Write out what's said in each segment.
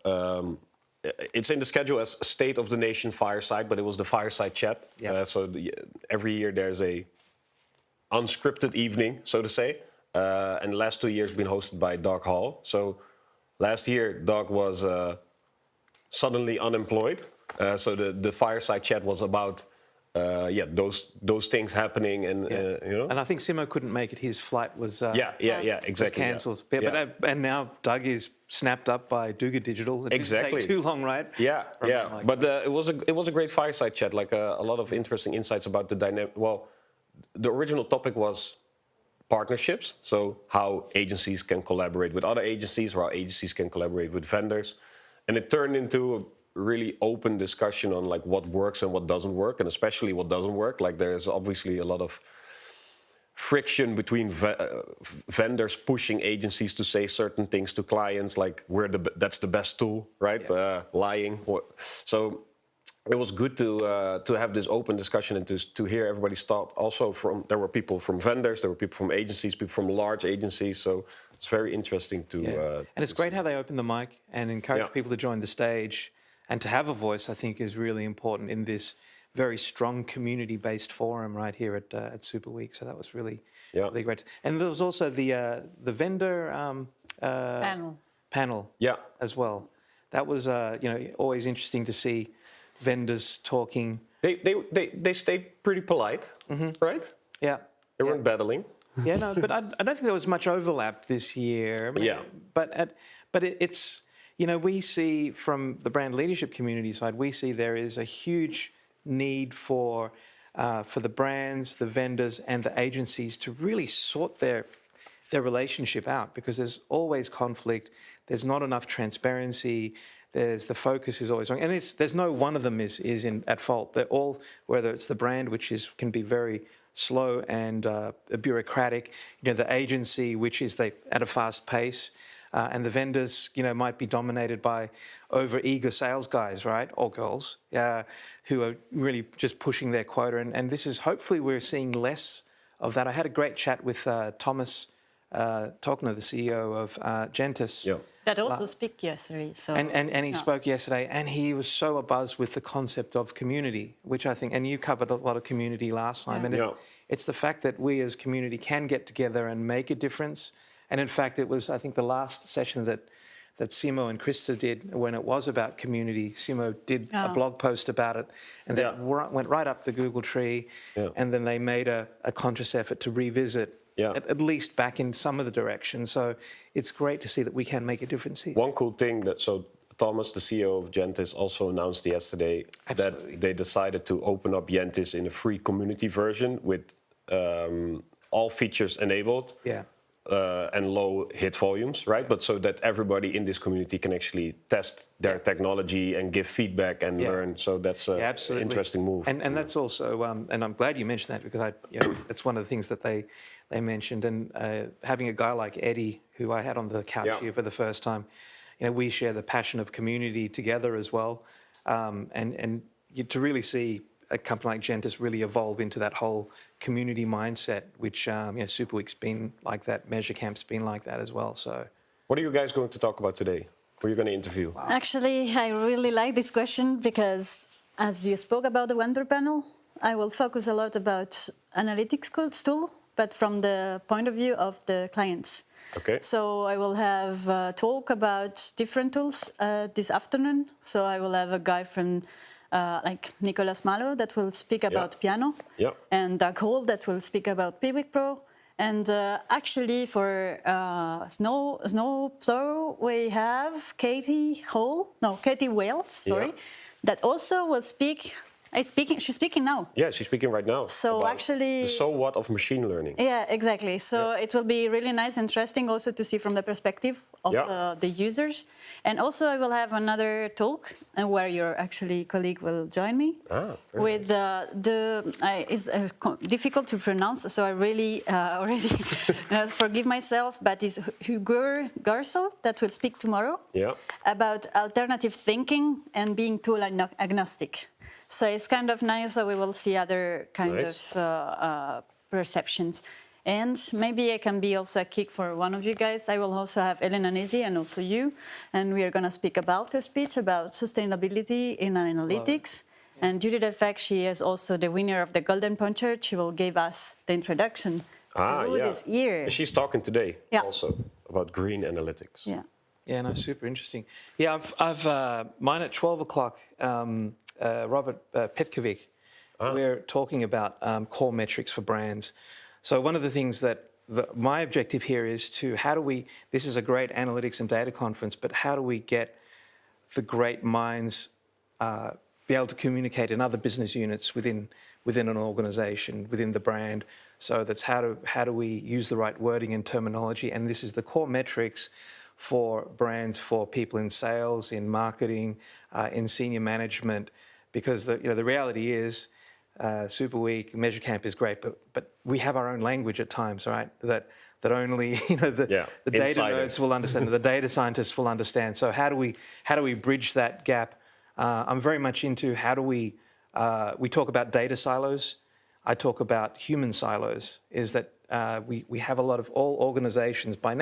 it's in the schedule as State of the Nation Fireside, but it was the Fireside Chat. Yeah. Every year there's a unscripted evening, so to say. And the last 2 years been hosted by Doug Hall. So last year, Doug was suddenly unemployed. So the Fireside Chat was about those things happening, and you know. And I think Simo couldn't make it. His flight was exactly, was cancelled. Yeah. And now Doug is snapped up by Duga Digital. It didn't take too long, right? But it was a great Fireside Chat. Like a lot of interesting insights about the dynamic. Well, the original topic was partnerships. So how agencies can collaborate with other agencies, or how agencies can collaborate with vendors, and it turned into a really open discussion on like what works and what doesn't work, and especially what doesn't work. Like there's obviously a lot of friction between vendors pushing agencies to say certain things to clients, like that's the best tool, right? Yeah. Lying. So it was good to have this open discussion and to hear everybody's thought. Also, there were people from vendors, there were people from agencies, people from large agencies. So it's very interesting to. And it's great how they open the mic and encourage people to join the stage. And to have a voice, I think, is really important in this very strong community-based forum right here at Super Week. So that was really great. And there was also the vendor panel as well. That was always interesting to see vendors talking. They stayed pretty polite, right? Yeah. They weren't battling. Yeah, no, but I don't think there was much overlap this year. I mean, but it's. You know, we see from the brand leadership community side, we see there is a huge need for the brands, the vendors, and the agencies to really sort their relationship out, because there's always conflict. There's not enough transparency. The focus is always wrong, and there's no one of them is at fault. They're all, whether it's the brand, which can be very slow and bureaucratic, you know, the agency, which is at a fast pace. And the vendors, you know, might be dominated by over-eager sales guys, right, or girls, who are really just pushing their quota. And this is, hopefully, we're seeing less of that. I had a great chat with Thomas Togner, the CEO of Gentis. Yeah. That also spoke yesterday. So. And he spoke yesterday, and he was so abuzz with the concept of community, which I think, and you covered a lot of community last time, and it's the fact that we as community can get together and make a difference. And in fact, it was, I think, the last session that Simo and Krista did when it was about community. Simo did a blog post about it, and that went right up the Google tree. Yeah. And then they made a conscious effort to revisit, at least back in some of the directions. So it's great to see that we can make a difference here. One cool thing Thomas, the CEO of Gentis, also announced yesterday that they decided to open up Gentis in a free community version with all features enabled. Yeah. And low hit volumes, right? But so that everybody in this community can actually test their technology and give feedback and learn. So that's an interesting move. And that's also, and I'm glad you mentioned that, because it's one of the things that they mentioned. And having a guy like Eddie, who I had on the couch here for the first time, you know, we share the passion of community together as well. And to really see a company like Gentis really evolve into that whole community mindset, which Super Week's been like that, Measure Camp's been like that as well. So, what are you guys going to talk about today? Who are you going to interview? Wow. Actually, I really like this question because, as you spoke about the vendor panel, I will focus a lot about analytics tool, but from the point of view of the clients. Okay. So I will have a talk about different tools this afternoon. So I will have a guy from like Nicolas Malo that will speak about piano, and Doug Hall that will speak about Piwik Pro. And actually for Snowplow, we have Katie Wales, sorry, that also will speak. She's speaking now. Yeah, she's speaking right now. So actually, the so what of machine learning. Yeah, exactly. So it will be really nice, interesting also to see from the perspective of the users. And also I will have another talk where your actually colleague will join me with it's difficult to pronounce, so I really already forgive myself, but it's Uğur Gürsel that will speak tomorrow about alternative thinking and being tool agnostic. So it's kind of nice, so we will see other kind of perceptions. And maybe I can be also a kick for one of you guys. I will also have Elena, Nesi, and also you. And we are going to speak about her speech about sustainability in analytics. And due to the fact she is also the winner of the Golden Puncher, she will give us the introduction to this year. She's talking today also about green analytics. Yeah, no, super interesting. Yeah, I've mine at 12 o'clock, Robert Petkovic. We're talking about core metrics for brands. So one of the things that my objective here is to this is a great analytics and data conference, but how do we get the great minds be able to communicate in other business units within an organization, within the brand? So that's how do we use the right wording and terminology? And this is the core metrics for brands, for people in sales, in marketing, in senior management, because the reality is, Super Week, Measure Camp is great, but we have our own language at times, right? That only the data nerds will understand, the data scientists will understand. So how do we bridge that gap? I'm very much into how do we talk about data silos. I talk about human silos. Is that we have a lot of all organizations by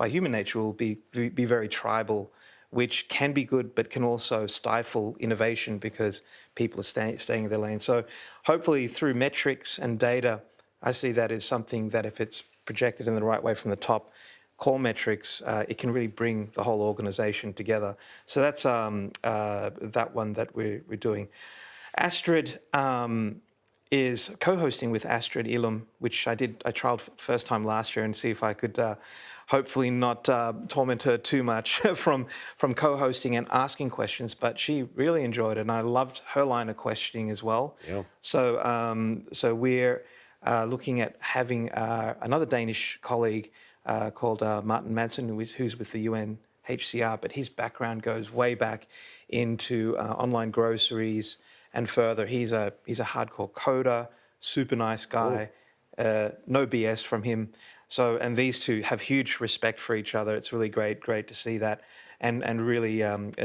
human nature will be very tribal, which can be good, but can also stifle innovation because people are staying in their lane. So hopefully through metrics and data, I see that as something that if it's projected in the right way from the top, core metrics, it can really bring the whole organization together. So that's that one that we're doing. Astrid is co-hosting with Astrid Ilum, which I trialed first time last year and see if I could hopefully not torment her too much from co-hosting and asking questions, but she really enjoyed it, and I loved her line of questioning as well. Yeah. So we're looking at having another Danish colleague called Martin Madsen, who's with the UNHCR, but his background goes way back into online groceries and further. He's a hardcore coder, super nice guy, no BS from him. So, and these two have huge respect for each other. It's really great to see that, and really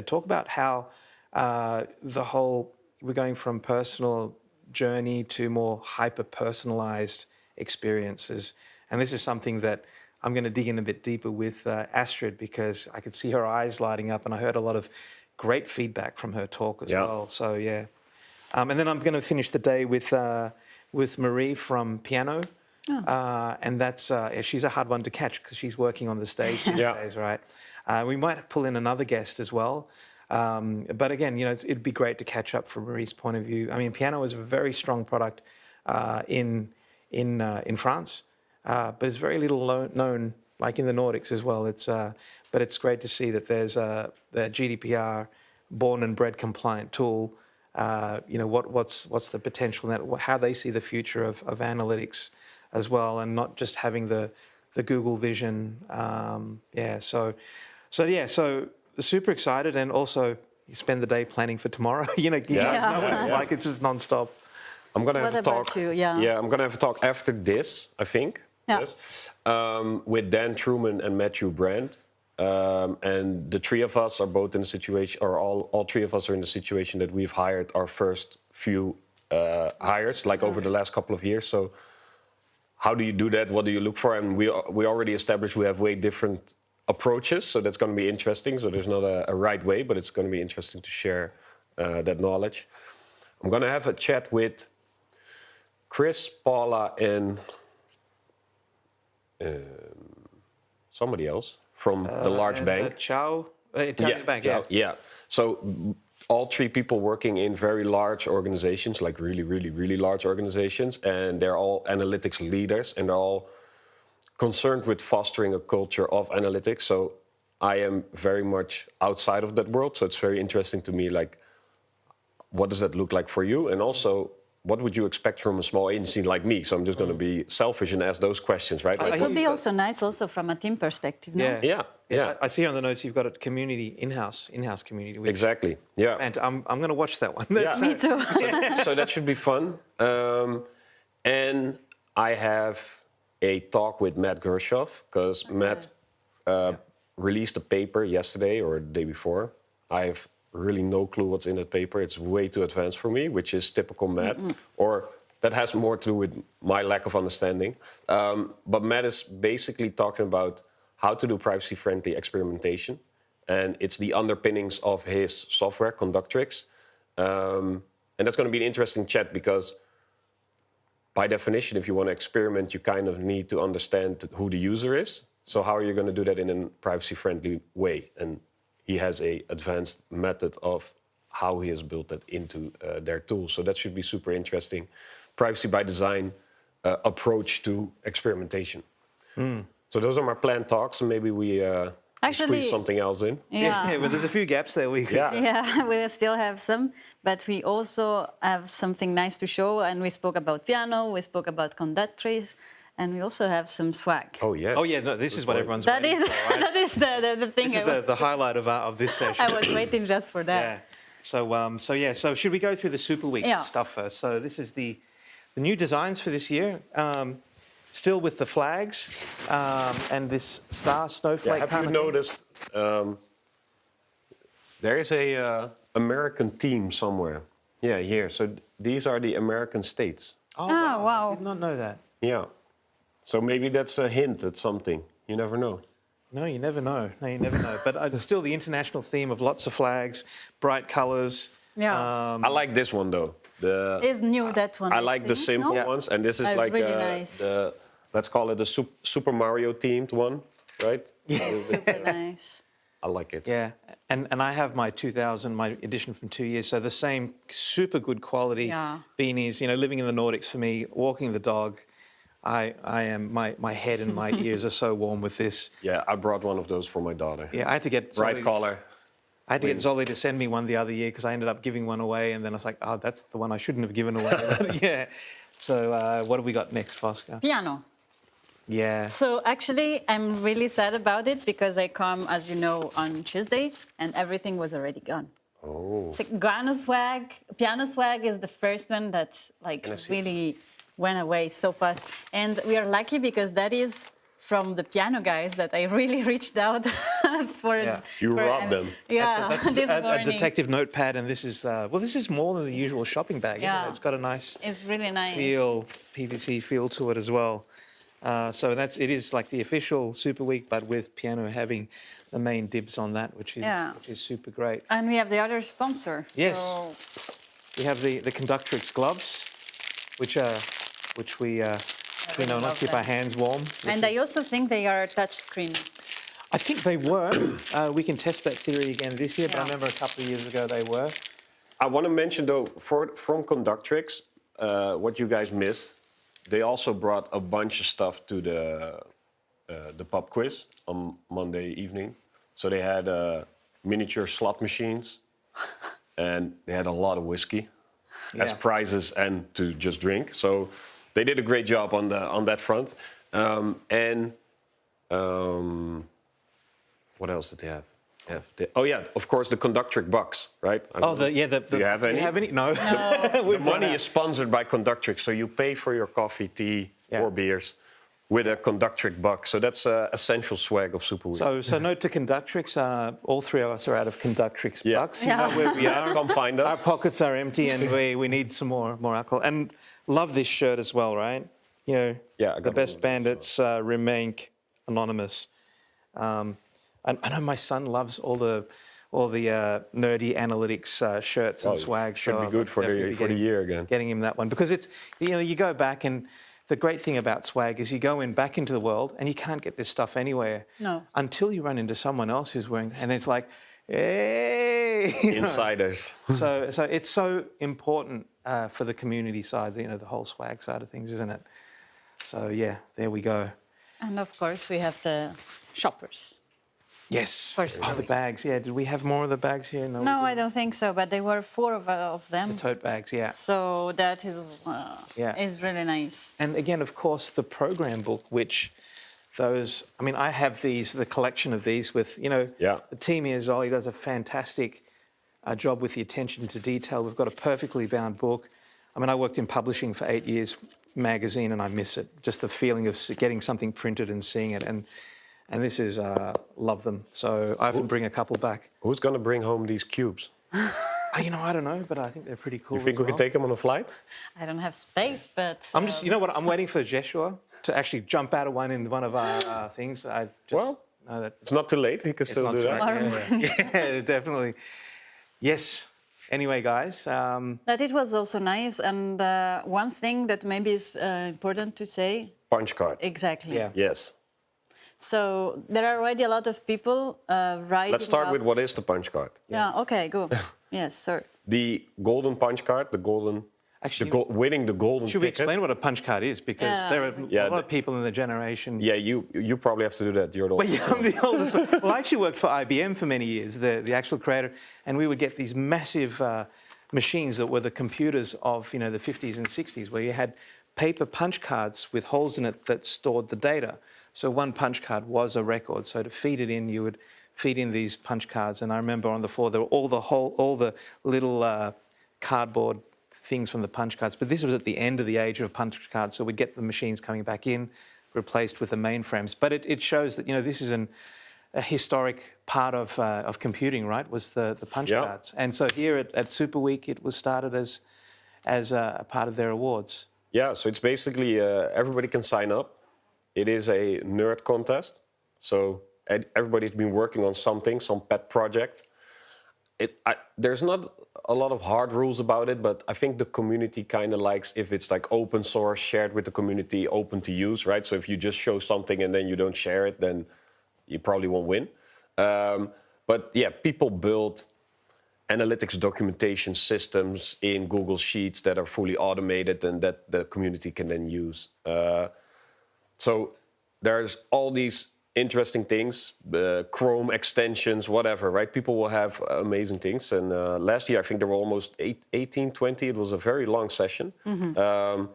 talk about how we're going from personal journey to more hyper-personalized experiences. And this is something that I'm going to dig in a bit deeper with Astrid, because I could see her eyes lighting up, and I heard a lot of great feedback from her talk as well. So yeah, and then I'm going to finish the day with Marie from Piano. And that's she's a hard one to catch because she's working on the stage these days, right? We might pull in another guest as well, but again, it'd be great to catch up from Marie's point of view. I mean, Piano is a very strong product in France, but it's very little known, like in the Nordics as well. But it's great to see that there's the GDPR born and bred compliant tool. What's the potential in that? How they see the future of analytics as well, and not just having the Google vision. So super excited, and also you spend the day planning for tomorrow. You guys know what it's like. It's just nonstop. I'm gonna have a talk. I'm gonna have a talk after this, I think. Yeah. Yes, with Dan Truman and Matthew Brandt, and the three of us are both in a situation, or all three of us are in the situation that we've hired our first few hires, like over the last couple of years. So how do you do that? What do you look for? And we already established we have way different approaches, so that's going to be interesting. So there's not a right way, but it's going to be interesting to share that knowledge. I'm going to have a chat with Chris, Paula, and somebody else from the large bank. Italian bank, yeah. So all three people working in very large organizations, like really, really, really large organizations, and they're all analytics leaders, and they're all concerned with fostering a culture of analytics. So I am very much outside of that world, so it's very interesting to me, like, what does that look like for you? And also, what would you expect from a small agency like me? So I'm just going to be selfish and ask those questions, right? It would be also nice also from a team perspective, no? Yeah. I see on the notes you've got a community, in-house community. Exactly, yeah. And I'm going to watch that one. Me too. So that should be fun. And I have a talk with Matt Gershoff, because Matt released a paper yesterday or the day before. I have really no clue what's in that paper. It's way too advanced for me, which is typical Matt, or that has more to do with my lack of understanding. But Matt is basically talking about how to do privacy-friendly experimentation. And it's the underpinnings of his software, Conductrix. And that's going to be an interesting chat because by definition, if you want to experiment, you kind of need to understand who the user is. So how are you going to do that in a privacy-friendly way? And he has an advanced method of how he has built that into their tools. So that should be super interesting. Privacy by design approach to experimentation. So those are my planned talks, and maybe we squeeze something else in. Yeah, but there's a few gaps there. We we still have some, but we also have something nice to show. And we spoke about piano, we spoke about conductors, and we also have some swag. Oh yes. Oh yeah, no, this is what everyone's waiting for, right? That is the thing. This is the highlight of this session. I was waiting just for that. Yeah. So should we go through the Super Week stuff first? So this is the new designs for this year. Still with the flags and this star snowflake. Have you noticed there is a American team somewhere? Yeah, here. So these are the American states. Oh, wow. I did not know that. Yeah. So maybe that's a hint at something. You never know. No, you never know. No, you never know. But there's still the international theme of lots of flags, bright colours. Yeah. I like this one though. It's new, that one. I like the simple ones, and this is like really nice. let's call it a Super Mario themed one, right? Yes. Super nice. I like it. Yeah, and I have my edition from 2 years, so the same super good quality beanies. You know, living in the Nordics for me, walking the dog, I am my head and my ears are so warm with this. Yeah, I brought one of those for my daughter. Yeah, I had to get bright collar. I had to get Zolly to send me one the other year because I ended up giving one away, and then I was like, oh, that's the one I shouldn't have given away. Yeah. So what have we got next, Fosca? Piano. Yeah. So actually, I'm really sad about it because I come, as you know, on Tuesday, and everything was already gone. Oh. So piano swag is the first one that's like really went away so fast, and we are lucky because that is from the piano guys that I really reached out for. Yeah. You robbed them. Yeah, That's a detective notepad, and this is this is more than the usual shopping bag, isn't it? It's got a nice. It's really nice. PVC feel to it as well. So it is like the official Super Week, but with piano having the main dibs on that, which is super great. And we have the other sponsor. Yes. So We have the Conductrix gloves, which we not keep our hands warm. And I also think they are touch screen. I think they were. We can test that theory again this year, but I remember a couple of years ago they were. I want to mention though, from Conductrix, what you guys missed. They also brought a bunch of stuff to the pub quiz on Monday evening. So they had miniature slot machines, and they had a lot of whiskey as prizes and to just drink. So they did a great job on that front. What else did they have? Of course, the Conductrix box, right? Do you have any? No. The money is sponsored by Conductrix, so you pay for your coffee, tea, or beers with a Conductrix box. So that's essential swag of Super Week. So note to Conductrix, all three of us are out of Conductrix bucks. You know where we are. Come find us. Our pockets are empty, and we need some more alcohol. And love this shirt as well, right? You know, the best bandits remain anonymous. And I know my son loves all the nerdy analytics shirts and swag. Should be good for the year again. Getting him that one because it's you go back, and the great thing about swag is you go back into the world and you can't get this stuff anywhere until you run into someone else who's wearing, and it's like, hey, insiders. So it's so important for the community side, the whole swag side of things, isn't it? So yeah, there we go. And of course we have the shoppers. Yes. The bags. Yeah. Did we have more of the bags here? No, I don't think so. But there were 4 of them. The tote bags. Yeah. So that is really nice. And again, of course, the program book, which I have the collection of these with, the team here, Zolly does a fantastic job with the attention to detail. We've got a perfectly bound book. I worked in publishing for 8 years, magazine, and I miss it. Just the feeling of getting something printed and seeing it. And this is, love them. So I often bring a couple back. Who's going to bring home these cubes? You know, I don't know, but I think they're pretty cool. You think we can take him on a flight? I don't have space, but... I'm just, you know what, I'm waiting for Joshua to actually jump out of one of our things. I just know that it's not too late. He can still do that. Yeah, definitely. Yes. Anyway, guys. That it was also nice. And one thing that maybe is important to say. Punch card. Exactly. Yeah. Yes. So there are already a lot of people writing. Let's start with what is the punch card. Yeah, okay, go. Yes, sir. The golden punch card, the golden... Actually, winning the golden ticket. Should we explain what a punch card is? Because there are a lot of people in the generation... Yeah, you probably have to do that. You're the oldest. Well, yeah, I'm the oldest one. Well, I actually worked for IBM for many years, the actual creator, and we would get these massive machines that were the computers of, you know, the 50s and 60s, where you had paper punch cards with holes in it that stored the data. So one punch card was a record. So to feed it in, you would feed in these punch cards. And I remember on the floor, there were all the little cardboard things from the punch cards. But this was at the end of the age of punch cards. So we'd get the machines coming back in, replaced with the mainframes. But it shows that, you know, this is a historic part of computing, right, was the punch cards. And so here at Super Week, it was started as a part of their awards. Yeah, so it's basically everybody can sign up. It is a nerd contest. So everybody's been working on something, some pet project. There's not a lot of hard rules about it, but I think the community kind of likes if it's like open source, shared with the community, open to use, right? So if you just show something and then you don't share it, then you probably won't win. But yeah, people build analytics documentation systems in Google Sheets that are fully automated and that the community can then use. So there's all these interesting things, Chrome extensions, whatever, right? People will have amazing things. And last year, I think there were almost 18, 20. It was a very long session. Mm-hmm.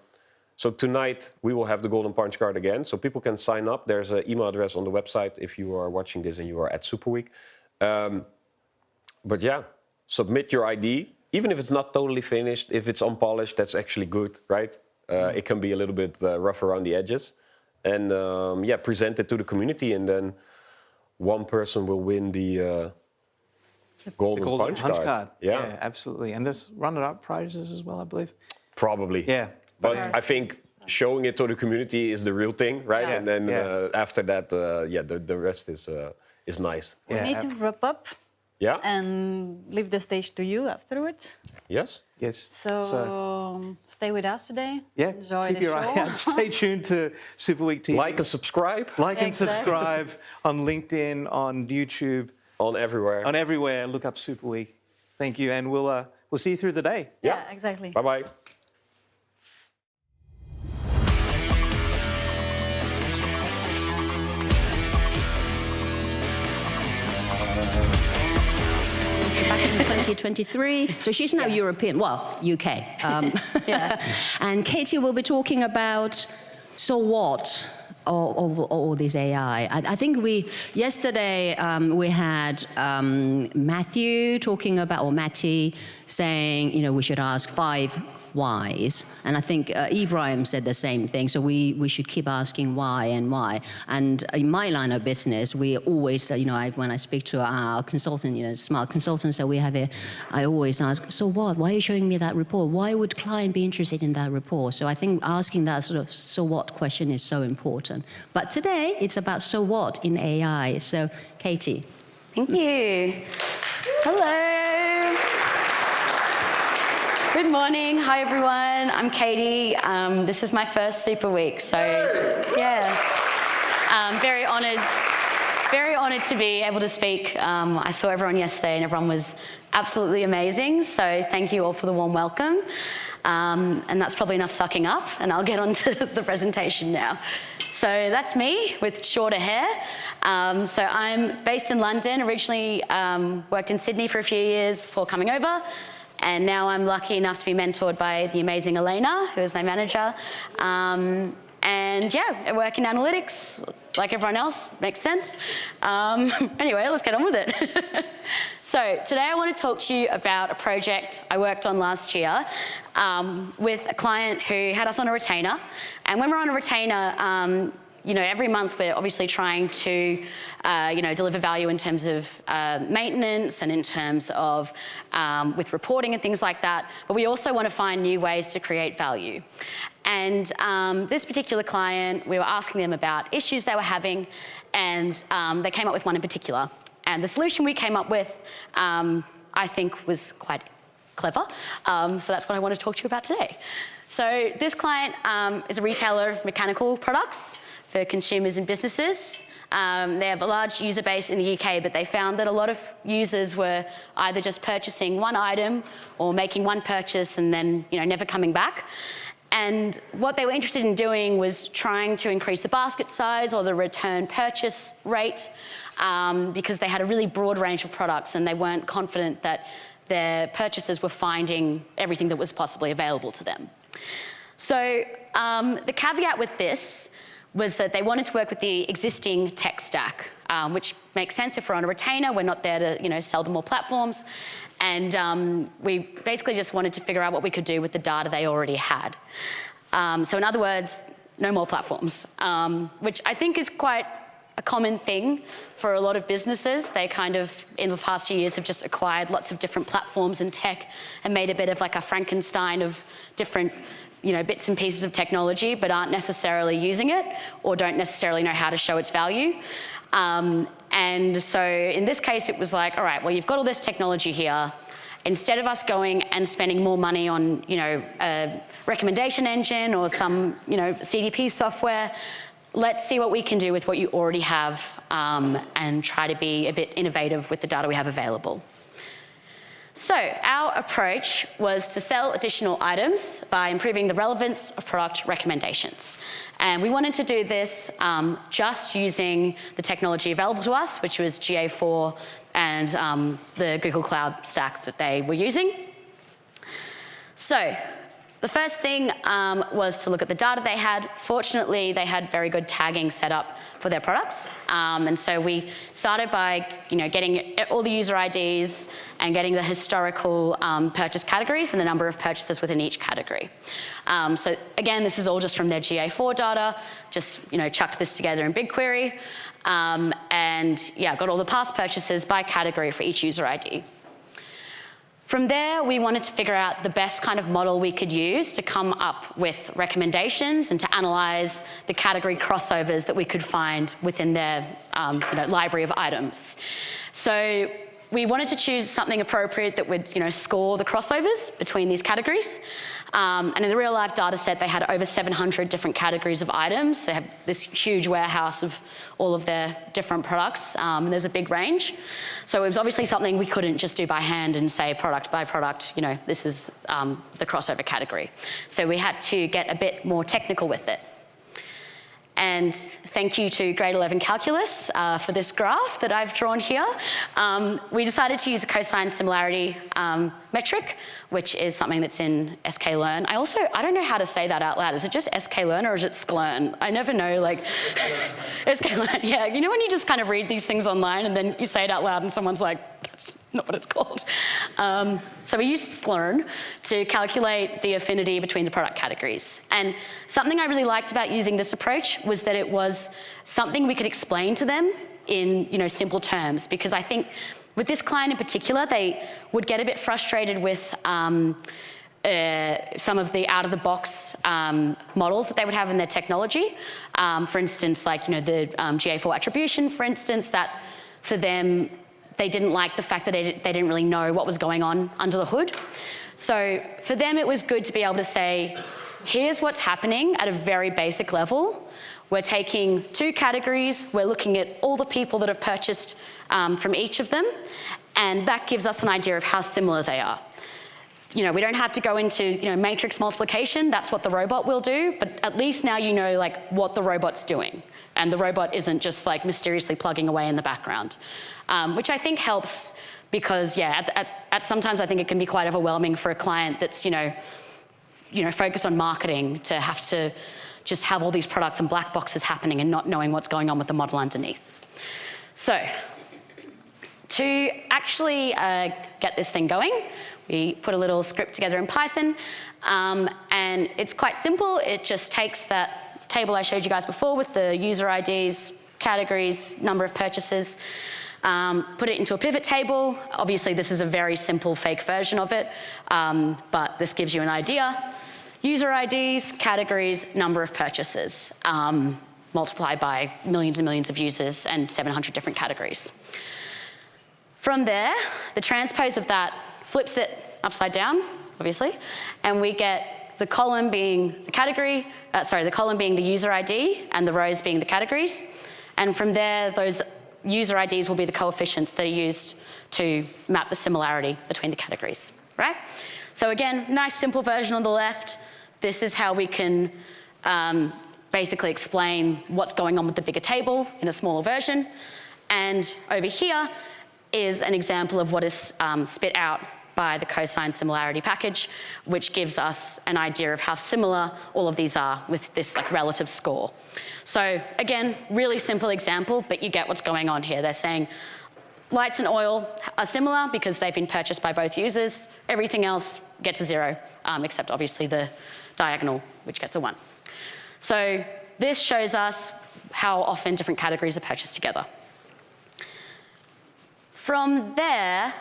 So tonight, we will have the Golden Punch Card again. So people can sign up. There's an email address on the website if you are watching this and you are at Super Week. But yeah, submit your ID. Even if it's not totally finished, if it's unpolished, that's actually good, right? It can be a little bit rough around the edges. And yeah, present it to the community, and then one person will win the golden punch card. Yeah, absolutely. And there's runner-up prizes as well, I believe. Probably. Yeah. But I think showing it to the community is the real thing, right? Yeah. And then after that, yeah, the rest is nice. We need to wrap up. Yeah. And leave the stage to you afterwards. Yes. Yes. So stay with us today. Yeah. Enjoy keep the your show. eye out. Stay tuned to Super Week TV. Like and subscribe. Like and subscribe on LinkedIn, on YouTube. On everywhere. On everywhere. Look up Super Week. Thank you, and we'll see you through the day. Yeah, exactly. Bye-bye. Back in 2023. So she's now European, well, UK. Yeah. And Katie will be talking about, so what, all this AI. I think yesterday we had Matthew talking about, or Matty saying, you know, we should ask 5 whys. And I think Ibrahim said the same thing. So we should keep asking why and why. And in my line of business, we always, you know, when I speak to our consultant, you know, smart consultants that we have here, I always ask, so what? Why are you showing me that report? Why would client be interested in that report? So I think asking that sort of so what question is so important. But today, it's about so what in AI. So, Katie. Thank you. Hello. Good morning. Hi, everyone. I'm Katie. This is my first Super Week. So, yeah, very honoured to be able to speak. I saw everyone yesterday and everyone was absolutely amazing. So thank you all for the warm welcome. And that's probably enough sucking up, and I'll get on to the presentation now. So that's me with shorter hair. So I'm based in London, originally worked in Sydney for a few years before coming over. And now I'm lucky enough to be mentored by the amazing Elena, who is my manager. And yeah, I work in analytics, like everyone else, makes sense. Anyway, let's get on with it. So today I want to talk to you about a project I worked on last year with a client who had us on a retainer. And when we're on a retainer, every month we're obviously trying to, deliver value in terms of maintenance and in terms of with reporting and things like that. But we also want to find new ways to create value. And this particular client, we were asking them about issues they were having, and they came up with one in particular. And the solution we came up with, I think, was quite clever. So that's what I want to talk to you about today. So this client is a retailer of mechanical products for consumers and businesses. They have a large user base in the UK, but they found that a lot of users were either just purchasing one item or making one purchase and then never coming back. And what they were interested in doing was trying to increase the basket size or the return purchase rate because they had a really broad range of products and they weren't confident that their purchasers were finding everything that was possibly available to them. So the caveat with this was that they wanted to work with the existing tech stack, which makes sense if we're on a retainer. We're not there to sell them more platforms. And we basically just wanted to figure out what we could do with the data they already had. So in other words, no more platforms, which I think is quite a common thing for a lot of businesses. They kind of, in the past few years, have just acquired lots of different platforms and tech and made a bit of like a Frankenstein of different bits and pieces of technology, but aren't necessarily using it or don't necessarily know how to show its value. And so in this case, it was like, all right, well, you've got all this technology here. Instead of us going and spending more money on, a recommendation engine or some, CDP software, let's see what we can do with what you already have and try to be a bit innovative with the data we have available. So our approach was to sell additional items by improving the relevance of product recommendations. And we wanted to do this just using the technology available to us, which was GA4 and the Google Cloud stack that they were using. So the first thing was to look at the data they had. Fortunately, they had very good tagging set up for their products. And so we started by getting all the user IDs and getting the historical purchase categories and the number of purchases within each category. So again, this is all just from their GA4 data, just chucked this together in BigQuery. And yeah, got all the past purchases by category for each user ID. From there, we wanted to figure out the best kind of model we could use to come up with recommendations and to analyze the category crossovers that we could find within their library of items. So we wanted to choose something appropriate that would score the crossovers between these categories. And in the real life data set, they had over 700 different categories of items. They have this huge warehouse of all of their different products, and there's a big range. So it was obviously something we couldn't just do by hand and say product by product, this is the crossover category. So we had to get a bit more technical with it. And thank you to grade 11 calculus for this graph that I've drawn here. We decided to use a cosine similarity metric, which is something that's in sklearn. I don't know how to say that out loud. Is it just sklearn or is it sklearn? I never know, sklearn, yeah. When you just kind of read these things online and then you say it out loud and someone's like, that's not what it's called. So we used sklearn to calculate the affinity between the product categories. And something I really liked about using this approach was that it was something we could explain to them in simple terms, because I think with this client in particular, they would get a bit frustrated with some of the out-of-the-box models that they would have in their technology. For instance, the GA4 attribution, for instance, that for them, they didn't like the fact that they didn't really know what was going on under the hood. So for them, it was good to be able to say, here's what's happening at a very basic level. We're taking two categories. We're looking at all the people that have purchased from each of them. And that gives us an idea of how similar they are. We don't have to go into matrix multiplication. That's what the robot will do. But at least now you know what the robot's doing. And the robot isn't just mysteriously plugging away in the background. Which I think helps because, yeah, at sometimes I think it can be quite overwhelming for a client that's, focused on marketing to have to just have all these products and black boxes happening and not knowing what's going on with the model underneath. So to actually get this thing going, we put a little script together in Python, and it's quite simple. It just takes that table I showed you guys before with the user IDs, categories, number of purchases, put it into a pivot table. Obviously, this is a very simple fake version of it, but this gives you an idea. User IDs, categories, number of purchases, multiplied by millions and millions of users and 700 different categories. From there, the transpose of that flips it upside down, obviously, and we get the column being the category, the column being the user ID and the rows being the categories. And from there, those user IDs will be the coefficients that are used to map the similarity between the categories, right? So again, nice simple version on the left. This is how we can basically explain what's going on with the bigger table in a smaller version. And over here is an example of what is spit out by the cosine similarity package, which gives us an idea of how similar all of these are with this like relative score. So again, really simple example, but you get what's going on here. They're saying lights and oil are similar because they've been purchased by both users. Everything else gets a 0, except obviously the diagonal, which gets a 1. So this shows us how often different categories are purchased together. From there,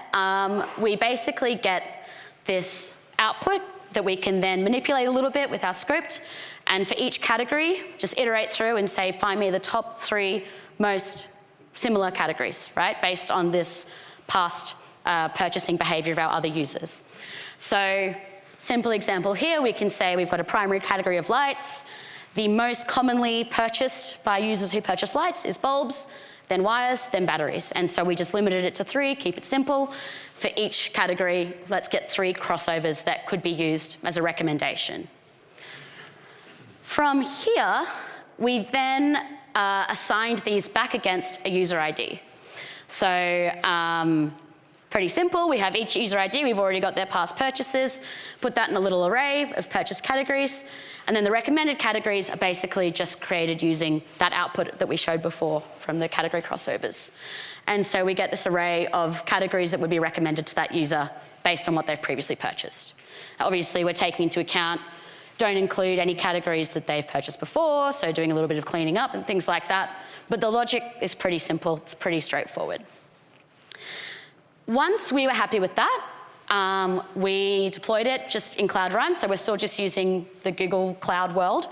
we basically get this output that we can then manipulate a little bit with our script. And for each category, just iterate through and say, find me the top 3 most similar categories, right? Based on this past purchasing behavior of our other users. So simple example here, we can say we've got a primary category of lights. The most commonly purchased by users who purchase lights is bulbs, then wires, then batteries. And so we just limited it to 3, keep it simple. For each category, let's get 3 crossovers that could be used as a recommendation. From here, we then assigned these back against a user ID. So pretty simple, we have each user ID, we've already got their past purchases, put that in a little array of purchase categories, and then the recommended categories are basically just created using that output that we showed before from the category crossovers. And so we get this array of categories that would be recommended to that user based on what they've previously purchased. Obviously, we're taking into account, don't include any categories that they've purchased before, so doing a little bit of cleaning up and things like that. But the logic is pretty simple, it's pretty straightforward. Once we were happy with that, we deployed it just in Cloud Run, so we're still just using the Google Cloud world.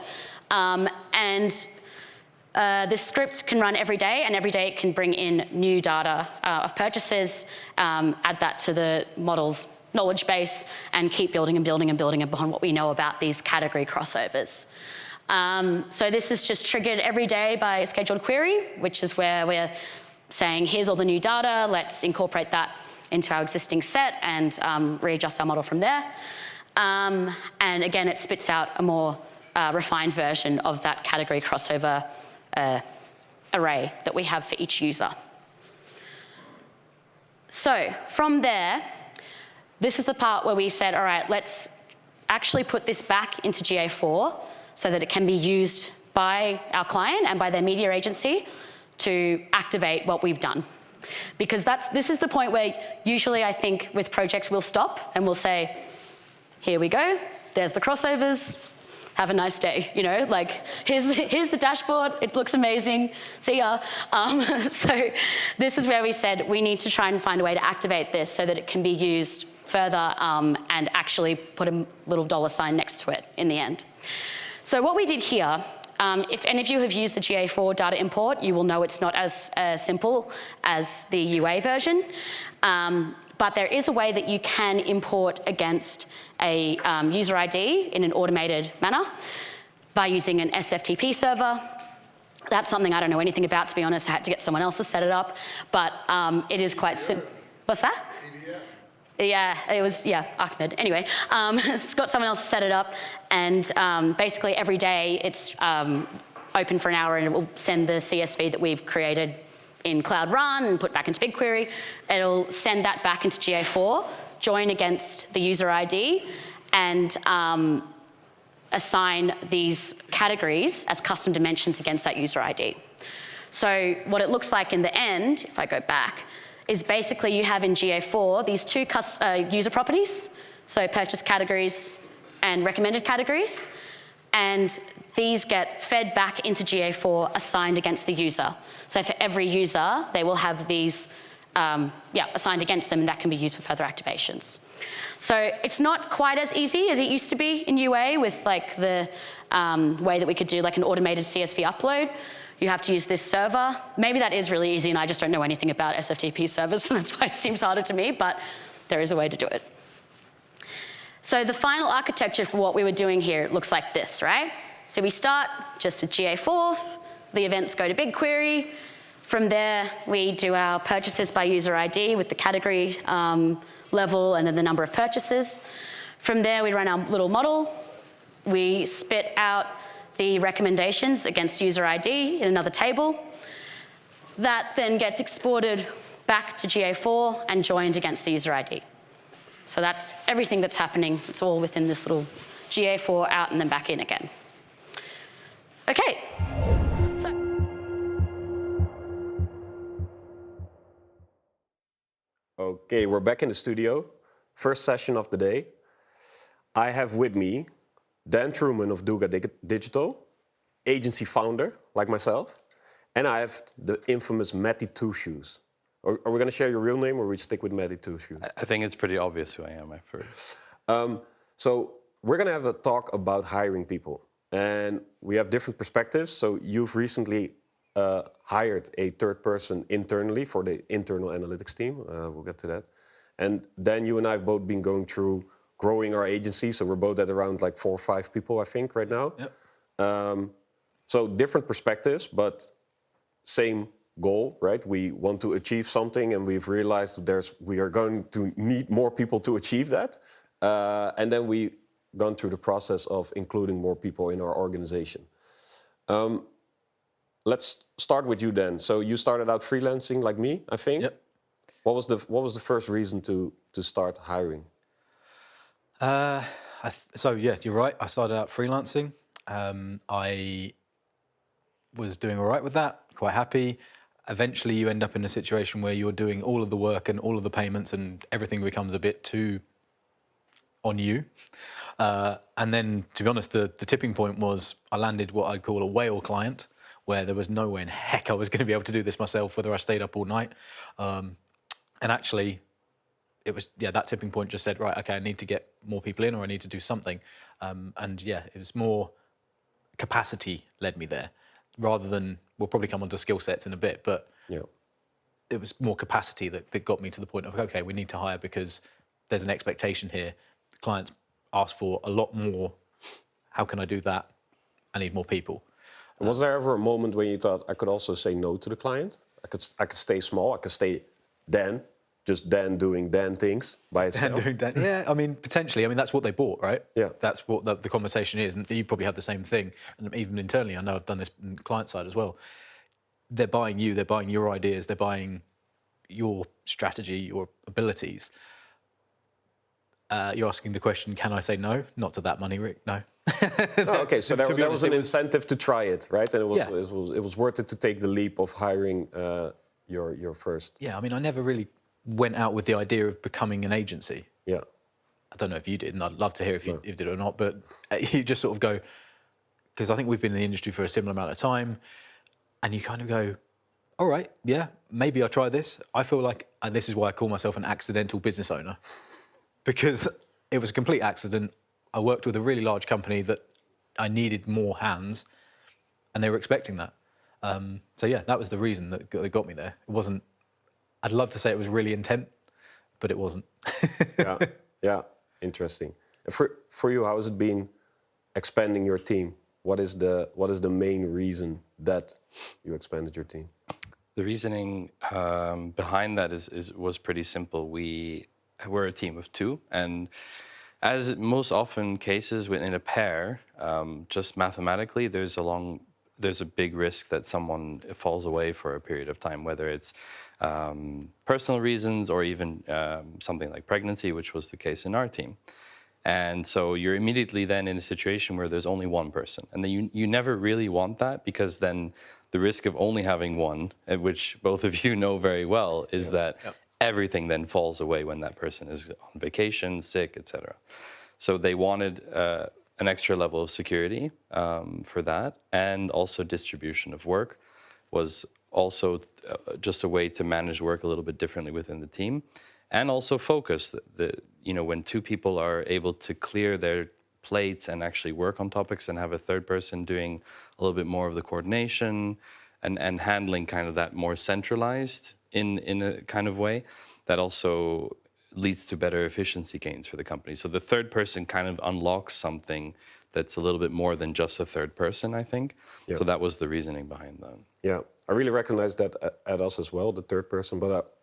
This script can run every day, and every day it can bring in new data of purchases, add that to the model's knowledge base, and keep building and building and building upon what we know about these category crossovers. So this is just triggered every day by a scheduled query, which is where we're saying, here's all the new data, let's incorporate that into our existing set and readjust our model from there. And again, it spits out a more refined version of that category crossover array that we have for each user. So from there, this is the part where we said, all right, let's actually put this back into GA4 so that it can be used by our client and by their media agency to activate what we've done. Because this is the point where usually I think with projects we'll stop and we'll say, here we go, there's the crossovers, have a nice day, you know, like here's the dashboard, it looks amazing, see ya. So this is where we said we need to try and find a way to activate this so that it can be used further and actually put a little $ next to it in the end. So what we did here, if any of you have used the GA4 data import, you will know it's not as simple as the UA version, but there is a way that you can import against a user ID in an automated manner by using an SFTP server. That's something I don't know anything about, to be honest. I had to get someone else to set it up, but it is quite simple. What's that? Yeah, it was, yeah, Ahmed. Anyway, it's got someone else to set it up, and basically every day it's open for an hour and it will send the CSV that we've created in Cloud Run and put back into BigQuery. It'll send that back into GA4, join against the user ID, and assign these categories as custom dimensions against that user ID. So what it looks like in the end, if I go back, is basically you have in GA4 these 2 user properties, so purchase categories and recommended categories. And these get fed back into GA4, assigned against the user. So for every user, they will have these assigned against them, and that can be used for further activations. So it's not quite as easy as it used to be in UA with like the way that we could do like an automated CSV upload. You have to use this server. Maybe that is really easy and I just don't know anything about SFTP servers, so that's why it seems harder to me, but there is a way to do it. So the final architecture for what we were doing here looks like this, right? So we start just with GA4, the events go to BigQuery. From there, we do our purchases by user ID with the category level and then the number of purchases. From there, we run our little model. We spit out the recommendations against user ID in another table. That then gets exported back to GA4 and joined against the user ID. So that's everything that's happening. It's all within this little GA4 out and then back in again. Okay. Okay, we're back in the studio. First session of the day. I have with me Dan Truman of Duga Digital, agency founder, like myself. And I have the infamous Matty Two Shoes. Are we going to share your real name, or we stick with Matty Two Shoes? I think it's pretty obvious who I am at first. So we're going to have a talk about hiring people. And we have different perspectives. So you've recently hired a third person internally for the internal analytics team. We'll get to that. And then you and I have both been going through growing our agency. So we're both at around like 4 or 5 people, I think, right now. Yep. So different perspectives, but same goal, right? We want to achieve something, and we've realized we are going to need more people to achieve that. And then we've gone through the process of including more people in our organization. Let's start with you then. So you started out freelancing like me, I think. Yep. What was the first reason to start hiring? So yeah, you're right. I started out freelancing. I was doing all right with that, quite happy. Eventually you end up in a situation where you're doing all of the work and all of the payments, and everything becomes a bit too on you. And then, to be honest, the tipping point was I landed what I'd call a whale client, where there was no way in heck I was going to be able to do this myself, whether I stayed up all night. And actually, it was, that tipping point just said, right, okay, I need to get more people in, or I need to do something. And yeah, it was more capacity led me there, rather than, we'll probably come onto skill sets in a bit, but it was more capacity that got me to the point of, okay, we need to hire because there's an expectation here. The clients ask for a lot more. How can I do that? I need more people. Was there ever a moment when you thought, I could also say no to the client? I could stay small, I could stay Dan, just Dan doing Dan things by itself? Dan doing Dan, yeah, I mean, potentially. I mean, that's what they bought, right? Yeah. That's what the conversation is, and you probably have the same thing. And even internally, I know I've done this on the client side as well. They're buying you, they're buying your ideas, they're buying your strategy, your abilities. You're asking the question, can I say no? Not to that money, Rick, no. Oh, okay, so there was an incentive to try it, right? And it was worth it to take the leap of hiring your first. Yeah, I mean, I never really went out with the idea of becoming an agency. Yeah. I don't know if you did, and I'd love to hear if you did or not, but you just sort of go, because I think we've been in the industry for a similar amount of time, and you kind of go, all right, yeah, maybe I'll try this. I feel like, and this is why I call myself an accidental business owner, because it was a complete accident. I worked with a really large company that I needed more hands, and they were expecting that. So yeah, that was the reason that got me there. It wasn't, I'd love to say it was really intent, but it wasn't. Yeah, interesting. For you, how has it been expanding your team? What is the main reason that you expanded your team? The reasoning behind that was pretty simple. We're a team of 2, and as most often cases within a pair, just mathematically, there's a big risk that someone falls away for a period of time, whether it's personal reasons or even something like pregnancy, which was the case in our team. And so you're immediately then in a situation where there's only one person. And then you never really want that, because then the risk of only having one, which both of you know very well, is that everything then falls away when that person is on vacation, sick, etc. So they wanted an extra level of security for that, and also distribution of work was also just a way to manage work a little bit differently within the team, and also focus. When two people are able to clear their plates and actually work on topics, and have a third person doing a little bit more of the coordination and handling kind of that more centralized in a kind of way, that also leads to better efficiency gains for the company. So the third person kind of unlocks something that's a little bit more than just a third person, I think. Yeah. So that was the reasoning behind that. Yeah, I really recognize that at us as well, the third person. But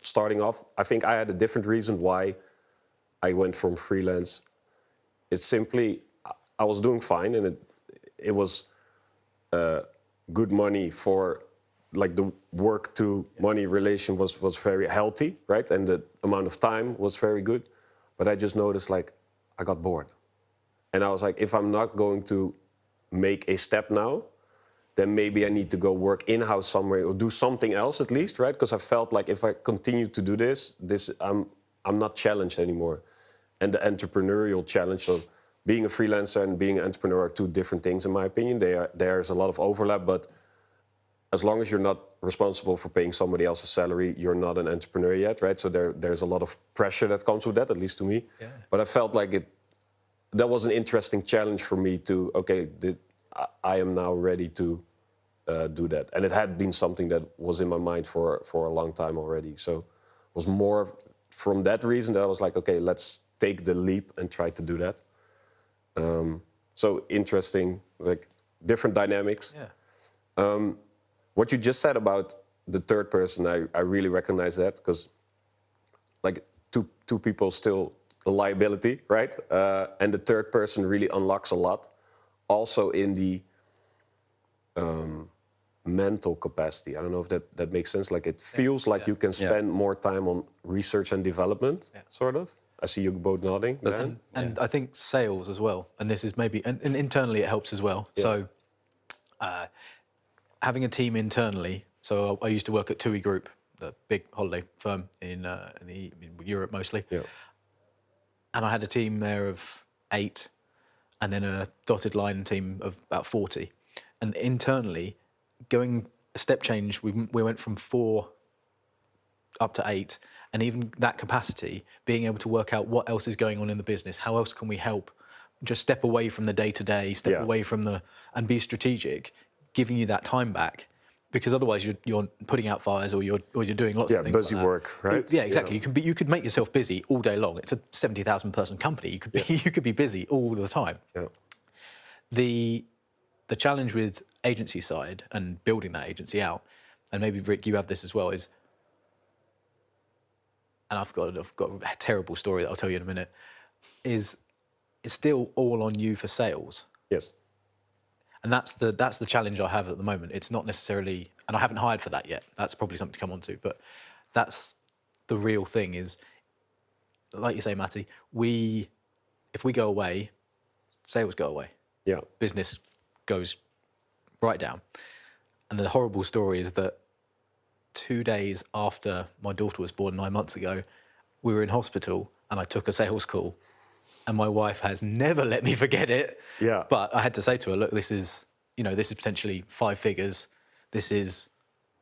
starting off, I think I had a different reason why I went from freelance. It's simply, I was doing fine, and it was good money for, like, the work to money relation was very healthy, right? And the amount of time was very good. But I just noticed, like, I got bored. And I was like, if I'm not going to make a step now, then maybe I need to go work in-house somewhere or do something else at least, right? Because I felt like if I continue to do this, I'm not challenged anymore. And the entrepreneurial challenge, so being a freelancer and being an entrepreneur are two different things, in my opinion. There's a lot of overlap, but as long as you're not responsible for paying somebody else's salary, you're not an entrepreneur yet, right? So there's a lot of pressure that comes with that, at least to me. Yeah. But I felt like that was an interesting challenge for me to, okay, I am now ready to do that. And it had been something that was in my mind for a long time already. So it was more from that reason that I was like, okay, let's take the leap and try to do that. So interesting, like different dynamics. Yeah. What you just said about the third person, I really recognize that, because like two people still a liability, right? And the third person really unlocks a lot. Also in the mental capacity. I don't know if that makes sense. Like it feels like you can spend more time on research and development, sort of. I see you both nodding. And I think sales as well. And this is maybe, and internally it helps as well. Yeah. So having a team internally. So I used to work at TUI Group, the big holiday firm in Europe mostly. Yeah. And I had a team there of 8, and then a dotted line team of about 40. And internally, going a step change, we went from 4 up to 8, and even that capacity, being able to work out what else is going on in the business, how else can we help, just step away from the day-to-day, step away from and be strategic, giving you that time back. Because otherwise you're putting out fires or you're doing lots of things. Busy like work, right? Yeah, exactly. Yeah. You could make yourself busy all day long. It's a 70,000 person company. You could be busy all the time. Yeah. The challenge with agency side and building that agency out, and maybe Rick, you have this as well, is, and I've got a terrible story that I'll tell you in a minute, is it's still all on you for sales. Yes. And that's the challenge I have at the moment. It's not necessarily, and I haven't hired for that yet. That's probably something to come on to, but that's the real thing is, like you say, Matty, if we go away, sales go away. Yeah. Business goes right down. And the horrible story is that 2 days after my daughter was born 9 months ago, we were in hospital and I took a sales call. And my wife has never let me forget it. Yeah. But I had to say to her, look, this is potentially 5 figures. This is,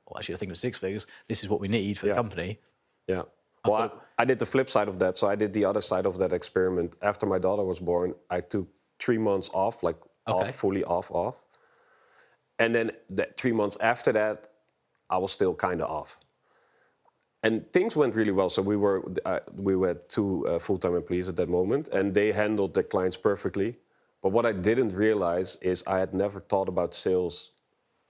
well, actually, I think it was 6 figures. This is what we need for the company. Yeah. Well, I did the flip side of that. So I did the other side of that experiment. After my daughter was born, I took 3 months off, fully off. And then 3 months after that, I was still kind of off. And things went really well. So we were 2 full-time employees at that moment, and they handled the clients perfectly. But what I didn't realize is I had never thought about sales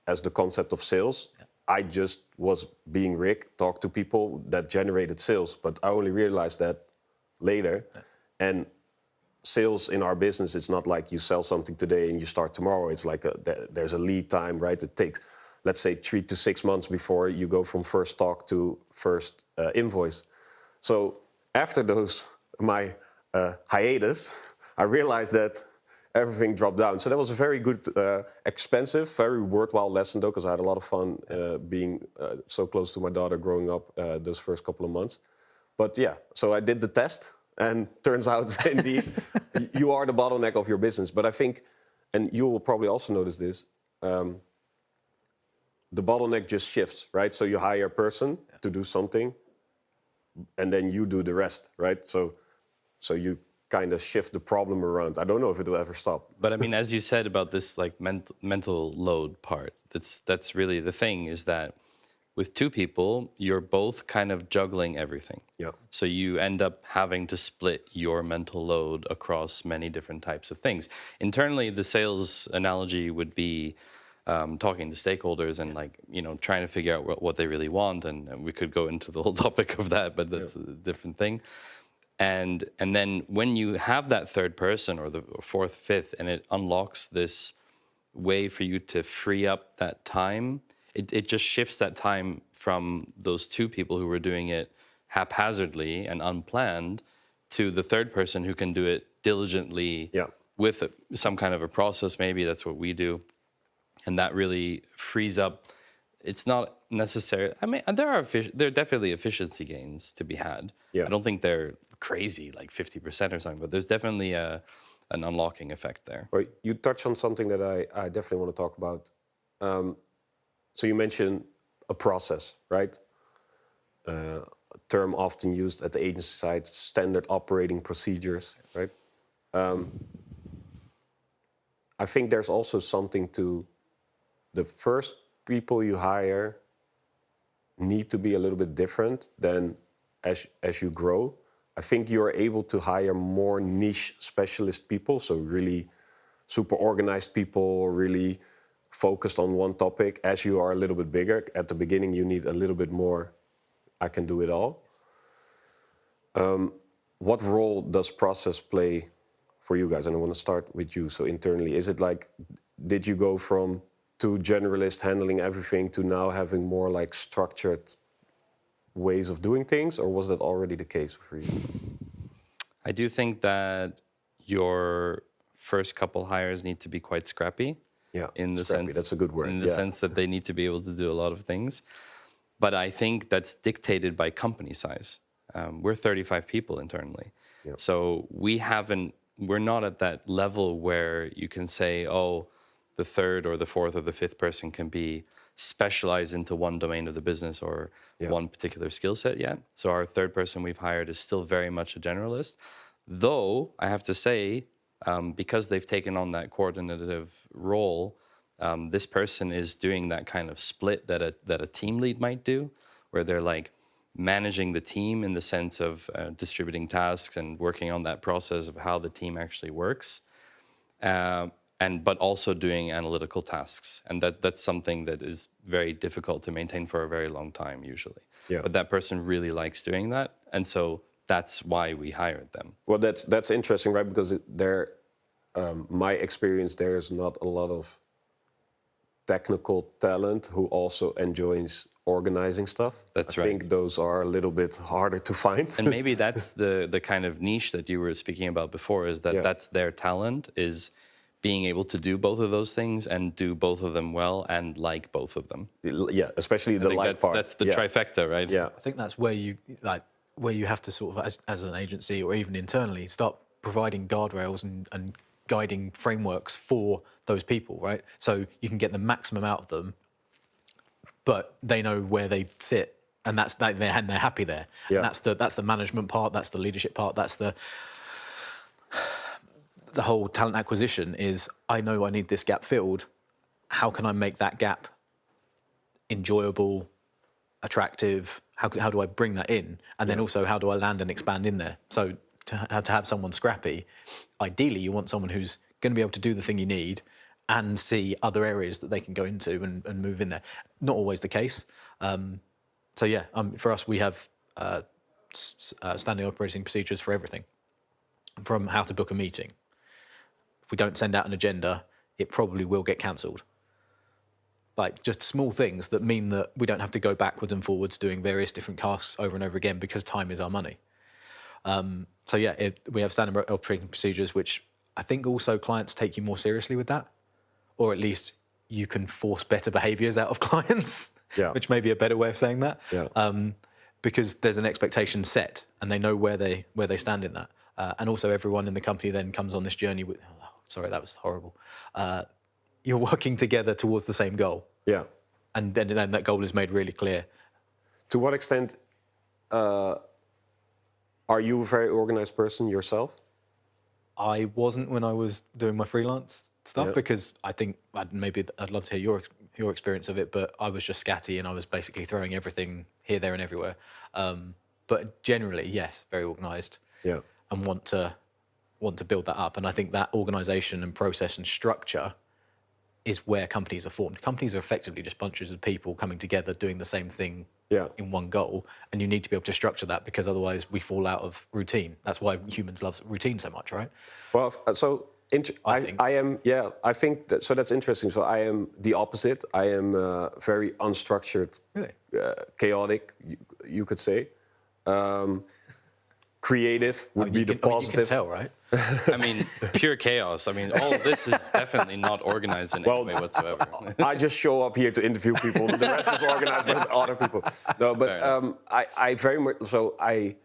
as the concept of sales. Yeah. I just was being Rick, talked to people that generated sales. But I only realized that later. Yeah. And sales in our business, it's not like you sell something today and you start tomorrow. It's like there's a lead time, right? It takes, let's say, 3 to 6 months before you go from first talk to first invoice. So after my hiatus, I realized that everything dropped down. So that was a very good, expensive, very worthwhile lesson, though, because I had a lot of fun being so close to my daughter growing up those first couple of months. But yeah, so I did the test, and turns out indeed you are the bottleneck of your business. But I think, and you will probably also notice this, the bottleneck just shifts, right? So you hire a person to do something, and then you do the rest, right? So you kind of shift the problem around. I don't know if it will ever stop. But I mean, as you said about this like mental load part, that's really the thing, is that with two people, you're both kind of juggling everything. Yeah. So you end up having to split your mental load across many different types of things. Internally, the sales analogy would be talking to stakeholders and like, you know, trying to figure out what they really want. And we could go into the whole topic of that, but that's a different thing. And then when you have that third person or the fourth, fifth, and it unlocks this way for you to free up that time, it just shifts that time from those two people who were doing it haphazardly and unplanned to the third person who can do it diligently with some kind of a process. Maybe that's what we do. And that really frees up. It's not necessary. I mean, there are definitely efficiency gains to be had. Yeah. I don't think they're crazy, like 50% or something, but there's definitely an unlocking effect there. Well, you touched on something that I definitely want to talk about. So you mentioned a process, right? A term often used at the agency side, standard operating procedures, right? I think there's also something to the first people you hire need to be a little bit different than as you grow. I think you're able to hire more niche specialist people, so really super organized people, really focused on one topic. As you are a little bit bigger, at the beginning you need a little bit more, I can do it all. What role does process play for you guys? And I want to start with you. So internally, is it like, did you go from two generalists handling everything to now having more like structured ways of doing things, or was that already the case for you? I do think that your first couple hires need to be quite scrappy. Yeah, in the scrappy, sense, that's a good word. In the sense that they need to be able to do a lot of things. But I think that's dictated by company size. We're 35 people internally. Yeah. So we're not at that level where you can say, oh, the third or the fourth or the fifth person can be specialized into one domain of the business or one particular skill set yet. So our third person we've hired is still very much a generalist. Though, I have to say, because they've taken on that coordinative role, this person is doing that kind of split that a team lead might do, where they're like managing the team in the sense of distributing tasks and working on that process of how the team actually works. But also doing analytical tasks. And that's something that is very difficult to maintain for a very long time, usually. Yeah. But that person really likes doing that. And so that's why we hired them. Well, that's interesting, right? Because my experience, there's not a lot of technical talent who also enjoys organizing stuff. That's right. I think those are a little bit harder to find. And maybe that's the kind of niche that you were speaking about before, is that that's their talent, is being able to do both of those things and do both of them well and like both of them. Yeah, especially the like part. That's the trifecta, right? Yeah, I think that's where you have to sort of, as an agency or even internally, start providing guardrails and guiding frameworks for those people, right? So you can get the maximum out of them, but they know where they sit, and they're happy there. Yeah. And that's the management part, that's the leadership part, that's the whole talent acquisition is, I know I need this gap filled. How can I make that gap enjoyable, attractive? How do I bring that in? And then also, how do I land and expand in there? So to have someone scrappy, ideally you want someone who's going to be able to do the thing you need and see other areas that they can go into and move in there. Not always the case. So yeah, for us, we have standing operating procedures for everything, from how to book a meeting. If we don't send out an agenda, it probably will get cancelled. Like just small things that mean that we don't have to go backwards and forwards doing various different tasks over and over again, because time is our money. So yeah, we have standard operating procedures, which I think also clients take you more seriously with that, or at least you can force better behaviours out of clients, which may be a better way of saying that. Yeah. because there's an expectation set and they know where they stand in that. And also everyone in the company then comes on this journey with, oh, sorry, that was horrible. You're working together towards the same goal. Yeah. And then that goal is made really clear. To what extent are you a very organized person yourself? I wasn't when I was doing my freelance stuff because I think maybe I'd love to hear your experience of it, but I was just scatty and I was basically throwing everything here, there and everywhere. But generally, yes, very organized. Yeah. And want to build that up. And I think that organization and process and structure is where companies are formed. Companies are effectively just bunches of people coming together doing the same thing in one goal. And you need to be able to structure that because otherwise we fall out of routine. That's why humans love routine so much, right? Well, so I think that, so that's interesting. So I am the opposite. I am very unstructured, really? Chaotic, you could say. Creative would be the positive. You can tell, right? I mean, pure chaos. I mean, all of this is definitely not organized in any way whatsoever. I just show up here to interview people. The rest is organized by other people. No, but I very much so. I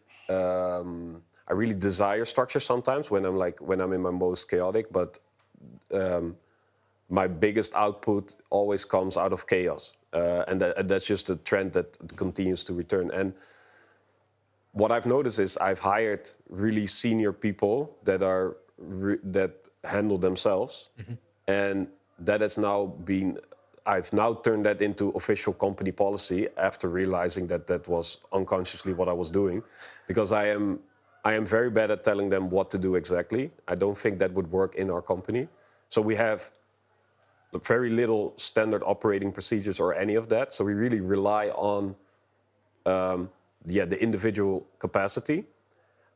really desire structure sometimes when I'm in my most chaotic. But my biggest output always comes out of chaos, and that's just a trend that continues to return. And what I've noticed is I've hired really senior people that that handle themselves, and that has now been. I've now turned that into official company policy after realizing that that was unconsciously what I was doing, because I am very bad at telling them what to do exactly. I don't think that would work in our company. So we have very little standard operating procedures or any of that. So we really rely on the individual capacity.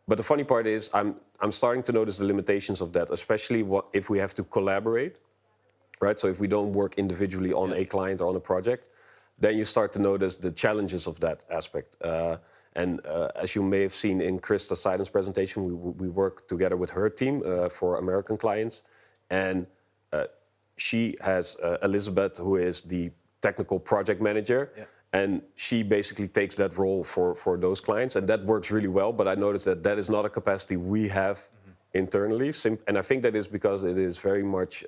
But the funny part is I'm starting to notice the limitations of that, especially if we have to collaborate, right? So if we don't work individually on a client or on a project, then you start to notice the challenges of that aspect. And as you may have seen in Krisztián's Silence presentation, we work together with her team for American clients. And she has Elizabeth, who is the technical project manager. Yeah. And she basically takes that role for those clients. And that works really well. But I noticed that is not a capacity we have internally. And I think that is because it is very much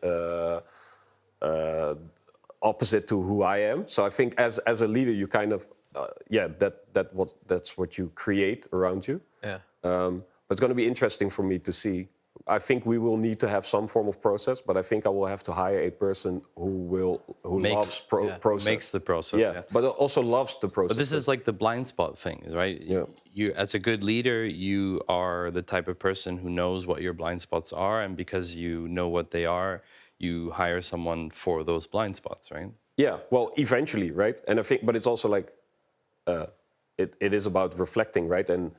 opposite to who I am. So I think as a leader, you kind of, that's what you create around you. Yeah. But it's going to be interesting for me to see. I think we will need to have some form of process, but I think I will have to hire a person who loves process. Makes the process, but also loves the process. But this is like the blind spot thing, right? Yeah. You, as a good leader, you are the type of person who knows what your blind spots are, and because you know what they are, you hire someone for those blind spots, right? Yeah. Well, eventually, right? And I think, but it's also like, it is about reflecting, right? And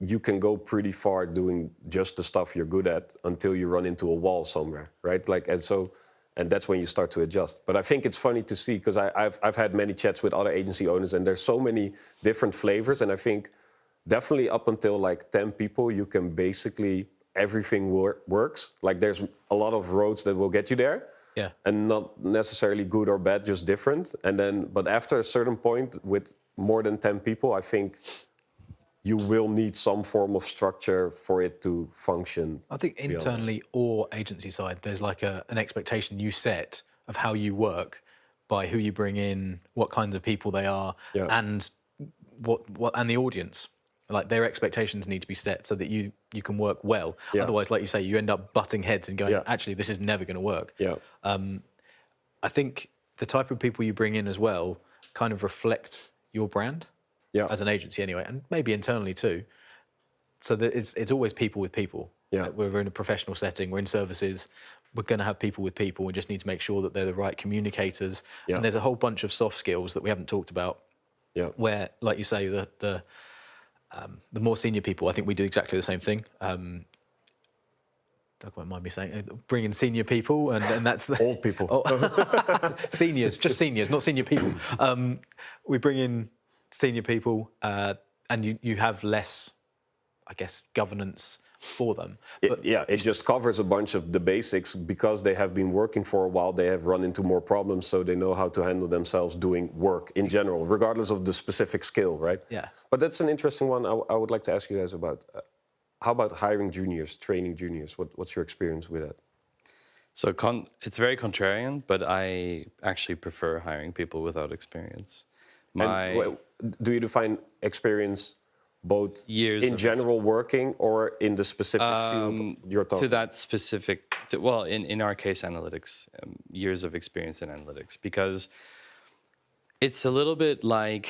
you can go pretty far doing just the stuff you're good at until you run into a wall somewhere, right? And that's when you start to adjust. But I think it's funny to see, because I've had many chats with other agency owners, and there's so many different flavors. And I think definitely up until like 10 people, you can basically, everything works. Like there's a lot of roads that will get you there. Yeah. And not necessarily good or bad, just different. And then, but after a certain point with more than 10 people, I think you will need some form of structure for it to function. I think internally or agency side, there's like an expectation you set of how you work by who you bring in, what kinds of people they are, and what and the audience. Like their expectations need to be set so that you can work well. Yeah. Otherwise, like you say, you end up butting heads and going, actually, this is never going to work. Yeah. I think the type of people you bring in as well kind of reflect your brand. Yeah. As an agency anyway, and maybe internally too. So that it's always people with people. Yeah. Like we're in a professional setting, we're in services, we're going to have people with people. We just need to make sure that they're the right communicators. Yeah. And there's a whole bunch of soft skills that we haven't talked about. Yeah. Where, like you say, the more senior people, I think we do exactly the same thing. Doug won't mind me saying, bring in senior people, and that's the old people. Seniors, just seniors, not senior people. We bring in senior people, and you have less I guess, governance for them. It just covers a bunch of the basics because they have been working for a while. They have run into more problems, so they know how to handle themselves doing work in general, regardless of the specific skill, right? Yeah. But that's an interesting one. I would like to ask you guys about. How about hiring juniors, training juniors? What's your experience with that? So it's very contrarian, but I actually prefer hiring people without experience. Do you define experience both years in general working or in the specific field you're talking? To that specific, well, in our case, analytics, years of experience in analytics, because it's a little bit like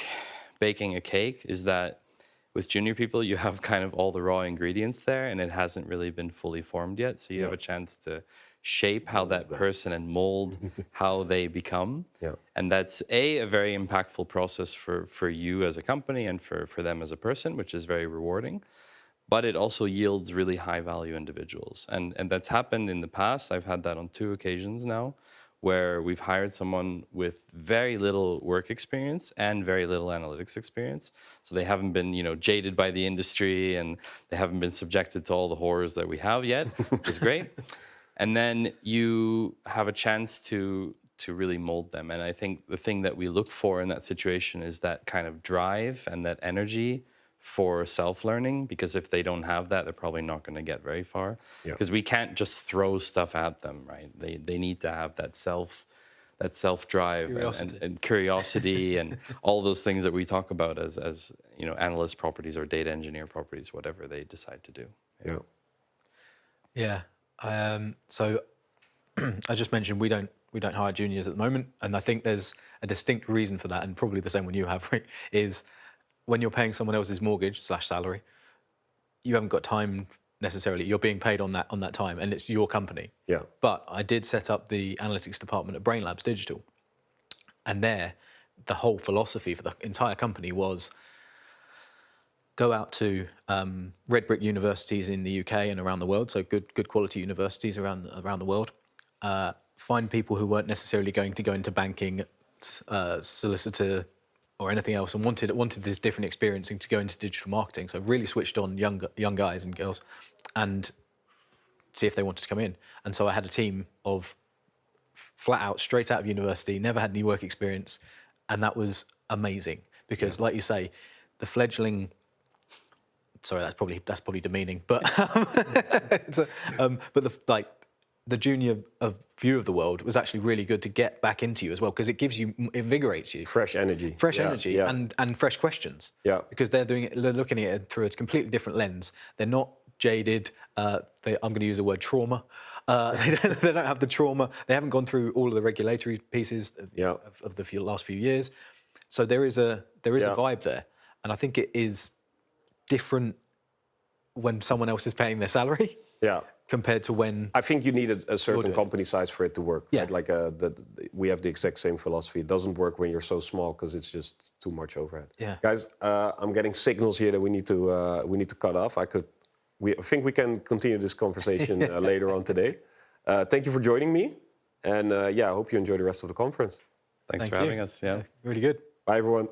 baking a cake, is that with junior people, you have kind of all the raw ingredients there and it hasn't really been fully formed yet. So you have a chance to shape how that person and mold how they become. Yeah. And that's a very impactful process for you as a company and for them as a person, which is very rewarding. But it also yields really high value individuals. And that's happened in the past. I've had that on 2 occasions now, where we've hired someone with very little work experience and very little analytics experience. So they haven't been, jaded by the industry and they haven't been subjected to all the horrors that we have yet, which is great. And then you have a chance to really mold them. And I think the thing that we look for in that situation is that kind of drive and that energy for self-learning, because if they don't have that, they're probably not going to get very far. Because we can't just throw stuff at them, right? They need to have that self-drive and curiosity and all those things that we talk about as analyst properties or data engineer properties, whatever they decide to do. Yeah. So I just mentioned we don't hire juniors at the moment, and I think there's a distinct reason for that, and probably the same one you have, right, is when you're paying someone else's mortgage / salary, you haven't got time necessarily. You're being paid on that time, and it's your company. Yeah. But I did set up the analytics department at Brain Labs Digital, and there, the whole philosophy for the entire company was go out to red brick universities in the UK and around the world, so good quality universities around the world. Find people who weren't necessarily going to go into banking, solicitor, or anything else, and wanted this different experience and to go into digital marketing. So really switched on young guys and girls, and see if they wanted to come in. And so I had a team of flat out, straight out of university, never had any work experience, and that was amazing because, like you say, the fledgling. Sorry, that's probably demeaning, but the junior view of the world was actually really good to get back into you as well, because it invigorates you. Fresh energy. And fresh questions. Yeah. Because they're looking at it through a completely different lens. They're not jaded. I'm going to use the word trauma. They don't have the trauma. They haven't gone through all of the regulatory pieces of the last few years. So there is a vibe there, and I think it is different when someone else is paying their salary. Yeah. Compared to when I think you need a certain company size for it to work. Yeah. Right? Like we have the exact same philosophy. It doesn't work when you're so small because it's just too much overhead. Yeah. Guys, I'm getting signals here that we need to cut off. I think we can continue this conversation later on today. Thank you for joining me, and I hope you enjoy the rest of the conference. Thanks for having us. Yeah. Really good. Bye, everyone.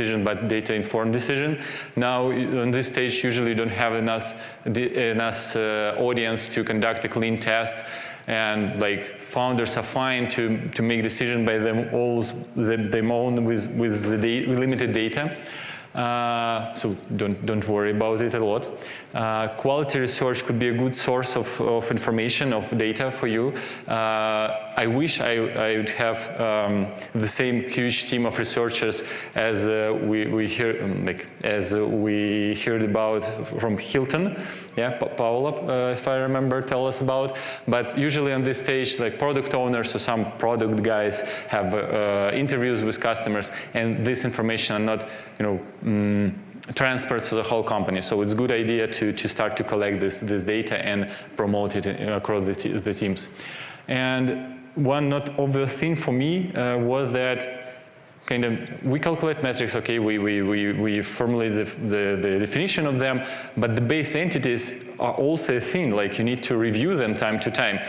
decision, but data-informed decision. Now, on this stage, usually you don't have enough audience to conduct a clean test, and like founders are fine to make decision by them own with limited data. So don't worry about it a lot. Quality research could be a good source of information, of data for you. I wish I would have the same huge team of researchers as we heard about from Hilton. Yeah, Paula, if I remember, tell us about. But usually on this stage, like product owners or some product guys have interviews with customers, and this information are not, transferred to the whole company. So it's a good idea to start to collect this data and promote it across the teams. And one not obvious thing for me was that we calculate metrics, okay, we formulate the definition of them, but the base entities are also a thing, like you need to review them time to time.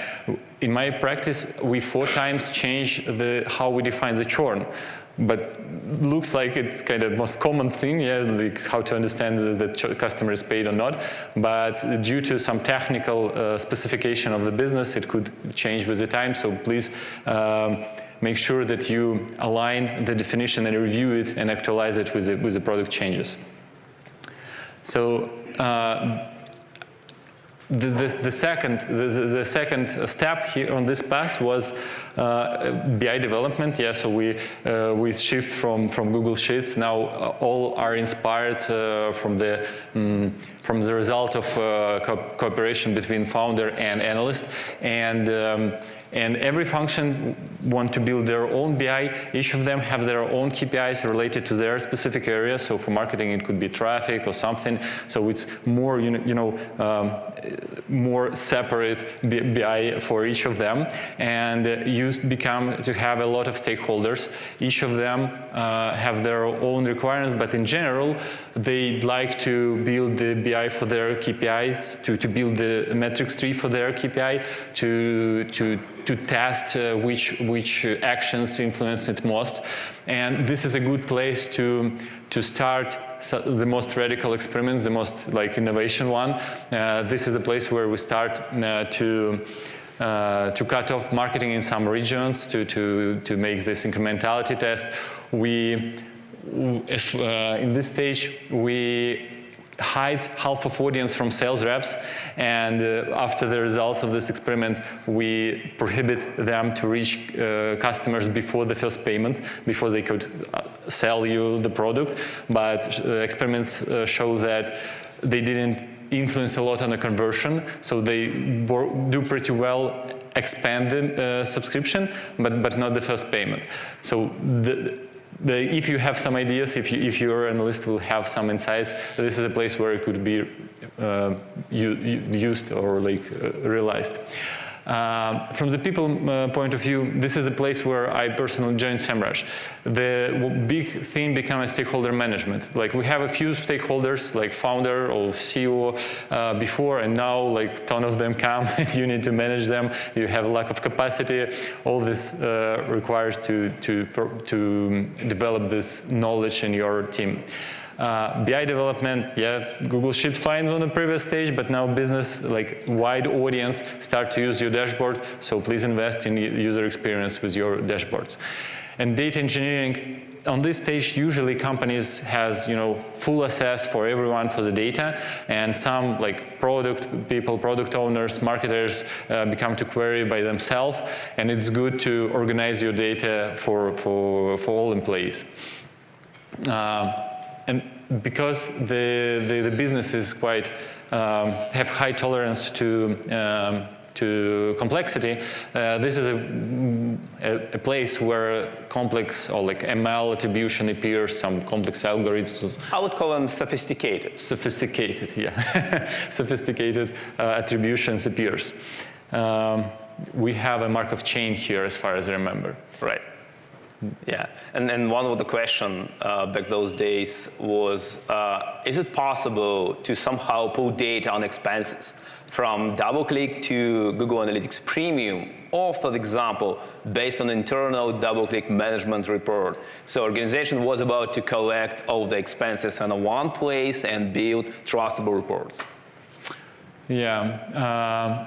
In my practice, we 4 times change how we define the churn. But looks like it's kind of most common thing, yeah, like how to understand that the customer is paid or not. But due to some technical specification of the business, it could change with the time. So please make sure that you align the definition and review it and actualize it with the product changes. So the second step here on this path was BI development. Yeah, so we shift from Google Sheets. Now all are inspired from the result of cooperation between founder and analyst, and every function want to build their own BI. Each of them have their own KPIs related to their specific area. So for marketing, it could be traffic or something. So it's more, more separate BI for each of them. And you become to have a lot of stakeholders. Each of them have their own requirements, but in general, they'd like to build the BI for their KPIs, to build the metrics tree for their KPI, to test which actions influence it most. And this is a good place to start the most radical experiments, the most innovation one. This is a place where we start to cut off marketing in some regions, to make this incrementality test. In this stage, we hide half of audience from sales reps, and after the results of this experiment, we prohibit them to reach customers before the first payment, before they could sell you the product. But experiments show that they didn't influence a lot on the conversion, so they do pretty well expand the subscription, but not the first payment. So if you have some ideas, if your analyst will have some insights, this is a place where it could be used or realized. From the people point of view, this is a place where I personally joined SEMrush. The big thing becomes stakeholder management. We have a few stakeholders, like founder or CEO before, and now ton of them come, and you need to manage them. You have a lack of capacity. All this requires to develop this knowledge in your team. BI development, yeah, Google Sheets fine on the previous stage, but now business, wide audience, start to use your dashboard, so please invest in user experience with your dashboards. And data engineering, on this stage, usually companies has, full access for everyone for the data, and some product people, product owners, marketers become to query by themselves, and it's good to organize your data for all employees. And because the business is quite have high tolerance to complexity, this is a place where complex or ML attribution appears, some complex algorithms. I would call them sophisticated. Sophisticated, yeah. Sophisticated attributions appears. We have a Markov chain here, as far as I remember. Right. Yeah, and one of the questions back those days was, is it possible to somehow pull data on expenses from DoubleClick to Google Analytics Premium, or for example, based on internal DoubleClick management report? So organization was about to collect all the expenses in one place and build trustable reports. Yeah,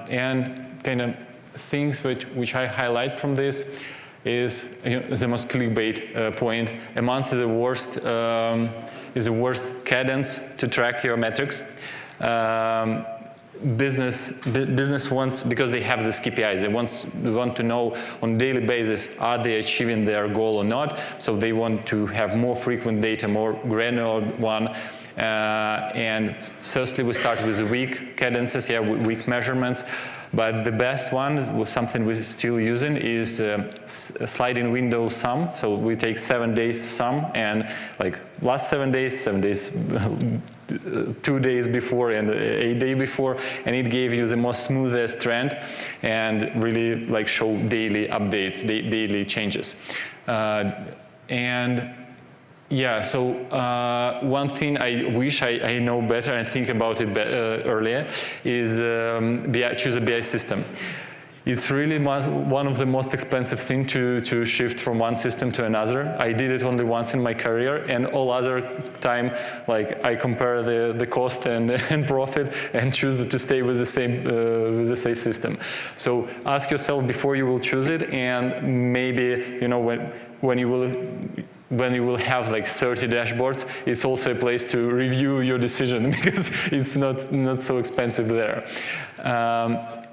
and kind of things which I highlight from this is the most clickbait point. A month is the worst cadence to track your metrics. Business wants, because they have these KPIs, they want to know on a daily basis, are they achieving their goal or not? So they want to have more frequent data, more granular one. And firstly, we start with the week cadences, week measurements. But the best one, was something we're still using, is a sliding window sum. So we take 7 days sum, and like last 7 days, 2 days before and 8 days before, and it gave you the most smoothest trend and really like show daily updates, daily changes. And yeah, so one thing I wish I know better and think about it earlier is choose a BI system. It's really one of the most expensive things to shift from one system to another. I did it only once in my career, and all other time, like I compare the cost and profit and choose to stay with the same system. So ask yourself before you will choose it, and maybe when you will have like 30 dashboards, it's also a place to review your decision because it's not so expensive there.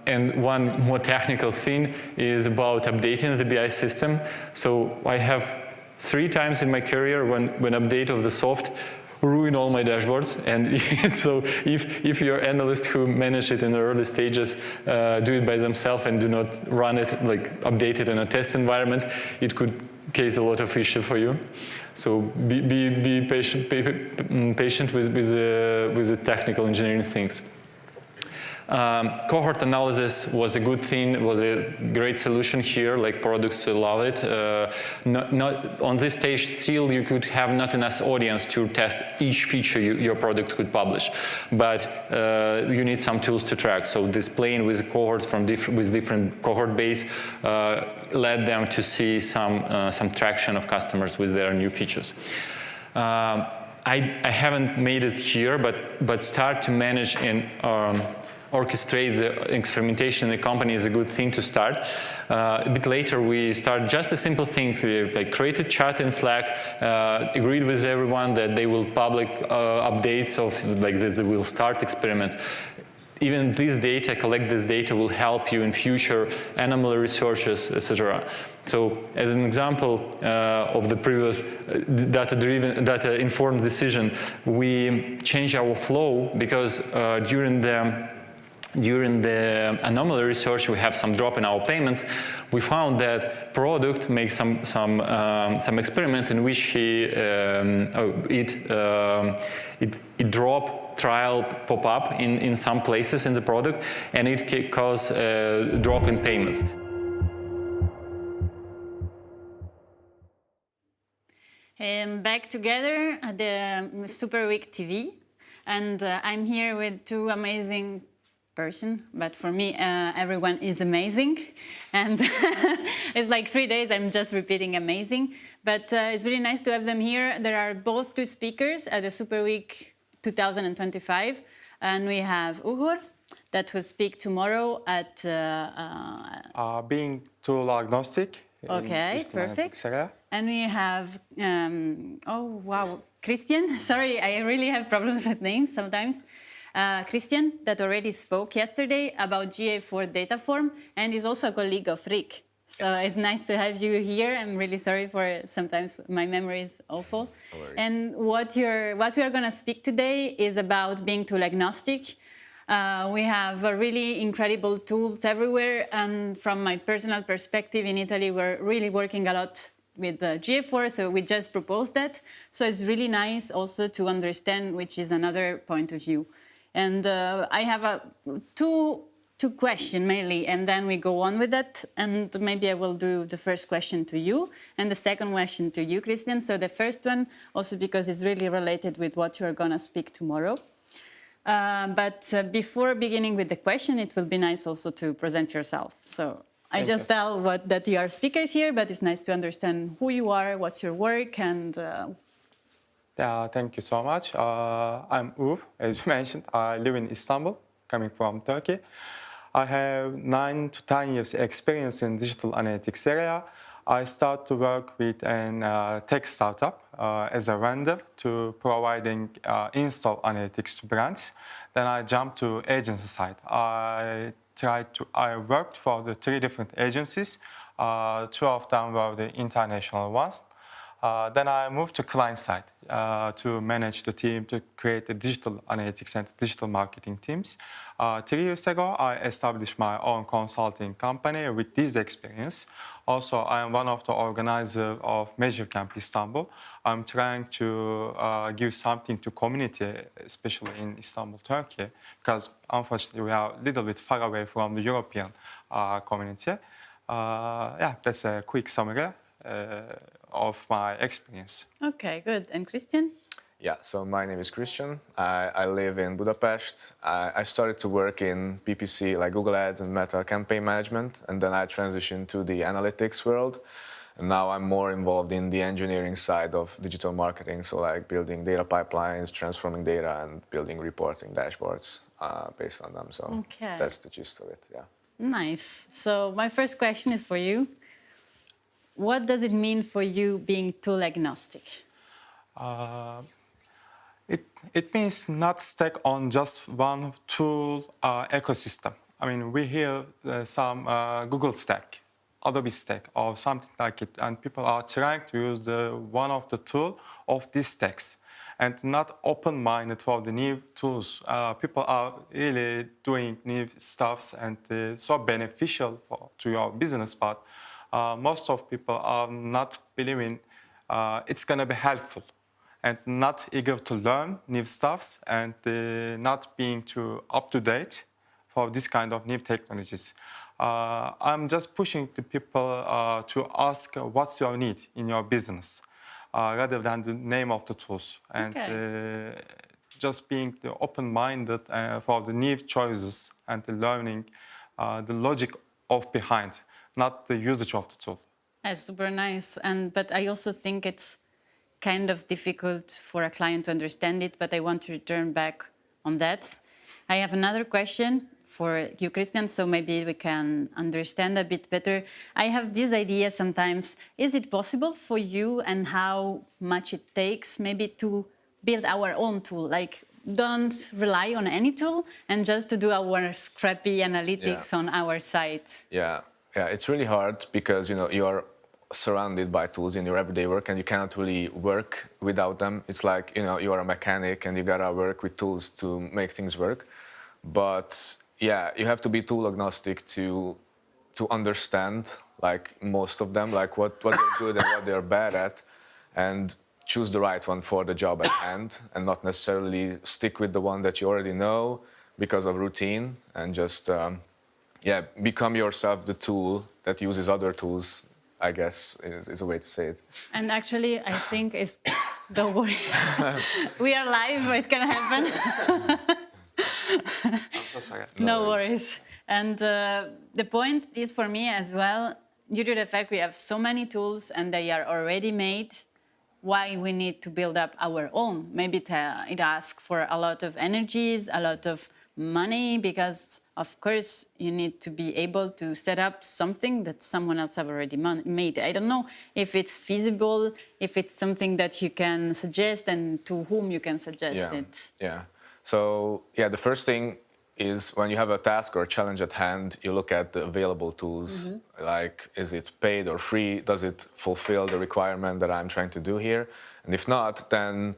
And one more technical thing is about updating the BI system. So I have 3 times in my career when update of the soft ruin all my dashboards. And so if you're an analyst who manage it in the early stages, do it by themselves and do not run it, like update it in a test environment, it could cause a lot of issue for you. So be patient with the technical engineering things. Cohort analysis was a good thing, was a great solution here, like products love it. Not on this stage, still you could have not enough audience to test each feature your product could publish, but you need some tools to track. So displaying with cohorts with different cohort base led them to see some traction of customers with their new features. I haven't made it here, but start to manage and orchestrate the experimentation in the company is a good thing to start. A bit later, we start just a simple thing, like create a chat in Slack, agreed with everyone that they will public updates of like this, they will start experiments. Even this data, collect this data will help you in future animal researches, etc. So as an example of the previous data-informed decision, we changed our flow because during the anomaly research, we have some drop in our payments. We found that product makes some experiment in which it drop trial pop up in some places in the product, and it can cause a drop in payments. Back together at the Super Week TV, and I'm here with 2 amazing person, but for me everyone is amazing, and it's like 3 days I'm just repeating amazing, but it's really nice to have them here. There are both 2 speakers at the Super Week 2025, and we have Uğur that will speak tomorrow at being tool agnostic. Okay, perfect. And we have oh wow, Krisztián. Sorry, I really have problems with names sometimes. Krisztián, that already spoke yesterday about GA4 data form, and is also a colleague of Rick. So it's nice to have you here. I'm really sorry for sometimes my memory is awful. And what we are going to speak today is about being tool agnostic. We have really incredible tools everywhere, and from my personal perspective in Italy, we're really working a lot with GA4, so we just proposed that. So it's really nice also to understand which is another point of view. And I have two two questions mainly, and then we go on with that. And maybe I will do the first question to you and the second question to you, Krisztián. So the first one, also because it's really related with what you're going to speak tomorrow. But before beginning with the question, it will be nice also to present yourself. So I just tell that you are speakers here, but it's nice to understand who you are, what's your work, and... Thank you so much. I'm Uğur, as you mentioned. I live in Istanbul, coming from Turkey. I have 9 to 10 years experience in digital analytics area. I started to work with a tech startup as a vendor to providing install analytics to brands. Then I jumped to agency side. I worked for the 3 different agencies. 2 of them were the international ones. Then I moved to client side to manage the team, to create the digital analytics and digital marketing teams. 3 years ago, I established my own consulting company with this experience. Also, I am one of the organizers of Measure Camp Istanbul. I'm trying to give something to community, especially in Istanbul, Turkey, because unfortunately we are a little bit far away from the European community. Yeah, that's a quick summary of my experience. Okay, good. And Krisztián? Yeah, so my name is Krisztián. I live in Budapest. I started to work in PPC, like Google Ads and Meta campaign management, and then I transitioned to the analytics world. And now I'm more involved in the engineering side of digital marketing, so like building data pipelines, transforming data, and building reporting dashboards based on them. So that's the gist of it, yeah. Nice. So my first question is for you. What does it mean for you being tool agnostic? It means not stuck on just one tool ecosystem. I mean, we hear some Google stack, Adobe stack, or something like it, and people are trying to use one of the tool of these stacks, and not open-minded for the new tools. People are really doing new stuffs, and so beneficial to your business, but most of people are not believing it's going to be helpful, and not eager to learn new stuffs, and not being too up-to-date for this kind of new technologies. I'm just pushing the people to ask what's your need in your business, rather than the name of the tools. And just being open-minded for the new choices and the learning the logic of behind, not the usage of the tool. That's super nice. But I also think it's kind of difficult for a client to understand it, but I want to return back on that. I have another question for you, Krisztián, so maybe we can understand a bit better. I have this idea sometimes. Is it possible for you, and how much it takes maybe to build our own tool? Like, don't rely on any tool and just to do our scrappy analytics on our site. Yeah, it's really hard because, you know, you are surrounded by tools in your everyday work and you cannot really work without them. It's like, you know, you are a mechanic and you gotta work with tools to make things work. But yeah, you have to be tool agnostic to understand, like, most of them, like what they're good and what they're bad at, and choose the right one for the job at hand, and not necessarily stick with the one that you already know because of routine, and just become yourself the tool that uses other tools, I guess, is a way to say it. And actually, I think it's... Don't worry. We are live, it can happen. I'm so sorry. No worries. And the point is, for me as well, due to the fact we have so many tools and they are already made, why we need to build up our own? Maybe it asks for a lot of energies, a lot of money, because of course you need to be able to set up something that someone else have already made. I don't know if it's feasible, if it's something that you can suggest and to whom you can suggest it. Yeah. So the first thing is, when you have a task or a challenge at hand, you look at the available tools. Like, is it paid or free? Does it fulfill the requirement that I'm trying to do here? And if not, then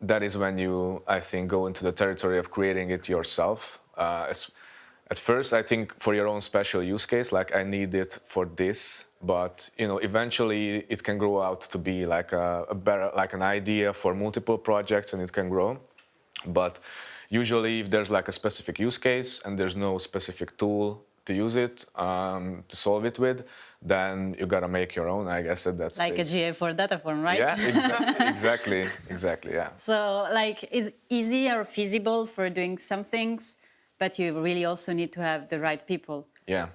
that is when you, I think, go into the territory of creating it yourself. At first, I think for your own special use case, like, I need it for this, but, you know, eventually it can grow out to be like a better, like an idea for multiple projects, and it can grow. But usually if there's like a specific use case and there's no specific tool to use it, to solve it with, then you gotta make your own, I guess, at that stage. Like a GA4 data form, right? Yeah, exactly, yeah. So like, is easy or feasible for doing some things, but you really also need to have the right people. Yeah,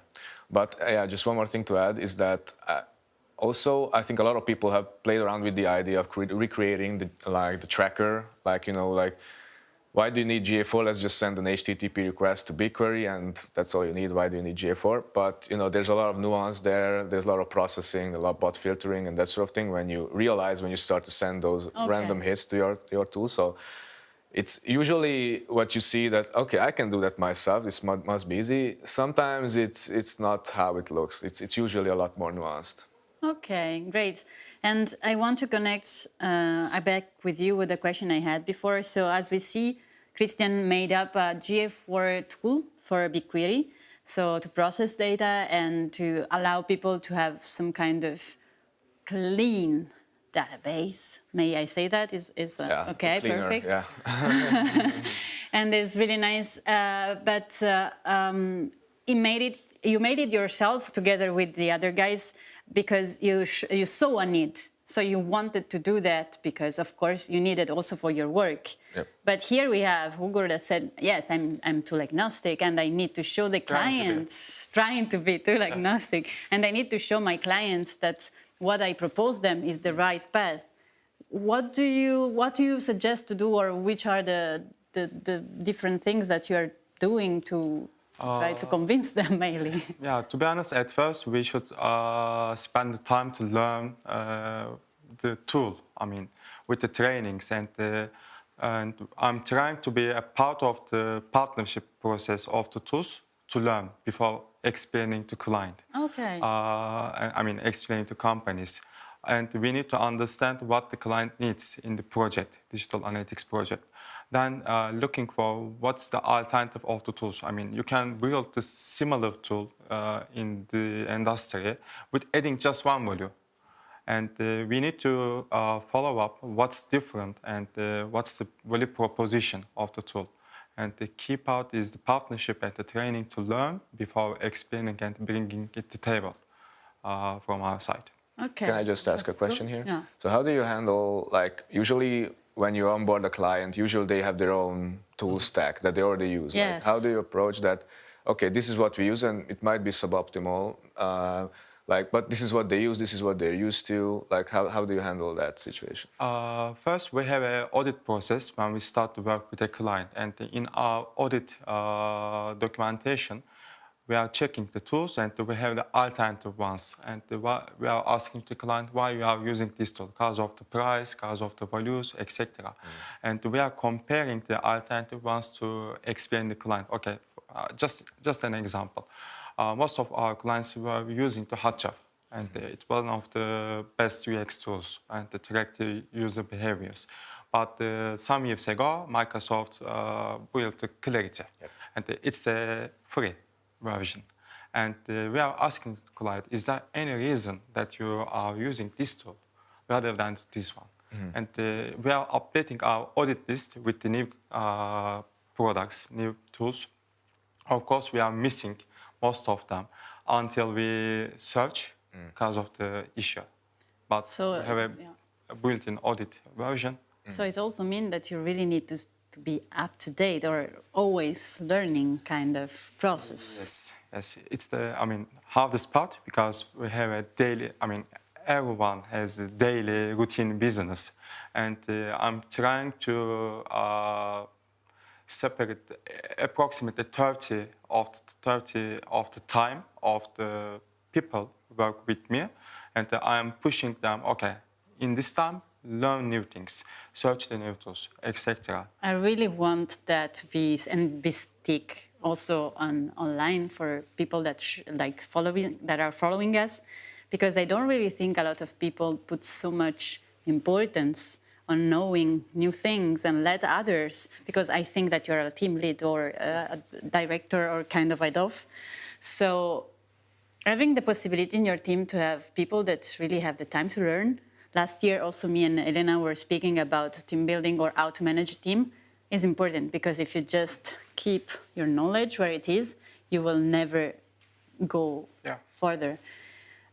but yeah, just one more thing to add is that also I think a lot of people have played around with the idea of recreating the tracker, like, you know, like, why do you need GA4? Let's just send an HTTP request to BigQuery and that's all you need. Why do you need GA4? But, you know, there's a lot of nuance there. There's a lot of processing, a lot of bot filtering and that sort of thing when you realize, when you start to send those random hits to your tool. So it's usually what you see that, okay, I can do that myself. This must be easy. Sometimes it's not how it looks. It's usually a lot more nuanced. Okay, great. And I want to connect back with you with the question I had before. So as we see, Krisztián made up a GA4 tool for BigQuery, so to process data and to allow people to have some kind of clean database. May I say that? Yeah, okay, cleaner, perfect. Yeah. And it's really nice. But you made it yourself together with the other guys because you saw a need. So you wanted to do that because, of course, you need it also for your work. Yep. But here we have Uğur that said, yes, I'm tool agnostic and I need to show the clients, trying to be tool agnostic, and I need to show my clients that what I propose them is the right path. What do you suggest to do, or which are the different things that you are doing to try to convince them, mainly? Yeah, to be honest, at first we should spend the time to learn the tool. I mean, with the trainings, and I'm trying to be a part of the partnership process of the tools to learn before explaining to client. Okay. I mean, explaining to companies. And we need to understand what the client needs in the project, digital analytics project. Then looking for what's the alternative of the tools. I mean, you can build a similar tool in the industry with adding just one value. And we need to follow up what's different and what's the value proposition of the tool. And the key part is the partnership and the training to learn before explaining and bringing it to the table from our side. Okay. Can I just ask a question here? Yeah. So how do you handle, like, usually when you onboard a client, usually they have their own tool stack that they already use. Yes. Right? How do you approach that? Okay, this is what we use and it might be suboptimal, but this is what they use, this is what they're used to. Like, how do you handle that situation? First, we have an audit process when we start to work with a client. And in our audit documentation, we are checking the tools and we have the alternative ones. And we are asking the client why you are using this tool, because of the price, because of the values, etc. And we are comparing the alternative ones to explain the client. Okay, just an example. Most of our clients were using the Hotjar, and it's one of the best UX tools and to track the user behaviors. But some years ago, Microsoft built the Clarity, and it's a free version. And we are asking the client, is there any reason that you are using this tool rather than this one? And we are updating our audit list with the new products, new tools. Of course, we are missing most of them until we search because of the issue. But So, we have a built-in audit version. So it also means that you really need to be up to date or always learning kind of process. Yes. It's the, hardest part because we have a daily, everyone has a daily routine business. And I'm trying to separate approximately 30 of the time of the people who work with me. And I'm pushing them, okay, in this time, learn new things, search the new tools, etc. I really want that to be stick also online for people that are following us, because I don't really think a lot of people put so much importance on knowing new things and let others, because I think that you're a team lead or a director or kind of head of. So having the possibility in your team to have people that really have the time to learn. Last year, also me and Elena were speaking about team building or how to manage a team. is important, because if you just keep your knowledge where it is, you will never go further.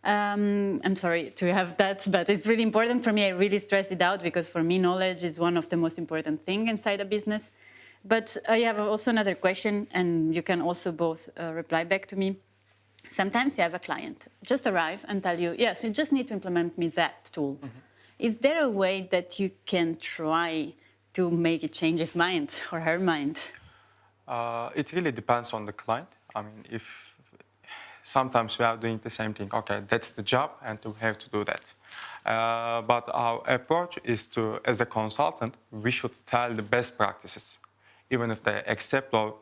I'm sorry to have that, but it's really important for me. I really stress it out because for me, knowledge is one of the most important things inside a business. But I have also another question, and you can also both reply back to me. Sometimes you have a client just arrive and tell you, yes, you just need to implement me that tool. Mm-hmm. Is there a way that you can try to make it change his mind or her mind? It really depends on the client. I mean, if sometimes we are doing the same thing, okay, that's the job and we have to do that. But our approach is to, as a consultant, we should tell the best practices, even if they accept or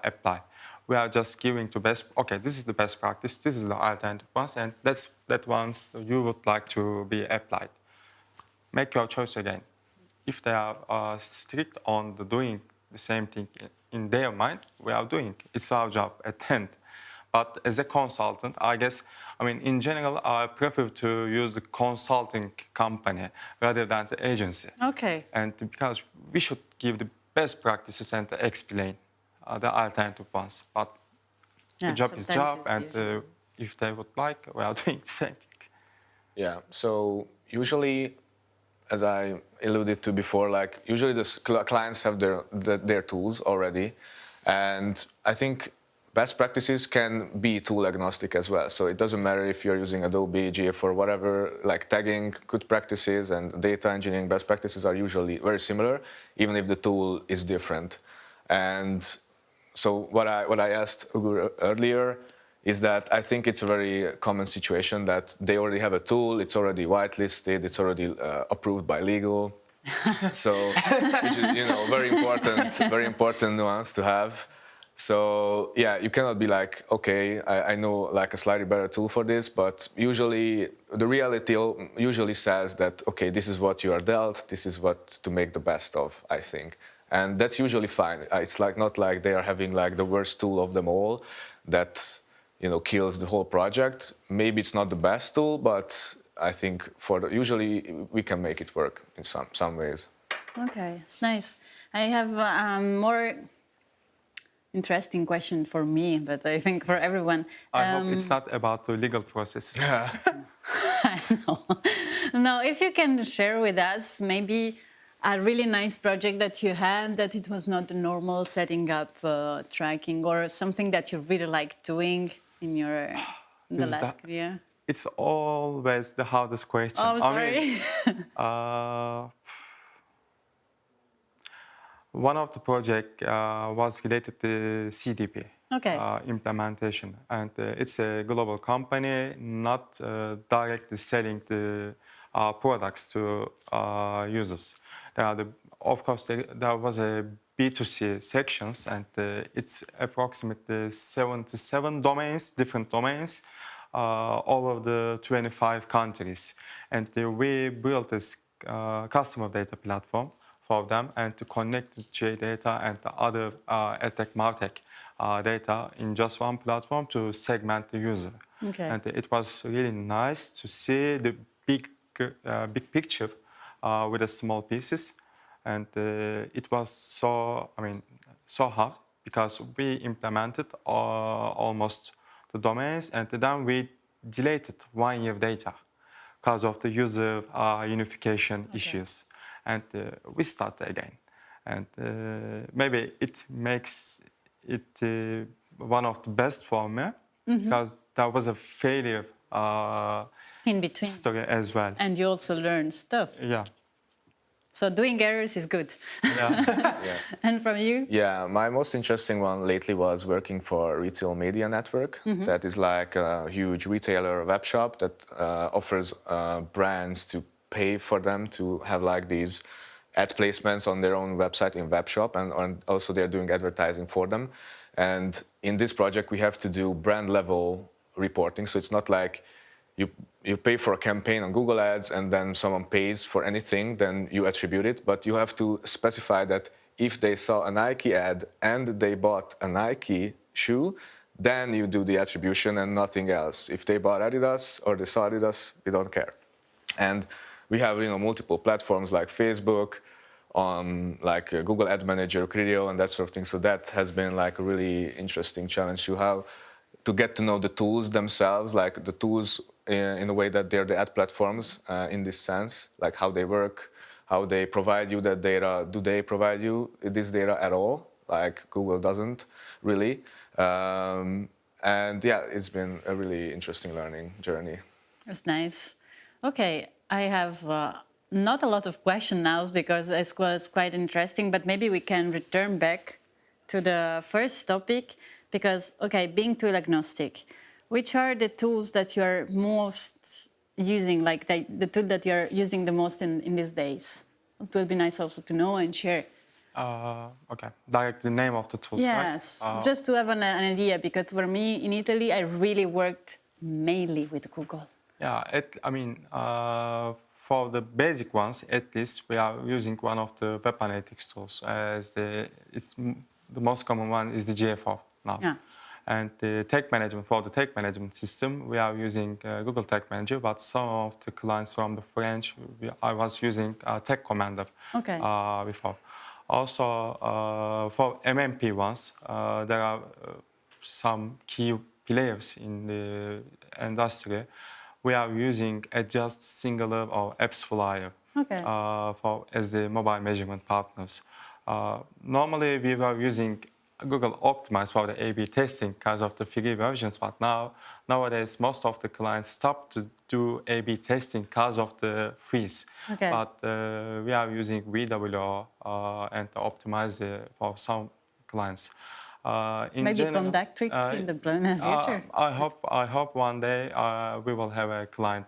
apply. We are just giving the best, okay, this is the best practice, this is the alternative ones, and that's that ones you would like to be applied. Make your choice again. If they are strict on doing the same thing in their mind, we are doing. It's our job at the end. But as a consultant, I guess, I mean, in general, I prefer to use the consulting company rather than the agency. Okay. And because we should give the best practices and explain the alternative ones. But the job is job, and if they would like, we are doing the same thing. Yeah, so usually, as I alluded to before, like usually the clients have their tools already, and I think best practices can be tool agnostic as well. So it doesn't matter if you're using Adobe, GF or whatever, like tagging good practices and data engineering best practices are usually very similar, even if the tool is different. And so what I asked Uğur earlier is that I think it's a very common situation that they already have a tool, it's already whitelisted, it's already approved by legal. So, which is, very important nuance to have. So yeah, you cannot be like, okay, I know like a slightly better tool for this, but usually the reality usually says that, okay, this is what you are dealt, this is what to make the best of, I think. And that's usually fine. It's like not like they are having like the worst tool of them all that, kills the whole project. Maybe it's not the best tool, but I think usually we can make it work in some ways. Okay, it's nice. I have more interesting question for me, but I think for everyone. I hope it's not about the legal processes. I know. No, if you can share with us maybe a really nice project that you had, that it was not the normal setting up tracking, or something that you really like doing in the last career. It's always the hardest question. Oh, sorry. One of the project was related to CDP implementation, and it's a global company, not directly selling the products to users. Of course, there was a B2C sections, and it's approximately 77 domains, different domains, all of the 25 countries. And we built this customer data platform for them, and to connect the JData and the other EdTech, MarTech data in just one platform to segment the user. Okay. And it was really nice to see the big picture with the small pieces. And it was so hard because we implemented almost the domains, and then we deleted 1 year data because of the user unification issues. And we start again. And maybe it makes it one of the best for me, because there was a failure in between story as well. And you also learn stuff. Yeah. So doing errors is good. Yeah. And from you? Yeah, my most interesting one lately was working for a retail media network. That is like a huge retailer web shop that offers brands to pay for them to have like these ad placements on their own website in web shop, and also they're doing advertising for them. And in this project, we have to do brand level reporting. So it's not like you pay for a campaign on Google Ads and then someone pays for anything, then you attribute it. But you have to specify that if they saw a Nike ad and they bought a Nike shoe, then you do the attribution and nothing else. If they bought Adidas or they saw Adidas, we don't care. And we have multiple platforms like Facebook on like Google Ad Manager, Creo, and that sort of thing. So that has been like a really interesting challenge to have, to get to know the tools themselves, like the tools in a way that they're the ad platforms in this sense, like how they work, how they provide you that data. Do they provide you this data at all? Like Google doesn't really. And yeah, it's been a really interesting learning journey. That's nice. Okay, I have not a lot of questions now because it was quite interesting, but maybe we can return back to the first topic because, okay, being tool agnostic, which are the tools that you're most using, like the tool that you're using the most in these days? It will be nice also to know and share. Okay, like the name of the tools, yes, right? Just to have an idea, because for me in Italy, I really worked mainly with Google. Yeah, for the basic ones, at least we are using one of the web analytics tools. The most common one is the GA4 now. Yeah. And the tag management, for the tag management system, we are using Google Tag Manager, but some of the clients from the French, I was using Tag Commander before. Also, for MMP ones, there are some key players in the industry. We are using Adjust, Singular, or AppsFlyer as the mobile measurement partners. Normally, we were using Google Optimize for the A/B testing because of the free versions, but nowadays most of the clients stop to do A/B testing because of the fees. But we are using VWO and Optimize for some clients. Maybe Conductrix in the future. I hope one day we will have a client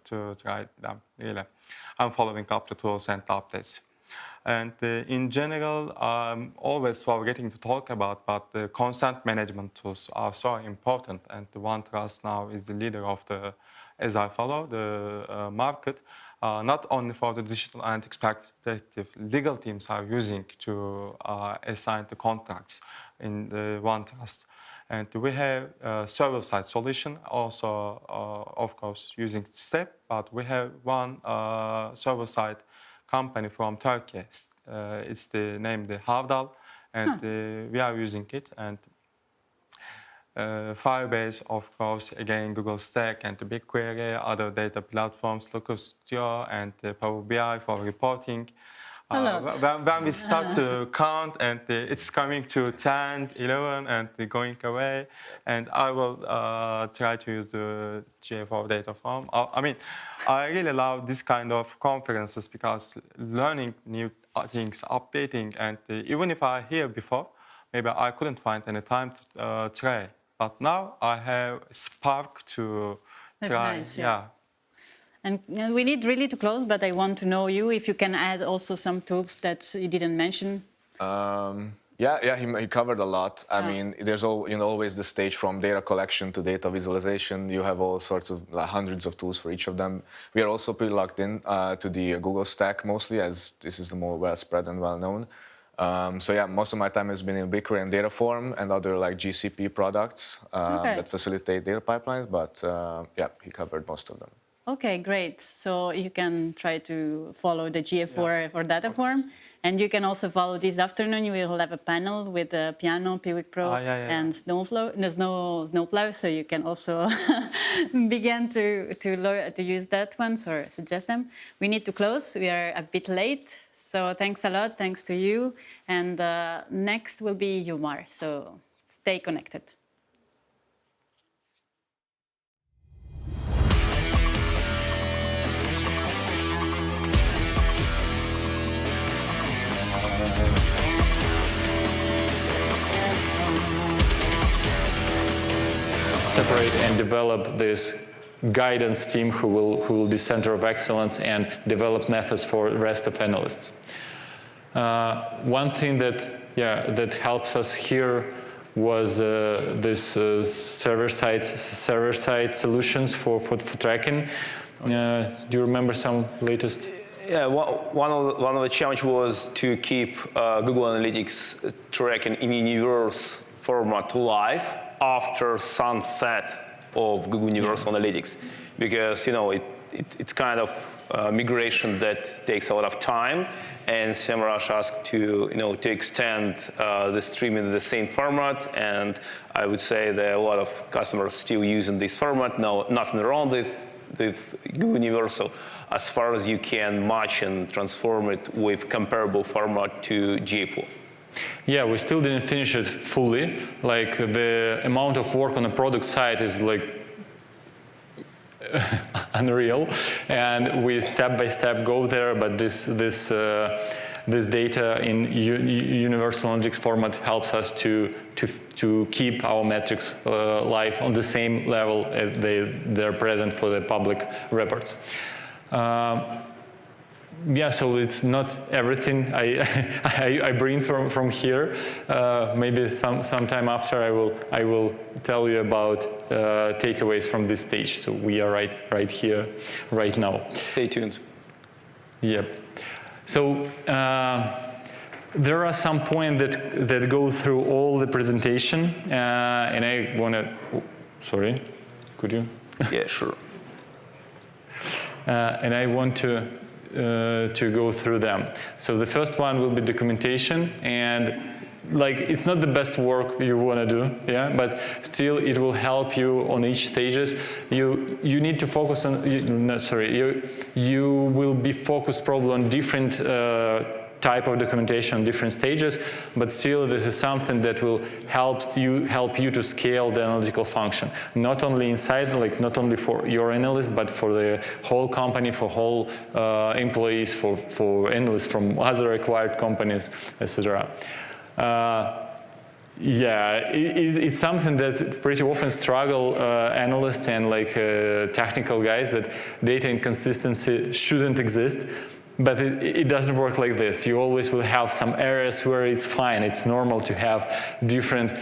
to try them. Really, I'm following up the tools and updates. And in general, I'm always forgetting to talk about, but the consent management tools are so important. And the OneTrust now is the leader of the, as I follow, the market. Not only for the digital analytics perspective, legal teams are using to assign the contracts in the OneTrust. And we have a server-side solution, also, of course, using STEP, but we have one server-side company from Turkey. It's the name, the Havas, and we are using it. And Firebase, of course, again, Google Stack and the BigQuery, other data platforms, Looker Studio and Power BI for reporting. When we start to count and it's coming to 10, 11 and going away, and I will try to use the GA4 data form. I really love this kind of conferences because learning new things, updating, and even if I hear before, maybe I couldn't find any time to try. But now I have spark to try. Nice, yeah. And we need really to close, but I want to know you if you can add also some tools that you didn't mention. He covered a lot. I mean, there's always the stage from data collection to data visualization. You have all sorts of hundreds of tools for each of them. We are also pretty locked in to the Google Stack mostly, as this is the more well spread and well known. Most of my time has been in BigQuery and Dataform and other like GCP products that facilitate data pipelines. But he covered most of them. Okay, great. So you can try to follow the GA4 for Dataform. And you can also follow this afternoon. We will have a panel with the Piano, Piwik Pro, and Snowplow. So you can also begin to learn to use that one or suggest them. We need to close. We are a bit late. So thanks a lot. Thanks to you. And next will be Jomar. So stay connected. Separate and develop this guidance team who will be center of excellence and develop methods for the rest of analysts. One thing that helps us here was this server-side solutions for tracking. Do you remember some latest? Yeah, one of the challenge was to keep Google Analytics tracking in universe format live after sunset of Google Universal Analytics, because it's kind of migration that takes a lot of time, and SEMrush asked to to extend the stream in the same format, and I would say that a lot of customers still using this format. No, nothing wrong with Go Universal, as far as you can match and transform it with comparable format to GA4. Yeah, we still didn't finish it fully. Like the amount of work on the product side is like unreal, and we step by step go there. But this data in universal analytics format helps us to keep our metrics live on the same level as they're present for the public reports. Yeah, so it's not everything I bring from here. Maybe sometime after I will tell you about takeaways from this stage. So we are right here, right now. Stay tuned. Yep. So there are some points that go through all the presentation, and I want to. Sorry, could you? Yeah, sure. And I want to go through them. So the first one will be documentation, and like it's not the best work you want to do, yeah, but still it will help you on each stages. You need to focus on. You will be focused probably on different type of documentation, different stages, but still this is something that will help you to scale the analytical function, not only inside, like not only for your analyst, but for the whole company, for whole employees, for analysts from other acquired companies, etc. Yeah, it's something that pretty often struggle analysts and like technical guys, that data inconsistency shouldn't exist. But it doesn't work like this. You always will have some areas where it's fine. It's normal to have different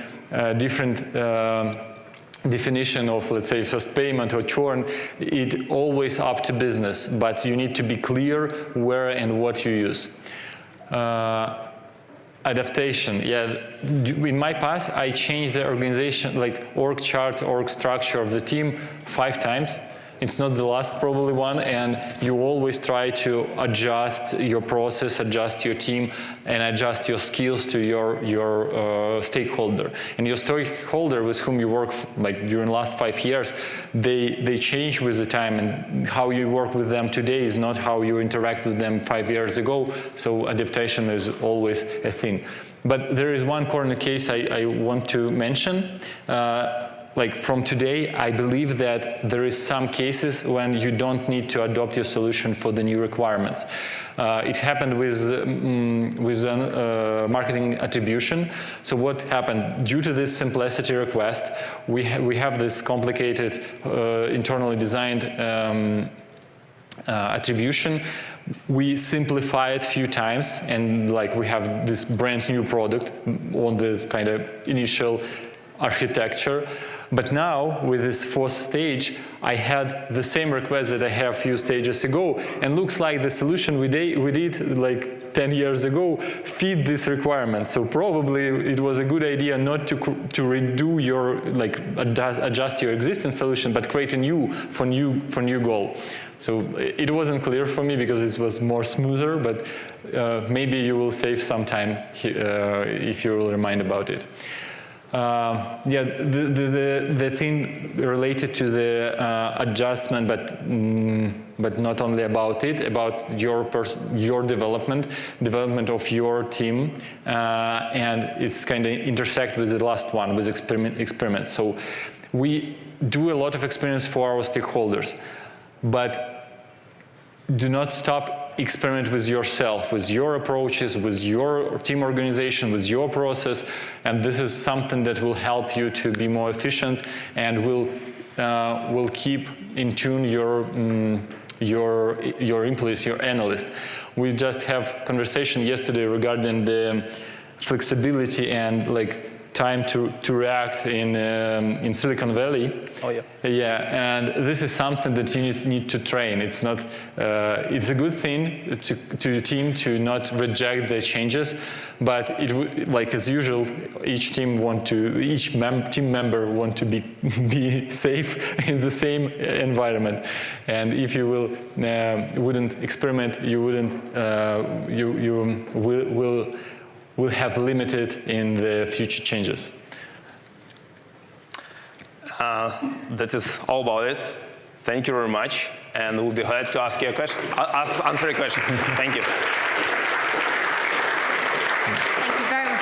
definition of, let's say, first payment or churn. It always up to business, but you need to be clear where and what you use. Adaptation. Yeah, in my past, I changed the organization, like org chart, org structure of the team 5 times. It's not the last probably one, and you always try to adjust your process, adjust your team, and adjust your skills to your stakeholder. And your stakeholder with whom you work like during the last 5 years, they change with the time, and how you work with them today is not how you interact with them 5 years ago. So adaptation is always a thing. But there is one corner case I want to mention. Like from today, I believe that there is some cases when you don't need to adopt your solution for the new requirements. It happened with marketing attribution. So what happened? Due to this simplicity request, we have this complicated internally designed attribution. We simplify it a few times, and like we have this brand new product on the kind of initial architecture. But now, with this 4th stage, I had the same request that I had a few stages ago, and looks like the solution we did like 10 years ago fit this requirement. So probably it was a good idea not to redo your, like adjust your existing solution, but create a new for new goal. So it wasn't clear for me because it was more smoother, but maybe you will save some time if you will remind about it. Yeah, the thing related to the adjustment, but not only about it, about your development of your team, and it's kind of intersect with the last one, with experiments. So we do a lot of experiments for our stakeholders, but do not stop. Experiment with yourself, with your approaches, with your team organization, with your process, and this is something that will help you to be more efficient and will keep in tune your employees, your analysts. We just have conversation yesterday regarding the flexibility and like time to react in Silicon Valley. Oh yeah. Yeah, and this is something that you need to train. It's not. It's a good thing to the team to not reject the changes, but like as usual, each team team member want to be safe in the same environment, and if you wouldn't experiment, you wouldn't will have limited in the future changes. That is all about it. Thank you very much, and we'll be glad to ask you a question. Answer a question. Thank you. Thank you very much.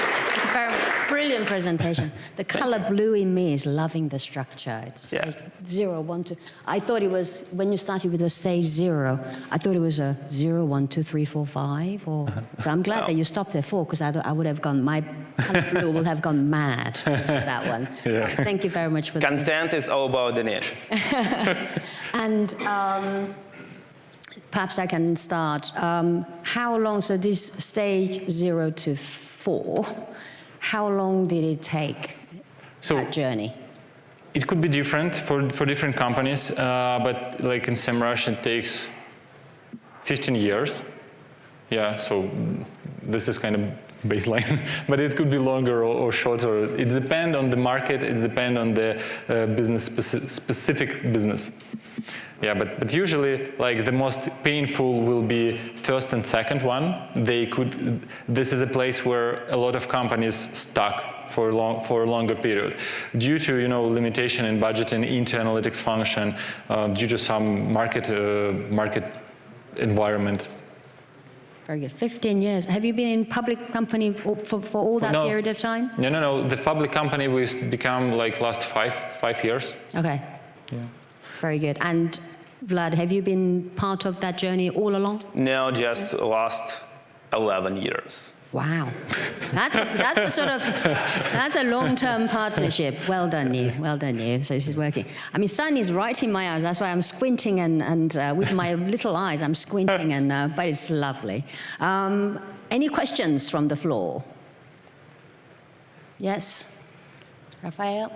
Brilliant presentation. The color blue in me is loving the structure. It's like 0, 1, 2. I thought it was, when you started with the stage 0, I thought it was a 0, 1, 2, 3, 4, 5. So I'm glad that you stopped at 4, because I would have gone, my color blue will have gone mad with that one. Yeah. Thank you very much for that. Content is all about the net. And perhaps I can start. How long, so this stage 0 to 4, how long did it take, that journey? It could be different for different companies, but like in SEMrush, it takes 15 years. Yeah, so this is kind of baseline, but it could be longer or shorter. It depends on the market, it depends on the specific business. Yeah, but usually, like, the most painful will be first and second one. This is a place where a lot of companies stuck for a longer period, due to limitation in budgeting into analytics function, due to some market environment. Very good. 15 years. Have you been in public company for all that period of time? No. The public company we become like last five years. Okay. Yeah. Very good. And Vlad, have you been part of that journey all along? No, just last 11 years. Wow, that's a long-term partnership. Well done, you. Well done, you. So this is working. I mean, sun is right in my eyes. That's why I'm squinting and with my little eyes, I'm squinting but it's lovely. Any questions from the floor? Yes, Raphael.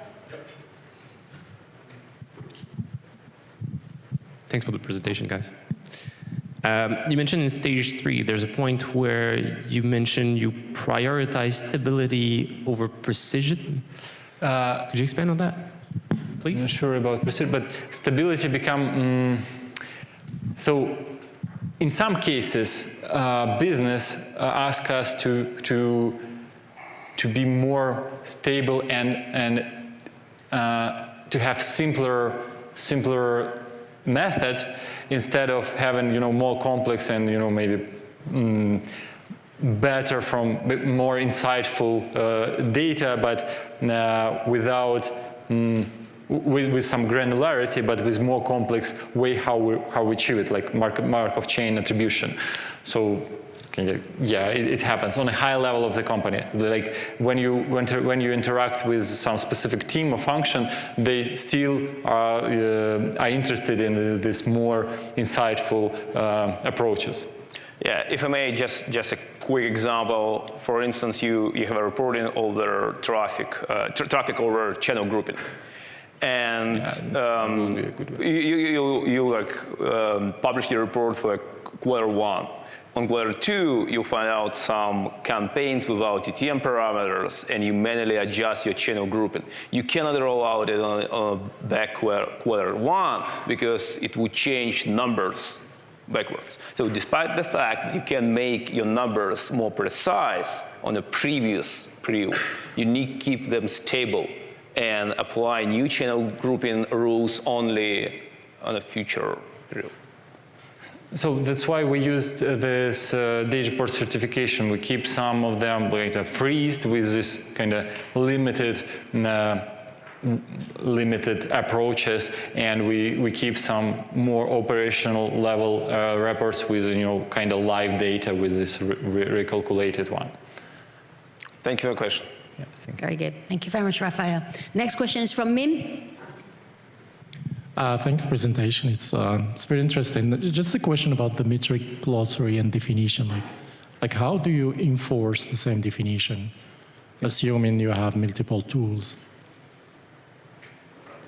Thanks for the presentation, guys. You mentioned in stage 3, there's a point where you mentioned you prioritize stability over precision. Could you expand on that, please? I'm not sure about precision, but stability become, so in some cases, business ask us to be more stable and to have simpler method instead of having more complex and maybe better from more insightful data, but without with some granularity, but with more complex way how we achieve it, like Markov chain attribution. So yeah, it happens on a high level of the company. Like when you interact with some specific team or function, they still are interested in this more insightful approaches. Yeah, if I may, just a quick example. For instance, you have a reporting over traffic over channel grouping, and you publish your report for Q1. On Q2, you find out some campaigns without TTM parameters, and you manually adjust your channel grouping. You cannot roll out it on back Q1 because it would change numbers backwards. So despite the fact that you can make your numbers more precise on a previous period, you need to keep them stable and apply new channel grouping rules only on a future period. So that's why we used this dashboard certification. We keep some of them freezed with this kind of limited approaches, and we keep some more operational level reports with kind of live data with this recalculated one. Thank you for the question. Yeah, very good. Thank you very much, Raphael. Next question is from Mim. Thanks for the presentation. It's very interesting. Just a question about the metric glossary and definition. Like how do you enforce the same definition assuming you have multiple tools,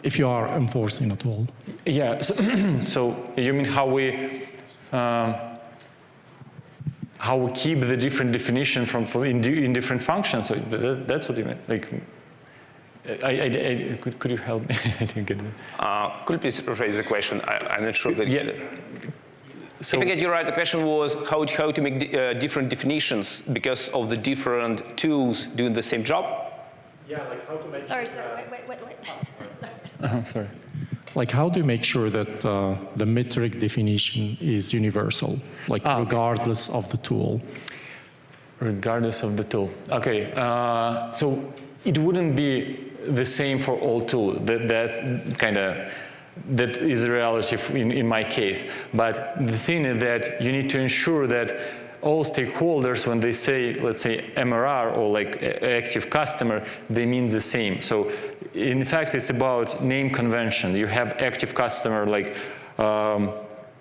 if you are enforcing a tool. Yeah, so you mean how we keep the different definition in different functions? So that's what you meant. Like, could you help me? I didn't get it. Could you please rephrase the question? I'm not sure that. Yeah. So, if I get you right, the question was how to make different definitions because of the different tools doing the same job? Yeah, like how to make. Sorry, wait. sorry. Like how do you make sure that the metric definition is universal, like regardless of the tool? Regardless of the tool. Okay, so it wouldn't be the same for all tools. That is a reality in my case. But the thing is that you need to ensure that all stakeholders, when they say, let's say, MRR or like active customer, they mean the same. So in fact, it's about name convention. You have active customer like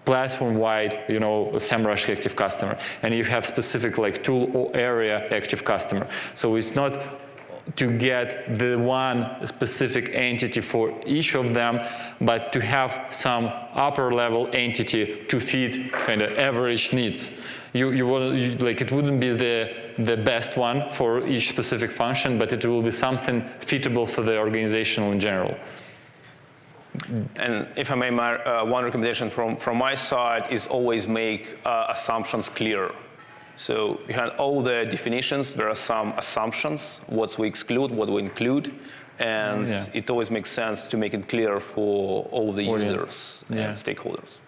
platform-wide, SEMrush active customer, and you have specific like tool or area active customer. So it's not to get the one specific entity for each of them, but to have some upper level entity to feed kind of average needs. It wouldn't be the best one for each specific function, but it will be something fitable for the organization in general. And if I may, one recommendation from my side is always make assumptions clear. So behind all the definitions, there are some assumptions, what we exclude, what we include, and it always makes sense to make it clear for all the users and stakeholders.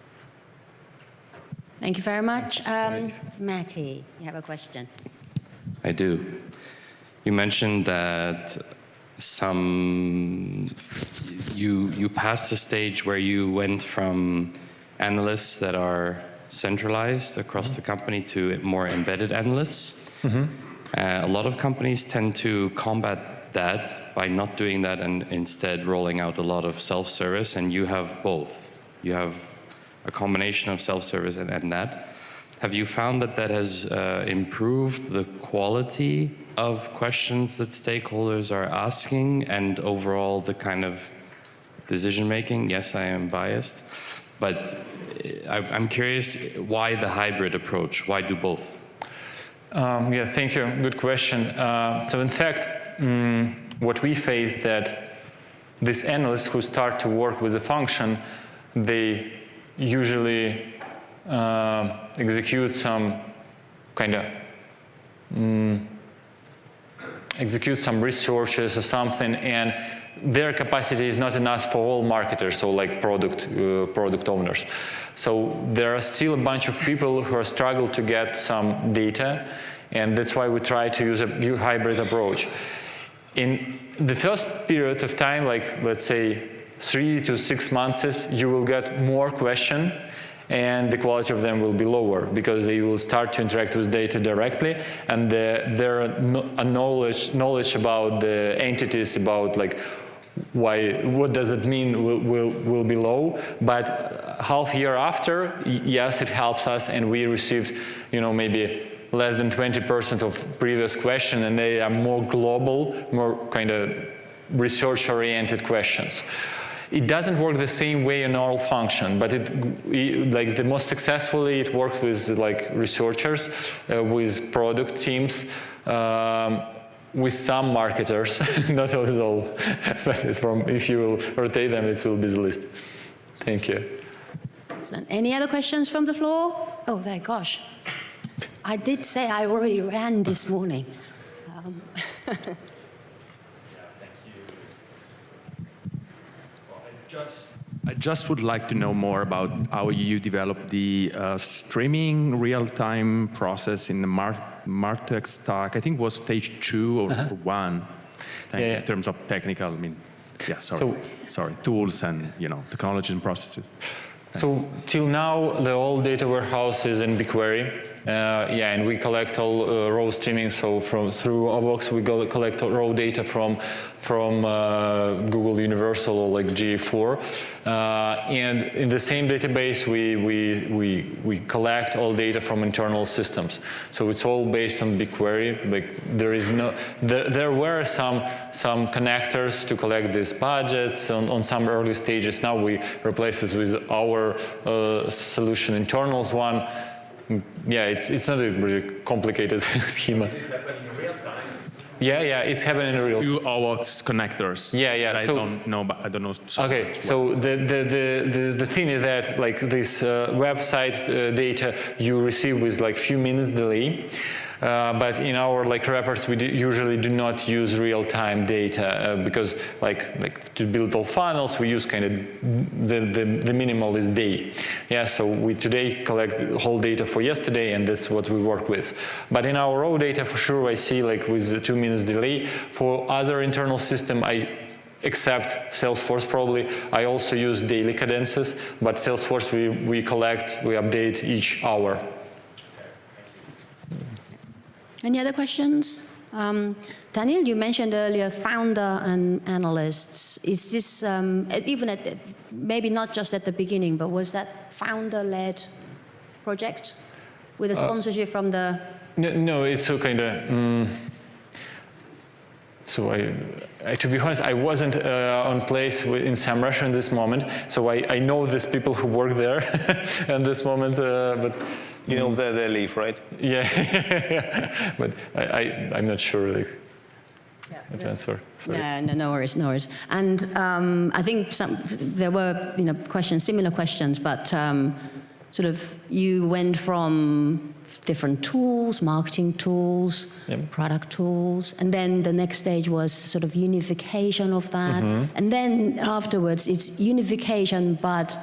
Thank you very much. Matty, you have a question? I do. You mentioned that you passed a stage where you went from analysts that are centralized across the company to more embedded analysts. A lot of companies tend to combat that by not doing that and instead rolling out a lot of self-service, and you have both. You have a combination of self-service and that. Have you found that has improved the quality of questions that stakeholders are asking and overall the kind of decision-making? Yes, I am biased, but I'm curious, why the hybrid approach? Why do both? Yeah, thank you. Good question. So in fact, what we face that these analysts who start to work with a function, they usually execute some researches or something, and their capacity is not enough for all marketers, so like product owners. So there are still a bunch of people who are struggling to get some data, and that's why we try to use a hybrid approach. In the first period of time, like let's say 3 to 6 months, you will get more questions, and the quality of them will be lower because they will start to interact with data directly, and their knowledge about the entities, about like what does it mean will be low. But half year after, yes, it helps us, and we received maybe less than 20% of previous questions, and they are more global, more kind of research-oriented questions. It doesn't work the same way in all function, but like the most successfully it works with like researchers, with product teams, with some marketers, not with all, but if you will rotate them, it will be the list. Thank you. Excellent. Any other questions from the floor? Oh, thank gosh. I did say I already ran this morning. I just would like to know more about how you develop the streaming real-time process in the MarTech stack. I think it was stage 2 or 1. In terms of technical, sorry, tools and technology and processes. Thanks. So till now, the old data warehouse is in BigQuery. Yeah, and we collect all raw streaming. So through Avox, we collect raw data from Google Universal or like GA4, and in the same database we collect all data from internal systems. So it's all based on BigQuery. Like there were some connectors to collect these budgets on some early stages. Now we replace it with our solution internals one. Yeah, it's not a really complicated schema. Is this happening in real time? Yeah, it's happening in real time. Few Avox connectors. Yeah. I don't know. Okay, so the thing is that like this website data you receive with like few minutes delay. But in our like reports, we usually do not use real-time data because like to build all funnels, we use kind of the minimal is day. Yeah, so we today collect the whole data for yesterday, and that's what we work with. But in our raw data, for sure, I see like with 2 minutes delay. For other internal system, except Salesforce probably, I also use daily cadences. But Salesforce, we update each hour. Any other questions? Daniel, you mentioned earlier founder and analysts. Is this, even maybe not just at the beginning, but was that founder-led project with a sponsorship from the... No, it's so kind of... So to be honest, I wasn't on place in SEMrush in this moment. So I know these people who work there at this moment, but... You know they leave, right? Yeah, but I'm not sure like, to answer. Sorry. No worries. And I think there were similar questions, but sort of you went from different tools, marketing tools, product tools, and then the next stage was sort of unification of that, and then afterwards it's unification, but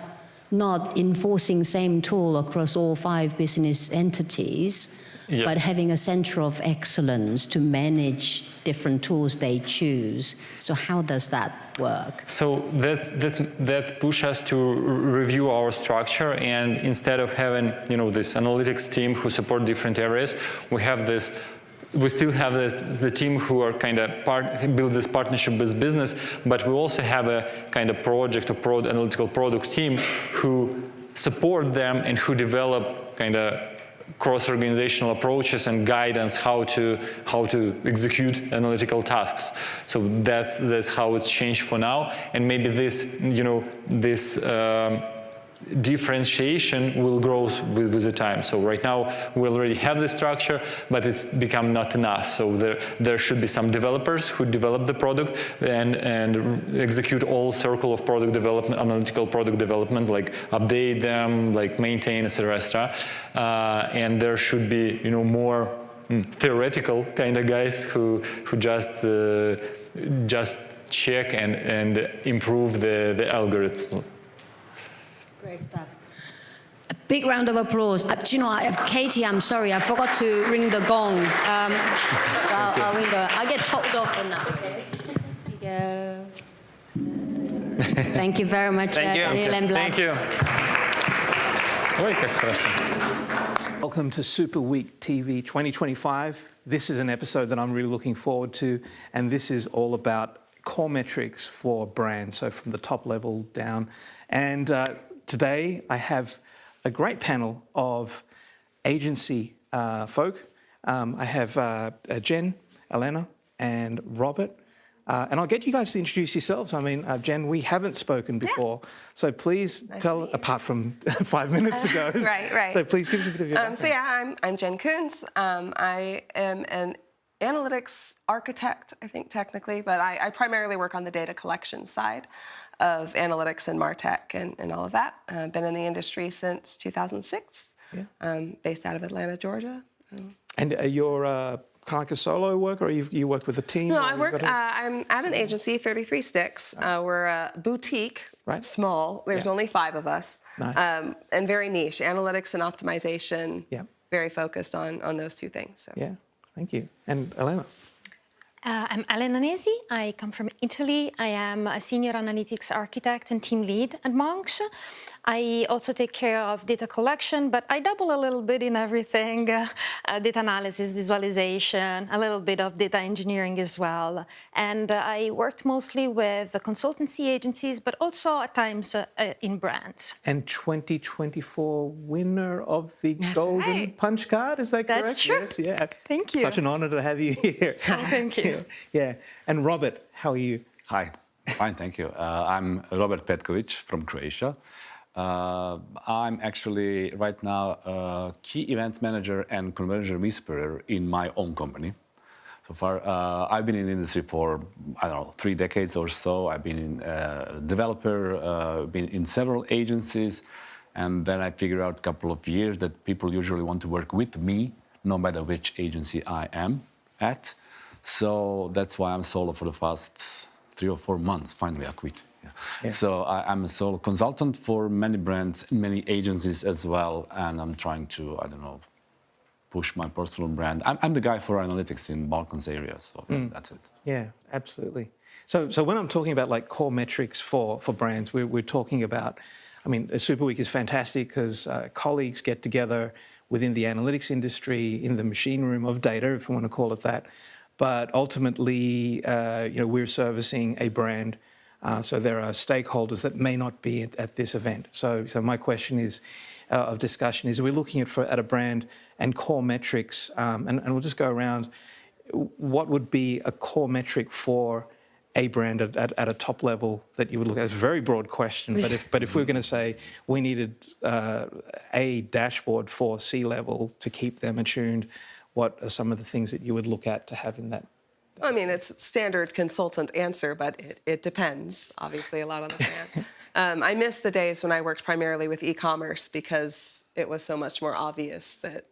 not enforcing same tool across all 5 business entities, but having a center of excellence to manage different tools they choose. So how does that work? So that pushes us to review our structure, and instead of having this analytics team who support different areas, we still have the team who are kind of build this partnership with business, but we also have a kind of project or analytical product team who support them and who develop kind of cross-organizational approaches and guidance how to execute analytical tasks. So that's how it's changed for now, and maybe this differentiation will grow with the time. So right now we already have the structure, but it's become not enough. So there should be some developers who develop the product and execute all circle of product development, analytical product development, like update them, like maintain, etc. And there should be more theoretical kind of guys who just check and improve the algorithm. Great stuff. A big round of applause. Do you know, Katie, I'm sorry, I forgot to ring the gong. So I'll ring I get told off on that. Okay. Thank you very much, Daniel and Vlad. Thank you. Welcome to Super Week TV 2025. This is an episode that I'm really looking forward to, and this is all about core metrics for brands, so from the top level down. And today, I have a great panel of agency folk. I have Jenn, Elena, and Robert. And I'll get you guys to introduce yourselves. I mean, Jenn, we haven't spoken before, so please tell, apart from 5 minutes ago. Right. So please give us a bit of your background. So yeah, I'm Jenn Kunz. I am an analytics architect, I think technically, but I primarily work on the data collection side of analytics and MarTech and all of that. I've been in the industry since 2006, based out of Atlanta, Georgia. And you're kind of like a solo worker, or you work with a team? No, I'm at an agency, 33 Sticks. We're a boutique, small. There's only 5 of us, and very niche, analytics and optimization, very focused on those 2 things. So. Yeah, thank you. And Elena? I'm Elena Nesi. I come from Italy. I am a senior analytics architect and team lead at Monks. I also take care of data collection, but I dabble a little bit in everything, data analysis, visualization, a little bit of data engineering as well. And I worked mostly with the consultancy agencies, but also at times in Brandt. And 2024 winner of the Golden Punch Card, is that correct? That's true. Yes, yeah. Thank you. Such an honor to have you here. Oh, thank you. Yeah. And Robert, how are you? Hi, fine, thank you. I'm Robert Petkovic from Croatia. I'm actually right now a key events manager and conversion whisperer in my own company. So far, I've been in the industry for, I don't know, 3 decades or so. I've been a developer, been in several agencies, and then I figured out a couple of years that people usually want to work with me, no matter which agency I am at. So that's why I'm solo for the past 3 or 4 months. Finally, I quit. Yeah. So I'm a solo consultant for many brands, many agencies as well, and I'm trying to, I don't know, push my personal brand. I'm the guy for analytics in Balkans area, so that's it. Yeah, absolutely. So when I'm talking about like core metrics for brands, we're talking about, I mean, a Super Week is fantastic because colleagues get together within the analytics industry, in the machine room of data, if you want to call it that. But ultimately, we're servicing a brand. So there are stakeholders that may not be at this event. So my question is, of discussion is, we're looking at a brand and core metrics, and we'll just go around. What would be a core metric for a brand at a top level that you would look at? It's a very broad question, but if we're going to say we needed a dashboard for C-level to keep them attuned, what are some of the things that you would look at to have in that? I mean, it's a standard consultant answer, but it depends, obviously, a lot of the time. I miss the days when I worked primarily with e-commerce because it was so much more obvious that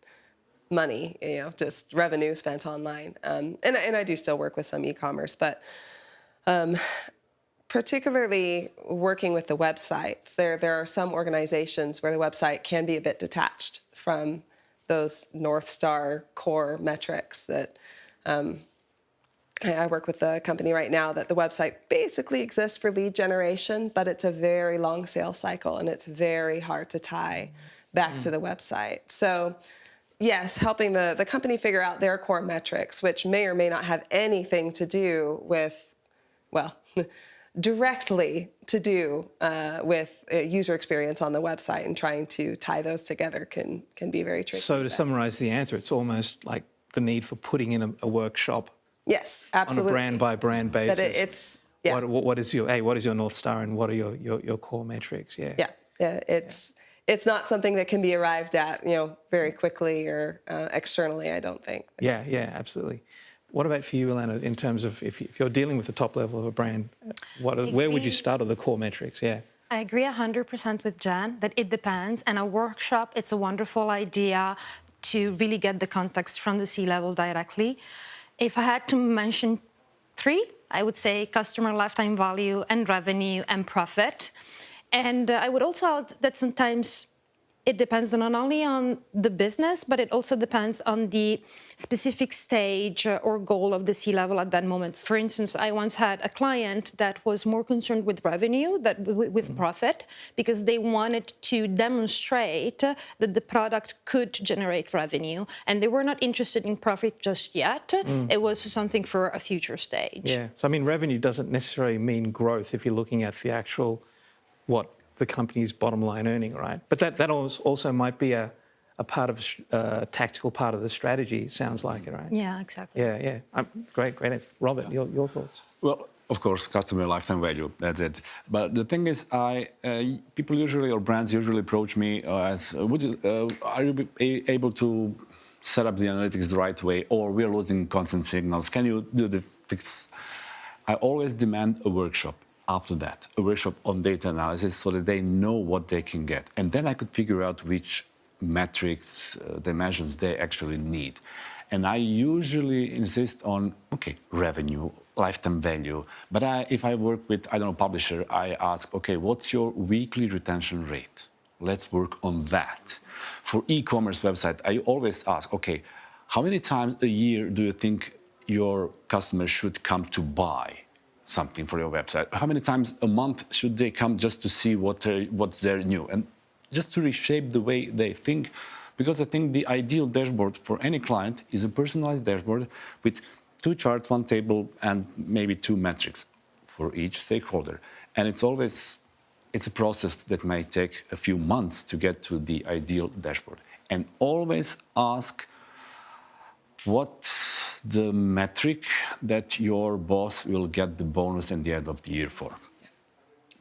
money, just revenue spent online. And I do still work with some e-commerce, but particularly working with the website, there are some organizations where the website can be a bit detached from those North Star core metrics that I work with a company right now that the website basically exists for lead generation, but it's a very long sales cycle and it's very hard to tie back to the website. So yes, helping the company figure out their core metrics, which may or may not have anything to do with, well, directly to do with user experience on the website, and trying to tie those together can be very tricky. So to summarize the answer, it's almost like the need for putting in a workshop. Yes, absolutely. On a brand by brand basis. But it's what is your North Star and what are your core metrics? Yeah. It's not something that can be arrived at very quickly or externally, I don't think. Yeah, absolutely. What about for you, Elena, in terms of if you're dealing with the top level of a brand, where would you start on the core metrics? Yeah. I agree 100% with Jenn that it depends. And a workshop, it's a wonderful idea to really get the context from the C-level directly. If I had to mention 3, I would say customer lifetime value and revenue and profit. And I would also add that sometimes it depends not only on the business, but it also depends on the specific stage or goal of the C-level at that moment. For instance, I once had a client that was more concerned with revenue than with profit, because they wanted to demonstrate that the product could generate revenue, and they were not interested in profit just yet. It was something for a future stage. Yeah, so I mean, revenue doesn't necessarily mean growth if you're looking at the actual, the company's bottom line earning, right? But that also might be a part of a tactical part of the strategy. Sounds like it, right? Yeah, exactly. Yeah. Great. Robert, your thoughts? Well, of course, customer lifetime value. That's it. But the thing is, people usually, or brands usually approach me as, are you able to set up the analytics the right way, or we're losing constant signals? Can you do the fix? I always demand a workshop. After that, a workshop on data analysis so that they know what they can get. And then I could figure out which metrics, dimensions they actually need. And I usually insist on, revenue, lifetime value. But if I work with, publisher, I ask, what's your weekly retention rate? Let's work on that. For e-commerce website, I always ask, how many times a year do you think your customers should come to buy something for your website? How many times a month should they come just to see what's there new? And just to reshape the way they think, because I think the ideal dashboard for any client is a personalized dashboard with 2 charts, 1 table, and maybe 2 metrics for each stakeholder. And it's a process that may take a few months to get to the ideal dashboard. And always ask what's the metric that your boss will get the bonus at the end of the year for.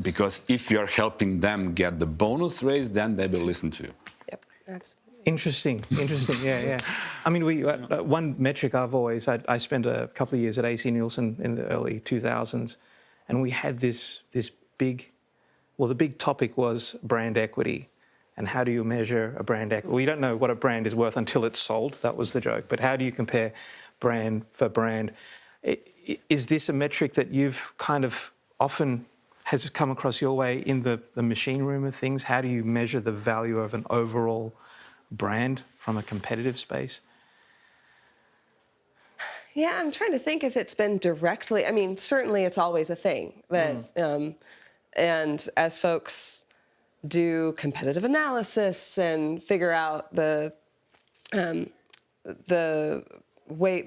Because if you're helping them get the bonus raise, then they will listen to you. Yep, absolutely. Interesting, yeah. I mean, one metric I spent a couple of years at AC Nielsen in the early 2000s, and we had this big, the big topic was brand equity. And how do you measure a brand equity? Well, you don't know what a brand is worth until it's sold. That was the joke. But how do you compare brand for brand? Is this a metric that you've kind of often has come across your way in the machine room of things? How do you measure the value of an overall brand from a competitive space? Yeah, I'm trying to think if it's been directly. I mean, certainly it's always a thing that, and as folks do competitive analysis and figure out the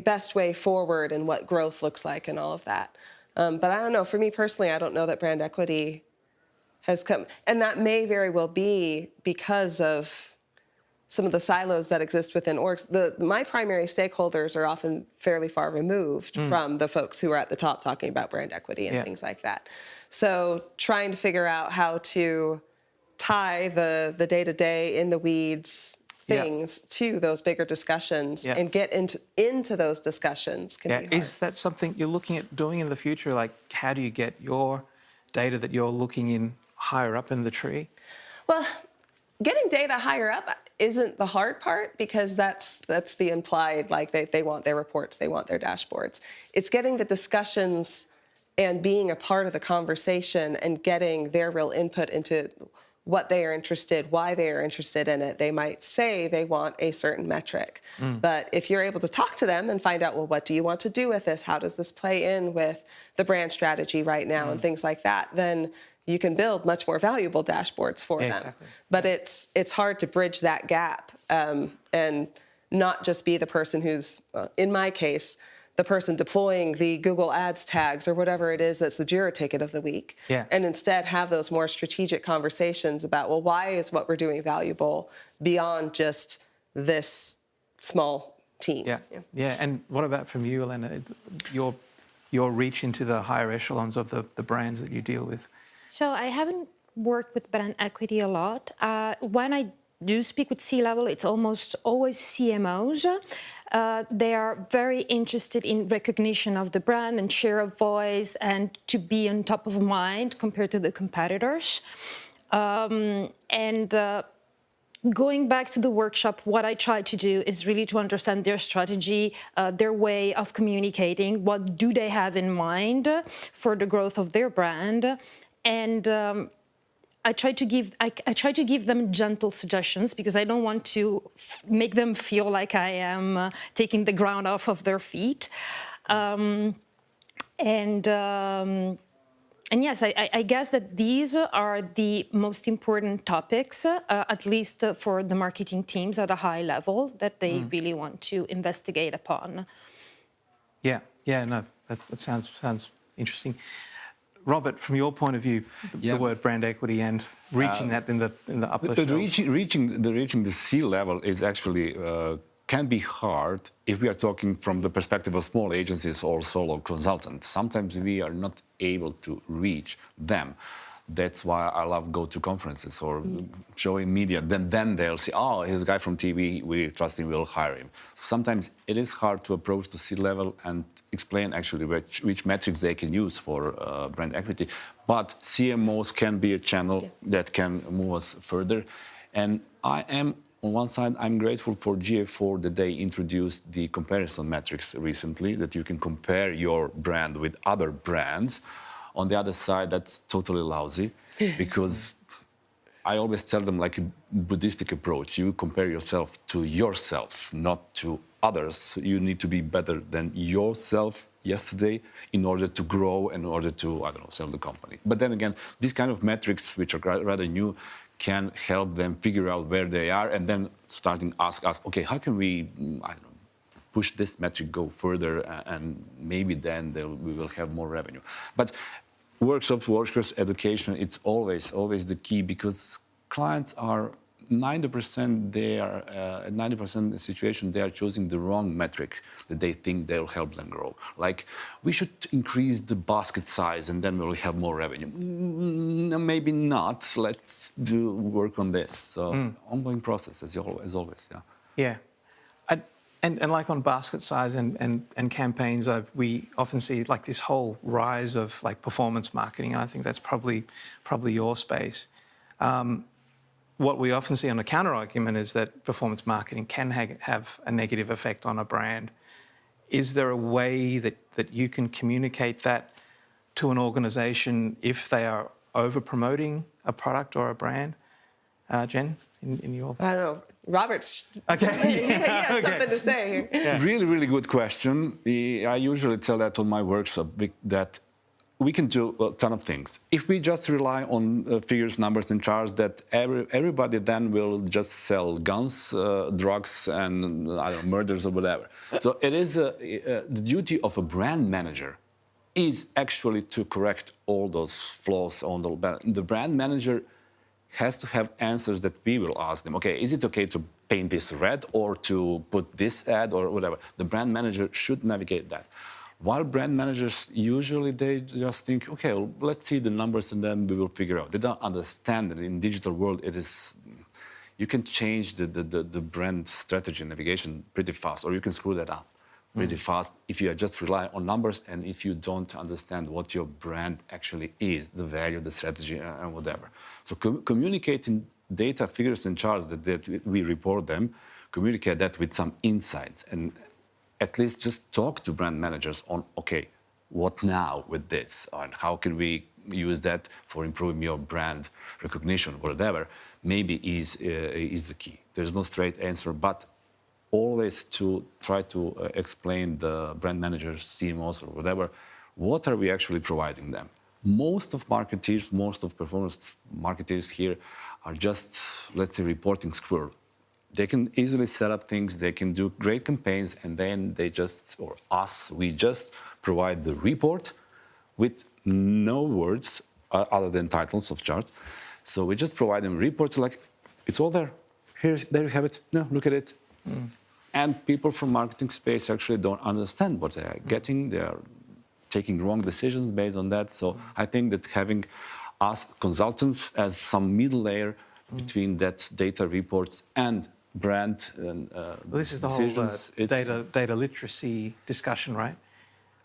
best way forward and what growth looks like and all of that. But I don't know. For me personally, I don't know that brand equity has come, and that may very well be because of some of the silos that exist within orgs. My primary stakeholders are often fairly far removed from the folks who are at the top talking about brand equity and things like that. So trying to figure out how to tie the day-to-day, in the weeds things to those bigger discussions and get into those discussions can be hard. Is that something you're looking at doing in the future? Like, how do you get your data that you're looking in higher up in the tree? Well, getting data higher up isn't the hard part, because that's the implied, like they want their reports, they want their dashboards. It's getting the discussions and being a part of the conversation and getting their real input into what they are interested, why they are interested in it. They might say they want a certain metric, but if you're able to talk to them and find out, well, what do you want to do with this? How does this play in with the brand strategy right now and things like that, then you can build much more valuable dashboards for them. Exactly. But it's hard to bridge that gap and not just be the person who's, in my case, the person deploying the Google Ads tags or whatever it is that's the Jira ticket of the week, and instead have those more strategic conversations about, well, why is what we're doing valuable beyond just this small team? Yeah. And what about from you, Elena? Your reach into the higher echelons of the brands that you deal with? So I haven't worked with brand equity a lot. When I do speak with C-level, it's almost always CMOs. They are very interested in recognition of the brand and share of voice and to be on top of mind compared to the competitors. Going back to the workshop, what I try to do is really to understand their strategy, their way of communicating, what do they have in mind for the growth of their brand. And I try to give them gentle suggestions, because I don't want to make them feel like I am taking the ground off of their feet. And yes, I guess that these are the most important topics, at least for the marketing teams at a high level, that they really want to investigate upon. Yeah, no, that sounds interesting. Robert, from your point of view, the word brand equity and reaching that in the upper reaching the C level is actually can be hard if we are talking from the perspective of small agencies or solo consultants. Sometimes we are not able to reach them. That's why I love go to conferences or showing media. Then they'll say, oh, here's a guy from TV, we trust him, we'll hire him. Sometimes it is hard to approach the C-level and explain actually which metrics they can use for brand equity. But CMOs can be a channel that can move us further. And I am, on one side, I'm grateful for GA4 that they introduced the comparison metrics recently, that you can compare your brand with other brands. On the other side, that's totally lousy, because I always tell them, like a Buddhistic approach, you compare yourself to yourselves, not to others. You need to be better than yourself yesterday in order to grow, in order to, I don't know, sell the company. But then again, these kind of metrics, which are rather new, can help them figure out where they are and then starting ask us, okay, how can we, I don't know, push this metric go further, and maybe then we will have more revenue. But workshops, education, it's always the key, because clients are 90% they are 90% of the situation they are choosing the wrong metric that they think they'll help them grow. Like, we should increase the basket size and then we'll have more revenue. Maybe not. Let's do work on this. So ongoing process as always. Yeah. Yeah. And like on basket size and campaigns, we often see like this whole rise of like performance marketing, and I think that's probably your space. What we often see on a counter argument is that performance marketing can have a negative effect on a brand. Is there a way that you can communicate that to an organisation if they are over promoting a product or a brand? Jenn, in your... I don't know. Robert's okay. He has something to say here. Yeah. Really good question. I usually tell that on my workshop, that we can do a ton of things. If we just rely on figures, numbers, and charts, that everybody then will just sell guns, drugs, and I don't know, murders or whatever. So it is the duty of a brand manager is actually to correct all those flaws on the brand manager has to have answers that we will ask them. Okay, is it okay to paint this red or to put this ad or whatever? The brand manager should navigate that. While brand managers, usually they just think, okay, well, let's see the numbers and then we will figure out. They don't understand that in digital world, it is, you can change the brand strategy and navigation pretty fast, or you can screw that up pretty fast if you just rely on numbers and if you don't understand what your brand actually is, the value, the strategy, and whatever. So communicating data, figures, and charts that we report them, communicate that with some insights, and at least just talk to brand managers on, okay, what now with this? And how can we use that for improving your brand recognition, whatever, maybe is the key. There's no straight answer, but always to try to explain the brand managers, CMOs, or whatever, what are we actually providing them? Most of marketeers, most of performance marketeers here are just, let's say, reporting squirrel. They can easily set up things, they can do great campaigns, and then they just, or us, we just provide the report with no words other than titles of charts. So we just provide them reports like, it's all there. There you have it. No, look at it. And people from marketing space actually don't understand what they are getting. They are taking wrong decisions based on that. So I think that having us consultants as some middle layer between that data reports and brand and well, this is the decisions, whole data literacy discussion, right?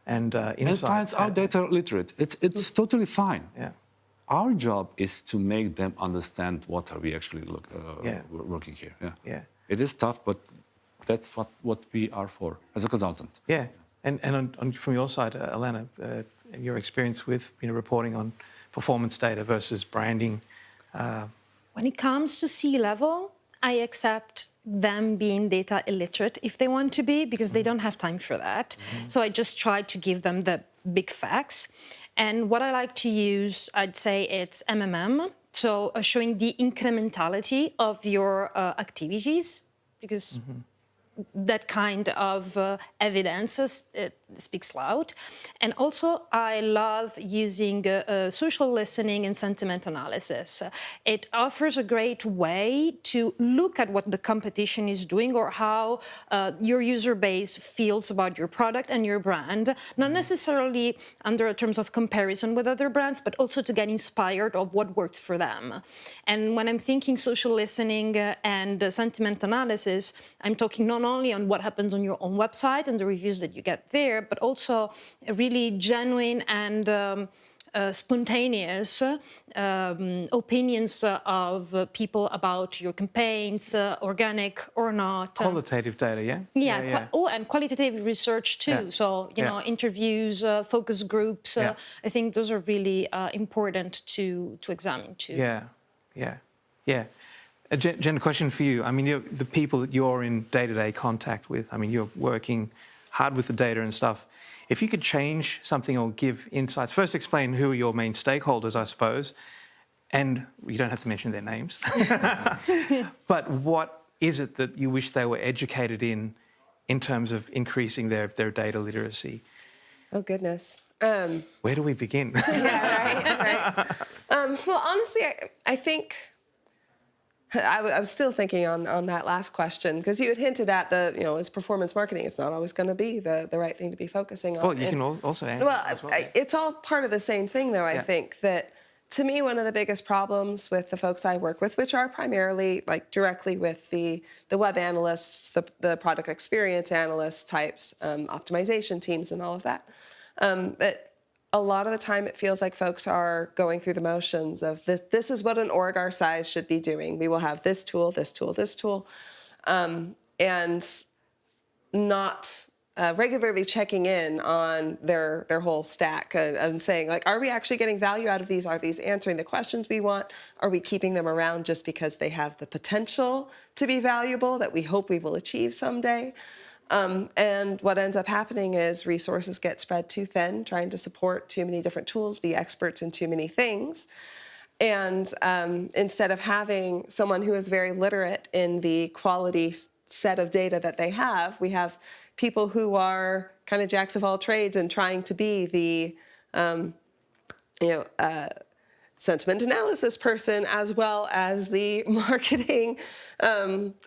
And insights. And clients are data literate. It's totally fine. Yeah. Our job is to make them understand what are we actually working here. Yeah. Yeah. It is tough, but that's what we are for as a consultant. Yeah. And from your side, Elena, your experience with reporting on performance data versus branding. When it comes to C-level, I accept them being data illiterate if they want to be, because they don't have time for that. So I just try to give them the big facts. And what I like to use, I'd say it's MMM, so showing the incrementality of your activities, because that kind of evidence speaks loud. And also, I love using social listening and sentiment analysis. It offers a great way to look at what the competition is doing or how your user base feels about your product and your brand, not necessarily under terms of comparison with other brands, but also to get inspired of what worked for them. And when I'm thinking social listening and sentiment analysis, I'm talking not only on what happens on your own website and the reviews that you get there, but also really genuine and spontaneous opinions of people about your campaigns, organic or not. Qualitative data, yeah? Yeah. Oh, and qualitative research too. Yeah. So, you know, interviews, focus groups. I think those are really important to examine too. Yeah. Jenn, a question for you. I mean, the people that you're in day-to-day contact with, I mean, you're working hard with the data and stuff. If you could change something or give insights, first explain who are your main stakeholders, I suppose, and you don't have to mention their names. But what is it that you wish they were educated in terms of increasing their data literacy? Oh, goodness. Where do we begin? Right. Well, honestly, I think I was still thinking on that last question, because you had hinted at it's performance marketing. It's not always going to be the right thing to be focusing on. Well, you can also answer as well. It's all part of the same thing, though. I think that, to me, one of the biggest problems with the folks I work with, which are primarily directly with the web analysts, the product experience analyst types, optimization teams, and all of that, that a lot of the time it feels like folks are going through the motions of this is what an org our size should be doing. We will have this tool, this tool, this tool, and not regularly checking in on their whole stack and saying, are we actually getting value out of these? Are these answering the questions we want? Are we keeping them around just because they have the potential to be valuable that we hope we will achieve someday? And what ends up happening is resources get spread too thin, trying to support too many different tools, be experts in too many things. And instead of having someone who is very literate in the quality set of data that they have, we have people who are kind of jacks of all trades and trying to be the sentiment analysis person, as well as the marketing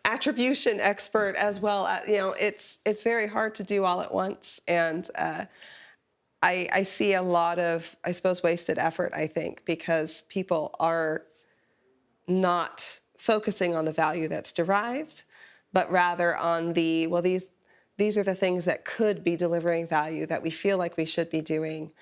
attribution expert, as well. It's very hard to do all at once, and I see a lot of, I suppose, wasted effort, I think, because people are not focusing on the value that's derived, but rather on these are the things that could be delivering value that we feel like we should be doing.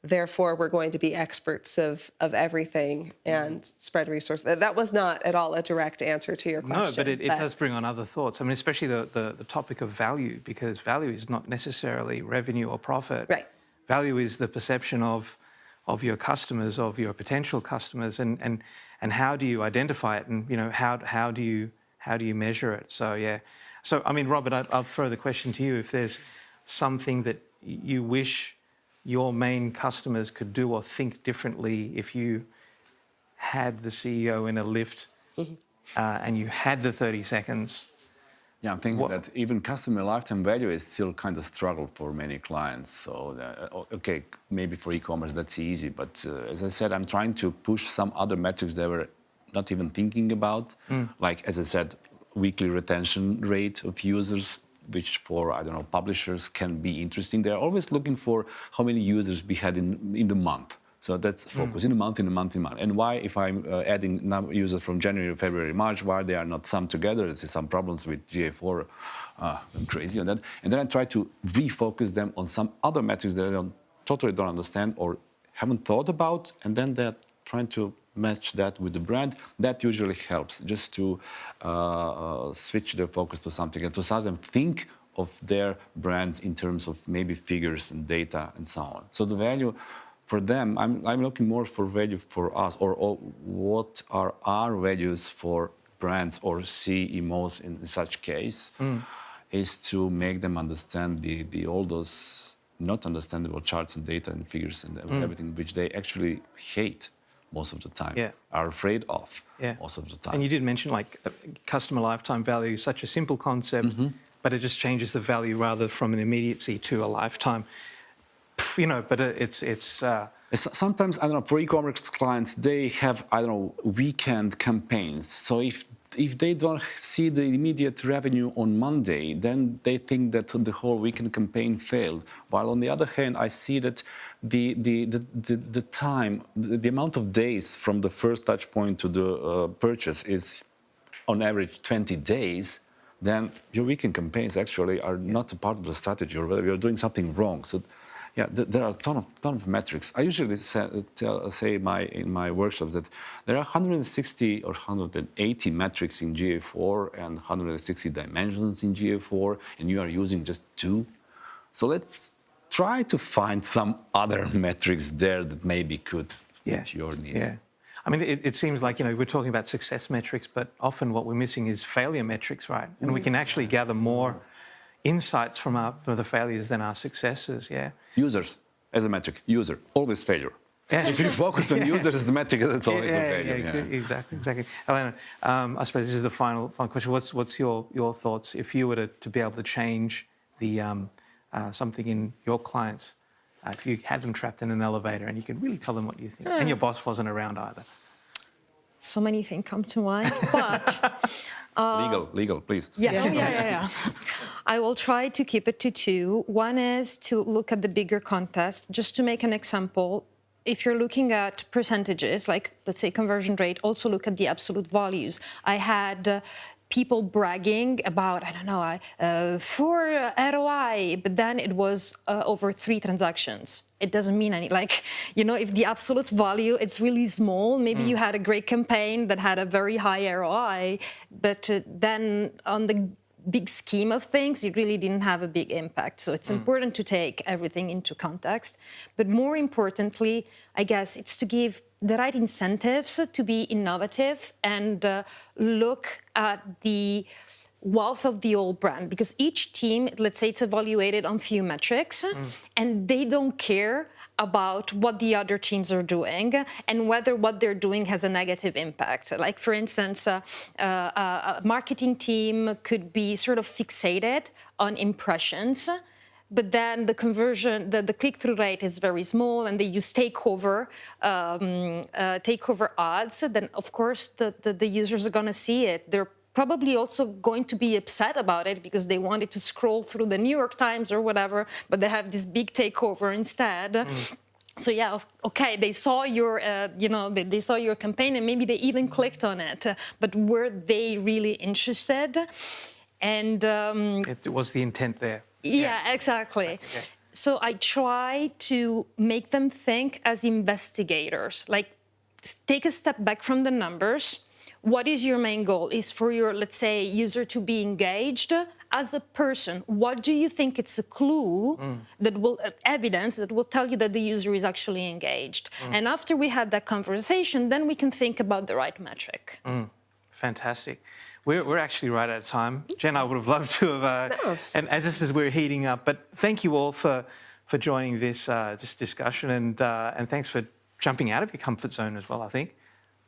Therefore, we're going to be experts of everything and spread resources. That was not at all a direct answer to your question. No, but it does bring on other thoughts. I mean, especially the topic of value, because value is not necessarily revenue or profit. Right. Value is the perception of your customers, of your potential customers, and how do you identify it, and how do you measure it? So yeah. So I mean, Robert, I'll throw the question to you. If there's something that you wish your main customers could do or think differently if you had the CEO in a lift and you had the 30 seconds. Yeah, I'm thinking that even customer lifetime value is still kind of struggle for many clients. So, okay, maybe for e-commerce that's easy, but as I said, I'm trying to push some other metrics that we're not even thinking about. Like, as I said, weekly retention rate of users, which for, I don't know, publishers can be interesting. They're always looking for how many users we had in the month. So that's focus in a month, in a month, in a month. And why, if I'm adding users from January, February, March, why they are not summed together? There's some problems with GA4. I'm crazy on that. And then I try to refocus them on some other metrics that I totally don't understand or haven't thought about. And then they're trying to match that with the brand. That usually helps, just to switch their focus to something and to start them think of their brands in terms of maybe figures and data and so on. So the value for them, I'm looking more for value for us, or what are our values for brands or CMOs in such case, is to make them understand all those not understandable charts and data and figures and everything which they actually hate most of the time, are afraid of most of the time. And you did mention like customer lifetime value, such a simple concept, but it just changes the value rather from an immediacy to a lifetime. But it's sometimes, I don't know, for e-commerce clients, they have, I don't know, weekend campaigns. So if they don't see the immediate revenue on Monday, then they think that the whole weekend campaign failed. While on the other hand, I see that the time, the amount of days from the first touch point to the purchase is on average 20 days, then your weekend campaigns actually are not a part of the strategy, or whether you're doing something wrong. So yeah, there are a ton of metrics. I usually say in my workshops that there are 160 or 180 metrics in GA4 and 160 dimensions in GA4, and you are using just 2. So let's try to find some other metrics there that maybe could fit your need. Yeah. I mean, it seems like, we're talking about success metrics, but often what we're missing is failure metrics, right? And we can actually gather more insights from the failures than our successes, yeah. Users, as a metric, user, always failure. Yeah. If you focus on users as a metric, it's always a failure. Yeah. Exactly. Elena, I suppose this is the final question. What's your thoughts if you were to be able to change the something in your clients? If you had them trapped in an elevator and you could really tell them what you think, and your boss wasn't around either. So many things come to mind, but... Legal, please. Yeah. I will try to keep it to two. One is to look at the bigger context. Just to make an example, if you're looking at percentages, like let's say conversion rate, also look at the absolute values. I had people bragging about, 4 ROI, but then it was over 3 transactions. It doesn't mean any, if the absolute value, it's really small, maybe you had a great campaign that had a very high ROI, but then on the big scheme of things, it really didn't have a big impact. So it's important to take everything into context. But more importantly, I guess it's to give the right incentives to be innovative and look at the wealth of the old brand, because each team, let's say it's evaluated on few metrics, and they don't care about what the other teams are doing and whether what they're doing has a negative impact. Like, for instance, a marketing team could be sort of fixated on impressions, but then the conversion, the click-through rate is very small, and they use takeover ads. Then, of course, the users are going to see it. They're probably also going to be upset about it because they wanted to scroll through the New York Times or whatever, but they have this big takeover instead. So yeah, okay, they saw your, they saw your campaign and maybe they even clicked on it, but were they really interested? And it was the intent there. Yeah, exactly. Okay. So I try to make them think as investigators, like take a step back from the numbers. What is your main goal? Is for your, let's say, user to be engaged as a person. What do you think it's a clue that will, evidence that will tell you that the user is actually engaged? And after we had that conversation, then we can think about the right metric. Fantastic. We're actually right out of time. Jenn, I would have loved to have, and just as we're heating up, but thank you all for joining this discussion, and thanks for jumping out of your comfort zone as well, I think.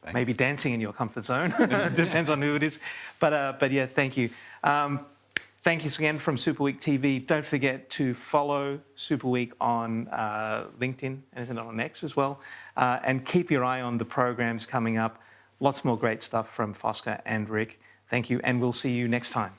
Thanks. Maybe dancing in your comfort zone. Depends on who it is. But yeah, thank you. Thank you again from Super Week TV. Don't forget to follow Super Week on LinkedIn, and isn't it on X as well? And keep your eye on the programs coming up. Lots more great stuff from Fosca and Rick. Thank you, and we'll see you next time.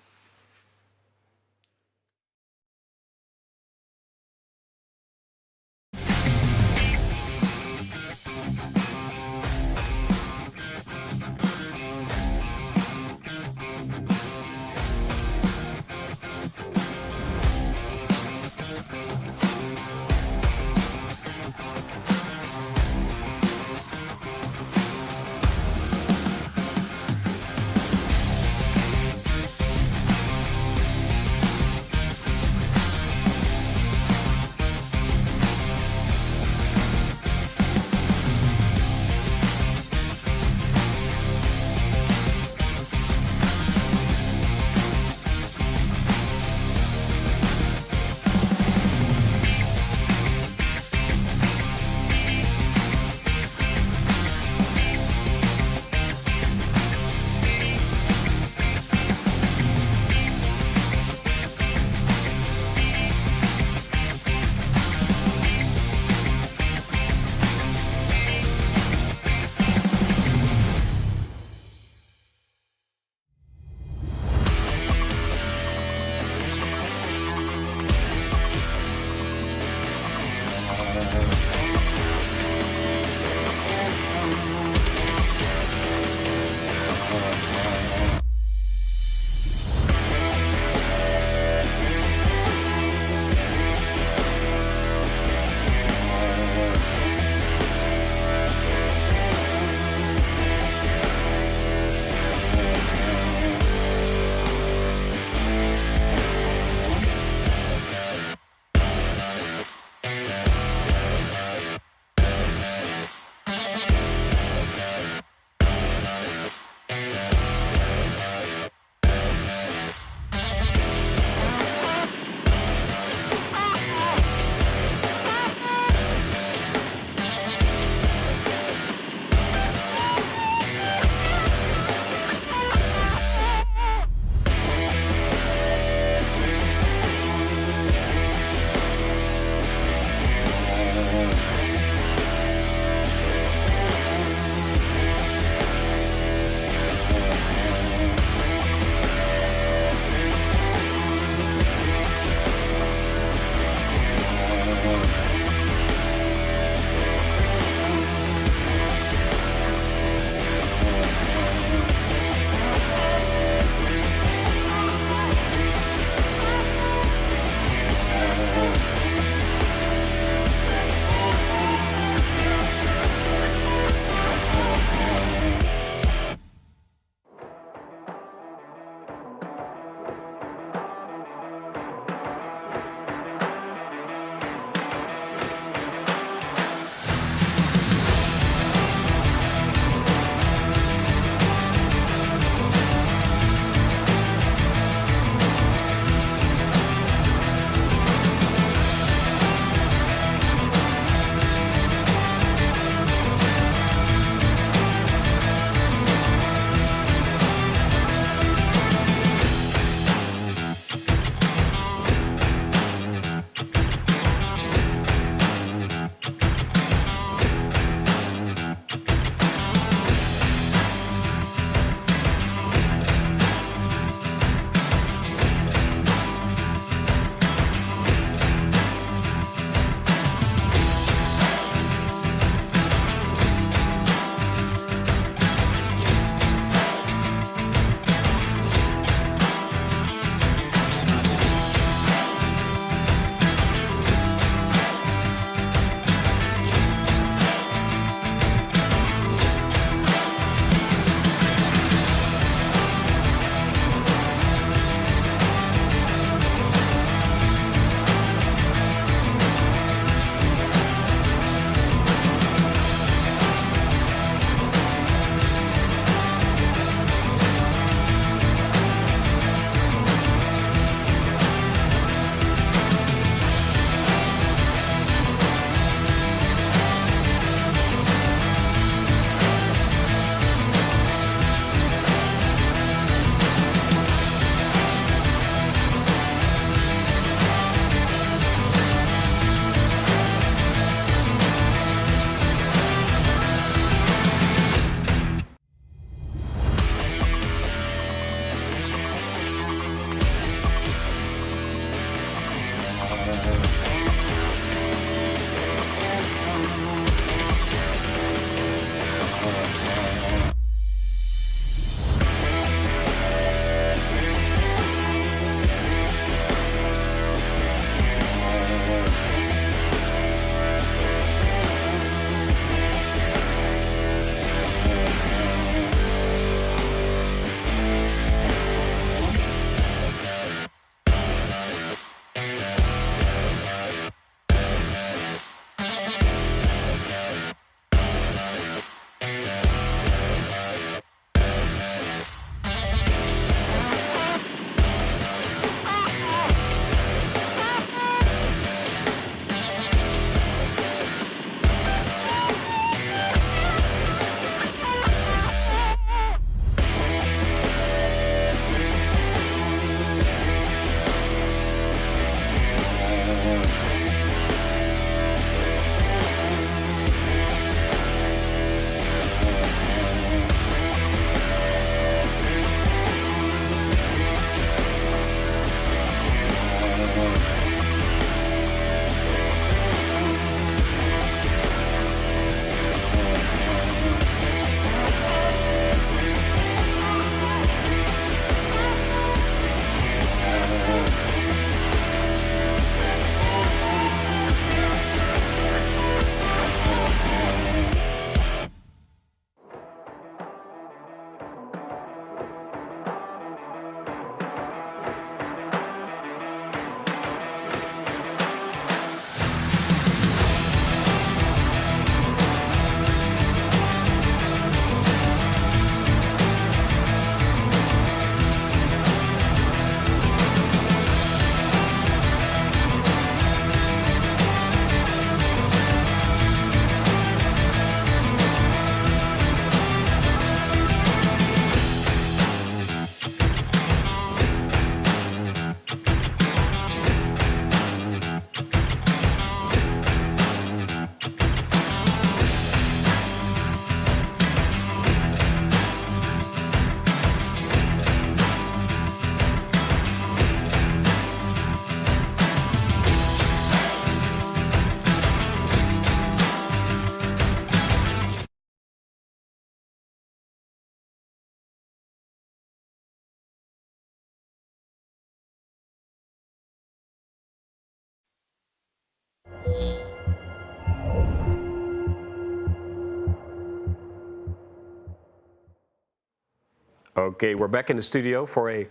Okay, we're back in the studio for a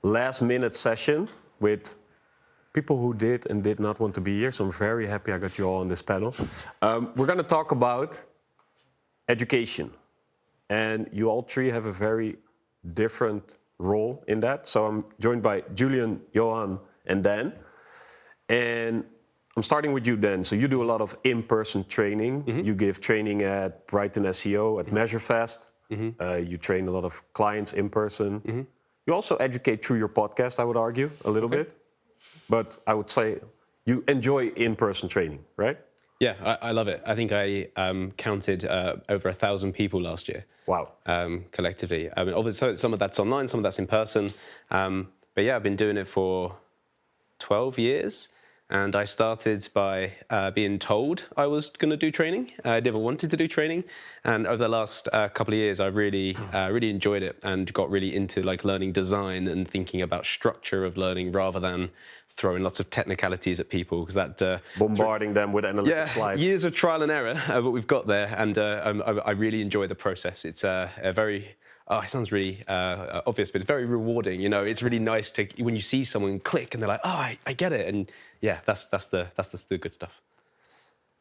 last-minute session with people who did and did not want to be here. So I'm very happy I got you all on this panel. We're going to talk about education. And you all three have a very different role in that. So I'm joined by Julian, Johan, and Dan. And I'm starting with you, Dan. So you do a lot of in-person training. You give training at Brighton SEO, at MeasureFest. You train a lot of clients in person. You also educate through your podcast, I would argue, a little bit. But I would say you enjoy in-person training, right? Yeah, I love it. I think I counted over 1,000 people last year. Wow. Collectively. I mean, obviously, some of that's online, some of that's in person. But yeah, I've been doing it for 12 years. And I started by being told I was going to do training. I never wanted to do training. And over the last couple of years, I've really enjoyed it and got really into like learning design and thinking about structure of learning rather than throwing lots of technicalities at people, because that bombarding them with analytic slides. Years of trial and error, but we've got there, and I really enjoy the process. It's a very it sounds really obvious, but it's very rewarding. You know, it's really nice to when you see someone click and they're like, "Oh, I get it," and yeah, that's the good stuff.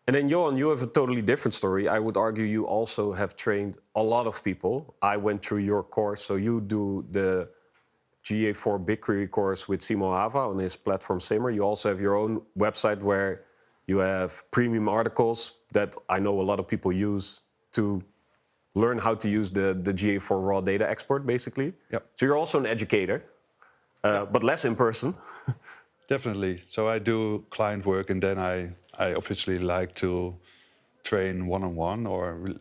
And then Johan, you have a totally different story. I would argue you also have trained a lot of people. I went through your course, so you do the GA4 BigQuery course with Simo Hava on his platform Simmer. You also have your own website where you have premium articles that I know a lot of people use to learn how to use the GA4 raw data export, basically. Yep. So you're also an educator, but less in person. Definitely. So I do client work, and then I obviously like to train one-on-one or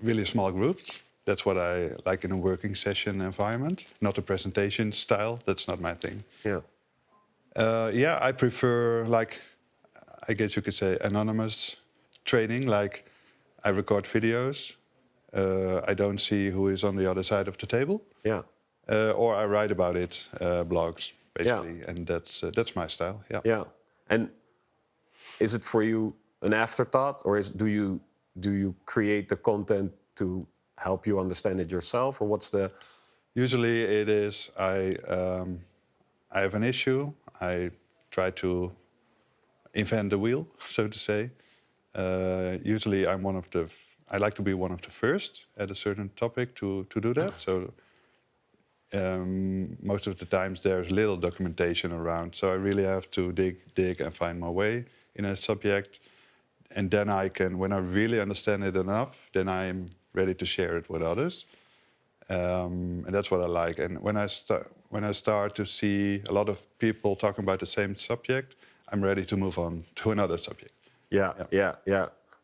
really small groups. That's what I like in a working session environment, not a presentation style. That's not my thing. Yeah. I prefer, like, I guess you could say, anonymous training. Like, I record videos. I don't see who is on the other side of the table. Yeah. Or I write about it, blogs, basically, and that's my style. Yeah. Yeah. And is it for you an afterthought, or do you create the content to help you understand it yourself, or what's the? Usually it is I have an issue. I try to invent the wheel, so to say. Usually I like to be one of the first at a certain topic to do that. So most of the times there's little documentation around. So I really have to dig and find my way in a subject. And then I can, when I really understand it enough, then I'm ready to share it with others. And that's what I like. And when I start to see a lot of people talking about the same subject, I'm ready to move on to another subject. Yeah.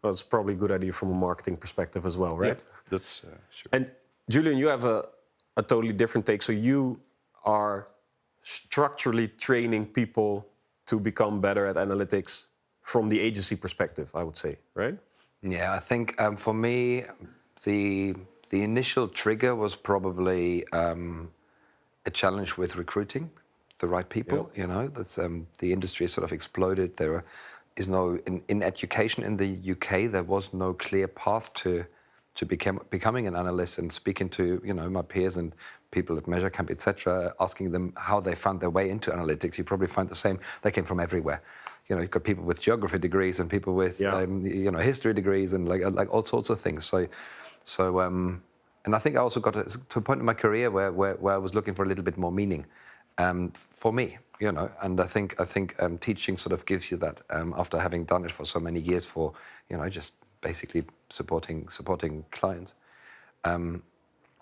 Well, it's probably a good idea from a marketing perspective as well, right? Yeah, that's sure. And Julian, you have a totally different take. So you are structurally training people to become better at analytics from the agency perspective, I would say, right? Yeah, I think for me, the initial trigger was probably a challenge with recruiting the right people. Yep. You know, that's the industry sort of exploded. There is no in education in the UK. There was no clear path to becoming an analyst, and speaking to my peers and people at MeasureCamp, etc., asking them how they found their way into analytics. You probably find the same. They came from everywhere. You know, you've got people with geography degrees and people with history degrees and like all sorts of things. So and I think I also got to a point in my career where I was looking for a little bit more meaning for me. You know, and I think teaching sort of gives you that after having done it for so many years for just basically supporting clients.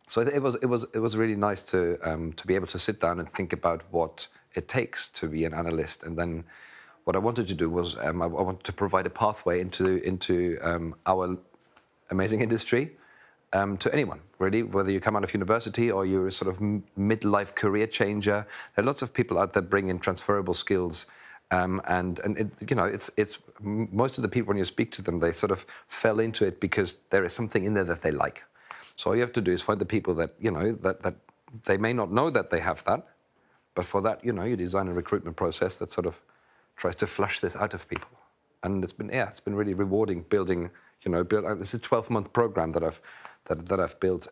So it was really nice to be able to sit down and think about what it takes to be an analyst. And then what I wanted to do was I wanted to provide a pathway into our amazing industry to anyone, really, whether you come out of university or you're a sort of midlife career changer. There are lots of people out there bringing transferable skills. And it's most of the people, when you speak to them, they sort of fell into it because there is something in there that they like. So all you have to do is find the people that, that they may not know that they have that, but for that, you design a recruitment process that sort of tries to flush this out of people. And it's been really rewarding building, built. This is a 12-month program that I've built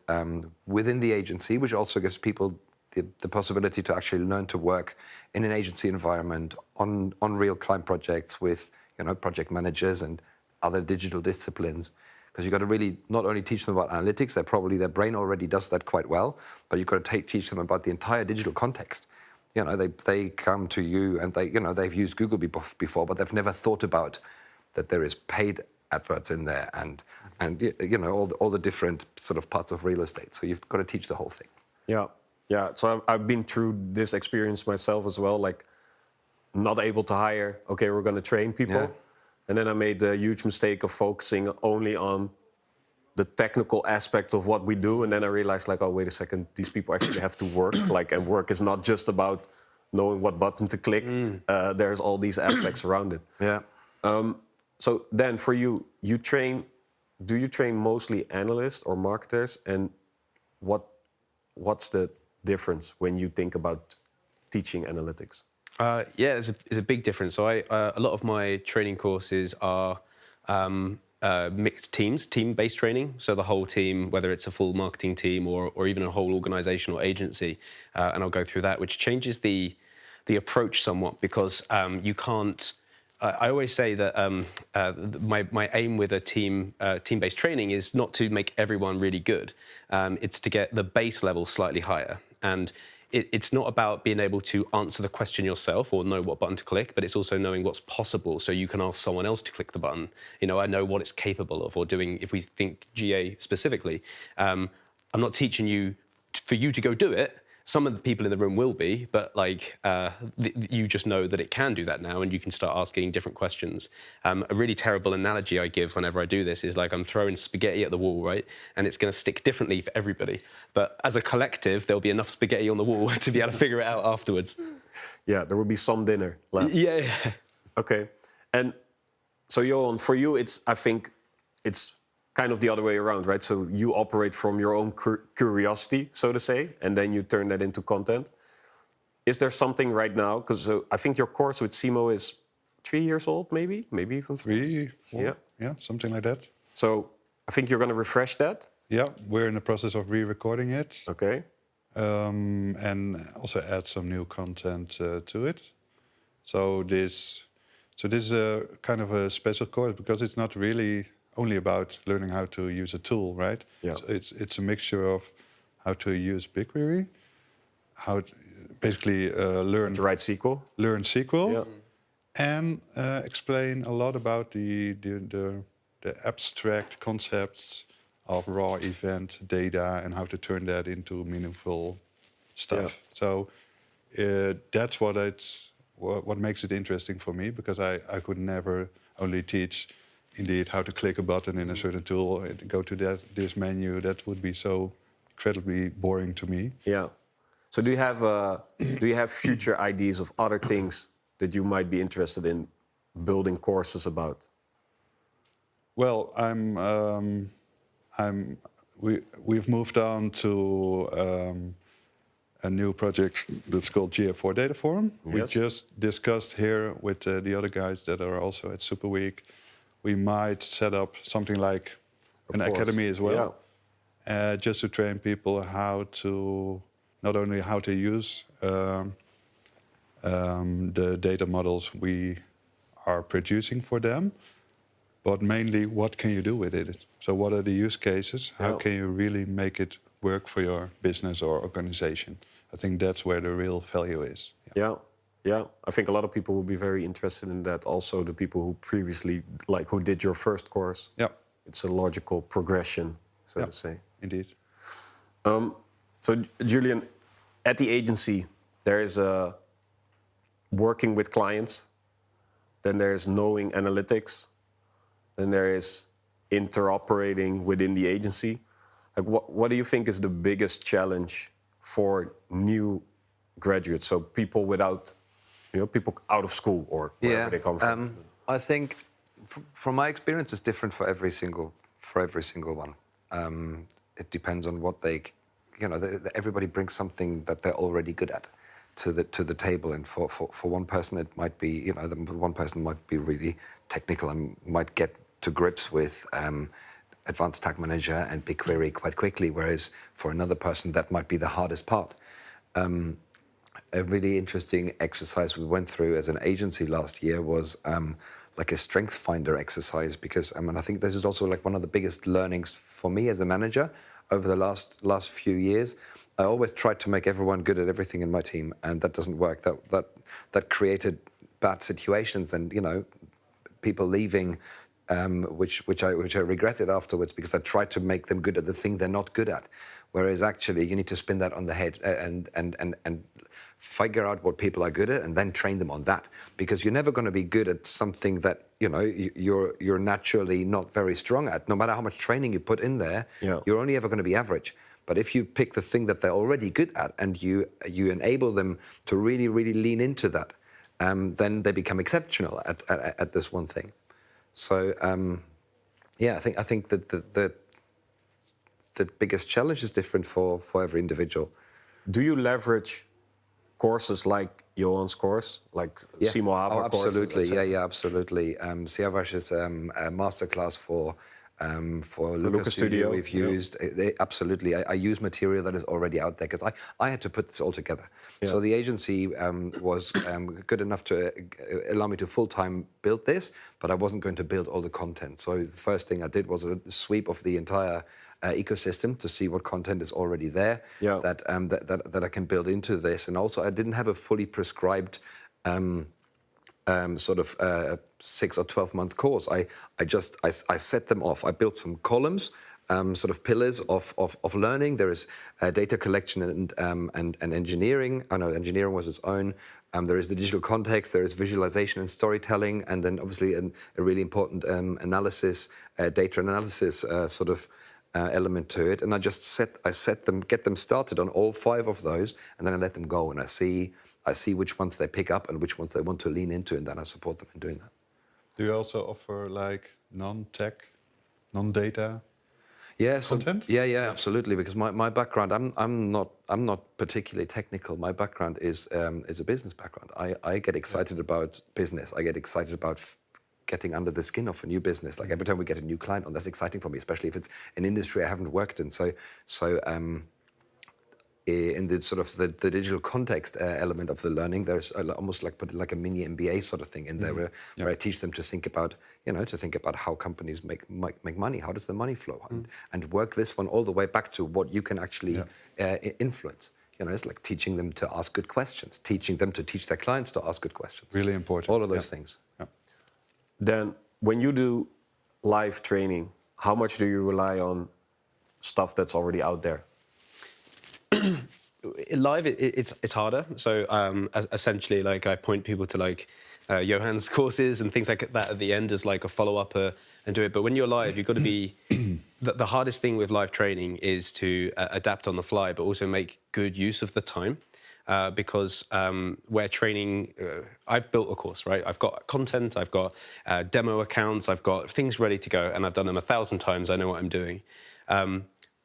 within the agency, which also gives people the possibility to actually learn to work in an agency environment on real client projects with project managers and other digital disciplines. Because you've got to really not only teach them about analytics, their brain already does that quite well, but you've got to teach them about the entire digital context. They come to you and they've used Google before, but they've never thought about that there is paid adverts in there and all the different sort of parts of real estate. So you've got to teach the whole thing. Yeah. So I've been through this experience myself as well, like not able to hire, okay, we're going to train people. Yeah. And then I made the huge mistake of focusing only on the technical aspect of what we do. And then I realized, like, oh, wait a second, these people actually have to work. And work is not just about knowing what button to click. There's all these aspects around it. Yeah. So then for you, do you train mostly analysts or marketers? And what's the difference when you think about teaching analytics? Yeah, it's a big difference. So a lot of my training courses are mixed teams, team-based training. So the whole team, whether it's a full marketing team or even a whole organisation or agency, and I'll go through that, which changes the approach somewhat because you can't. I always say that my aim with a team-based training is not to make everyone really good. It's to get the base level slightly higher. And it's not about being able to answer the question yourself or know what button to click, but it's also knowing what's possible so you can ask someone else to click the button. I know what it's capable of or doing. If we think GA specifically, I'm not teaching you for you to go do it. Some of the people in the room will be, but you just know that it can do that now and you can start asking different questions. A really terrible analogy I give whenever I do this is like I'm throwing spaghetti at the wall, right? And it's going to stick differently for everybody. But as a collective, there'll be enough spaghetti on the wall to be able to figure it out afterwards. Yeah, there will be some dinner left. Yeah. Okay. And so, Johan, for you, I think it's kind of the other way around, right? So you operate from your own curiosity, so to say, and then you turn that into content. Is there something right now, because I think your course with Simo is 3 years old, maybe even 3, 4, yeah, something like that. So I think you're going to refresh that? Yeah, we're in the process of re-recording it. Okay. And also add some new content to it. So this is a kind of a special course because it's not really only about learning how to use a tool, right? Yeah. So it's a mixture of how to use BigQuery, how to basically learn to write SQL, yeah. And explain a lot about the abstract concepts of raw event data and how to turn that into meaningful stuff. Yeah. So that's what makes it interesting for me because I could never only teach. Indeed, how to click a button in a certain tool and go to this menu. That would be so incredibly boring to me. Yeah. So do you have future ideas of other things that you might be interested in building courses about? Well, we've moved on to a new project that's called GA4 Data Forum. Yes. We just discussed here with the other guys that are also at Super Week. We might set up something like an academy as well, just to train people how to, not only how to use the data models we are producing for them, but mainly what can you do with it? So what are the use cases? How can you really make it work for your business or organization? I think that's where the real value is. Yeah, I think a lot of people will be very interested in that. Also, the people who previously, who did your first course. Yeah, it's a logical progression, so to say. Indeed. So, Julian, at the agency, there is working with clients. Then there is knowing analytics. Then there is interoperating within the agency. What do you think is the biggest challenge for new graduates? So people without. People out of school or wherever they come from. I think, from my experience, it's different for every single one. It depends on what everybody brings something that they're already good at to the table, and for one person it might be, one person might be really technical and might get to grips with Advanced Tag Manager and BigQuery quite quickly, whereas for another person that might be the hardest part. A really interesting exercise we went through as an agency last year was like a strength finder exercise, because I think this is also like one of the biggest learnings for me as a manager over the last few years. I always tried to make everyone good at everything in my team, and that doesn't work. That created bad situations, and people leaving, which I regretted afterwards, because I tried to make them good at the thing they're not good at. Whereas actually you need to spin that on the head and figure out what people are good at and then train them on that, because you're never going to be good at something that you're naturally not very strong at. No matter how much training you put in there, you're only ever going to be average. But if you pick the thing that they're already good at and you enable them to really, really lean into that, then they become exceptional at this one thing. So yeah, I think that the biggest challenge is different for every individual. Do you leverage courses like Johan's course, like Simo Hava course? Absolutely, yeah, absolutely. Havas is a masterclass for Lucas Studio. We've used absolutely. I use material that is already out there, because I had to put this all together. So the agency was good enough to allow me to full-time build this, but I wasn't going to build all the content. So the first thing I did was a sweep of the entire ecosystem to see what content is already there that I can build into this. And also, I didn't have a fully prescribed sort of 6 or 12-month course. I set them off. I built some columns, sort of pillars of learning. There is data collection and engineering. I know engineering was its own. There is the digital context. There is visualization and storytelling, and then obviously a really important analysis, data analysis sort of element to it. And I set them, get them started on all 5 of those, and then I let them go, and I see which ones they pick up and which ones they want to lean into, and then I support them in doing that. Do you also offer like non-tech, non-data content? Yeah, absolutely. Because my background, I'm not particularly technical. My background is a business background. I get excited about business. I get excited about getting under the skin of a new business. Like every time we get a new client on, that's exciting for me, especially if it's an industry I haven't worked in. So in the sort of the digital context element of the learning, there's almost like a mini MBA sort of thing in there, where I teach them to think about how companies make money, how does the money flow, and work this one all the way back to what you can actually influence. It's like teaching them to ask good questions, teaching them to teach their clients to ask good questions. Really important. All of those things. Yeah. Then, when you do live training, how much do you rely on stuff that's already out there? Live, it's harder. So essentially, like I point people to like Johan's courses and things like that at the end as like a follow-up and do it. But when you're live, you've got to be... the hardest thing with live training is to adapt on the fly, but also make good use of the time. Because we're training, I've built a course, right? I've got content, I've got demo accounts, I've got things ready to go, and I've done them 1,000 times, I know what I'm doing.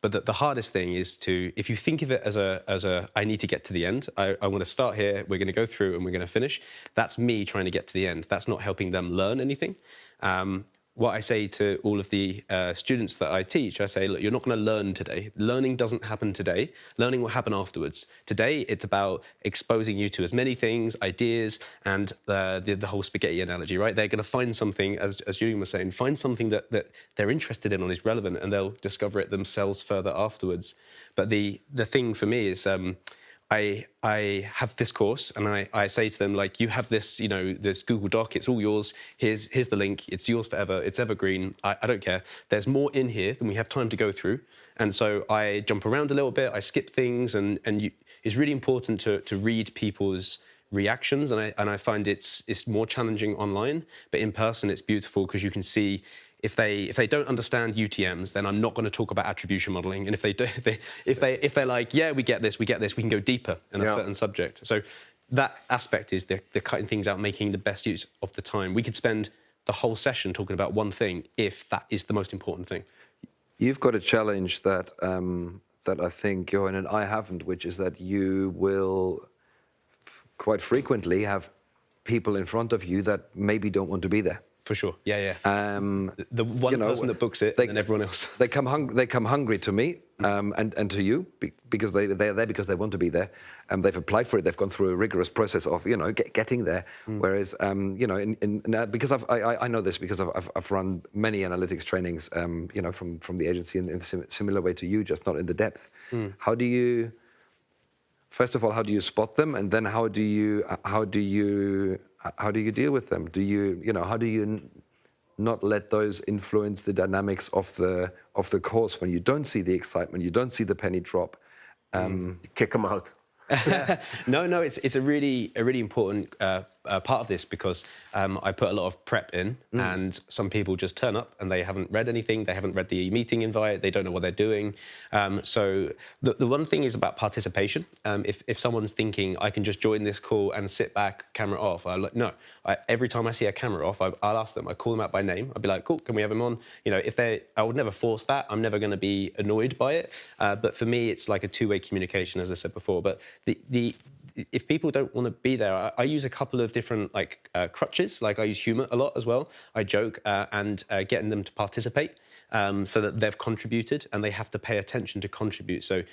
But the hardest thing is to, if you think of it as a I need to get to the end, I want to start here, we're going to go through and we're going to finish. That's me trying to get to the end. That's not helping them learn anything. What I say to all of the students that I teach, I say, look, you're not going to learn today. Learning doesn't happen today. Learning will happen afterwards. Today, it's about exposing you to as many things, ideas, and the whole spaghetti analogy, right? They're going to find something, as Julian was saying, find something that they're interested in or is relevant, and they'll discover it themselves further afterwards. But the thing for me is... I have this course, and I say to them, like, you have this, this Google Doc, it's all yours. Here's the link. It's yours forever. It's evergreen. I don't care. There's more in here than we have time to go through. And so I jump around a little bit. I skip things, and it's really important to read people's reactions. And I find it's more challenging online, but in person it's beautiful because you can see. If they don't understand UTMs, then I'm not going to talk about attribution modeling. And if they're like, yeah, we get this, we can go deeper in a certain subject. So that aspect is the cutting things out, making the best use of the time. We could spend the whole session talking about one thing if that is the most important thing. You've got a challenge that I think Johan and I haven't, which is that you will quite frequently have people in front of you that maybe don't want to be there. For sure, yeah. The one person that books it, and then everyone else. They come hungry to me and to you because they're there because they want to be there, and they've applied for it. They've gone through a rigorous process of getting there. Whereas because I know this because I've run many analytics trainings from the agency in a similar way to you, just not in the depth. How do you? First of all, how do you spot them, and then how do you deal with them? How do you not let those influence the dynamics of the course when you don't see the excitement, you don't see the penny drop? Kick them out. No, it's a really important part of this because I put a lot of prep in, and some people just turn up and they haven't read anything, they haven't read the meeting invite, they don't know what they're doing. So the one thing is about participation. If someone's thinking I can just join this call and sit back, camera off, no. Every time I see a camera off, I'll ask them. I call them out by name. I'll be like, cool, can we have them on? I would never force that. I'm never going to be annoyed by it. But for me, it's like a two-way communication, as I said before. But if people don't want to be there, I use a couple of different crutches. Like I use humour a lot as well. I joke and getting them to participate so that they've contributed and they have to pay attention to contribute. So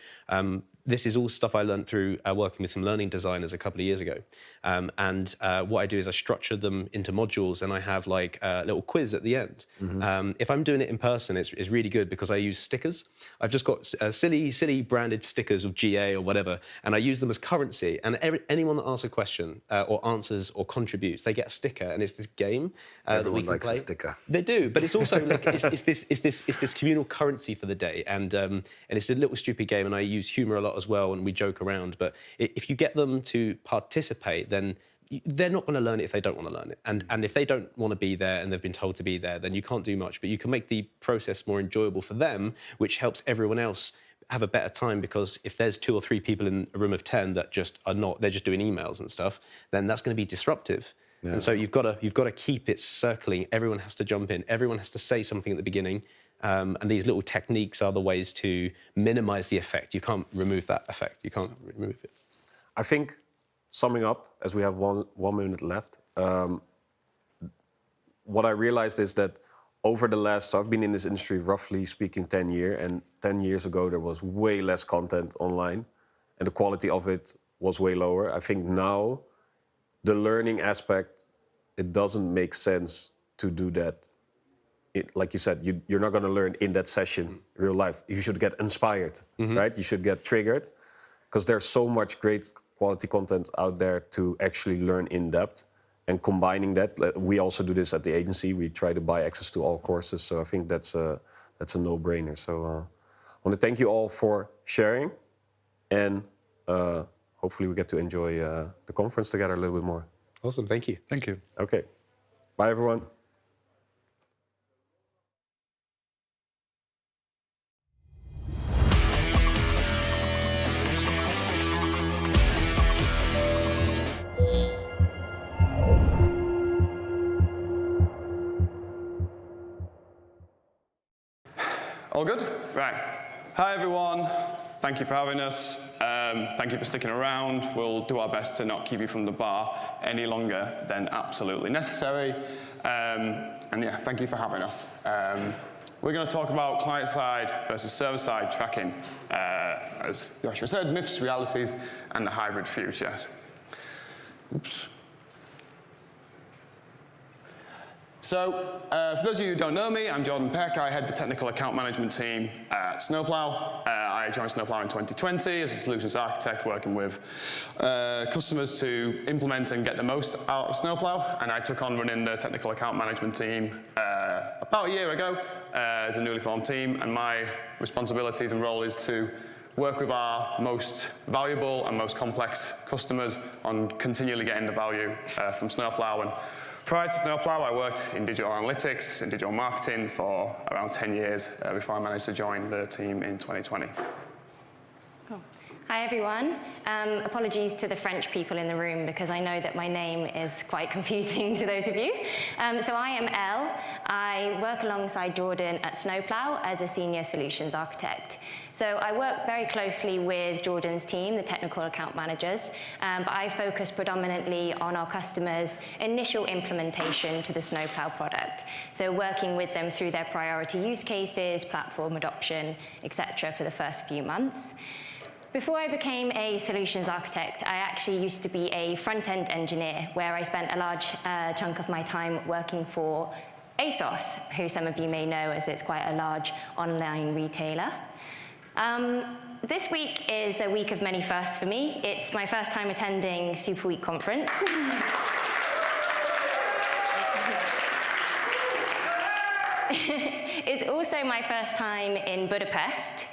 this is all stuff I learned through working with some learning designers a couple of years ago. And what I do is I structure them into modules and I have like a little quiz at the end. If I'm doing it in person, it's really good because I use stickers. I've just got silly branded stickers of GA or whatever, and I use them as currency. And anyone that asks a question or answers or contributes, they get a sticker, and it's this game that we can likes play. A sticker. They do, but it's also like it's this communal currency for the day, and it's a little stupid game, and I use humour a lot as well, and we joke around. But if you get them to participate, then they're not going to learn it if they don't want to learn it. And if they don't want to be there and they've been told to be there, then you can't do much. But you can make the process more enjoyable for them, which helps everyone else have a better time, because if there's 2 or 3 people in a room of 10 that just are not, they're just doing emails and stuff, then that's going to be disruptive. Yeah. And so you've got to keep it circling. Everyone has to jump in. Everyone has to say something at the beginning. And these little techniques are the ways to minimize the effect. You can't remove that effect. You can't remove it. I think, summing up, as we have one minute left, what I realized is that over the last, so I've been in this industry roughly speaking 10 years, and 10 years ago there was way less content online and the quality of it was way lower. I think now the learning aspect, it doesn't make sense to do that. Like you said, you're not going to learn in that session, real life. You should get inspired, right? You should get triggered, because there's so much great quality content out there to actually learn in depth. And combining that, we also do this at the agency. We try to buy access to all courses. So I think that's a no-brainer. So I want to thank you all for sharing, and hopefully we get to enjoy the conference together a little bit more. Awesome, thank you. Thank you. Okay, bye everyone. All good? Right. Hi, everyone. Thank you for having us. Thank you for sticking around. We'll do our best to not keep you from the bar any longer than absolutely necessary. And yeah, thank you for having us. We're going to talk about client-side versus server-side tracking, as Joshua said, myths, realities, and the hybrid future. Oops. So, for those of you who don't know me, I'm Jordan Peck. I head the technical account management team at Snowplow. I joined Snowplow in 2020 as a solutions architect, working with customers to implement and get the most out of Snowplow. And I took on running the technical account management team about a year ago as a newly formed team. And my responsibilities and role is to work with our most valuable and most complex customers on continually getting the value from Snowplow. And prior to Snowplow, I worked in digital analytics and digital marketing for around 10 years before I managed to join the team in 2020. Cool. Hi everyone. Apologies to the French people in the room because I know that my name is quite confusing to those of you. So I am Elle. I work alongside Jordan at Snowplow as a senior solutions architect. So I work very closely with Jordan's team, the technical account managers, but I focus predominantly on our customers' initial implementation to the Snowplow product. So working with them through their priority use cases, platform adoption, etc. for the first few months. Before I became a solutions architect, I actually used to be a front-end engineer where I spent a large chunk of my time working for ASOS, who some of you may know as it's quite a large online retailer. This week is a week of many firsts for me. It's my first time attending Super Week conference. It's also my first time in Budapest.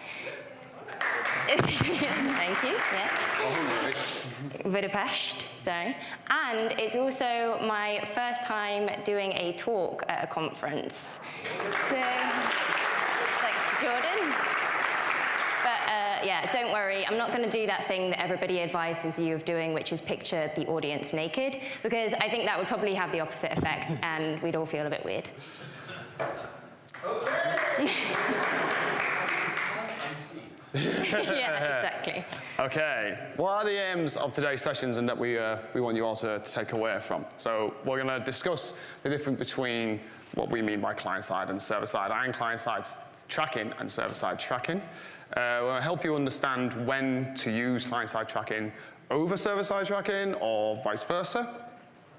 Thank you, yeah. Budapest, sorry. And it's also my first time doing a talk at a conference. So, thanks, Jordan. But yeah, don't worry, I'm not going to do that thing that everybody advises you of doing, which is picture the audience naked, because I think that would probably have the opposite effect, and we'd all feel a bit weird. Okay. Yeah, exactly. Okay, what are the aims of today's sessions and that we want you all to take away from? So we're going to discuss the difference between what we mean by client-side and server-side, and client-side tracking and server-side tracking. We'll help you understand when to use client-side tracking over server-side tracking or vice versa.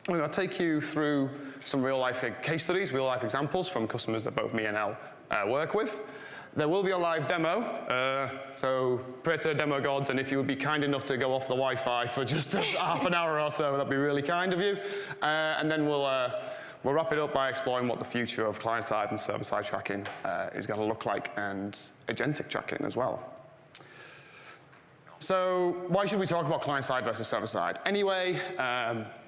We're going to take you through some real-life case studies, real-life examples from customers that both me and Elle work with. There will be a live demo, so pray to the demo gods, and if you would be kind enough to go off the Wi-Fi for just half an hour or so, that'd be really kind of you. And then we'll wrap it up by exploring what the future of client-side and server-side tracking is going to look like, and agentic tracking as well. So why should we talk about client-side versus server-side? Anyway,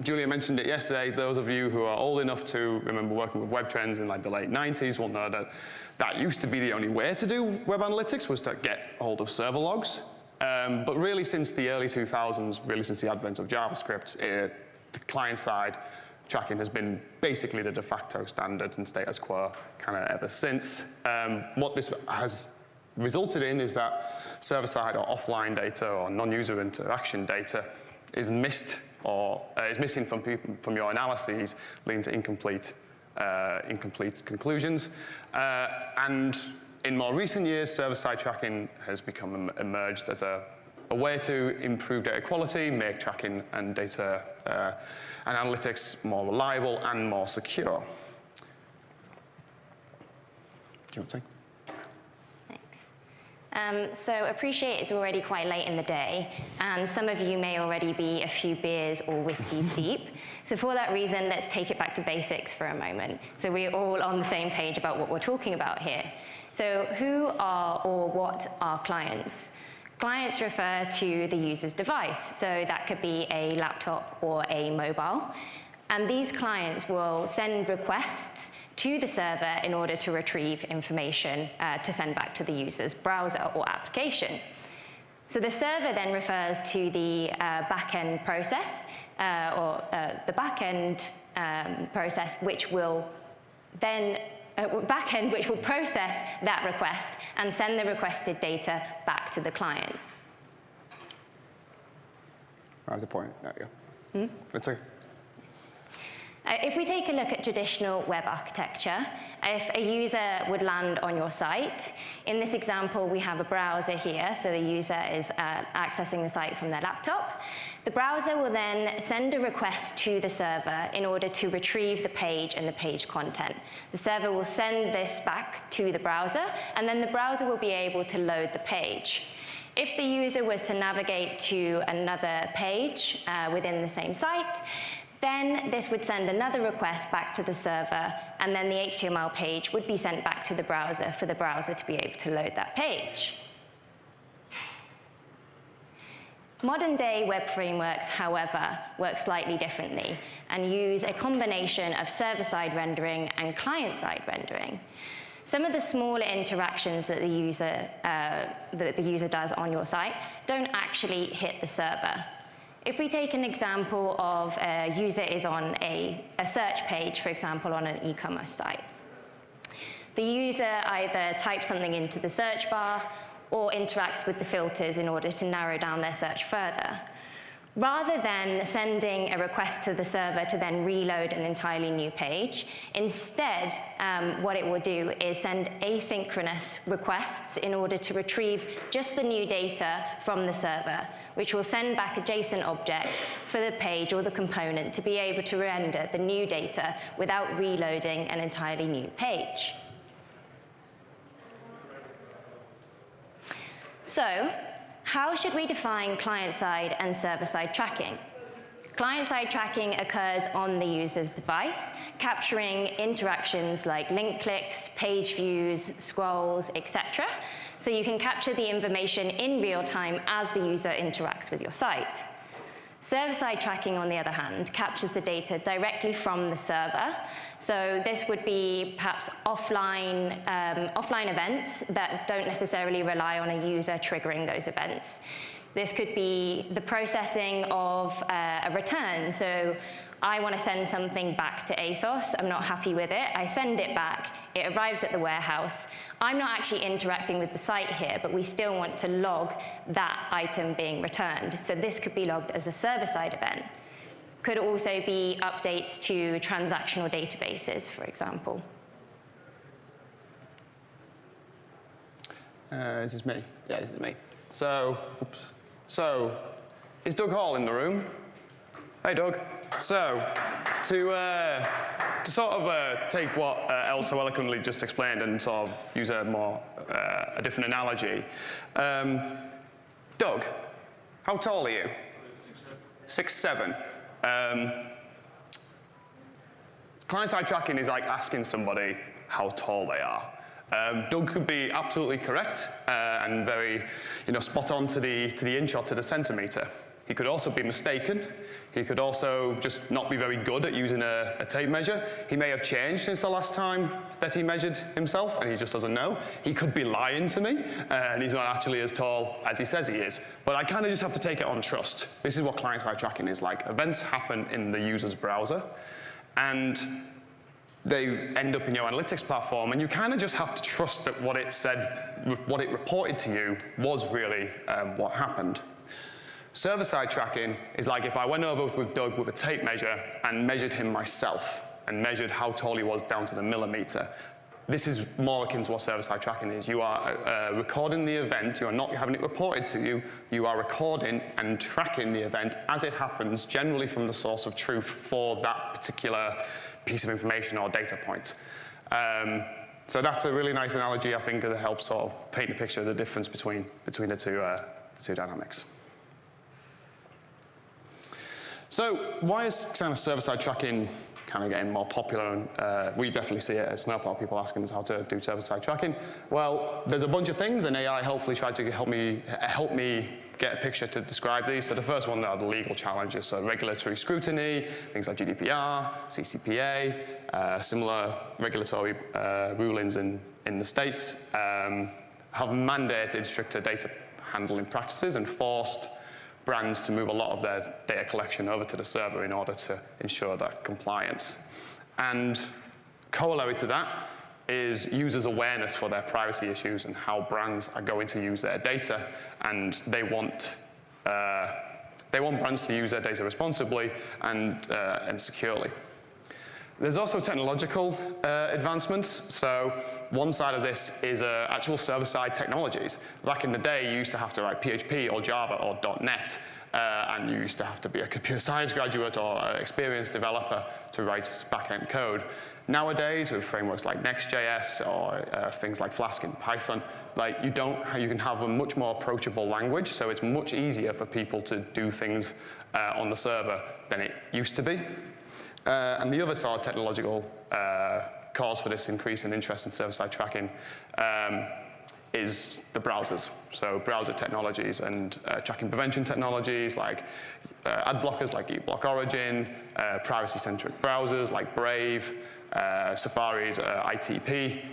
Julia mentioned it yesterday. Those of you who are old enough to remember working with web trends in like the late 90s will know that that used to be the only way to do web analytics, was to get hold of server logs. But really since the early 2000s, really since the advent of JavaScript, the client-side tracking has been basically the de facto standard and status quo kind of ever since. What this has resulted in is that server-side or offline data or non-user interaction data is missed or is missing from your analyses, leading to incomplete conclusions. And in more recent years, server-side tracking has become emerged as a way to improve data quality, make tracking and data and analytics more reliable and more secure. Do you want to say? So appreciate it's already quite late in the day, and some of you may already be a few beers or whiskeys deep. So for that reason, let's take it back to basics for a moment, so we're all on the same page about what we're talking about here. So who are or what are clients? Clients refer to the user's device, so that could be a laptop or a mobile. And these clients will send requests to the server in order to retrieve information to send back to the user's browser or application. So the server then refers to the back-end process, the back-end process which will then which will process that request and send the requested data back to the client. That's the point. There you go. Let's see. If we take a look at traditional web architecture, if a user would land on your site, in this example we have a browser here, so the user is accessing the site from their laptop. The browser will then send a request to the server in order to retrieve the page and the page content. The server will send this back to the browser, and then the browser will be able to load the page. If the user was to navigate to another page within the same site, then this would send another request back to the server, and then the HTML page would be sent back to the browser for the browser to be able to load that page. Modern day web frameworks, however, work slightly differently and use a combination of server-side rendering and client-side rendering. some of the smaller interactions that the user does on your site don't actually hit the server. If we take an example of a user is on a search page, for example, on an e-commerce site. The user either types something into the search bar or interacts with the filters in order to narrow down their search further. Rather than sending a request to the server to then reload an entirely new page, instead, what it will do is send asynchronous requests in order to retrieve just the new data from the server, which will send back a JSON object for the page or the component to be able to render the new data without reloading an entirely new page. So, how should we define client-side and server-side tracking? Client-side tracking occurs on the user's device, capturing interactions like link clicks, page views, scrolls, etc. So you can capture the information in real time as the user interacts with your site. Server-side tracking, on the other hand, captures the data directly from the server. So this would be perhaps offline events that don't necessarily rely on a user triggering those events. This could be the processing of a return. So I want to send something back to ASOS. I'm not happy with it. I send it back. It arrives at the warehouse. I'm not actually interacting with the site here, but we still want to log that item being returned. So this could be logged as a server-side event. Could also be updates to transactional databases, for example. This is me. Yeah, this is me. So, is Doug Hall in the room? Hey, Doug. So, to sort of take what Elle so eloquently just explained and sort of use a different analogy. Doug, how tall are you? 6'7". Client-side tracking is like asking somebody how tall they are. Doug could be absolutely correct and very, spot on to the inch or to the centimetre. He could also be mistaken. He could also just not be very good at using a tape measure. He may have changed since the last time that he measured himself, and he just doesn't know. He could be lying to me, and he's not actually as tall as he says he is. But I kind of just have to take it on trust. This is what client-side tracking is like. Events happen in the user's browser, and they end up in your analytics platform, and you kind of just have to trust that what it said, what it reported to you was really what happened. Server-side tracking is like if I went over with Doug with a tape measure and measured him myself and measured how tall he was down to the millimeter. This is more akin to what server-side tracking is. You are recording the event, you are not having it reported to you, you are recording and tracking the event as it happens, generally from the source of truth for that particular piece of information or data point. So that's a really nice analogy, I think, that helps sort of paint a picture of the difference between the two dynamics. So why is kind of server-side tracking kind of getting more popular? And we definitely see it as Snowplow, people asking us how to do server-side tracking. Well, there's a bunch of things, and AI hopefully tried to help me get a picture to describe these. So the first one are the legal challenges, so regulatory scrutiny, things like GDPR, CCPA, similar regulatory rulings in the States have mandated stricter data handling practices and forced brands to move a lot of their data collection over to the server in order to ensure that compliance. And corollary to that is users' awareness for their privacy issues and how brands are going to use their data, and they want brands to use their data responsibly and securely. There's also technological advancements. So one side of this is actual server-side technologies. Back in the day, you used to have to write PHP or Java or .NET, and you used to have to be a computer science graduate or an experienced developer to write back-end code. Nowadays, with frameworks like Next.js or things like Flask and Python, you can have a much more approachable language, so it's much easier for people to do things on the server than it used to be. And the other sort of technological cause for this increase in interest in server-side tracking is the browsers. So browser technologies and tracking prevention technologies like ad blockers like uBlock Origin, privacy-centric browsers like Brave, Safari's ITP,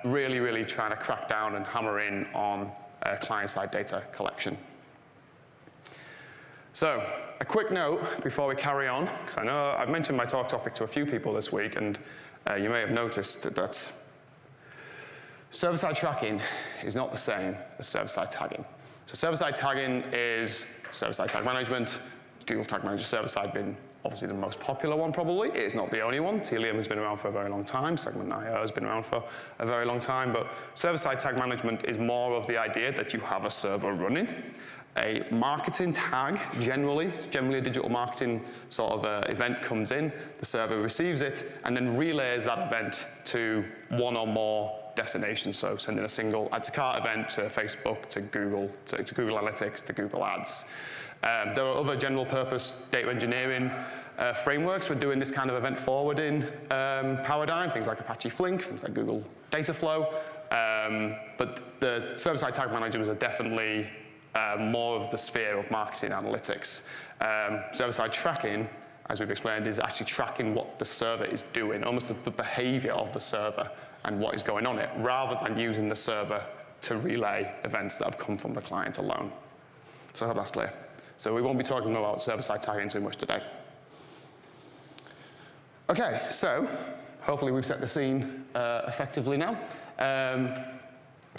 really trying to crack down and hammer in on client-side data collection. So, a quick note before we carry on, because I know I've mentioned my talk topic to a few people this week, and you may have noticed that server-side tracking is not the same as server-side tagging. So server-side tagging is server-side tag management. Google Tag Manager server-side been obviously the most popular one probably. It is not the only one. Telium has been around for a very long time. Segment.io has been around for a very long time. But server-side tag management is more of the idea that you have a server running. A marketing tag, generally a digital marketing sort of event comes in, the server receives it, and then relays that event to one or more destinations. So sending a single add to cart event to Facebook, to Google, to Google Analytics, to Google Ads. There are other general purpose data engineering frameworks for doing this kind of event forwarding paradigm, things like Apache Flink, things like Google Dataflow. But the server-side tag managers are definitely more of the sphere of marketing analytics. Server-side tracking, as we've explained, is actually tracking what the server is doing, almost the behavior of the server and what is going on it, rather than using the server to relay events that have come from the client alone. So I hope that's clear. So we won't be talking about server-side tagging too much today. Okay, so hopefully we've set the scene effectively now.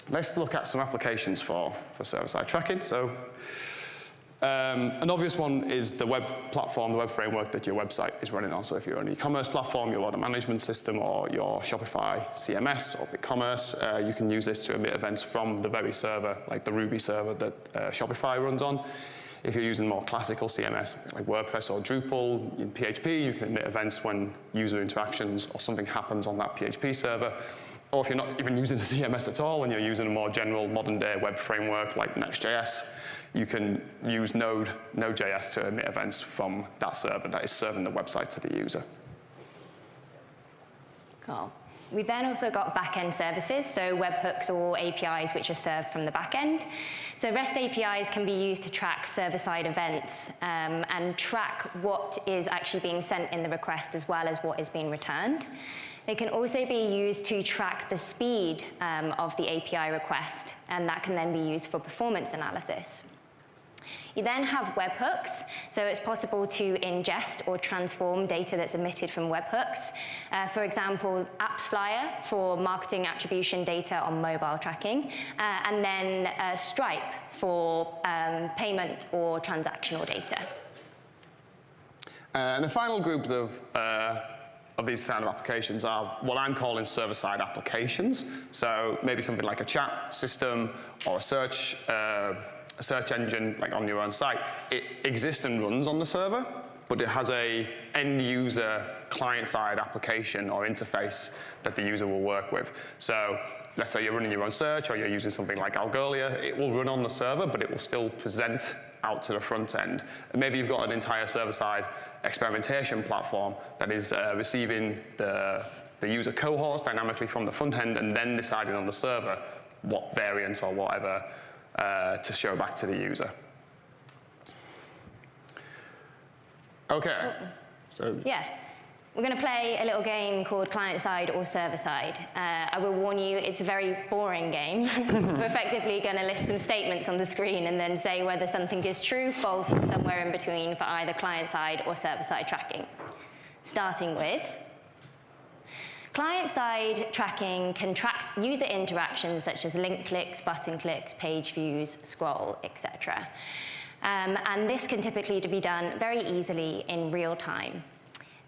Let's look at some applications for server-side tracking. So an obvious one is the web platform, the web framework that your website is running on. So if you're an e-commerce platform, your order management system, or your Shopify CMS or BigCommerce, you can use this to emit events from the very server, like the Ruby server that Shopify runs on. If you're using more classical CMS like WordPress or Drupal, in PHP, you can emit events when user interactions or something happens on that PHP server. Or if you're not even using the CMS at all and you're using a more general modern-day web framework like Next.js, you can use Node.js to emit events from that server that is serving the website to the user. Cool. We've then also got back-end services, so webhooks or APIs which are served from the back-end. So REST APIs can be used to track server-side events and track what is actually being sent in the request as well as what is being returned. They can also be used to track the speed of the API request, and that can then be used for performance analysis. You then have webhooks, so it's possible to ingest or transform data that's emitted from webhooks. For example, AppsFlyer for marketing attribution data on mobile tracking, and then Stripe for payment or transactional data. And the final group of these kind of applications are what I'm calling server-side applications. So maybe something like a chat system or a search engine like on your own site. It exists and runs on the server, but it has a end-user client-side application or interface that the user will work with. So let's say you're running your own search or you're using something like Algolia, it will run on the server, but it will still present out to the front end. And maybe you've got an entire server-side experimentation platform that is receiving the user cohorts dynamically from the front end and then deciding on the server what variant or whatever to show back to the user. Okay. So yeah. We're going to play a little game called client-side or server-side. I will warn you, it's a very boring game. We're effectively going to list some statements on the screen and then say whether something is true, false, or somewhere in between for either client-side or server-side tracking. Starting with, client-side tracking can track user interactions such as link clicks, button clicks, page views, scroll, etc. And this can typically be done very easily in real time.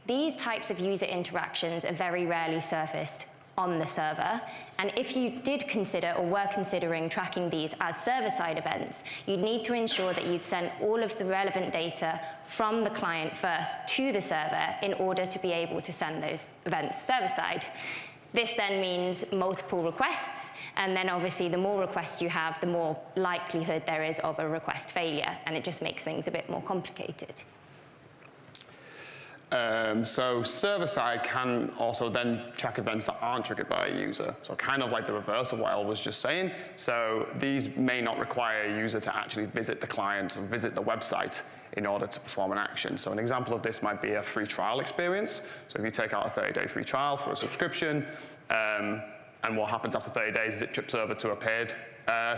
These types of user interactions are very rarely surfaced on the server, and if you did consider or were considering tracking these as server-side events, you'd need to ensure that you'd send all of the relevant data from the client first to the server in order to be able to send those events server-side. This then means multiple requests, and then obviously the more requests you have, the more likelihood there is of a request failure, and it just makes things a bit more complicated. So server-side can also then track events that aren't triggered by a user. So kind of like the reverse of what Elle was just saying. So these may not require a user to actually visit the client and visit the website in order to perform an action. So an example of this might be a free trial experience. So if you take out a 30-day free trial for a subscription, and what happens after 30 days is it trips over to a paid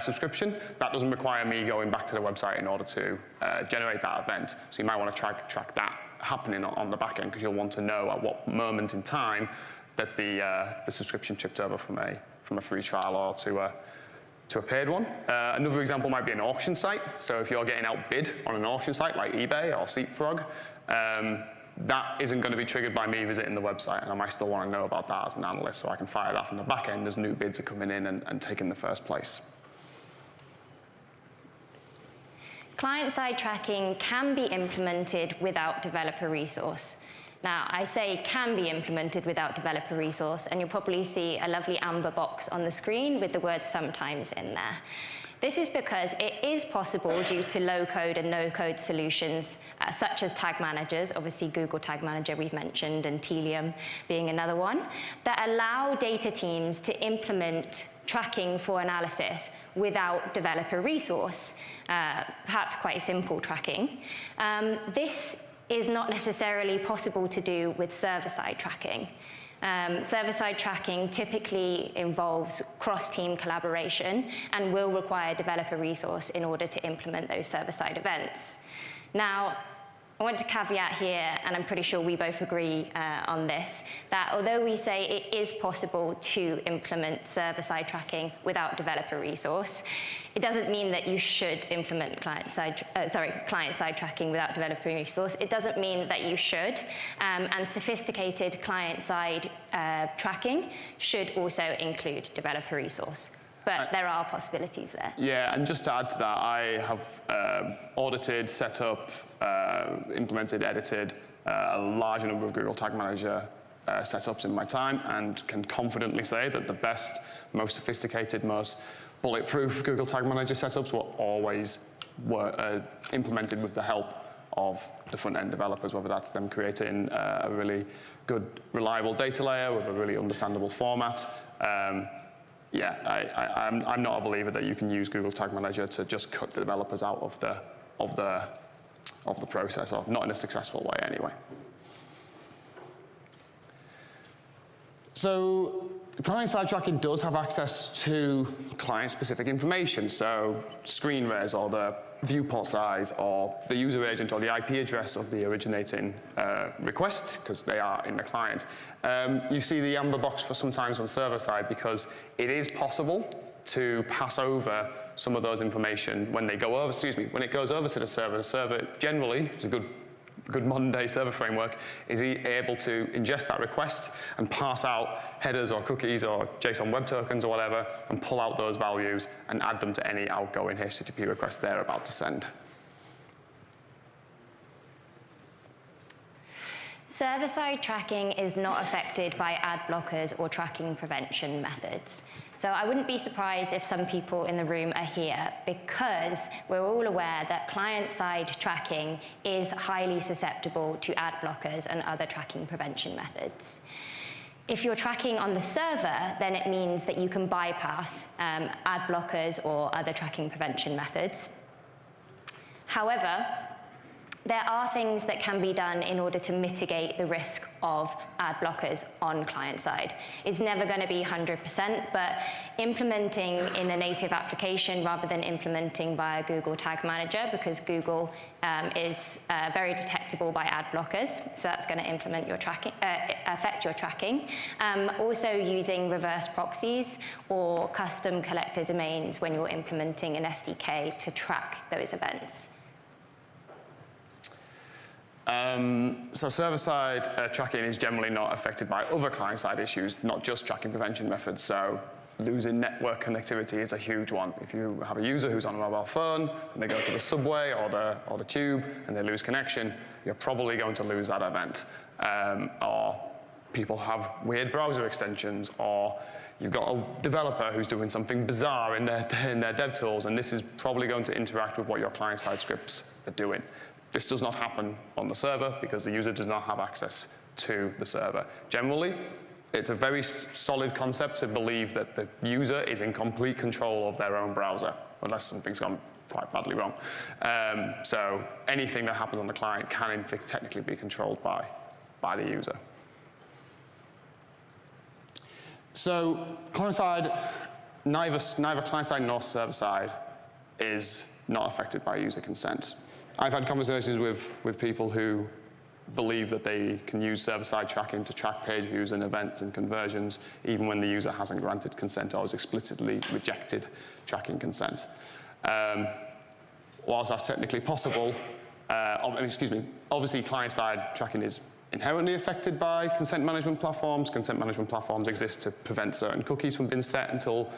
subscription. That doesn't require me going back to the website in order to generate that event. So you might want to track that happening on the back end, because you'll want to know at what moment in time that the subscription tripped over from a free trial or to a paid one. Another example might be an auction site. So if you're getting outbid on an auction site like eBay or SeatFrog, that isn't going to be triggered by me visiting the website, and I might still want to know about that as an analyst, so I can fire that from the back end as new bids are coming in and taking the first place. Client-side tracking can be implemented without developer resource. Now, I say can be implemented without developer resource, and you'll probably see a lovely amber box on the screen with the word sometimes in there. This is because it is possible due to low-code and no-code solutions, such as tag managers, obviously Google Tag Manager we've mentioned, and Telium being another one, that allow data teams to implement tracking for analysis without developer resource, perhaps quite simple tracking. This is not necessarily possible to do with server-side tracking. Server-side tracking typically involves cross-team collaboration and will require developer resource in order to implement those server-side events. Now, I want to caveat here, and I'm pretty sure we both agree on this, that although we say it is possible to implement server-side tracking without developer resource, it doesn't mean that you should implement client-side tracking without developer resource. It doesn't mean that you should, and sophisticated client-side tracking should also include developer resource. But there are possibilities there. Yeah, and just to add to that, I have audited, set up, implemented, edited a large number of Google Tag Manager setups in my time, and can confidently say that the best, most sophisticated, most bulletproof Google Tag Manager setups were always implemented with the help of the front-end developers, whether that's them creating a really good, reliable data layer with a really understandable format. Yeah, I'm not a believer that you can use Google Tag Manager to just cut the developers out of the process, or not in a successful way anyway. So client-side tracking does have access to client-specific information, so screen res, or the viewport size, or the user agent, or the IP address of the originating request, because they are in the client. You see the amber box for sometimes on server side, because it is possible to pass over some of those information when they go over, when it goes over to the server. The server generally, it's a good modern day server framework, is able to ingest that request and pass out headers or cookies or JSON web tokens or whatever, and pull out those values and add them to any outgoing HTTP request they're about to send. Server-side tracking is not affected by ad blockers or tracking prevention methods. So I wouldn't be surprised if some people in the room are here, because we're all aware that client-side tracking is highly susceptible to ad blockers and other tracking prevention methods. If you're tracking on the server, then it means that you can bypass ad blockers or other tracking prevention methods. However, there are things that can be done in order to mitigate the risk of ad blockers on client side. It's never going to be 100%, but implementing in a native application rather than implementing via Google Tag Manager, because Google is very detectable by ad blockers, so that's going to implement your tracking, affect your tracking. Also using reverse proxies or custom collector domains when you're implementing an SDK to track those events. So server-side tracking is generally not affected by other client-side issues, not just tracking prevention methods. So losing network connectivity is a huge one. If you have a user who's on a mobile phone and they go to the subway or the tube and they lose connection, you're probably going to lose that event. Or people have weird browser extensions, or you've got a developer who's doing something bizarre in their dev tools, and this is probably going to interact with what your client-side scripts are doing. This does not happen on the server because the user does not have access to the server. Generally, it's a very solid concept to believe that the user is in complete control of their own browser, unless something's gone quite badly wrong. So anything that happens on the client can, in fact, technically be controlled by the user. So client-side, neither client-side nor server-side is not affected by user consent. I've had conversations with people who believe that they can use server-side tracking to track page views and events and conversions, even when the user hasn't granted consent or has explicitly rejected tracking consent. Whilst that's technically possible, obviously client-side tracking is inherently affected by consent management platforms. Consent management platforms exist to prevent certain cookies from being set until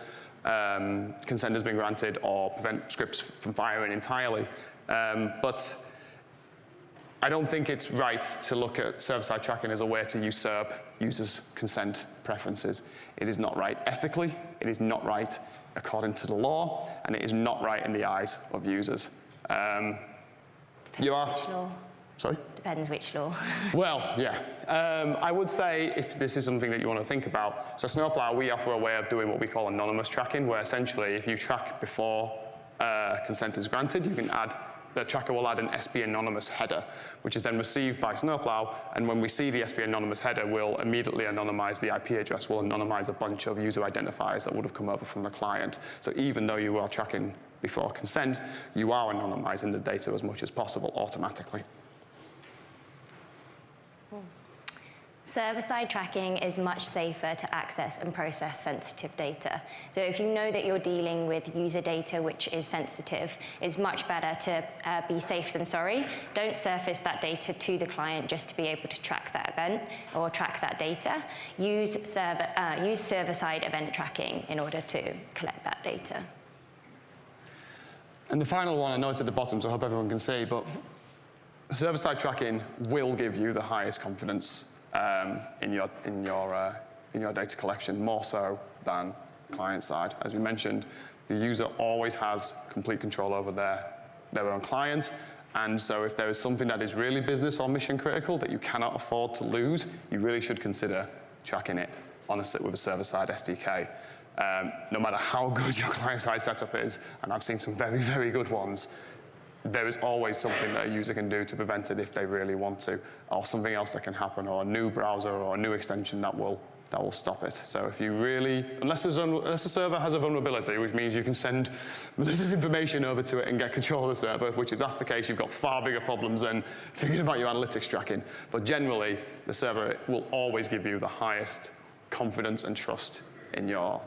consent has been granted, or prevent scripts from firing entirely. But I don't think it's right to look at server-side tracking as a way to usurp users' consent preferences. It is not right ethically, it is not right according to the law, and it is not right in the eyes of users. Which law? Sorry? Depends which law. Well, yeah. I would say, if this is something that you want to think about, so Snowplow, we offer a way of doing what we call anonymous tracking, where essentially if you track before consent is granted, you can add, the tracker will add an SP anonymous header, which is then received by Snowplow, and when we see the SP anonymous header, we'll immediately anonymize the IP address, we'll anonymize a bunch of user identifiers that would have come over from the client. So even though you are tracking before consent, you are anonymizing the data as much as possible automatically. Server-side tracking is much safer to access and process sensitive data. So if you know that you're dealing with user data which is sensitive, it's much better to be safe than sorry. Don't surface that data to the client just to be able to track that event or track that data. Use server-side event tracking in order to collect that data. And the final one, I know it's at the bottom, so I hope everyone can see, but server-side tracking will give you the highest confidence in your data collection, more so than client side. As we mentioned, the user always has complete control over their own client, and so if there is something that is really business or mission critical that you cannot afford to lose, you really should consider tracking it with a server-side SDK. No matter how good your client-side setup is, and I've seen some very, very good ones, there is always something that a user can do to prevent it if they really want to, or something else that can happen, or a new browser or a new extension that will stop it. So if you really, unless the server has a vulnerability, which means you can send malicious information over to it and get control of the server, which if that's the case, you've got far bigger problems than thinking about your analytics tracking. But generally, the server will always give you the highest confidence and trust in your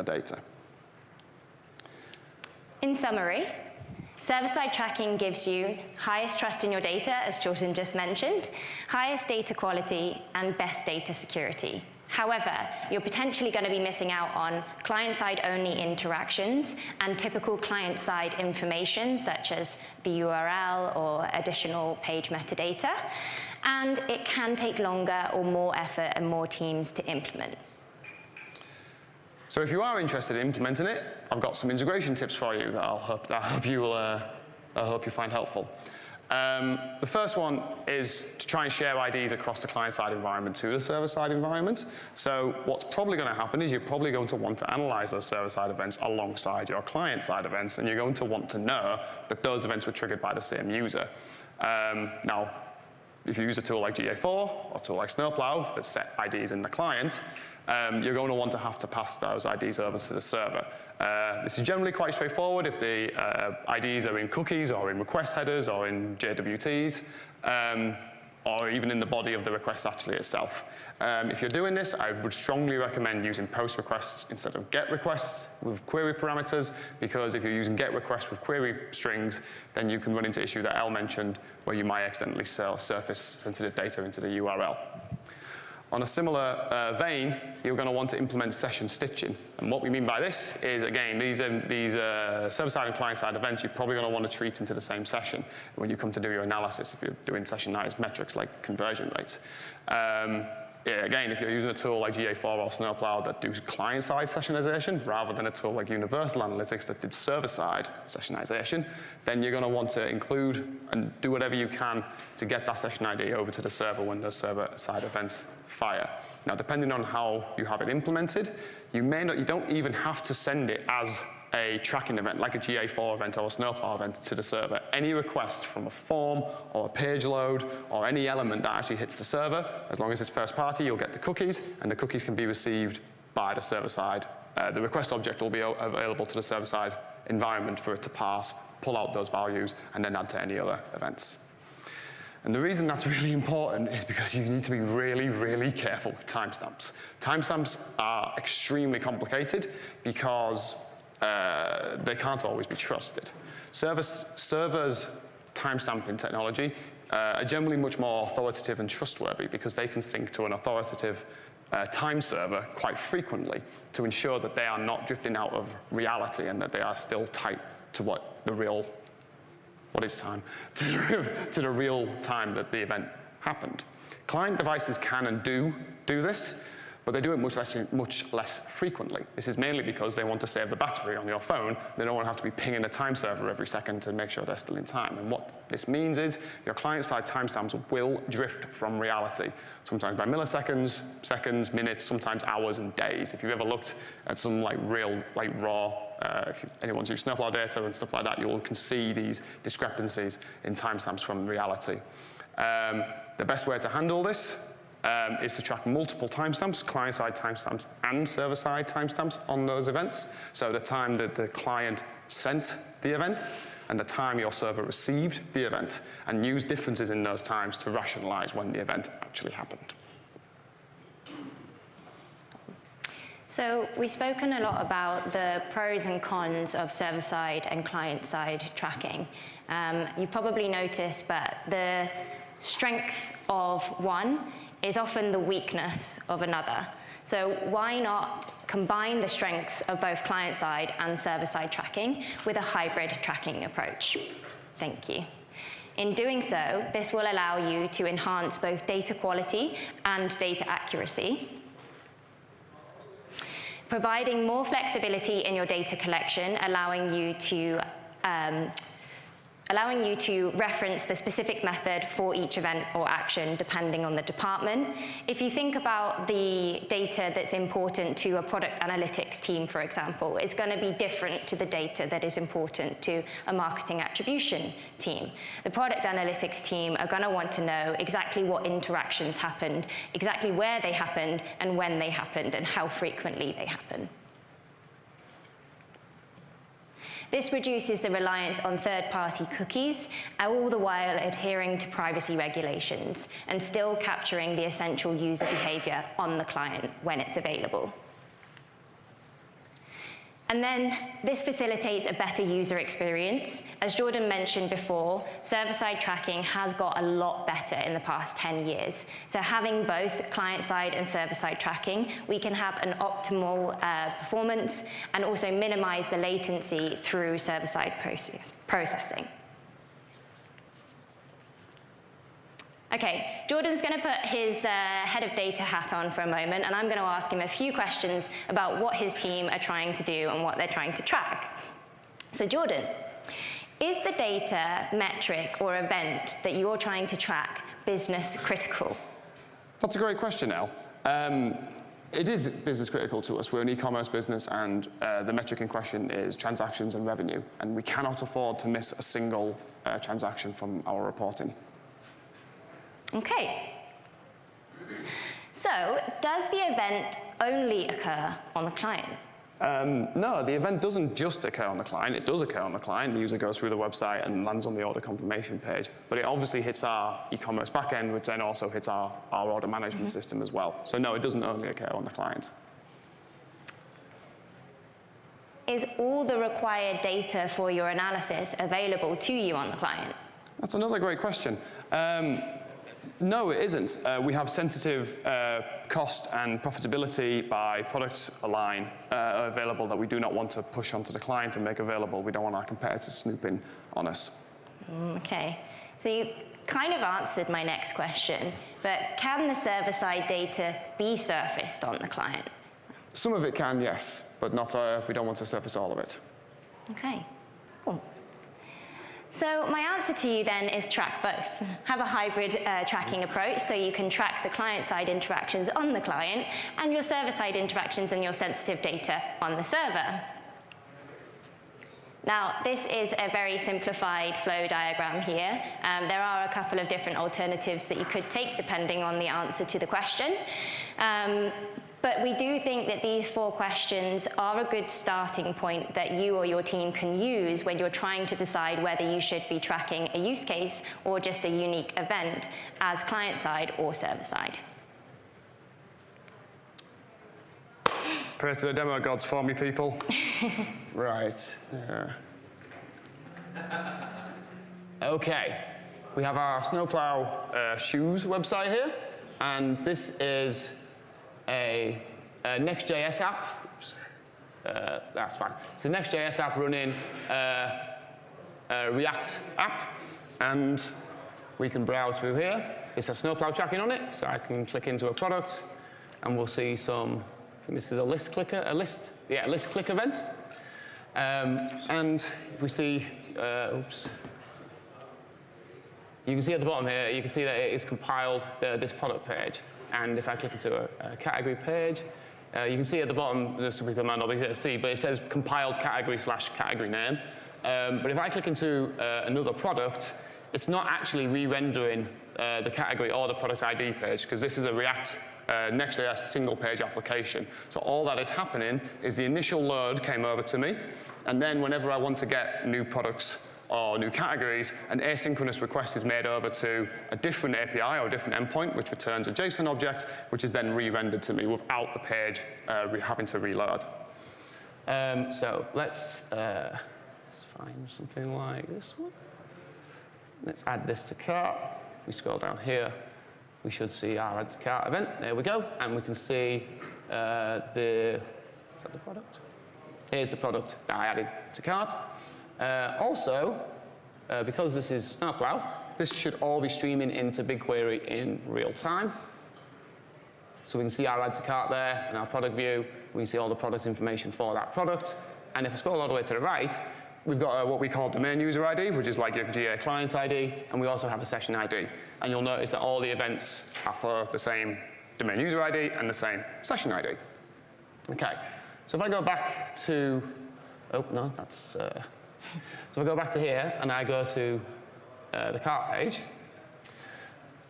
data. In summary, server-side tracking gives you highest trust in your data, as Jordan just mentioned, highest data quality, and best data security. However, you're potentially going to be missing out on client-side only interactions and typical client-side information, such as the URL or additional page metadata, and it can take longer or more effort and more teams to implement. So if you are interested in implementing it, I've got some integration tips for you that I hope you find helpful. The first one is to try and share IDs across the client-side environment to the server-side environment. So what's probably going to happen is you're probably going to want to analyze those server-side events alongside your client-side events, and you're going to want to know that those events were triggered by the same user. Now, if you use a tool like GA4 or a tool like Snowplow that set IDs in the client, you're going to want to have to pass those IDs over to the server. This is generally quite straightforward if the IDs are in cookies or in request headers or in JWTs, or even in the body of the request actually itself. If you're doing this, I would strongly recommend using post requests instead of get requests with query parameters, because if you're using get requests with query strings, then you can run into issue that Elle mentioned, where you might accidentally surface sensitive data into the URL. On a similar vein, you're going to want to implement session stitching. And what we mean by this is, again, these server-side and client-side events, you're probably going to want to treat into the same session when you come to do your analysis, if you're doing session-ized metrics like conversion rate. Again, if you're using a tool like GA4 or Snowplow that do client-side sessionization rather than a tool like Universal Analytics that did server-side sessionization, then you're going to want to include and do whatever you can to get that session ID over to the server when those server-side events fire. Now, depending on how you have it implemented, you don't even have to send it as a tracking event, like a GA4 event or a Snowplow event to the server. Any request from a form or a page load or any element that actually hits the server, as long as it's first party, you'll get the cookies, and the cookies can be received by the server-side. The request object will be available to the server-side environment for it to parse, pull out those values, and then add to any other events. And the reason that's really important is because you need to be really, really careful with timestamps. Timestamps are extremely complicated because they can't always be trusted. Servers timestamping technology are generally much more authoritative and trustworthy because they can sync to an authoritative time server quite frequently to ensure that they are not drifting out of reality and that they are still tight to what is time, to the real time that the event happened. Client devices can and do this, but they do it much less frequently. This is mainly because they want to save the battery on your phone. They don't want to have to be pinging a time server every second to make sure they're still in time. And what this means is your client-side timestamps will drift from reality, sometimes by milliseconds, seconds, minutes, sometimes hours and days. If you've ever looked at some real raw, if anyone's used Snowplow data and stuff like that, you can see these discrepancies in timestamps from reality. The best way to handle this is to track multiple timestamps, client-side timestamps and server-side timestamps on those events. So the time that the client sent the event and the time your server received the event, and use differences in those times to rationalize when the event actually happened. So we've spoken a lot about the pros and cons of server-side and client-side tracking. You've probably noticed, but the strength of one is often the weakness of another. So why not combine the strengths of both client-side and server-side tracking with a hybrid tracking approach? Thank you. In doing so, this will allow you to enhance both data quality and data accuracy, providing more flexibility in your data collection, allowing you to reference the specific method for each event or action depending on the department. If you think about the data that's important to a product analytics team, for example, it's going to be different to the data that is important to a marketing attribution team. The product analytics team are going to want to know exactly what interactions happened, exactly where they happened, and when they happened, and how frequently they happen. This reduces the reliance on third-party cookies, all the while adhering to privacy regulations and still capturing the essential user behavior on the client when it's available. And then this facilitates a better user experience. As Jordan mentioned before, server-side tracking has got a lot better in the past 10 years. So having both client-side and server-side tracking, we can have an optimal performance and also minimize the latency through server-side processing. Okay, Jordan's going to put his head of data hat on for a moment, and I'm going to ask him a few questions about what his team are trying to do and what they're trying to track. So Jordan, is the data, metric, or event that you're trying to track business critical? That's a great question, Elle. It is business critical to us. We're an e-commerce business, and the metric in question is transactions and revenue, and we cannot afford to miss a single transaction from our reporting. Okay. So, does the event only occur on the client? No, the event doesn't just occur on the client. It does occur on the client. The user goes through the website and lands on the order confirmation page. But it obviously hits our e-commerce backend, which then also hits our order management system as well. So no, it doesn't only occur on the client. Is all the required data for your analysis available to you on the client? That's another great question. No, it isn't. We have sensitive cost and profitability by product line available that we do not want to push onto the client and make available. We don't want our competitors snooping on us. Okay. So you kind of answered my next question, but can the server-side data be surfaced on the client? Some of it can, yes, but not. We don't want to surface all of it. Okay. Cool. So my answer to you then is track both. Have a hybrid tracking approach so you can track the client-side interactions on the client and your server-side interactions and your sensitive data on the server. Now, this is a very simplified flow diagram here. There are a couple of different alternatives that you could take depending on the answer to the question. But we do think that these 4 questions are a good starting point that you or your team can use when you're trying to decide whether you should be tracking a use case or just a unique event as client-side or server-side. Pray to the demo gods for me, people. Right. Okay. We have our Snowplow shoes website here, and this is a Next.js app. Oops. That's fine. It's a Next.js app running a React app, and we can browse through here. This has Snowplow tracking on it, so I can click into a product, and we'll see some. I think this is a list clicker, list click event. And if we see, oops. You can see at the bottom here, you can see that it is compiled this product page. And if I click into a category page, you can see at the bottom, some people might not be able to see, but it says compiled category / category name. But if I click into another product, it's not actually re-rendering the category or the product ID page, because this is a React Next.js single page application. So all that is happening is the initial load came over to me, and then whenever I want to get new products or new categories, an asynchronous request is made over to a different API or a different endpoint, which returns a JSON object, which is then re-rendered to me without the page having to reload. So let's find something like this one. Let's add this to cart. If we scroll down here, we should see our add to cart event. There we go. And we can see is that the product? Here's the product that I added to cart. Also, because this is Snowplow, this should all be streaming into BigQuery in real time. So we can see our add to cart there and our product view. We can see all the product information for that product. And if I scroll all the way to the right, we've got what we call domain user ID, which is like your GA client ID, and we also have a session ID. And you'll notice that all the events are for the same domain user ID and the same session ID. Okay, so if I go back to, oh no, that's, so if I go back to here and I go to the cart page,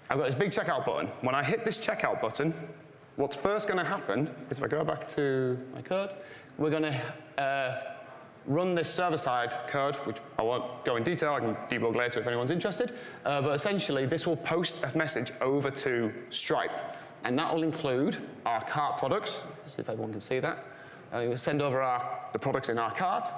I've got this big checkout button. When I hit this checkout button, what's first going to happen is if I go back to my code, we're going to run this server-side code, which I won't go in detail. I can debug later if anyone's interested. But essentially, this will post a message over to Stripe. And that will include our cart products. See if everyone can see that. We'll send over the products in our cart.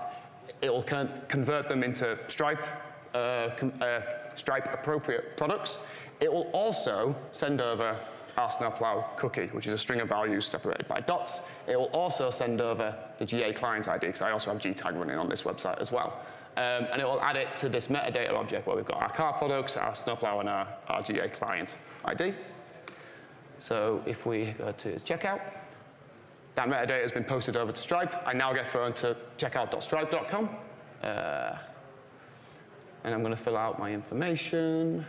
It will convert them into Stripe appropriate products. It will also send over our Snowplow cookie, which is a string of values separated by dots. It will also send over the GA client ID, because I also have GTag running on this website as well. And it will add it to this metadata object where we've got our cart products, our Snowplow, and our GA client ID. So if we go to checkout, that metadata has been posted over to Stripe. I now get thrown to checkout.stripe.com. And I'm going to fill out my information.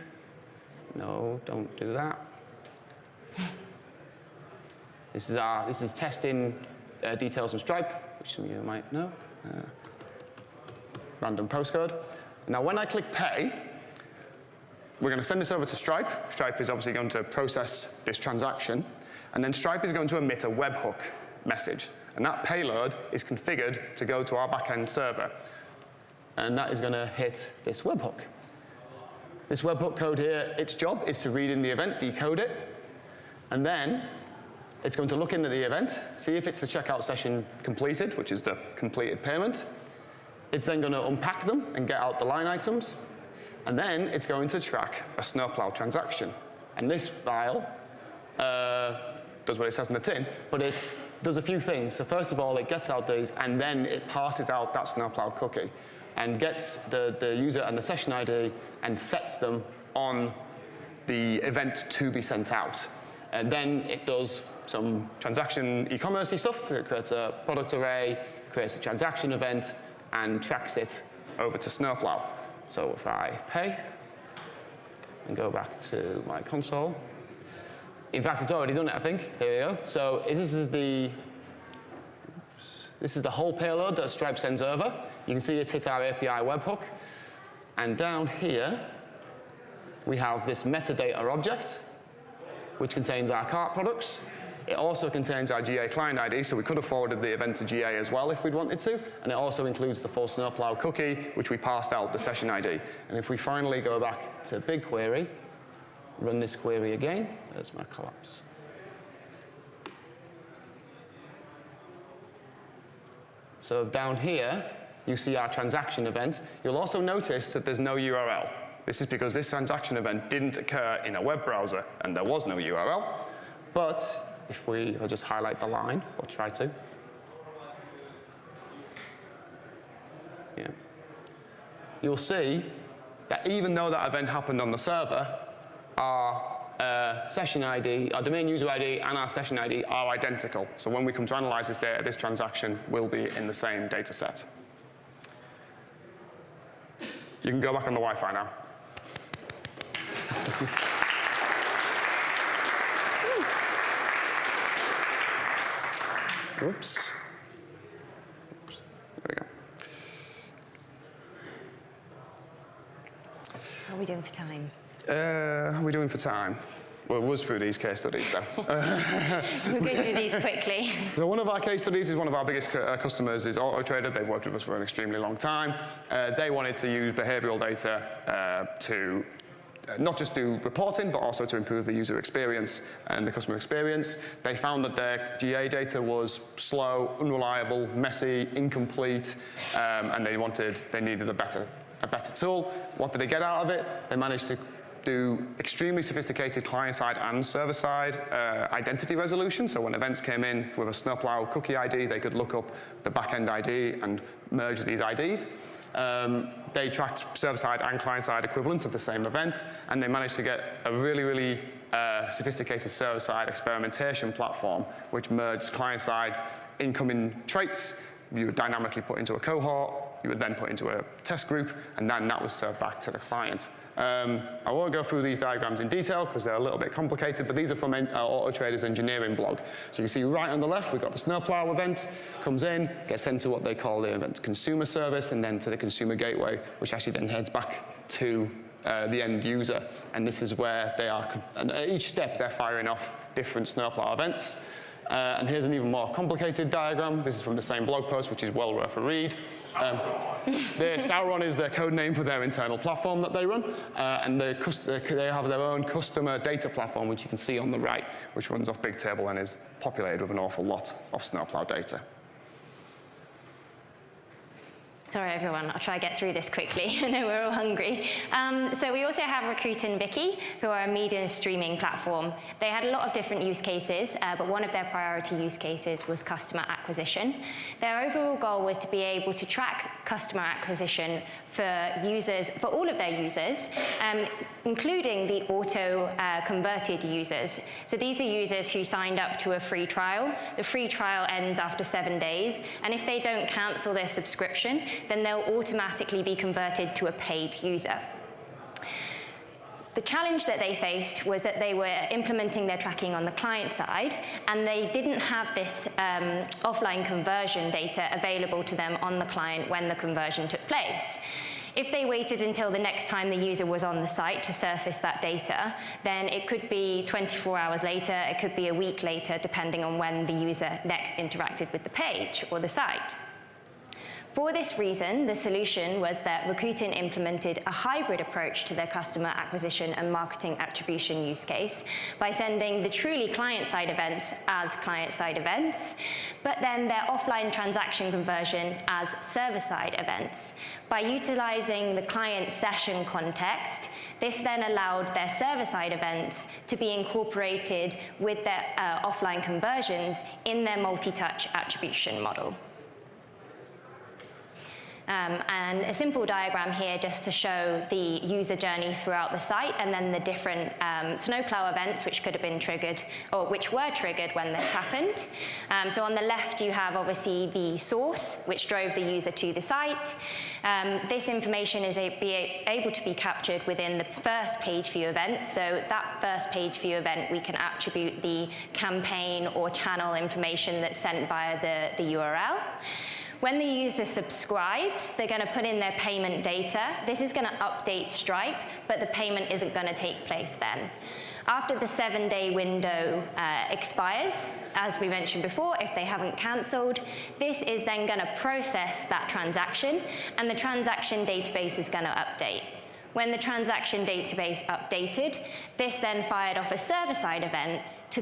No, don't do that. This is testing details on Stripe, which some of you might know. Random postcode. Now, when I click pay, we're going to send this over to Stripe. Stripe is obviously going to process this transaction, and then Stripe is going to emit a webhook message, and that payload is configured to go to our backend server, and that is going to hit this webhook. This webhook code here, its job is to read in the event, decode it, and then it's going to look into the event, see if it's the checkout session completed, which is the completed payment. It's then going to unpack them and get out the line items, and then it's going to track a Snowplow transaction. And this file does what it says in the tin, but it does a few things. So first of all, it gets out these, and then it passes out that Snowplow cookie and gets the user and the session ID and sets them on the event to be sent out. And then it does some transaction e-commerce stuff. It creates a product array, creates a transaction event, and tracks it over to Snowplow. So if I pay and go back to my console, in fact, it's already done it, I think. Here we go. So this is the whole payload that Stripe sends over. You can see it's hit our API webhook. And down here, we have this metadata object, which contains our cart products. It also contains our GA client ID, so we could have forwarded the event to GA as well if we'd wanted to. And it also includes the full Snowplow cookie, which we passed out the session ID. And if we finally go back to BigQuery, run this query again, there's my collapse. So down here, you see our transaction event. You'll also notice that there's no URL. This is because this transaction event didn't occur in a web browser, and there was no URL. But if I'll just highlight the line, or try to. Yeah. You'll see that even though that event happened on the server, our session ID, our domain user ID, and our session ID are identical. So when we come to analyze this data, this transaction will be in the same data set. You can go back on the Wi-Fi now. Oops. There we go. How are we doing for time? How are we doing for time? Well, it was through these case studies, though. We'll go through these quickly. So one of our case studies is one of our biggest customers is AutoTrader. They've worked with us for an extremely long time. They wanted to use behavioral data to not just do reporting, but also to improve the user experience and the customer experience. They found that their GA data was slow, unreliable, messy, incomplete, and they needed a better tool. What did they get out of it? They managed to do extremely sophisticated client-side and server-side identity resolution. So when events came in with a Snowplow cookie ID, they could look up the back-end ID and merge these IDs. They tracked server-side and client-side equivalents of the same event, and they managed to get a really, really sophisticated server-side experimentation platform, which merged client-side incoming traits. You would dynamically put into a cohort, you would then put into a test group, and then that was served back to the client. I won't go through these diagrams in detail because they're a little bit complicated, but these are from AutoTrader's engineering blog. So you can see right on the left, we've got the Snowplow event, comes in, gets sent to what they call the event consumer service, and then to the consumer gateway, which actually then heads back to the end user. And this is where they are, and at each step, they're firing off different Snowplow events. And here's an even more complicated diagram. This is from the same blog post, which is well worth a read. Sauron is their code name for their internal platform that they run, and they have their own customer data platform, which you can see on the right, which runs off Bigtable and is populated with an awful lot of Snowplow data. Sorry, everyone. I'll try to get through this quickly. I know we're all hungry. So we also have Recruit and Vicky, who are a media streaming platform. They had a lot of different use cases, but one of their priority use cases was customer acquisition. Their overall goal was to be able to track customer acquisition for users, for all of their users, including the auto-converted users. So these are users who signed up to a free trial. The free trial ends after 7 days, and if they don't cancel their subscription, then they'll automatically be converted to a paid user. The challenge that they faced was that they were implementing their tracking on the client side, and they didn't have this offline conversion data available to them on the client when the conversion took place. If they waited until the next time the user was on the site to surface that data, then it could be 24 hours later, it could be a week later, depending on when the user next interacted with the page or the site. For this reason, the solution was that Recruiting implemented a hybrid approach to their customer acquisition and marketing attribution use case by sending the truly client-side events as client-side events, but then their offline transaction conversion as server-side events. By utilizing the client session context, this then allowed their server-side events to be incorporated with their offline conversions in their multi-touch attribution model. And a simple diagram here just to show the user journey throughout the site, and then the different Snowplow events which could have been triggered, or which were triggered when this happened. So on the left you have obviously the source which drove the user to the site. This information is able to be captured within the first page view event. So that first page view event, we can attribute the campaign or channel information that's sent via the URL. When the user subscribes, they're going to put in their payment data. This is going to update Stripe, but the payment isn't going to take place then. After the 7-day window expires, as we mentioned before, if they haven't cancelled, this is then going to process that transaction, and the transaction database is going to update. When the transaction database updated, this then fired off a server-side event to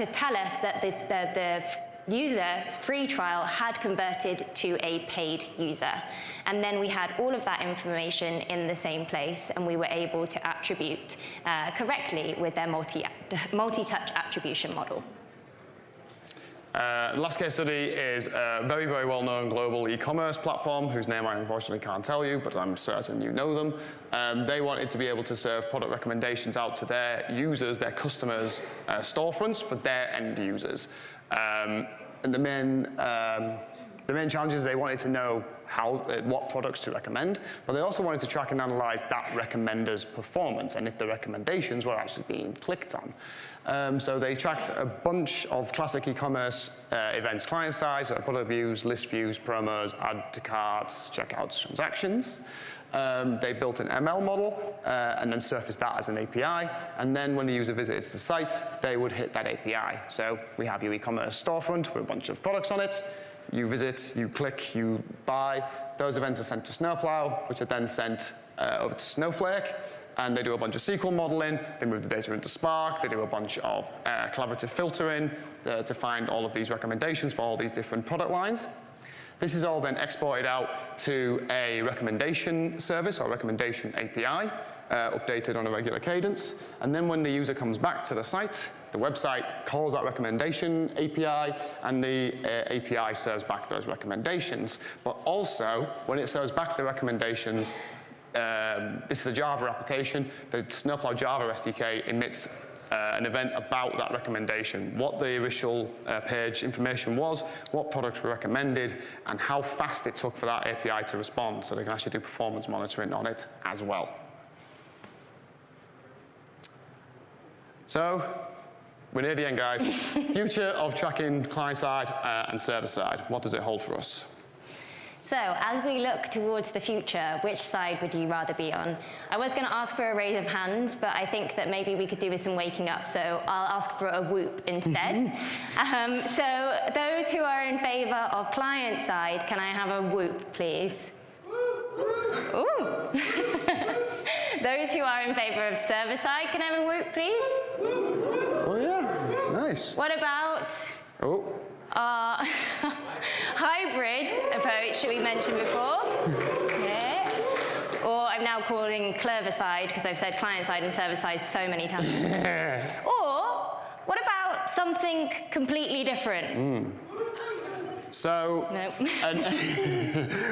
tell us that the user's free trial had converted to a paid user. And then we had all of that information in the same place, and we were able to attribute correctly with their multi-touch attribution model. The last case study is a very, very well-known global e-commerce platform whose name I unfortunately can't tell you, but I'm certain you know them. They wanted to be able to serve product recommendations out to their users, their customers' storefronts for their end users. And the main challenges, they wanted to know what products to recommend, but they also wanted to track and analyze that recommender's performance and if the recommendations were actually being clicked on. So they tracked a bunch of classic e-commerce events client-side, so product views, list views, promos, add to carts, checkouts, transactions. They built an ML model and then surfaced that as an API. And then when the user visits the site, they would hit that API. So we have your e-commerce storefront with a bunch of products on it. You visit, you click, you buy. Those events are sent to Snowplow, which are then sent over to Snowflake. And they do a bunch of SQL modeling. They move the data into Spark. They do a bunch of collaborative filtering to find all of these recommendations for all these different product lines. This is all then exported out to a recommendation service or recommendation API, updated on a regular cadence. And then when the user comes back to the site, the website calls that recommendation API, and the API serves back those recommendations. But also, when it serves back the recommendations, this is a Java application. The Snowplow Java SDK emits an event about that recommendation, what the initial page information was, what products were recommended, and how fast it took for that API to respond, so they can actually do performance monitoring on it as well. So, we're near the end, guys. Future of tracking client-side and server-side. What does it hold for us? So, as we look towards the future, which side would you rather be on? I was going to ask for a raise of hands, but I think that maybe we could do with some waking up, so I'll ask for a whoop instead. So, those who are in favor of client side, can I have a whoop, please? Ooh. Those who are in favor of server side, can I have a whoop, please? Oh yeah, nice. What about hybrid approach that we mentioned before? Yeah. Or I'm now calling Clover side because I've said client side and server side so many times. Or what about something completely different? So, I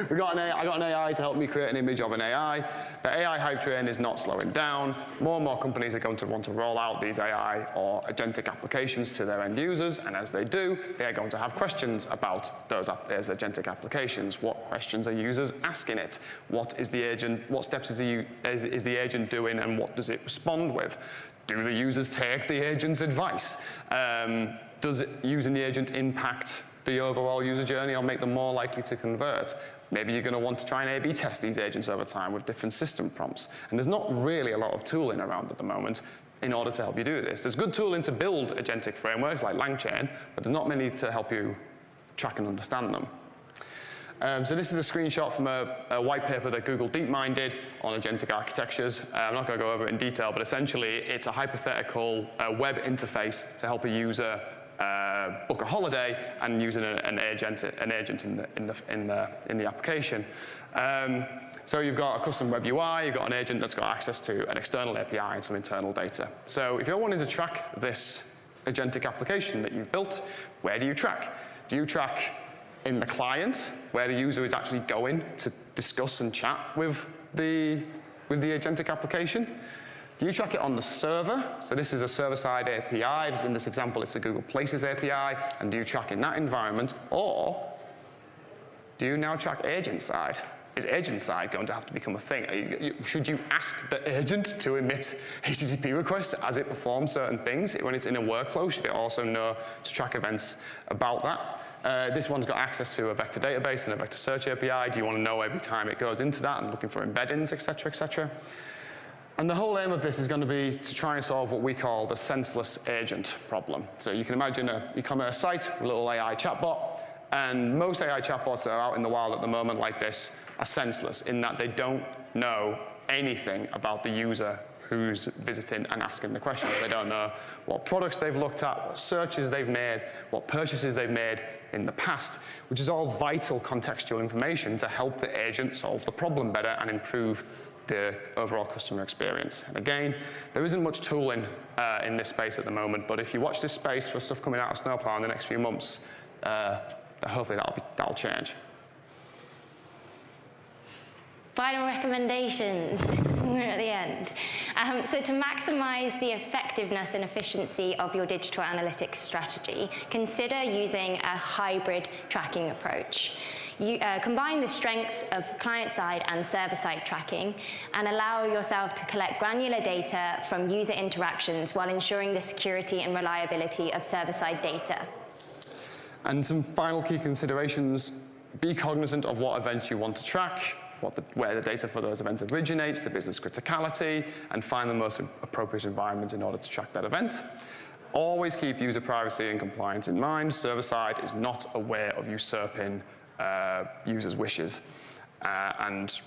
got an AI to help me create an image of an AI. The AI hype train is not slowing down. More and more companies are going to want to roll out these AI or agentic applications to their end users, and as they do, they are going to have questions about those agentic applications. What questions are users asking it? What is the agent? What steps is the agent doing, and what does it respond with? Do the users take the agent's advice? Does using the agent impact the overall user journey or make them more likely to convert? Maybe you're going to want to try and A/B test these agents over time with different system prompts. And there's not really a lot of tooling around at the moment in order to help you do this. There's good tooling to build agentic frameworks like LangChain, but there's not many to help you track and understand them. So this is a screenshot from a white paper that Google DeepMind did on agentic architectures. I'm not going to go over it in detail, but essentially it's a hypothetical web interface to help a user book a holiday and using an agent in the application. So you've got a custom web UI, you've got an agent that's got access to an external API and some internal data. So if you're wanting to track this agentic application that you've built, where do you track? Do you track in the client, where the user is actually going to discuss and chat with the agentic application? Do you track it on the server? So this is a server-side API. In this example, it's a Google Places API. And do you track in that environment? Or do you now track agent-side? Is agent-side going to have to become a thing? Should you ask the agent to emit HTTP requests as it performs certain things? When it's in a workflow, should it also know to track events about that? This one's got access to a vector database and a vector search API. Do you want to know every time it goes into that and looking for embeddings, et cetera, et cetera? And the whole aim of this is going to be to try and solve what we call the senseless agent problem. So you can imagine an e-commerce site with a little AI chatbot, and most AI chatbots that are out in the wild at the moment like this are senseless in that they don't know anything about the user who's visiting and asking the question. They don't know what products they've looked at, what searches they've made, what purchases they've made in the past, which is all vital contextual information to help the agent solve the problem better and improve the overall customer experience. And again, there isn't much tooling in this space at the moment, but if you watch this space for stuff coming out of Snowplow in the next few months, hopefully that'll change. Final recommendations at the end. So to maximize the effectiveness and efficiency of your digital analytics strategy, consider using a hybrid tracking approach. You combine the strengths of client-side and server-side tracking and allow yourself to collect granular data from user interactions while ensuring the security and reliability of server-side data. And some final key considerations: be cognizant of what events you want to track, where the data for those events originates, the business criticality, and find the most appropriate environment in order to track that event. Always keep user privacy and compliance in mind. Server-side is not aware of usurping users' wishes, and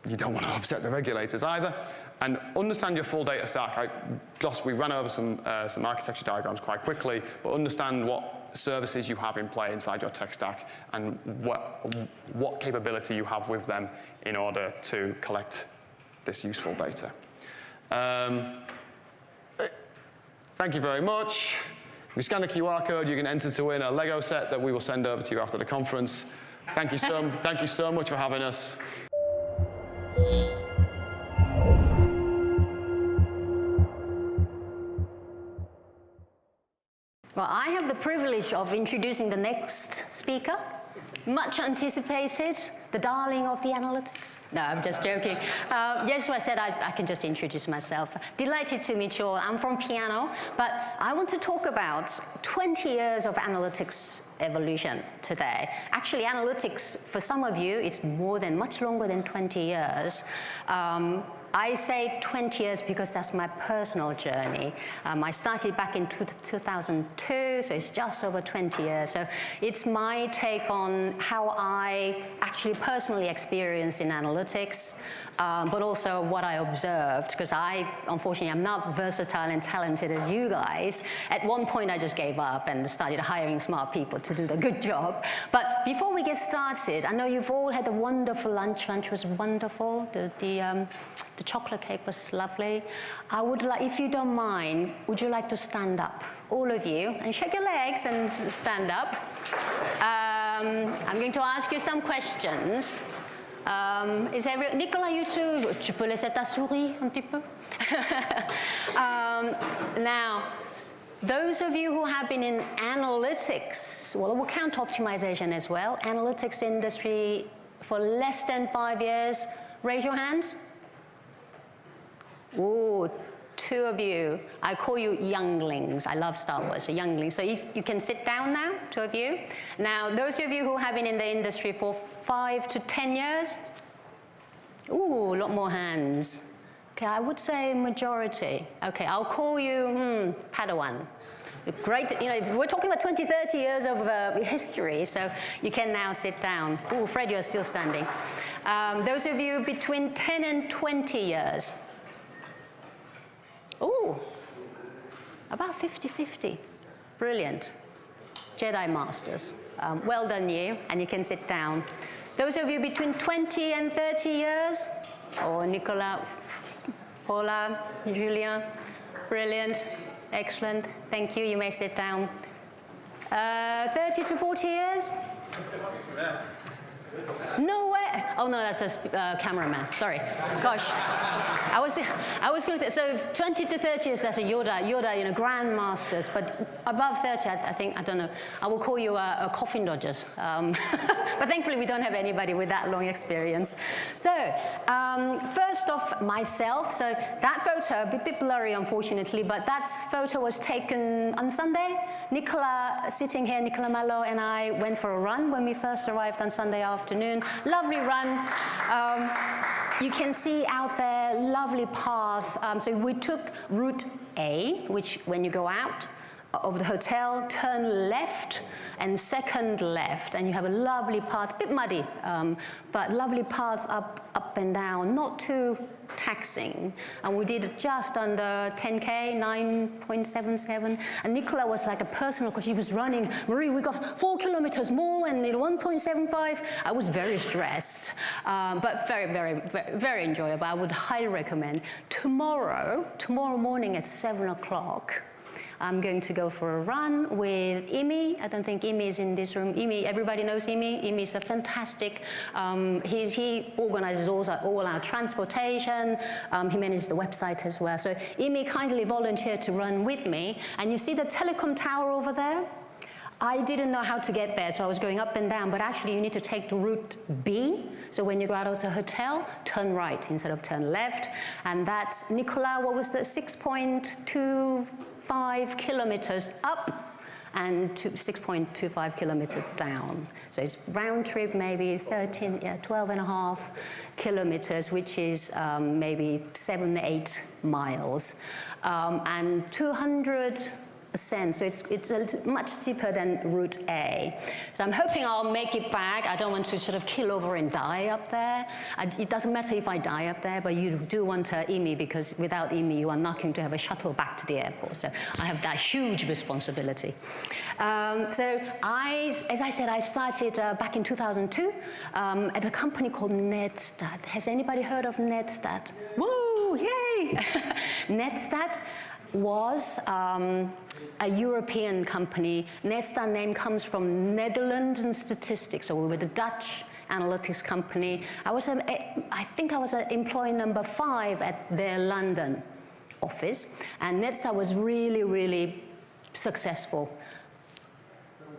you don't want to upset the regulators either. And understand your full data stack. We ran over some architecture diagrams quite quickly, but understand what services you have in play inside your tech stack and what capability you have with them in order to collect this useful data. Thank you very much. If you scan the QR code, you can enter to win a Lego set that we will send over to you after the conference. Thank you so much for having us. Well, I have the privilege of introducing the next speaker, much anticipated, the darling of the analytics. No, I'm just joking. Yes, I said I can just introduce myself. Delighted to meet you all. I'm from Piano, but I want to talk about 20 years of analytics evolution today. Actually, analytics, for some of you, it's much longer than 20 years. I say 20 years because that's my personal journey. I started back in 2002, so it's just over 20 years. So it's my take on how I actually personally experienced in analytics, but also what I observed, because unfortunately, I'm not versatile and talented as you guys. At one point, I just gave up and started hiring smart people to do the good job. But before we get started, I know you've all had a wonderful lunch. Lunch was wonderful. The chocolate cake was lovely. I would like, if you don't mind, would you like to stand up, all of you, and shake your legs and stand up? I'm going to ask you some questions. Nicolas, you too, tu peux laisser ta souris un petit peu? Now, those of you who have been in analytics, well, we'll count optimization as well, analytics industry for less than 5 years, raise your hands. Ooh, 2 of you. I call you younglings. I love Star Wars, so younglings. So you can sit down now, 2 of you. Now, those of you who have been in the industry for 5 to 10 years, ooh, a lot more hands. Okay, I would say majority. Okay, I'll call you Padawan. Great, we're talking about 20, 30 years of history, so you can now sit down. Ooh, Fred, you're still standing. Those of you between 10 and 20 years. Ooh, about 50-50. Brilliant. Jedi Masters. Well done you, and you can sit down. Those of you between 20 and 30 years, Nicolas, Paula, Julien, brilliant, excellent, thank you, you may sit down. 30 to 40 years? No way! Oh no, that's a cameraman. Sorry. Gosh, I was going to. So 20 to 30 years. That's a Yoda, grandmasters. But above 30, I think I don't know. I will call you a coffin dodgers. But thankfully, we don't have anybody with that long experience. So first off, myself. So that photo, a bit blurry, unfortunately, but that photo was taken on Sunday. Nicolas, sitting here, Nicolas Malo and I went for a run when we first arrived on Sunday afternoon. Lovely run. you can see out there, lovely path. So we took route A, which when you go out of the hotel, turn left and second left, and you have a lovely path, a bit muddy, but lovely path up and down, not too taxing. And we did just under 10K, 9.77. And Nicola was like a personal coach. She was running, Marie, we got 4 kilometers more and 1.75. I was very stressed, but very, very, very, very enjoyable. I would highly recommend. Tomorrow morning at 7 o'clock, I'm going to go for a run with Imi. I don't think Imi is in this room. Imi, everybody knows Imi. Imi is a fantastic, he organizes all our transportation. He manages the website as well. So Imi kindly volunteered to run with me. And you see the telecom tower over there? I didn't know how to get there, so I was going up and down, but actually you need to take the route B. So when you go out of the hotel, turn right instead of turn left. And that's, Nicola, what was the 6.25 kilometers up and 6.25 kilometers down. So it's round trip, maybe 12 and a half kilometers, which is maybe 7-8 miles. And 200 ascent, so it's much steeper than route A. So I'm hoping I'll make it back. I don't want to sort of kill over and die up there. It doesn't matter if I die up there, but you do want Imi, because without Imi, you are not going to have a shuttle back to the airport. So I have that huge responsibility. So as I said, I started back in 2002 at a company called Netstat. Has anybody heard of Netstat? Woo, yay! Netstat was a European company. Netstat name comes from Netherlands and Statistics, so we were the Dutch analytics company. I think I was employee number 5 at their London office, and Netstat was really, really successful.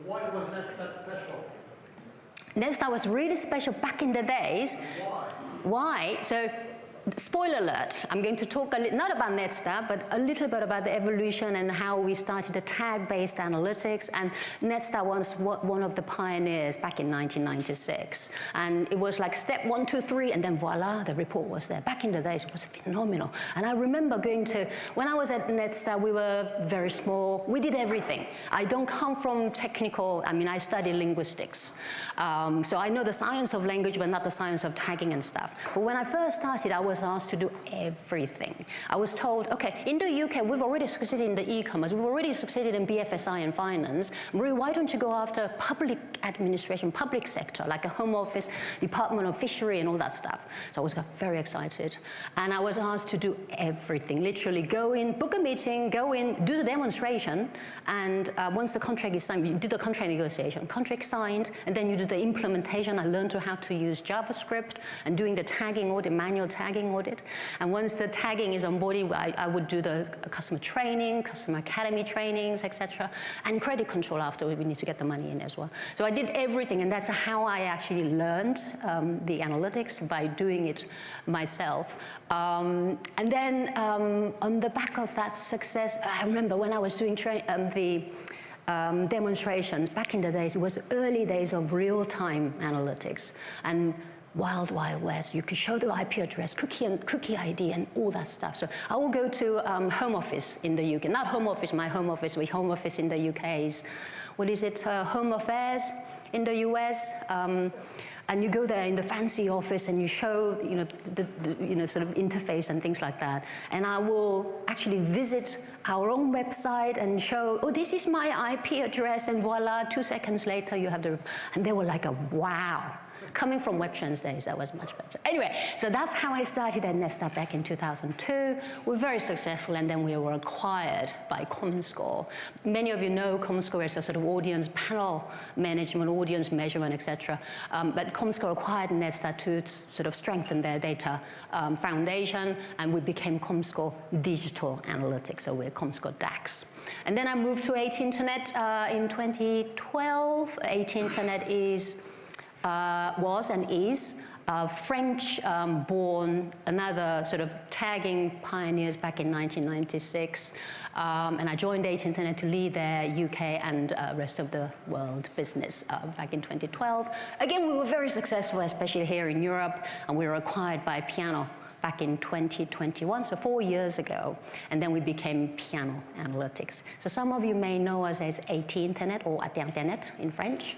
Why was Netstat special? Netstat was really special back in the days. Why? So, spoiler alert, I'm going to talk not about Netstat, but a little bit about the evolution and how we started the tag-based analytics. And Netstat was one of the pioneers back in 1996. And it was like step 1, 2, 3, and then voila, the report was there. Back in the days, it was phenomenal. And I remember when I was at Netstat, we were very small. We did everything. I don't come from technical, I studied linguistics. So I know the science of language, but not the science of tagging and stuff. But when I first started, I was asked to do everything. I was told, okay, in the UK, we've already succeeded in the e-commerce, we've already succeeded in BFSI and finance. Marie, why don't you go after public administration, public sector, like a Home Office, Department of Fishery and all that stuff? So I was very excited. And I was asked to do everything, literally go in, book a meeting, go in, do the demonstration, and once the contract is signed, you do the contract negotiation, contract signed, and then you do the implementation. I learned how to use JavaScript and doing the tagging audit, manual tagging audit. And once the tagging is onboarding, I would do the customer training, customer academy trainings, etc. And credit control after, we need to get the money in as well. So I did everything, and that's how I actually learned the analytics, by doing it myself. And then on the back of that success, I remember when I was doing demonstrations, back in the days, it was early days of real-time analytics. And Wild West, you could show the IP address, cookie ID, and all that stuff. So I will go to Home Office in the UK, not Home Office, my Home Office, with Home Office in the UK is, what is it, Home Affairs in the US. And you go there in the fancy office and you show, the sort of interface and things like that. And I will actually visit our own website and show, oh, this is my IP address, and voila, 2 seconds later you have and they were like, wow. Coming from WebTrans days, that was much better. Anyway, so that's how I started at Netstat back in 2002. We're very successful, and then we were acquired by Comscore. Many of you know Comscore as a sort of audience panel management, audience measurement, etc. But Comscore acquired Netstat to sort of strengthen their data foundation, and we became Comscore Digital Analytics, so we're Comscore DAX. And then I moved to 8internet in 2012. 8internet was and is French-born, another sort of tagging pioneers back in 1996. And I joined Age Internet to lead their UK and rest of the world business back in 2012. Again, we were very successful, especially here in Europe, and we were acquired by Piano back in 2021, so 4 years ago. And then we became Piano Analytics. So some of you may know us as AT Internet or AT Internet in French.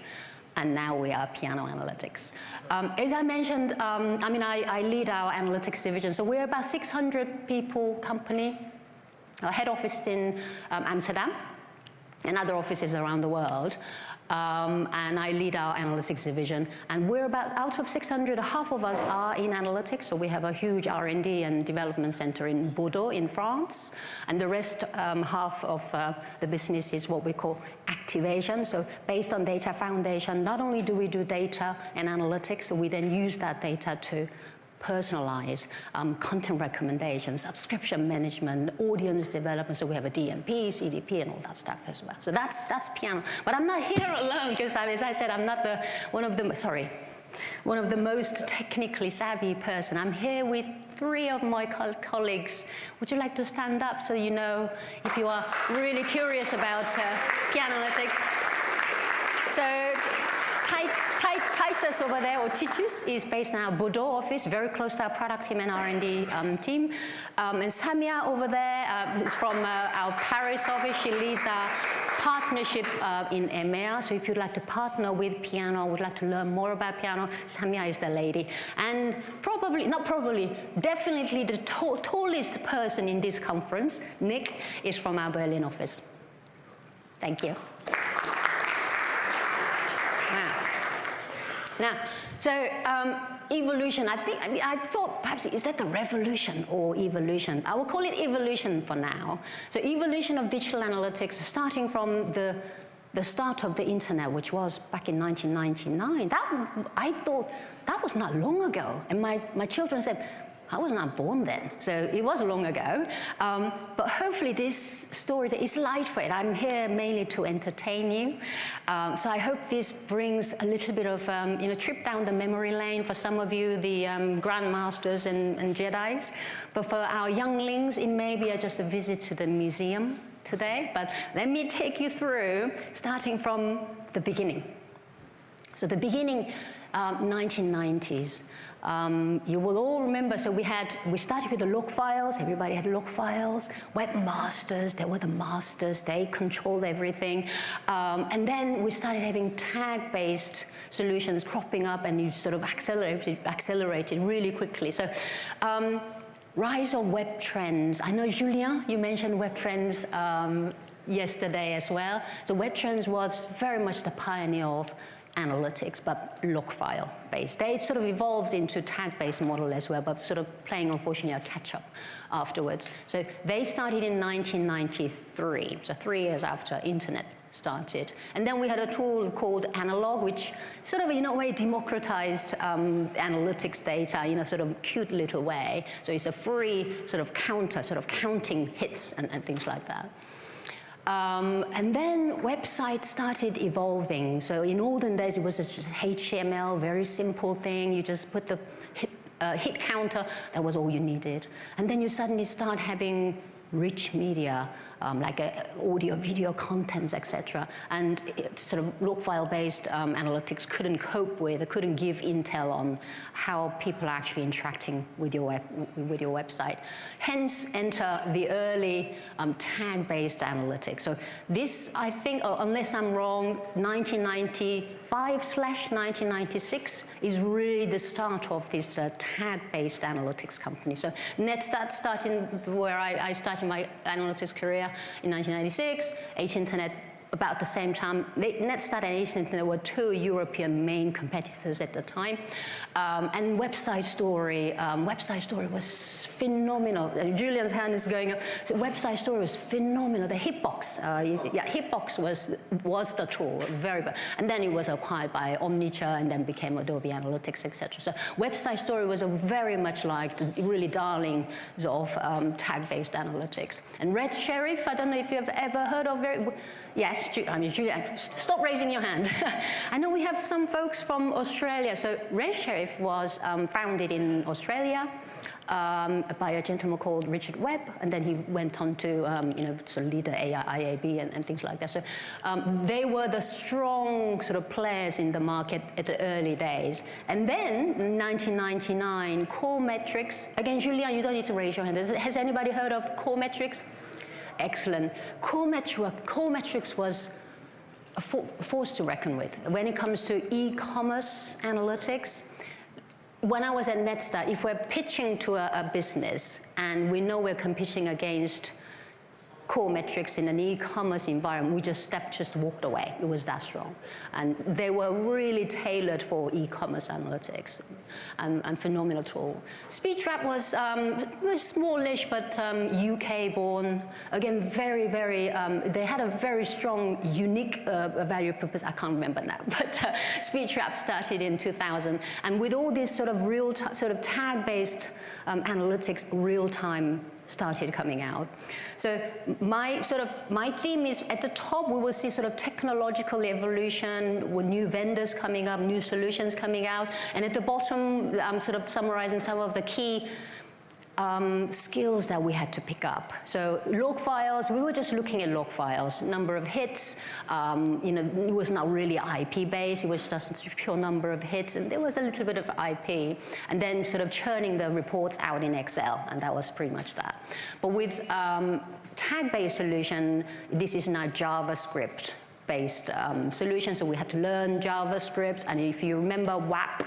And now we are Piano Analytics. As I mentioned, I lead our analytics division. So we're about 600 people company. Our head office in Amsterdam and other offices around the world. And I lead our analytics division. And we're about, out of 600, half of us are in analytics. So we have a huge R&D and development center in Bordeaux in France. And the rest, half of the business is what we call activation. So based on data foundation, not only do we do data and analytics, so we then use that data to personalize content recommendations, subscription management, audience development. So we have a DMP, CDP, and all that stuff as well. So that's Piano. But I'm not here alone because, as I said, I'm not one of the most technically savvy person. I'm here with 3 of my colleagues. Would you like to stand up so you know if you are really curious about Piano Analytics? So Titus over there, or Titus, is based in our Bordeaux office, very close to our product team and R&D team. And Samia over there is from our Paris office. She leads our partnership in EMEA. So if you'd like to partner with Piano, would like to learn more about Piano, Samia is the lady. And definitely the tallest person in this conference, Nick, is from our Berlin office. Thank you. Now, so evolution, I thought perhaps, is that the revolution or evolution? I will call it evolution for now. So evolution of digital analytics, starting from the start of the internet, which was back in 1999. I thought that was not long ago. And my children said, I was not born then, so it was long ago. But hopefully this story is lightweight. I'm here mainly to entertain you. So I hope this brings a little bit of trip down the memory lane for some of you, the grandmasters and Jedis. But for our younglings, it may be just a visit to the museum today. But let me take you through, starting from the beginning. So the beginning, 1990s. You will all remember, so we started with the log files, everybody had log files, webmasters, they were the masters, they controlled everything. And then we started having tag-based solutions cropping up, and you sort of accelerated really quickly. So rise of web trends. I know, Julien, you mentioned web trends yesterday as well. So web trends was very much the pioneer of analytics, but log file based. They sort of evolved into tag-based model as well, but sort of playing, unfortunately, a catch-up afterwards. So they started in 1993, so 3 years after internet started. And then we had a tool called Analog, which sort of, in a way, democratized analytics data in a sort of cute little way. So it's a free sort of counter, sort of counting hits and things like that. And then websites started evolving. So in olden days, it was just HTML, very simple thing. You just put the hit counter, that was all you needed. And then you suddenly start having rich media, like audio, video contents, etc. And sort of log file-based analytics couldn't cope with, it couldn't give intel on how people are actually interacting with your website. Hence, enter the early tag-based analytics. So this, I think, unless I'm wrong, 1995/1996 is really the start of this tag-based analytics company. So Netstat started where I started my analytics career in 1996, Age Internet about the same time. Netstat and Age Internet were 2 European main competitors at the time. And Website Story was phenomenal. Julian's hand is going up. So Website Story was phenomenal. The Hitbox, Hitbox was the tool, very bad. And then it was acquired by Omniture and then became Adobe Analytics, etc. So Website Story was very much like the really darlings of tag-based analytics. And Red Sheriff, I don't know if you've ever heard of. Yes, Yes, I mean, Julia, stop raising your hand. I know we have some folks from Australia. So Reyes was founded in Australia by a gentleman called Richard Webb, and then he went on to sort of lead the IAB and things like that. So they were the strong sort of players in the market at the early days. And then in 1999, Core Metrics, again, Julia, you don't need to raise your hand. Has anybody heard of Core Metrics? Excellent. Core Metrics was a force to reckon with. When it comes to e-commerce analytics, when I was at Netstar, if we're pitching to a business and we know we're competing against Core Metrics in an e-commerce environment, we just walked away. It was that strong. And they were really tailored for e-commerce analytics and phenomenal tool. SpeedTrap was smallish, but UK born. Again, very, very, they had a very strong, unique value proposition. I can't remember now, but SpeedTrap started in 2000. And with all this sort of tag-based analytics, real-time started coming out. So my theme is at the top we will see sort of technological evolution with new vendors coming up, new solutions coming out, and at the bottom I'm sort of summarizing some of the key skills that we had to pick up. So log files, we were just looking at log files, number of hits, it was not really IP based, it was just a pure number of hits, and there was a little bit of IP, and then sort of churning the reports out in Excel, and that was pretty much that. But with tag-based solution, this is now JavaScript based solution, so we had to learn JavaScript, and if you remember WAP,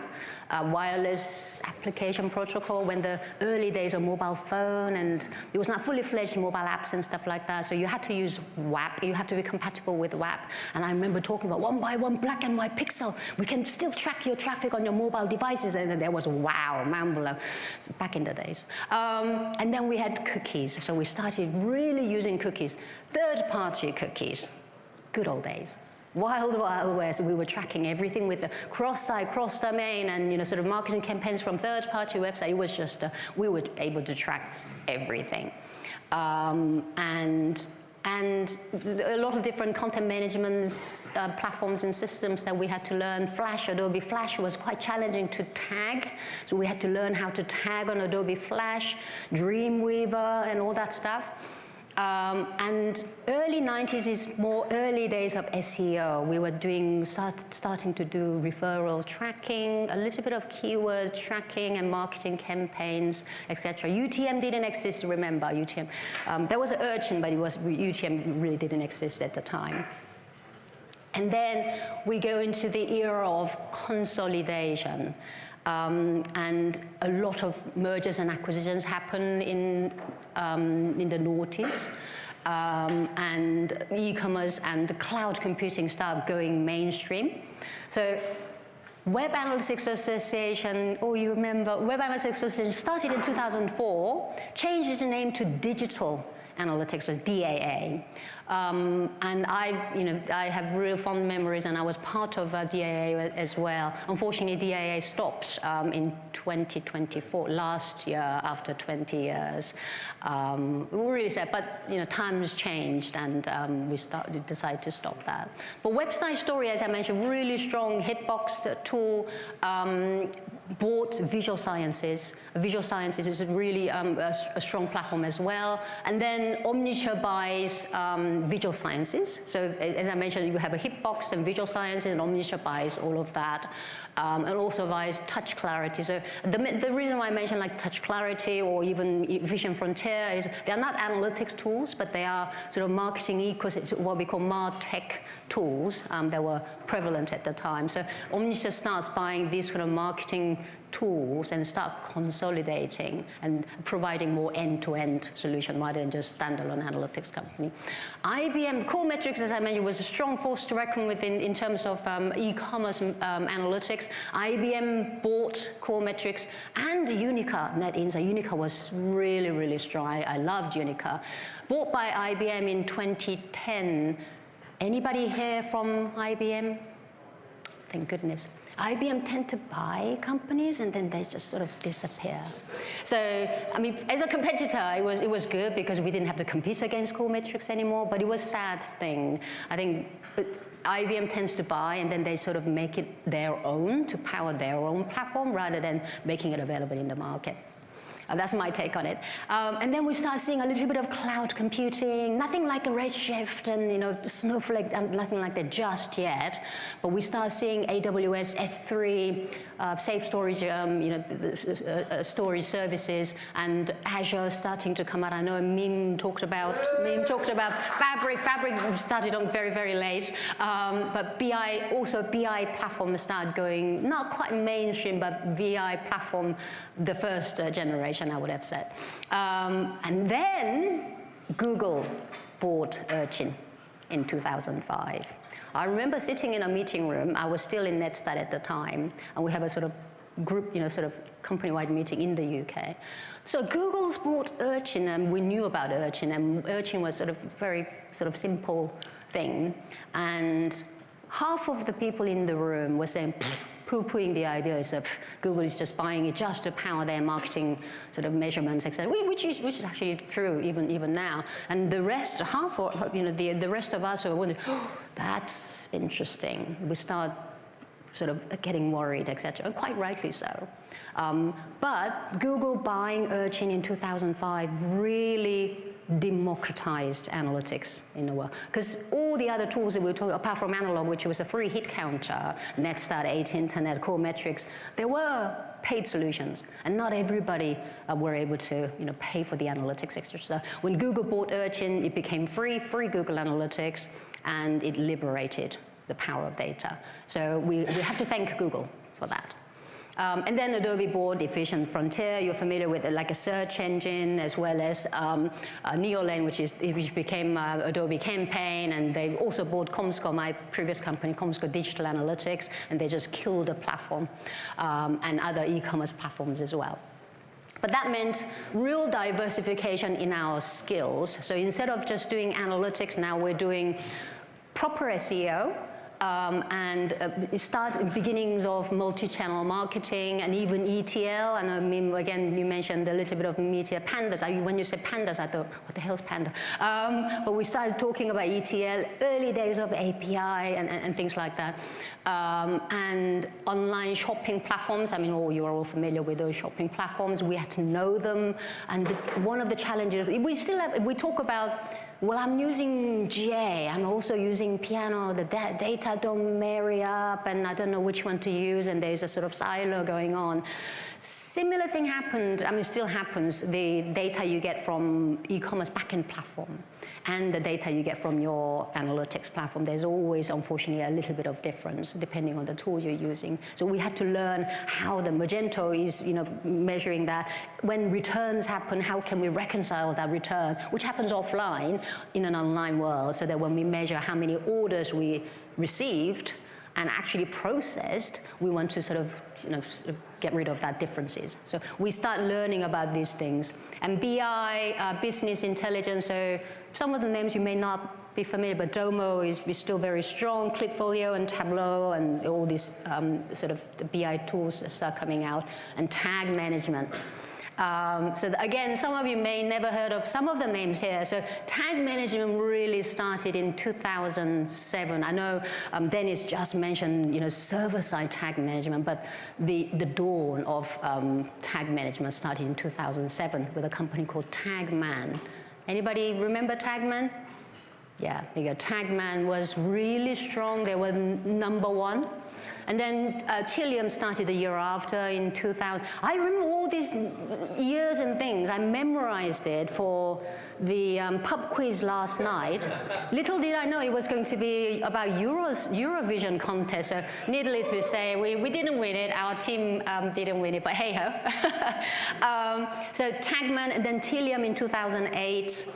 wireless application protocol, when the early days of mobile phone, and it was not fully fledged mobile apps and stuff like that, so you had to use WAP, you have to be compatible with WAP, and I remember talking about 1 by 1 black and white pixel, we can still track your traffic on your mobile devices, and there was wow, Mambolo, back in the days. And then we had cookies, so we started really using cookies, third-party cookies, good old days. Wild, wild west. We were tracking everything with the cross-site, cross-domain, and sort of marketing campaigns from third-party website. It was just we were able to track everything, and a lot of different content management platforms and systems that we had to learn. Flash, Adobe Flash was quite challenging to tag, so we had to learn how to tag on Adobe Flash, Dreamweaver, and all that stuff. And early 90s is more early days of SEO. We were starting to do referral tracking, a little bit of keyword tracking and marketing campaigns, etc. UTM didn't exist, remember UTM. There was an urchin, but UTM really didn't exist at the time. And then we go into the era of consolidation. And a lot of mergers and acquisitions happen in the noughties, and e-commerce and the cloud computing start going mainstream. So Web Analytics Association, you remember, Web Analytics Association started in 2004, changed its name to Digital Analytics, or DAA. And I have real fond memories, and I was part of DAA as well. Unfortunately, DAA stopped in 2024, last year, after 20 years. We're really sad, but times changed, and we decided to stop that. But Website Story, as I mentioned, really strong hitbox tool. Bought Visual Sciences. Visual Sciences is really a strong platform as well. And then Omniture buys Visual Sciences. So as I mentioned, you have a hitbox and Visual Sciences, and Omniture buys all of that. And also buys Touch Clarity. So the reason why I mention like Touch Clarity or even Vision Frontier is they're not analytics tools, but they are sort of marketing ecosystem, what we call MarTech tools that were prevalent at the time. So Omniture starts buying these kind of marketing tools and start consolidating and providing more end-to-end solution rather than just standalone analytics company. IBM Core Metrics, as I mentioned, was a strong force to reckon with in terms of e-commerce analytics. IBM bought Core Metrics and Unica Net Insight. Unica was really, really strong. I loved Unica. Bought by IBM in 2010. Anybody here from IBM? Thank goodness. IBM tend to buy companies and then they just sort of disappear. So, I mean, as a competitor, it was good because we didn't have to compete against core metrics anymore, but it was a sad thing. I think IBM tends to buy and then they sort of make it their own to power their own platform rather than making it available in the market. That's my take on it. And then we start seeing a little bit of cloud computing, nothing like a Redshift and Snowflake, nothing like that just yet. But we start seeing AWS S3, safe storage, storage services, and Azure starting to come out. I know Mim talked about Fabric. Fabric started on very, very late. But BI platforms start going, not quite mainstream, but BI platform, the first generation, I would have said. And then Google bought Urchin in 2005. I remember sitting in a meeting room. I was still in NetStat at the time, and we have a sort of group, sort of company-wide meeting in the UK. So Google's bought Urchin, and we knew about Urchin, and Urchin was sort of very sort of simple thing. And half of the people in the room were saying, poo-pooing the idea is that Google is just buying it just to power their marketing sort of measurements, etc., which is actually true even now. And the rest, the rest of us are wondering, oh, that's interesting. We start sort of getting worried, etc., and quite rightly so. But Google buying Urchin in 2005 really democratized analytics in the world. Because all the other tools that we were talking, apart from Analog, which was a free hit counter, NetStat, 8 Internet, Core Metrics, there were paid solutions. And not everybody were able to pay for the analytics extra. So when Google bought Urchin, it became free Google Analytics, and it liberated the power of data. So we have to thank Google for that. And then Adobe bought Efficient Frontier. You're familiar with like a search engine, as well as Neolane, which became Adobe Campaign, and they also bought Comscore, my previous company, Comscore Digital Analytics, and they just killed the platform, and other e-commerce platforms as well. But that meant real diversification in our skills. So instead of just doing analytics, now we're doing proper SEO, and beginnings of multi-channel marketing and even ETL. And I mean, again, you mentioned a little bit of media pandas. When you said pandas, I thought, what the hell's panda? But we started talking about ETL, early days of API and things like that. And online shopping platforms. I mean, you are all familiar with those shopping platforms. We had to know them. And one of the challenges, we talk about, well, I'm using GA, I'm also using Piano, the data don't marry up, and I don't know which one to use, and there's a sort of silo going on. Similar thing happened, I mean, still happens, the data you get from e-commerce backend platform and the data you get from your analytics platform, there's always, unfortunately, a little bit of difference depending on the tool you're using. So we had to learn how the Magento is, measuring that. When returns happen, how can we reconcile that return, which happens offline in an online world, so that when we measure how many orders we received and actually processed, we want to sort of get rid of that differences. So we start learning about these things. And BI, business intelligence, so some of the names you may not be familiar, but Domo is still very strong, Clipfolio and Tableau and all these sort of the BI tools that start coming out, and tag management. So again, some of you may never heard of some of the names here. So tag management really started in 2007. I know Dennis just mentioned, server-side tag management, but the dawn of tag management started in 2007 with a company called Tagman. Anybody remember Tagman? Yeah, there you go. Tagman was really strong. They were #1. And then Tilium started the year after in 2000. I remember all these years and things. I memorized it for the pub quiz last night. Little did I know it was going to be about Eurovision contest. So needless to say, we didn't win it. Our team didn't win it, but hey-ho. So Tagman and then Tilium in 2008.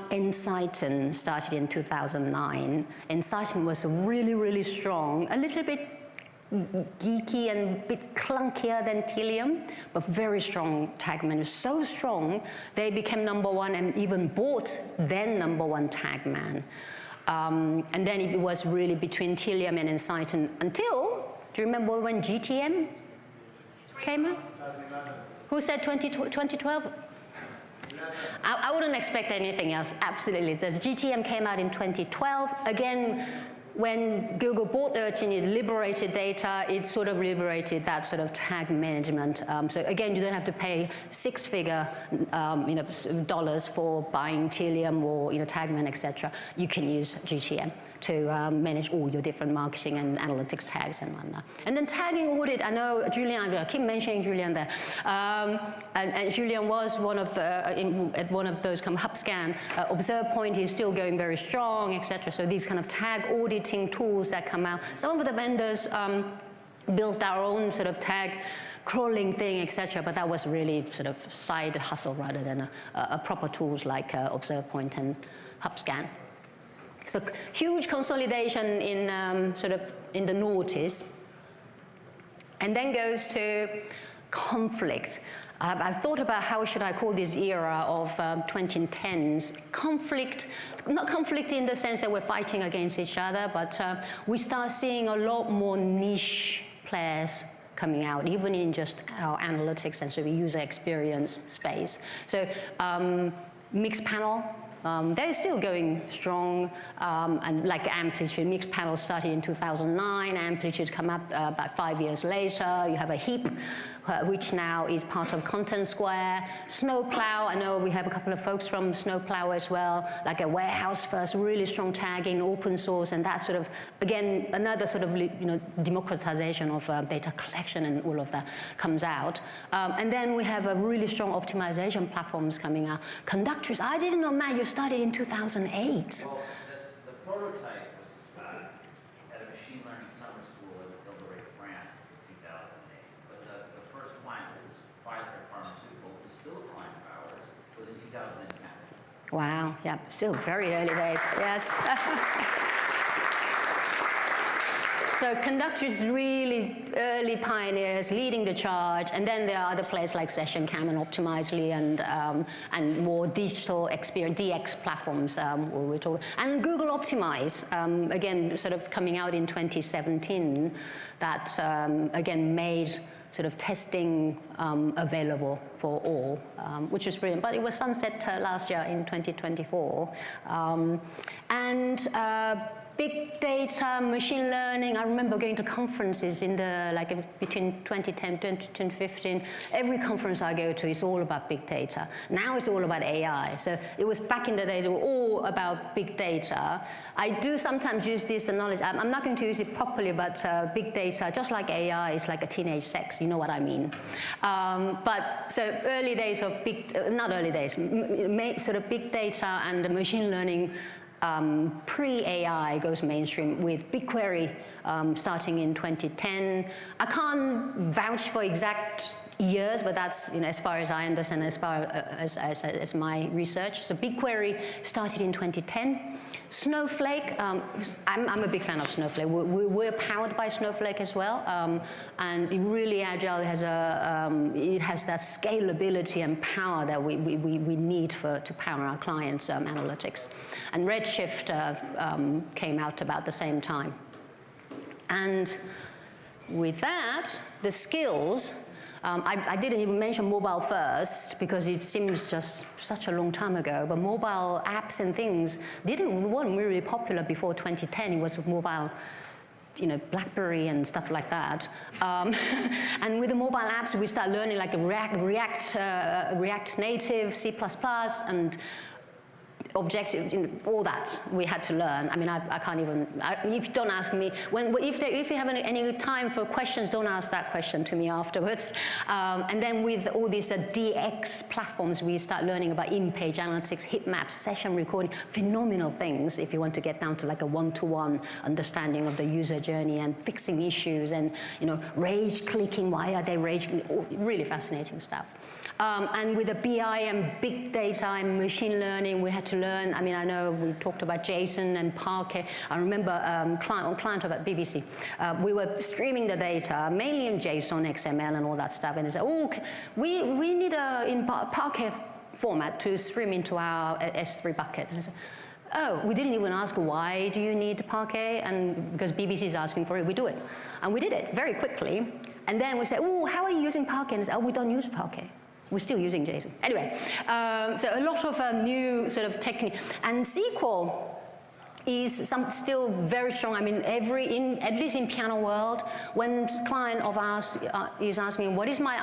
Ensighten started in 2009. Ensighten was really, really strong, a little bit geeky and a bit clunkier than Tilium, but very strong tag manager. So strong, they became #1 and even bought then #1 Tagman. And then it was really between Tilium and Ensighten until Do you remember when GTM came out? Who said 2012? I wouldn't expect anything else, absolutely. The GTM came out in 2012. Again, when Google bought Urchin, it liberated data, it sort of liberated that sort of tag management. So again, you don't have to pay six-figure dollars for buying Telium or Tagman, etc. You can use GTM to manage all your different marketing and analytics tags and whatnot. And then tagging audit, I know Julian, I keep mentioning Julian there, and Julian was one of the, at one of those kind of HubScan. Observe Point is still going very strong, etc. So these kind of tag auditing tools that come out. Some of the vendors built our own sort of tag crawling thing, etc. But that was really sort of side hustle rather than a proper tools like Observe Point and HubScan. So huge consolidation in sort of in the noughties, and then goes to conflict. I've thought about how should I call this era of 2010s. Conflict, not conflict in the sense that we're fighting against each other, but we start seeing a lot more niche players coming out, even in just our analytics and sort of user experience space. So mixed panel. They're still going strong, and like Amplitude, mixed panel started in 2009, Amplitude come up about 5 years later. You have a heap, which now is part of Content Square. Snowplow, I know we have a couple of folks from Snowplow as well, like a warehouse first, really strong tagging, open source, and that sort of, again, another sort of democratization of data collection and all of that comes out. And then we have a really strong optimization platforms coming out. Conductress, I didn't know, Matt, you started in 2008. Well, the prototype was at a machine learning summer school in Hungary, France in 2008. But the first client, which was Pfizer Pharmaceutical, was still a client of ours, was in 2010. Wow, yeah, still very early days, yes. So Conductress really early pioneers leading the charge, and then there are other players like SessionCam and Optimizely and more digital experience, DX platforms we're talking. And Google Optimize, again, sort of coming out in 2017, that again made sort of testing available for all, which was brilliant. But it was sunset last year in 2024. Big data, machine learning. I remember going to conferences in the, between 2010 and 2015. Every conference I go to is all about big data. Now it's all about AI. So it was back in the days, it was all about big data. I do sometimes use this knowledge. I'm not going to use it properly, but big data, just like AI, is like a teenage sex. You know what I mean. So early days of not early days, sort of big data and machine learning. Pre-AI goes mainstream with BigQuery starting in 2010. I can't vouch for exact years, but that's as far as I understand, as far as my research. So BigQuery started in 2010. Snowflake, I'm a big fan of Snowflake. We're powered by Snowflake as well, and it really agile. It has that scalability and power that we need to power our clients' analytics. And Redshift came out about the same time. And with that, the skills. I didn't even mention mobile first because it seems just such a long time ago, but mobile apps and things weren't really popular before 2010. It was mobile, BlackBerry and stuff like that. And with the mobile apps, we start learning like React Native, C++, and Objective, all that we had to learn. I mean, I can't even, if you don't ask me, if you have any time for questions, don't ask that question to me afterwards. And then with all these DX platforms, we start learning about in-page analytics, heat maps, session recording, phenomenal things if you want to get down to like a one-to-one understanding of the user journey and fixing issues and, rage clicking, why are they rage, really fascinating stuff. And with the BI and big data and machine learning, we had to learn. I mean, I know we talked about JSON and Parquet. I remember client of at BBC. We were streaming the data, mainly in JSON, XML, and all that stuff. And they said, oh, we need in Parquet format to stream into our S3 bucket. And I said, oh, we didn't even ask why do you need Parquet, and because BBC is asking for it, we do it. And we did it very quickly. And then we said, oh, how are you using Parquet? And we said, oh, we don't use Parquet. We're still using JSON. Anyway, so a lot of new sort of technique. And SQL is still very strong. I mean, at least in piano world, when a client of ours is asking, what is my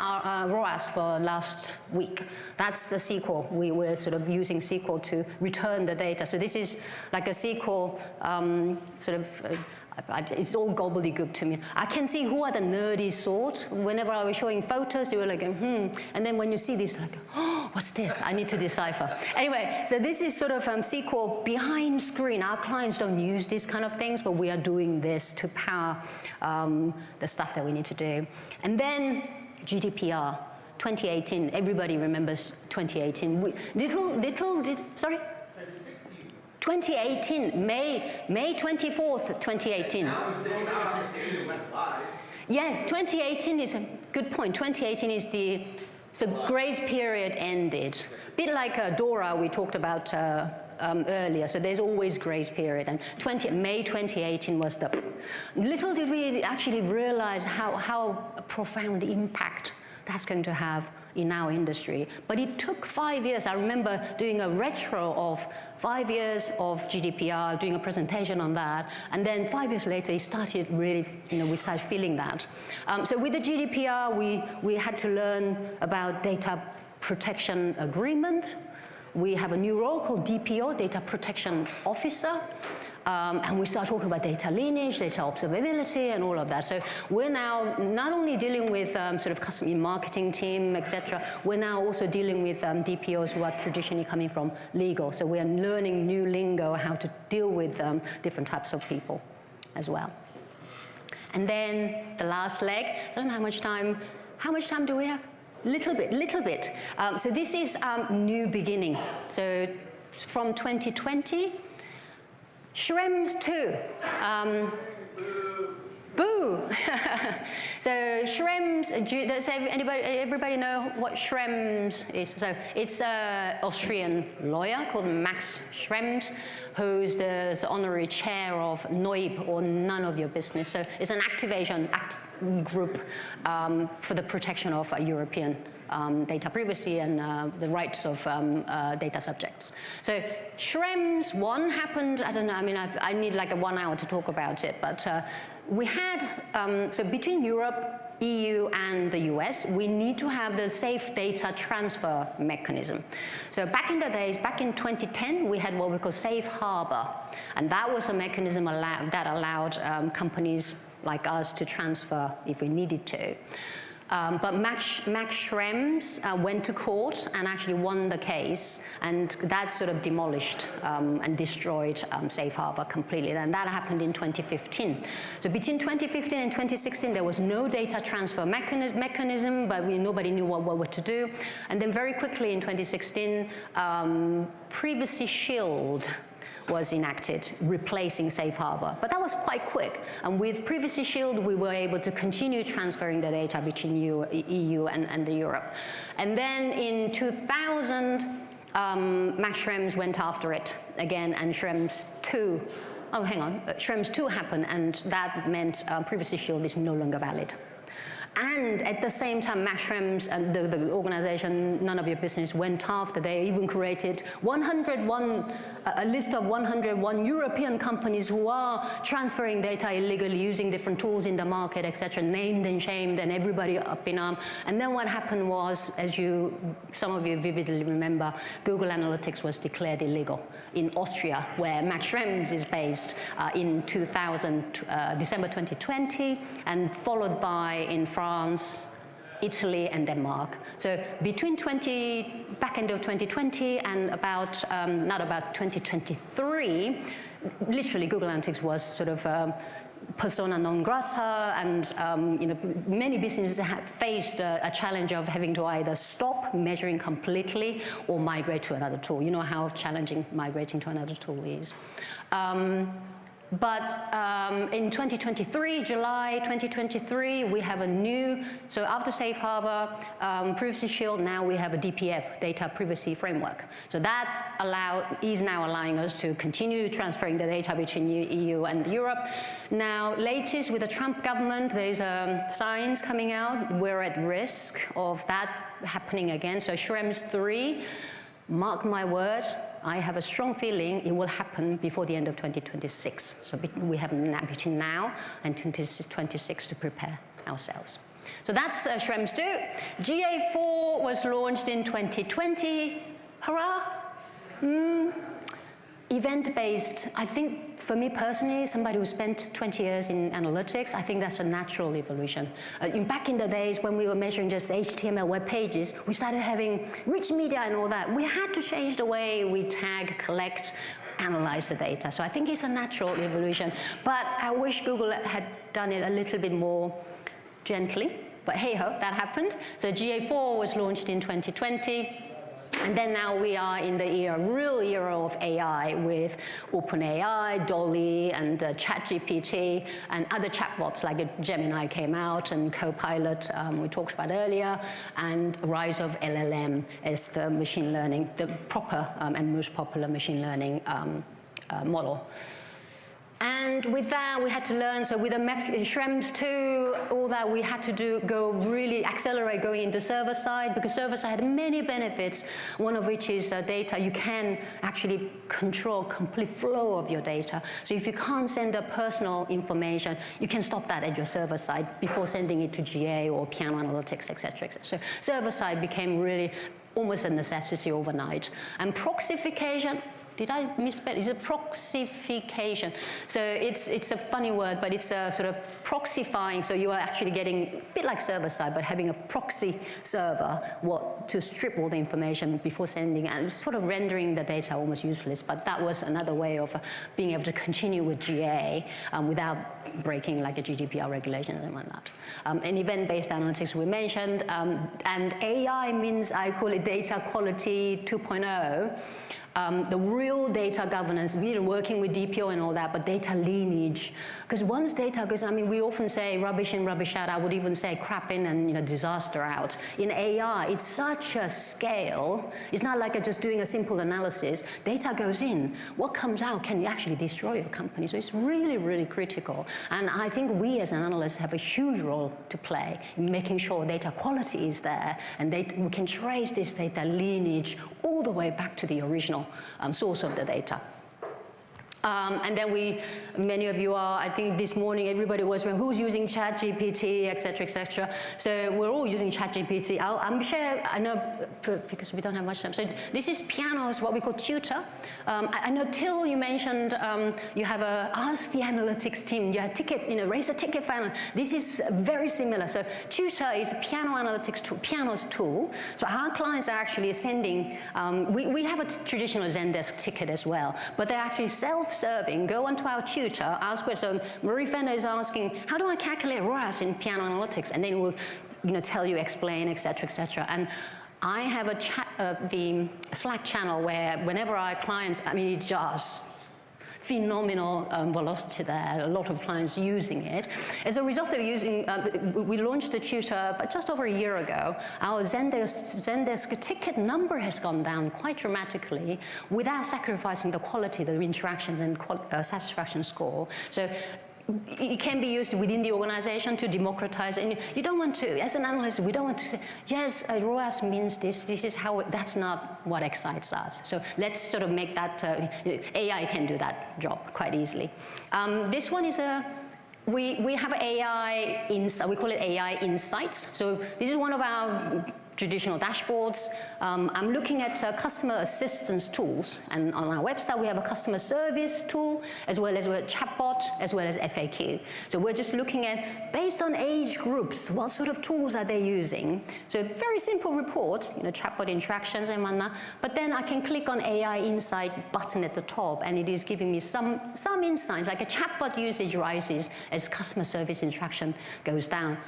ROAS for last week? That's the SQL. We were sort of using SQL to return the data. So this is like a SQL it's all gobbledygook to me. I can see who are the nerdy sort. Whenever I was showing photos, they were like, And then when you see this, like, oh, what's this? I need to decipher. Anyway, so this is sort of SQL behind screen. Our clients don't use these kind of things, but we are doing this to power the stuff that we need to do. And then GDPR, 2018. Everybody remembers 2018. Sorry? 2018, May 24th, 2018. Yes, 2018 is a good point. 2018 is so grace period ended. A bit like DORA we talked about earlier, so there's always grace period. And May 2018 was the, little did we actually realize how profound impact that's going to have in our industry. But it took 5 years. I remember doing a retro of 5 years of GDPR, doing a presentation on that, and then 5 years later, it started really, we started feeling that. So with the GDPR, we had to learn about data protection agreement. We have a new role called DPO, Data Protection Officer. And we start talking about data lineage, data observability, and all of that. So we're now not only dealing with sort of customer marketing team, etc. We're now also dealing with DPOs who are traditionally coming from legal. So we are learning new lingo, how to deal with different types of people as well. And then the last leg. I don't know how much time. How much time do we have? Little bit. So this is new beginning. So from 2020. Schrems 2. Boo! So Schrems, does everybody know what Schrems is? So it's an Austrian lawyer called Max Schrems, who's the honorary chair of NOIB, or None of Your Business. So it's an activation group for the protection of European data privacy and the rights of data subjects. So Schrems 1 happened, I don't know, I mean, I need like 1 hour to talk about it, but we had, so between Europe, EU and the US, we need to have the safe data transfer mechanism. So back in the days, back in 2010, we had what we call safe harbor. And that was a mechanism that allowed companies like us to transfer if we needed to. But Max Schrems went to court and actually won the case, and that sort of demolished and destroyed Safe Harbor completely. And that happened in 2015. So between 2015 and 2016, there was no data transfer mechanism, but nobody knew what to do. And then very quickly in 2016, Privacy Shield was enacted, replacing Safe Harbor. But that was quite quick. And with Privacy Shield, we were able to continue transferring the data between EU and Europe. And then in 2000, Max Schrems went after it again, and Schrems 2, Schrems 2 happened, and that meant Privacy Shield is no longer valid. And at the same time, Max Schrems and the organization, None of Your Business, went after. They even created a list of 101 European companies who are transferring data illegally using different tools in the market, etc., named and shamed, and everybody up in arms. And then what happened was, as some of you vividly remember, Google Analytics was declared illegal in Austria, where Max Schrems is based, in December 2020, and followed by in France, Italy, and Denmark. So between back end of 2020 and not about 2023, literally Google Analytics was sort of persona non grata, and many businesses have faced a challenge of having to either stop measuring completely or migrate to another tool. You know how challenging migrating to another tool is. But in 2023, July 2023, we have a new, so after Safe Harbor, Privacy Shield, now we have a DPF, Data Privacy Framework. So that is now allowing us to continue transferring the data between EU and Europe. Now, latest with the Trump government, there's signs coming out. We're at risk of that happening again. So Schrems 3, mark my word, I have a strong feeling it will happen before the end of 2026. So we have between now and 2026 to prepare ourselves. So that's Schrems 2. GA4 was launched in 2020. Hurrah! Event-based, I think for me personally, somebody who spent 20 years in analytics, I think that's a natural evolution. Back in the days when we were measuring just HTML web pages, we started having rich media and all that. We had to change the way we tag, collect, analyze the data. So I think it's a natural evolution. But I wish Google had done it a little bit more gently. But hey-ho, that happened. So GA4 was launched in 2020. And then now we are in the real era of AI with OpenAI, Dolly, and ChatGPT, and other chatbots like Gemini came out, and Copilot we talked about earlier, and rise of LLM as the machine learning, the proper and most popular machine learning model. And with that, we had to learn, so with the Schrems 2, all that we had to really accelerate going into server side, because server side had many benefits, one of which is data. You can actually control complete flow of your data. So if you can't send a personal information, you can stop that at your server side before sending it to GA or Piano Analytics, et cetera, et cetera. So server side became really almost a necessity overnight. And proxification, did I misspell? It's a proxification. So it's a funny word, but it's a sort of proxifying. So you are actually getting a bit like server side, but having a proxy server to strip all the information before sending, and sort of rendering the data almost useless. But that was another way of being able to continue with GA without breaking like a GDPR regulation and like that. And event-based analytics we mentioned, and AI means, I call it data quality 2.0. The real data governance, we're working with DPO and all that, but data lineage. Because once data goes, I mean, we often say rubbish in, rubbish out. I would even say crap in and disaster out. In AI, it's such a scale. It's not like just doing a simple analysis. Data goes in. What comes out can actually destroy your company. So it's really, really critical. And I think we as analysts have a huge role to play in making sure data quality is there, and we can trace this data lineage all the way back to the original source of the data. And then many of you are, I think this morning everybody was, who's using ChatGPT, et cetera, So we're all using ChatGPT. I'm sure, I know, because we don't have much time. So this is Piano's, what we call tutor. I know Till, you mentioned you have Ask the Analytics team. You have ticket, raise a ticket file. This is very similar. So tutor is Piano Analytics tool, Piano's tool. So our clients are actually sending, we have a traditional Zendesk ticket as well, but they're actually self-serving. Go onto our tutor, ask questions. So Marie Fender is asking, how do I calculate ROAS in Piano Analytics? And then it will tell you, explain, et cetera, And I have a the Slack channel where whenever our clients, I mean, it's just phenomenal velocity there, a lot of clients using it. As a result of using, we launched the tutor just over a year ago. Our Zendesk ticket number has gone down quite dramatically without sacrificing the quality, the interactions and satisfaction score. So it can be used within the organization to democratize, and you don't want to, as an analyst, we don't want to say, yes, ROAS means this is how, that's not what excites us. So let's sort of make that, AI can do that job quite easily. This one is we have AI, we call it AI Insights. So this is one of our traditional dashboards. I'm looking at customer assistance tools, and on our website we have a customer service tool, as well as a chatbot, as well as FAQ. So we're just looking at, based on age groups, what sort of tools are they using? So very simple report, chatbot interactions and whatnot, but then I can click on AI Insight button at the top, and it is giving me some insights, like a chatbot usage rises as customer service interaction goes down.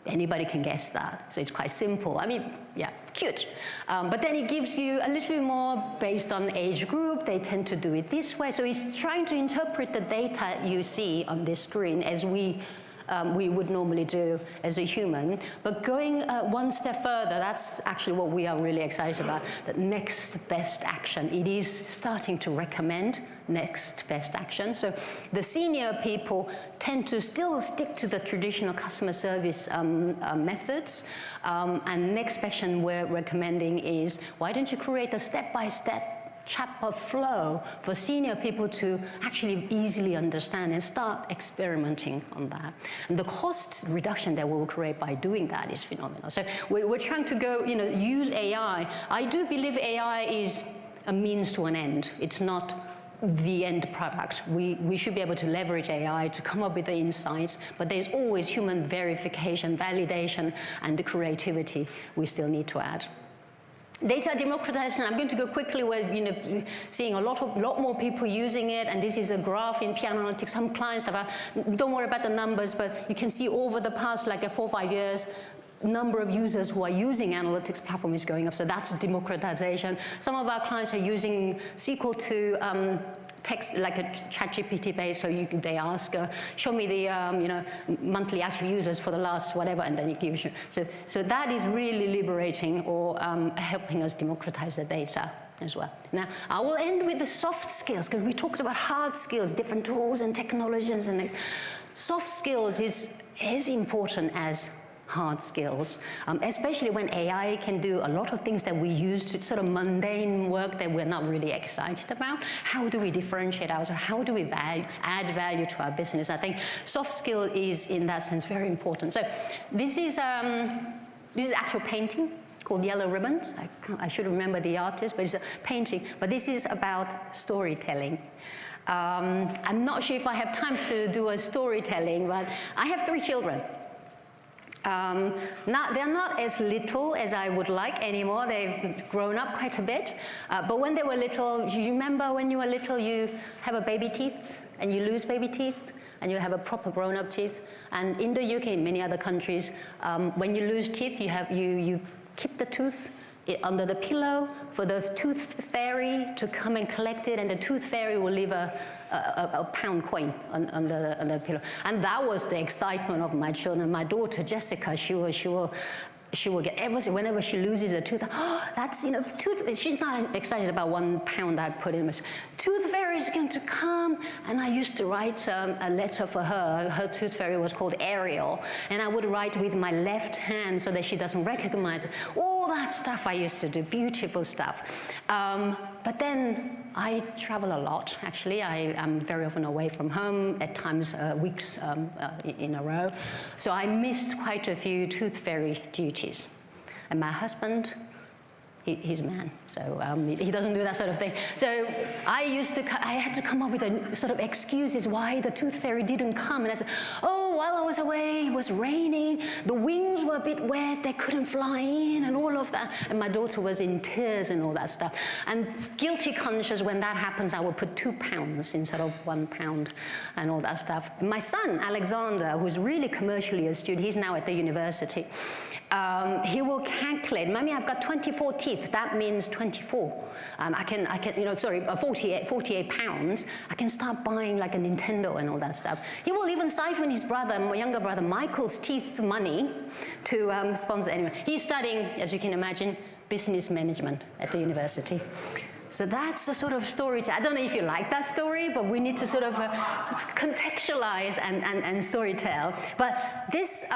anybody can guess that. So it's quite simple. I mean, yeah, cute. But then it gives you a little bit more based on age group. They tend to do it this way. So it's trying to interpret the data you see on this screen as we would normally do as a human. But going one step further, that's actually what we are really excited about, the next best action. It is starting to recommend next best action. So the senior people tend to still stick to the traditional customer service methods. And next best action we're recommending is, why don't you create a step-by-step chatbot flow for senior people to actually easily understand and start experimenting on that. And the cost reduction that we will create by doing that is phenomenal. So we're trying to go, use AI. I do believe AI is a means to an end. It's not the end product. We should be able to leverage AI to come up with the insights, but there's always human verification, validation, and the creativity we still need to add. Data democratization, I'm going to go quickly. We're seeing a lot more people using it, and this is a graph in PR analytics. Some clients have, don't worry about the numbers, but you can see over the past 4 or 5 years, number of users who are using analytics platform is going up, so that's democratization. Some of our clients are using SQL to text, like a ChatGPT base, so they ask, show me the monthly active users for the last whatever, and then it gives you. So that is really liberating, or helping us democratize the data as well. Now, I will end with the soft skills, because we talked about hard skills, different tools and technologies, and soft skills is as important as hard skills, especially when AI can do a lot of things that we use to sort of mundane work that we're not really excited about. How do we differentiate ourselves? How do we add value to our business? I think soft skill is, in that sense, very important. So this is actual painting called Yellow Ribbons. I should remember the artist, but it's a painting. But this is about storytelling. I'm not sure if I have time to do a storytelling, but I have 3 children. They're not as little as I would like anymore. They've grown up quite a bit. But when they were little, you remember when you were little, you have a baby teeth and you lose baby teeth and you have a proper grown-up teeth. And in the UK, in many other countries, when you lose teeth, you keep the tooth under the pillow for the tooth fairy to come and collect it, and the tooth fairy will leave a pound coin under the pillow. And that was the excitement of my children. My daughter, Jessica, she will get everything. Whenever she loses a tooth, that's, tooth. She's not excited about £1 I put in. Tooth fairy is going to come. And I used to write a letter for her. Her tooth fairy was called Ariel. And I would write with my left hand so that she doesn't recognize it. All that stuff I used to do, beautiful stuff. But then I travel a lot, actually. I am very often away from home, at times weeks in a row. So I missed quite a few tooth fairy duties. And my husband, he's a man, so he doesn't do that sort of thing. So I had to come up with a sort of excuses why the tooth fairy didn't come. And I said, while I was away, it was raining, the wings were a bit wet, they couldn't fly in, and all of that. And my daughter was in tears and all that stuff. And guilty conscious, when that happens, I will put £2 instead of £1 and all that stuff. And my son, Alexander, who's really commercially astute, he's now at the university. He will calculate, Mommy, I've got 24 teeth, that means 24. I can, 48 pounds, I can start buying like a Nintendo and all that stuff. He will even siphon his brother, my younger brother, Michael's teeth money to sponsor anyway. He's studying, as you can imagine, business management at the university. So that's the sort of story. I don't know if you like that story, but we need to sort of contextualize and storytell. But this,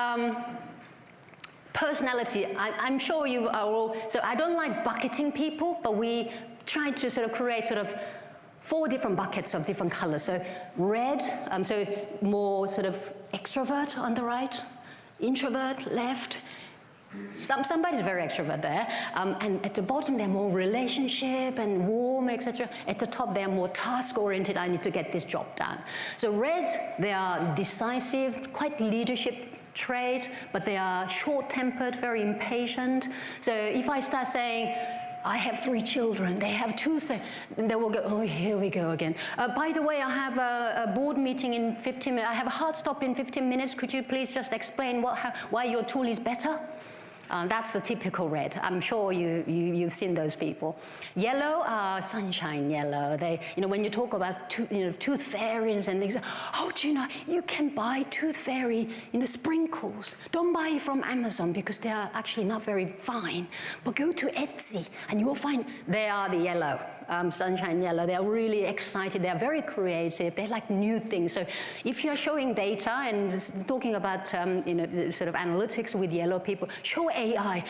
personality, I'm sure you are all, so I don't like bucketing people, but we try to sort of create sort of 4 different buckets of different colors. So red, so more sort of extrovert on the right, introvert left. Somebody's very extrovert there, and at the bottom they're more relationship and warm, etc. At the top they're more task-oriented, I need to get this job done. So red, they are decisive, quite leadership trait, but they are short-tempered, very impatient. So if I start saying, I have 3 children, they have toothpaste, and they will go, oh, here we go again. By the way, I have a board meeting in 15 minutes. I have a hard stop in 15 minutes. Could you please just explain why your tool is better? That's the typical red. I'm sure you've seen those people. Yellow, sunshine yellow. They, when you talk about tooth fairies and things, oh, do you know, you can buy tooth fairy, sprinkles. Don't buy it from Amazon because they are actually not very fine. But go to Etsy and you will find they are the yellow. Sunshine yellow, they're really excited, they're very creative, they like new things. So if you're showing data and talking about sort of analytics with yellow people, show AI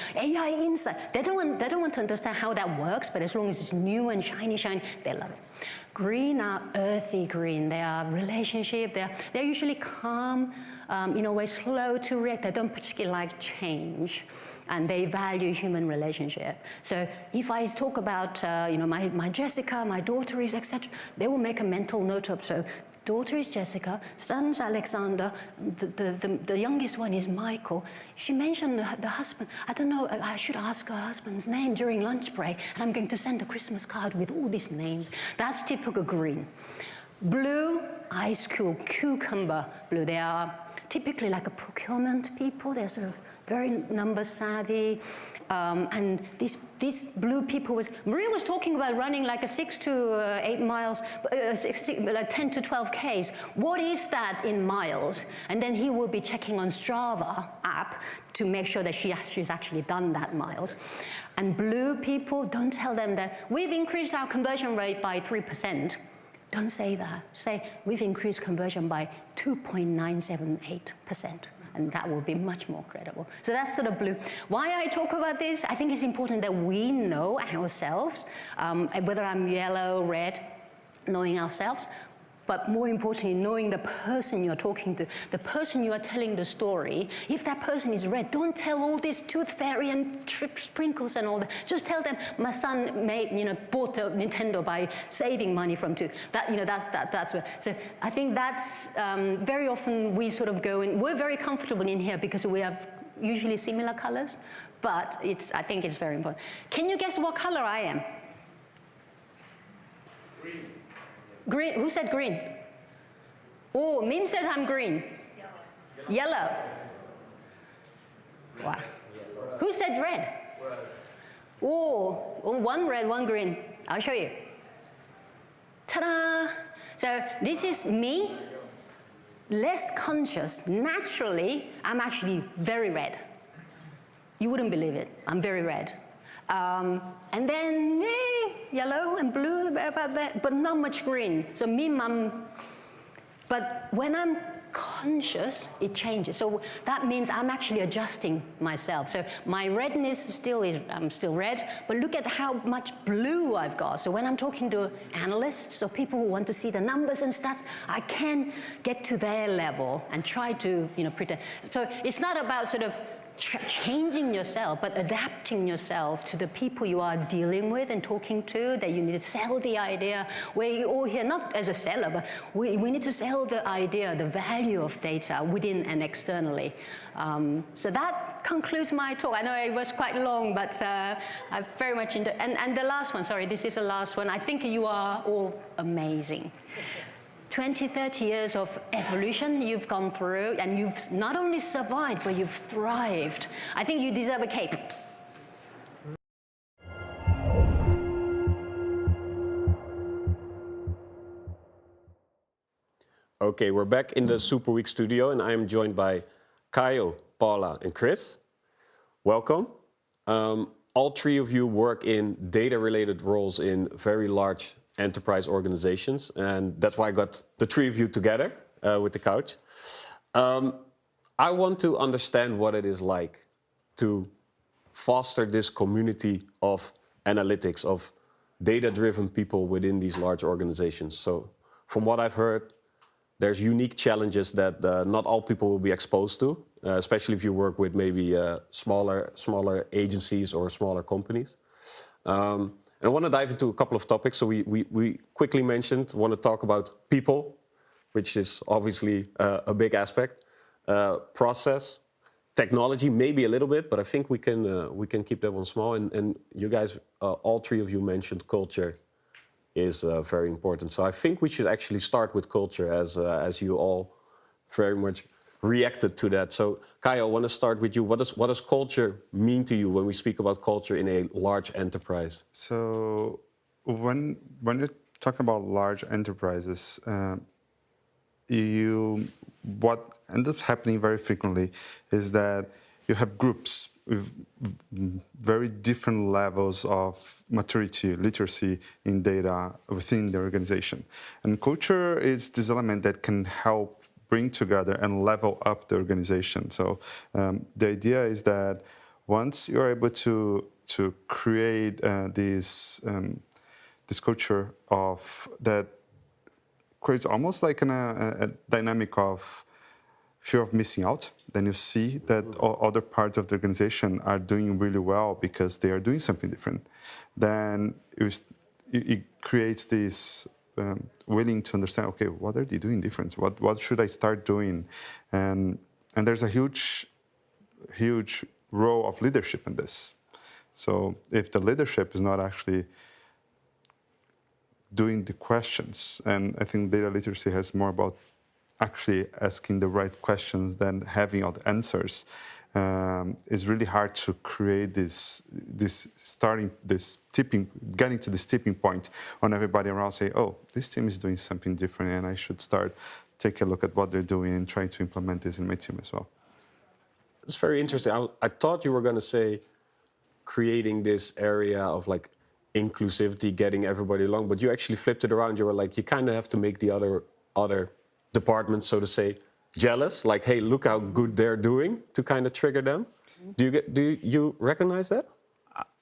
insight. They don't want to understand how that works, but as long as it's new and shiny, they love it. Green are earthy green, they are relationship, they're usually calm, way slow to react, they don't particularly like change. And they value human relationship. So if I talk about, my Jessica, my daughter is, etc., they will make a mental note of, so daughter is Jessica, son's Alexander, the youngest one is Michael. She mentioned the husband. I don't know, I should ask her husband's name during lunch break, and I'm going to send a Christmas card with all these names. That's typical green. Blue, ice cube, cucumber blue. They are typically like a procurement people. They're sort of very number savvy, and these blue people Maria was talking about running like a 6 to 8 miles, like 10 to 12 Ks. What is that in miles? And then he will be checking on Strava app to make sure that she's actually done that miles. And blue people, don't tell them that we've increased our conversion rate by 3%. Don't say that. Say we've increased conversion by 2.978%. And that will be much more credible. So that's sort of blue. Why I talk about this, I think it's important that we know ourselves, whether I'm yellow, red, knowing ourselves, but more importantly, knowing the person you're talking to, the person you are telling the story. If that person is red, don't tell all this tooth fairy and sprinkles and all that. Just tell them, my son bought a Nintendo by saving money from tooth. That's what. So I think that's very often we sort of go in. We're very comfortable in here because we have usually similar colors, but I think it's very important. Can you guess what color I am? Green. Green, who said green? Oh, Mim says I'm green. Yellow. Wow. Who said red? Oh, one red, one green. I'll show you. Ta-da! So this is me, less conscious. Naturally, I'm actually very red. You wouldn't believe it. I'm very red. And then yellow and blue about that, but not much green. So but when I'm conscious, it changes. So that means I'm actually adjusting myself. So my redness I'm still red, but look at how much blue I've got. So when I'm talking to analysts or people who want to see the numbers and stats, I can get to their level and try to, pretend. So it's not about sort of changing yourself, but adapting yourself to the people you are dealing with and talking to, that you need to sell the idea. We're all here, not as a seller, but we need to sell the idea, the value of data within and externally. So that concludes my talk. I know it was quite long, but I very much enjoyed. And the last one, sorry, this is the last one. I think you are all amazing. 20, 30 years of evolution you've gone through, and you've not only survived, but you've thrived. I think you deserve a cape. Okay, we're back in the Super Week studio, and I am joined by Caio, Paula, and Chris. Welcome. All three of you work in data-related roles in very large enterprise organizations, and that's why I got the three of you together with the couch. I want to understand what it is like to foster this community of analytics, of data-driven people within these large organizations. So from what I've heard, there's unique challenges that not all people will be exposed to, especially if you work with maybe smaller agencies or smaller companies. And I want to dive into a couple of topics. So we quickly mentioned, want to talk about people, which is obviously a big aspect, process, technology, maybe a little bit, but I think we can keep that one small. And you guys, all three of you mentioned culture is very important. So I think we should actually start with culture, as you all very much reacted to that. So Kai, I want to start with you. What does culture mean to you when we speak about culture in a large enterprise? So when you're talking about large enterprises, what ends up happening very frequently is that you have groups with very different levels of maturity, literacy in data within the organization. And culture is this element that can help bring together and level up the organization. So the idea is that once you're able to create this culture of that creates almost like a dynamic of fear of missing out, then you see that other parts of the organization are doing really well because they are doing something different. Then it creates this willing to understand, okay, what are they doing different? What should I start doing? And there's a huge role of leadership in this. So if the leadership is not actually doing the questions, and I think data literacy has more about actually asking the right questions than having all the answers, it's really hard to create getting to this tipping point when everybody around say, oh, this team is doing something different and I should start take a look at what they're doing and trying to implement this in my team as well. It's very interesting. I thought you were going to say creating this area of like inclusivity, getting everybody along, but you actually flipped it around. You were like, you kind of have to make the other departments, so to say, jealous. Like, hey, look how good they're doing, to kind of trigger them. Do you recognize that?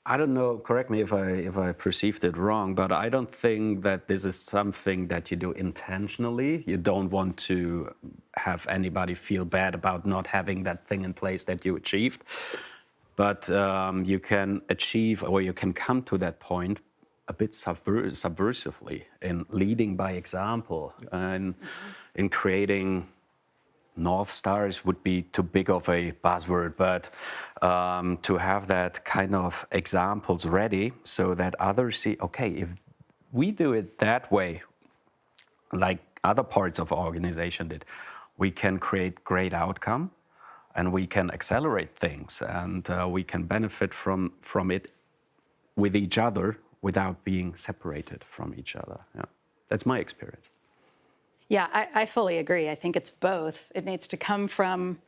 I don't know. Correct me if I perceived it wrong, but I don't think that this is something that you do intentionally. You don't want to have anybody feel bad about not having that thing in place that you achieved. But you can achieve, or you can come to that point a bit subversively in leading by example, and in creating North Stars would be too big of a buzzword, but to have that kind of examples ready so that others see, okay, if we do it that way, like other parts of our organization did, we can create great outcome. And we can accelerate things, and we can benefit from it with each other without being separated from each other. Yeah. That's my experience. Yeah, I fully agree. I think it's both. It needs to come from,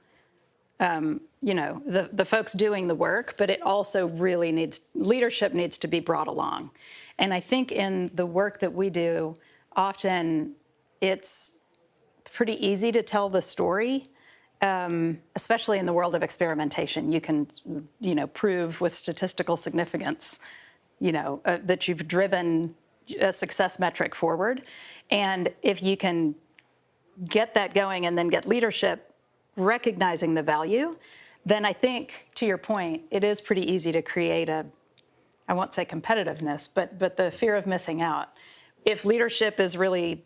the folks doing the work, but it also really leadership needs to be brought along. And I think in the work that we do, often it's pretty easy to tell the story. Especially in the world of experimentation, you can, prove with statistical significance, that you've driven a success metric forward. And if you can get that going and then get leadership recognizing the value, then I think, to your point, it is pretty easy to create I won't say competitiveness, but the fear of missing out. If leadership is really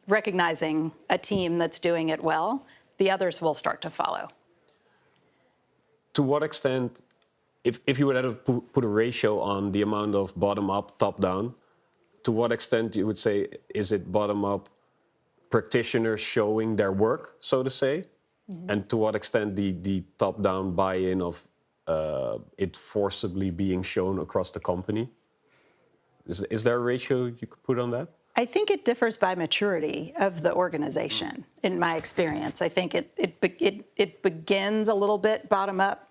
recognizing a team that's doing it well, the others will start to follow. To what extent, if you would have to put a ratio on the amount of bottom-up, top-down, to what extent you would say, is it bottom-up practitioners showing their work, so to say? Mm-hmm. And to what extent the top-down buy-in of it forcibly being shown across the company? Is there a ratio you could put on that? I think it differs by maturity of the organization, in my experience. I think it begins a little bit bottom up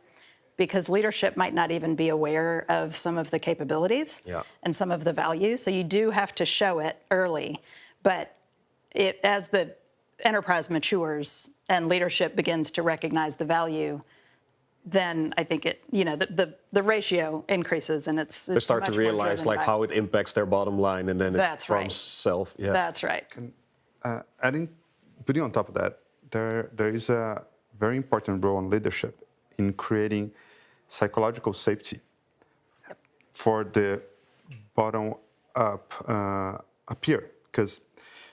because leadership might not even be aware of some of the capabilities and some of the value. So you do have to show it early. But as the enterprise matures and leadership begins to recognize the value, then I think the ratio increases and it's they start to realize like how it impacts their bottom line, and then it becomes self. Yeah, that's right. Adding, putting on top of that, there is a very important role in leadership in creating psychological safety for the bottom up here. Because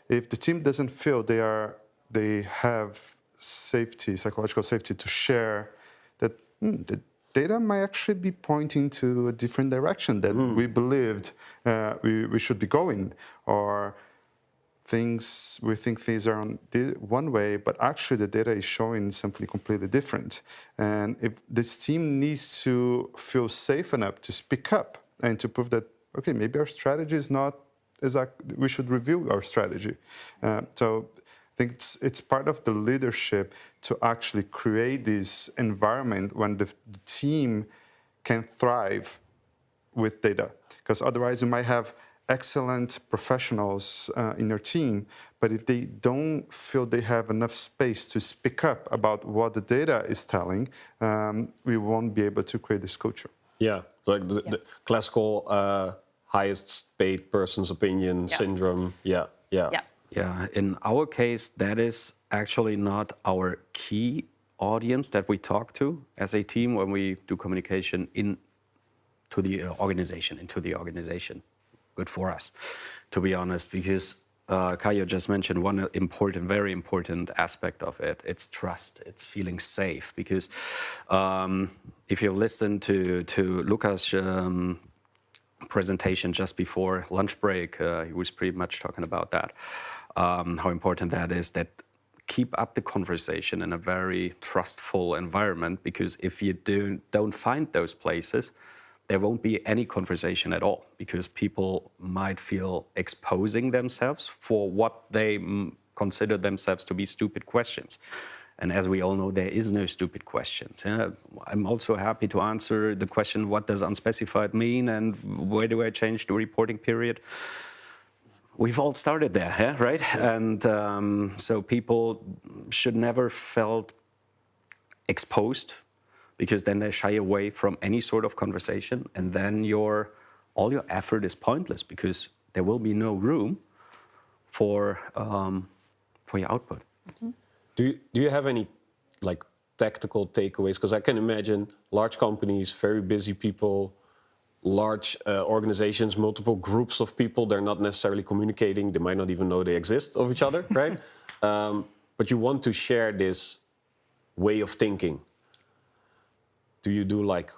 if the team doesn't feel they have safety, psychological safety to share the data might actually be pointing to a different direction that we believed we should be going, or we think things are on one way, but actually the data is showing something completely different. And if this team needs to feel safe enough to speak up and to prove that, okay, maybe our strategy is not exactly, we should review our strategy. So I think it's part of the leadership to actually create this environment when the team can thrive with data. Because otherwise you might have excellent professionals in your team, but if they don't feel they have enough space to speak up about what the data is telling, we won't be able to create this culture. Yeah, like the classical highest paid person's opinion syndrome. Yeah. Yeah, in our case, that is actually not our key audience that we talk to as a team when we do communication into the organization. Good for us, to be honest, because Kayo just mentioned one important, very important aspect of it. It's trust. It's feeling safe. Because if you listen to Lukas' presentation just before lunch break, he was pretty much talking about that. How important that is, that keep up the conversation in a very trustful environment, because if you don't find those places, there won't be any conversation at all, because people might feel exposing themselves for what they consider themselves to be stupid questions. And as we all know, there is no stupid questions. I'm also happy to answer the question, what does unspecified mean and where do I change the reporting period? We've all started there, right? And so people should never felt exposed, because then they shy away from any sort of conversation, and then all your effort is pointless, because there will be no room for your output. Mm-hmm. Do you have any like tactical takeaways? Because I can imagine large companies, very busy people, large organizations, multiple groups of people. They're not necessarily communicating. They might not even know they exist of each other, right? But you want to share this way of thinking. Do you do like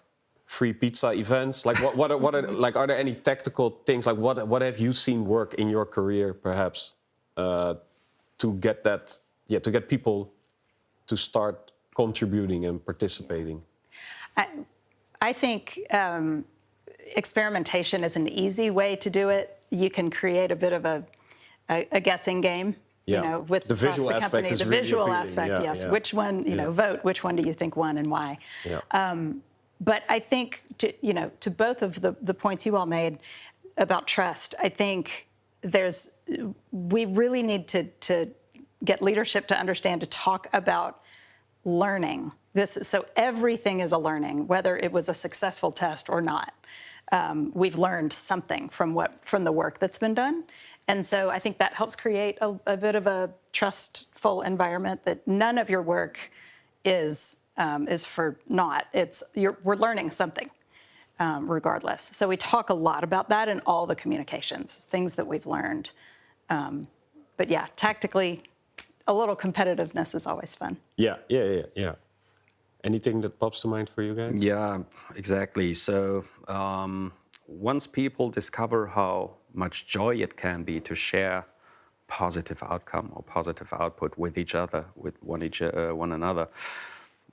free pizza events? Like what are like, are there any tactical things? Like what have you seen work in your career, perhaps, to get that? Yeah, to get people to start contributing and participating. I think experimentation is an easy way to do it. You can create a bit of a guessing game. Yeah. You know, with the visual the company, aspect is the really visual appealing. aspect, Yeah, yes. yeah. Which one, you know, vote. Which one do you think won and why? Yeah. But I think, to both of the points you all made about trust, I think we really need to get leadership to understand, to talk about learning. So everything is a learning, whether it was a successful test or not. We've learned something from the work that's been done. And so I think that helps create a bit of a trustful environment, that none of your work is for naught. We're learning something, regardless. So we talk a lot about that in all the communications, things that we've learned. But yeah, tactically, a little competitiveness is always fun. Yeah. Anything that pops to mind for you guys? Yeah, exactly. So once people discover how much joy it can be to share positive outcome or positive output with each other, with one another,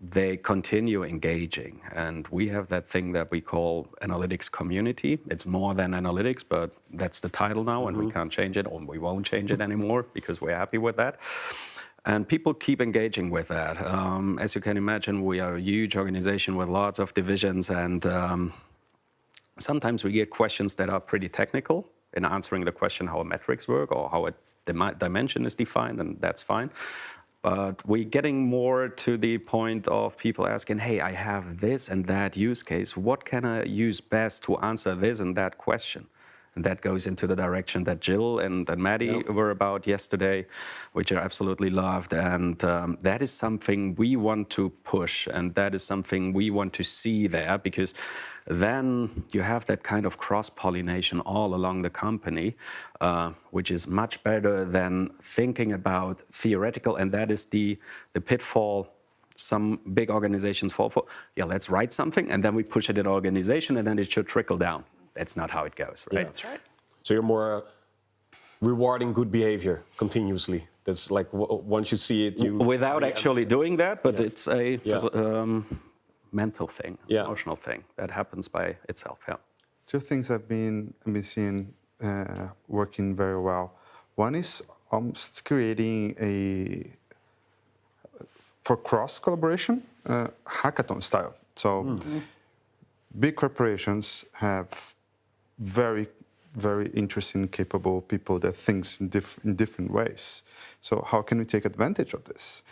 they continue engaging. And we have that thing that we call analytics community. It's more than analytics, but that's the title now, and we can't change it, or we won't change it anymore, because we're happy with that. And people keep engaging with that. As you can imagine, we are a huge organization with lots of divisions, and sometimes we get questions that are pretty technical in answering the question how metrics work or how a dimension is defined, and that's fine. But we're getting more to the point of people asking, hey, I have this and that use case. What can I use best to answer this and that question? And that goes into the direction that Jill and Maddie were about yesterday, which I absolutely loved. And that is something we want to push, and that is something we want to see there, because then you have that kind of cross-pollination all along the company, which is much better than thinking about theoretical, and that is the pitfall some big organizations fall for, yeah, let's write something and then we push it in organization and then it should trickle down. That's not how it goes, right? Yeah. That's right. So you're more rewarding good behavior continuously. That's like once you see it, you... Without actually doing that, but it's a mental thing, emotional thing that happens by itself, yeah. Two things I've been seeing working very well. One is almost creating for cross collaboration, hackathon style. So big corporations have very interesting, capable people that think in different ways. So how can we take advantage of this?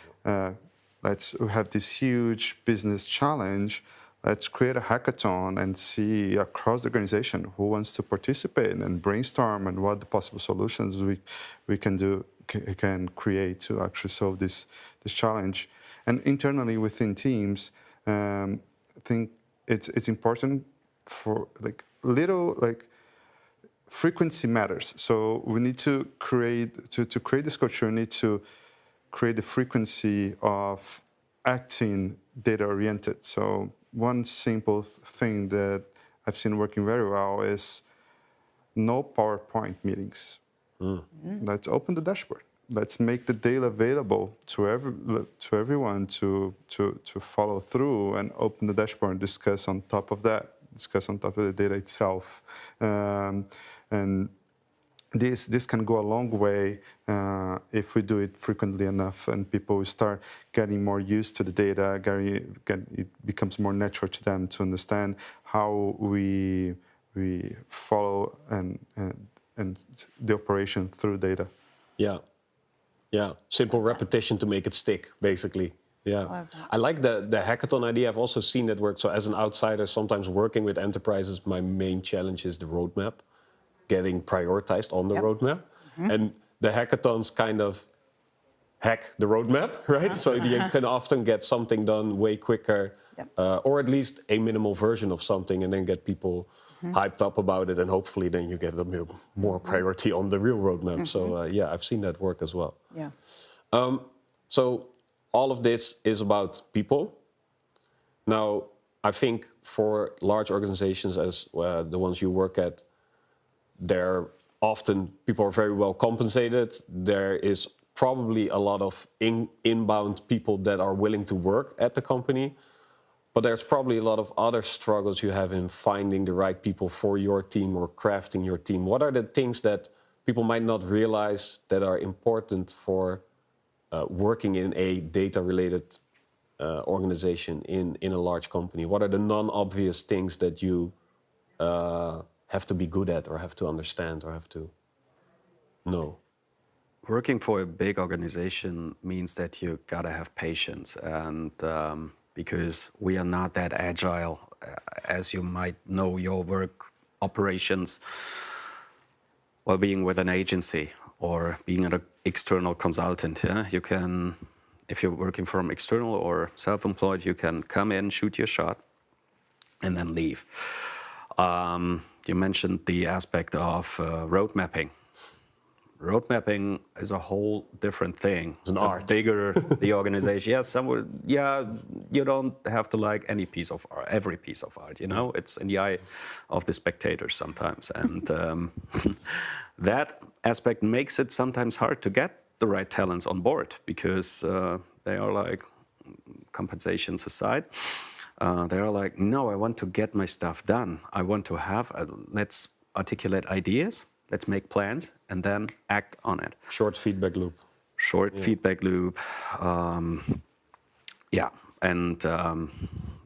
Let's have this huge business challenge. Let's create a hackathon and see across the organization who wants to participate and brainstorm and what the possible solutions we can create to actually solve this challenge. And internally within teams, I think it's important for frequency matters. So we need to create this culture. We need to create the frequency of acting data-oriented. So one simple thing that I've seen working very well is no PowerPoint meetings. Let's open the dashboard. Let's make the data available to everyone to follow through and open the dashboard and discuss on top of that, discuss on top of the data itself. And this can go a long way if we do it frequently enough and people start getting more used to the data, it becomes more natural to them to understand how we follow and the operation through data. Yeah, simple repetition to make it stick, basically. Yeah, I like the hackathon idea. I've also seen that work. So as an outsider, sometimes working with enterprises, my main challenge is the roadmap, getting prioritized on the roadmap. And the hackathons kind of hack the roadmap, right? So you can often get something done way quicker, or at least a minimal version of something, and then get people hyped up about it, and hopefully then you get more priority on the real roadmap. So yeah, I've seen that work as well. Yeah. So all of this is about people. Now, I think for large organizations as the ones you work at, people are very well compensated. There is probably a lot of inbound people that are willing to work at the company. But there's probably a lot of other struggles you have in finding the right people for your team or crafting your team. What are the things that people might not realize that are important for working in a data-related organization in a large company? What are the non-obvious things that you have to be good at or have to understand or have to know? Working for a big organization means that you gotta have patience, and because we are not that agile, as you might know your work operations while being with an agency or being an external consultant. Yeah? You can, if you're working from external or self-employed, you can come in, shoot your shot, and then leave. You mentioned the aspect of road mapping. Road mapping is a whole different thing. It's an art. The bigger the organization, you don't have to like every piece of art, you know? It's in the eye of the spectators sometimes. And that aspect makes it sometimes hard to get the right talents on board because they are like, compensations aside, they are like, no, I want to get my stuff done. I want to have, let's articulate ideas. Let's make plans and then act on it. Short feedback loop. Feedback loop. Yeah, and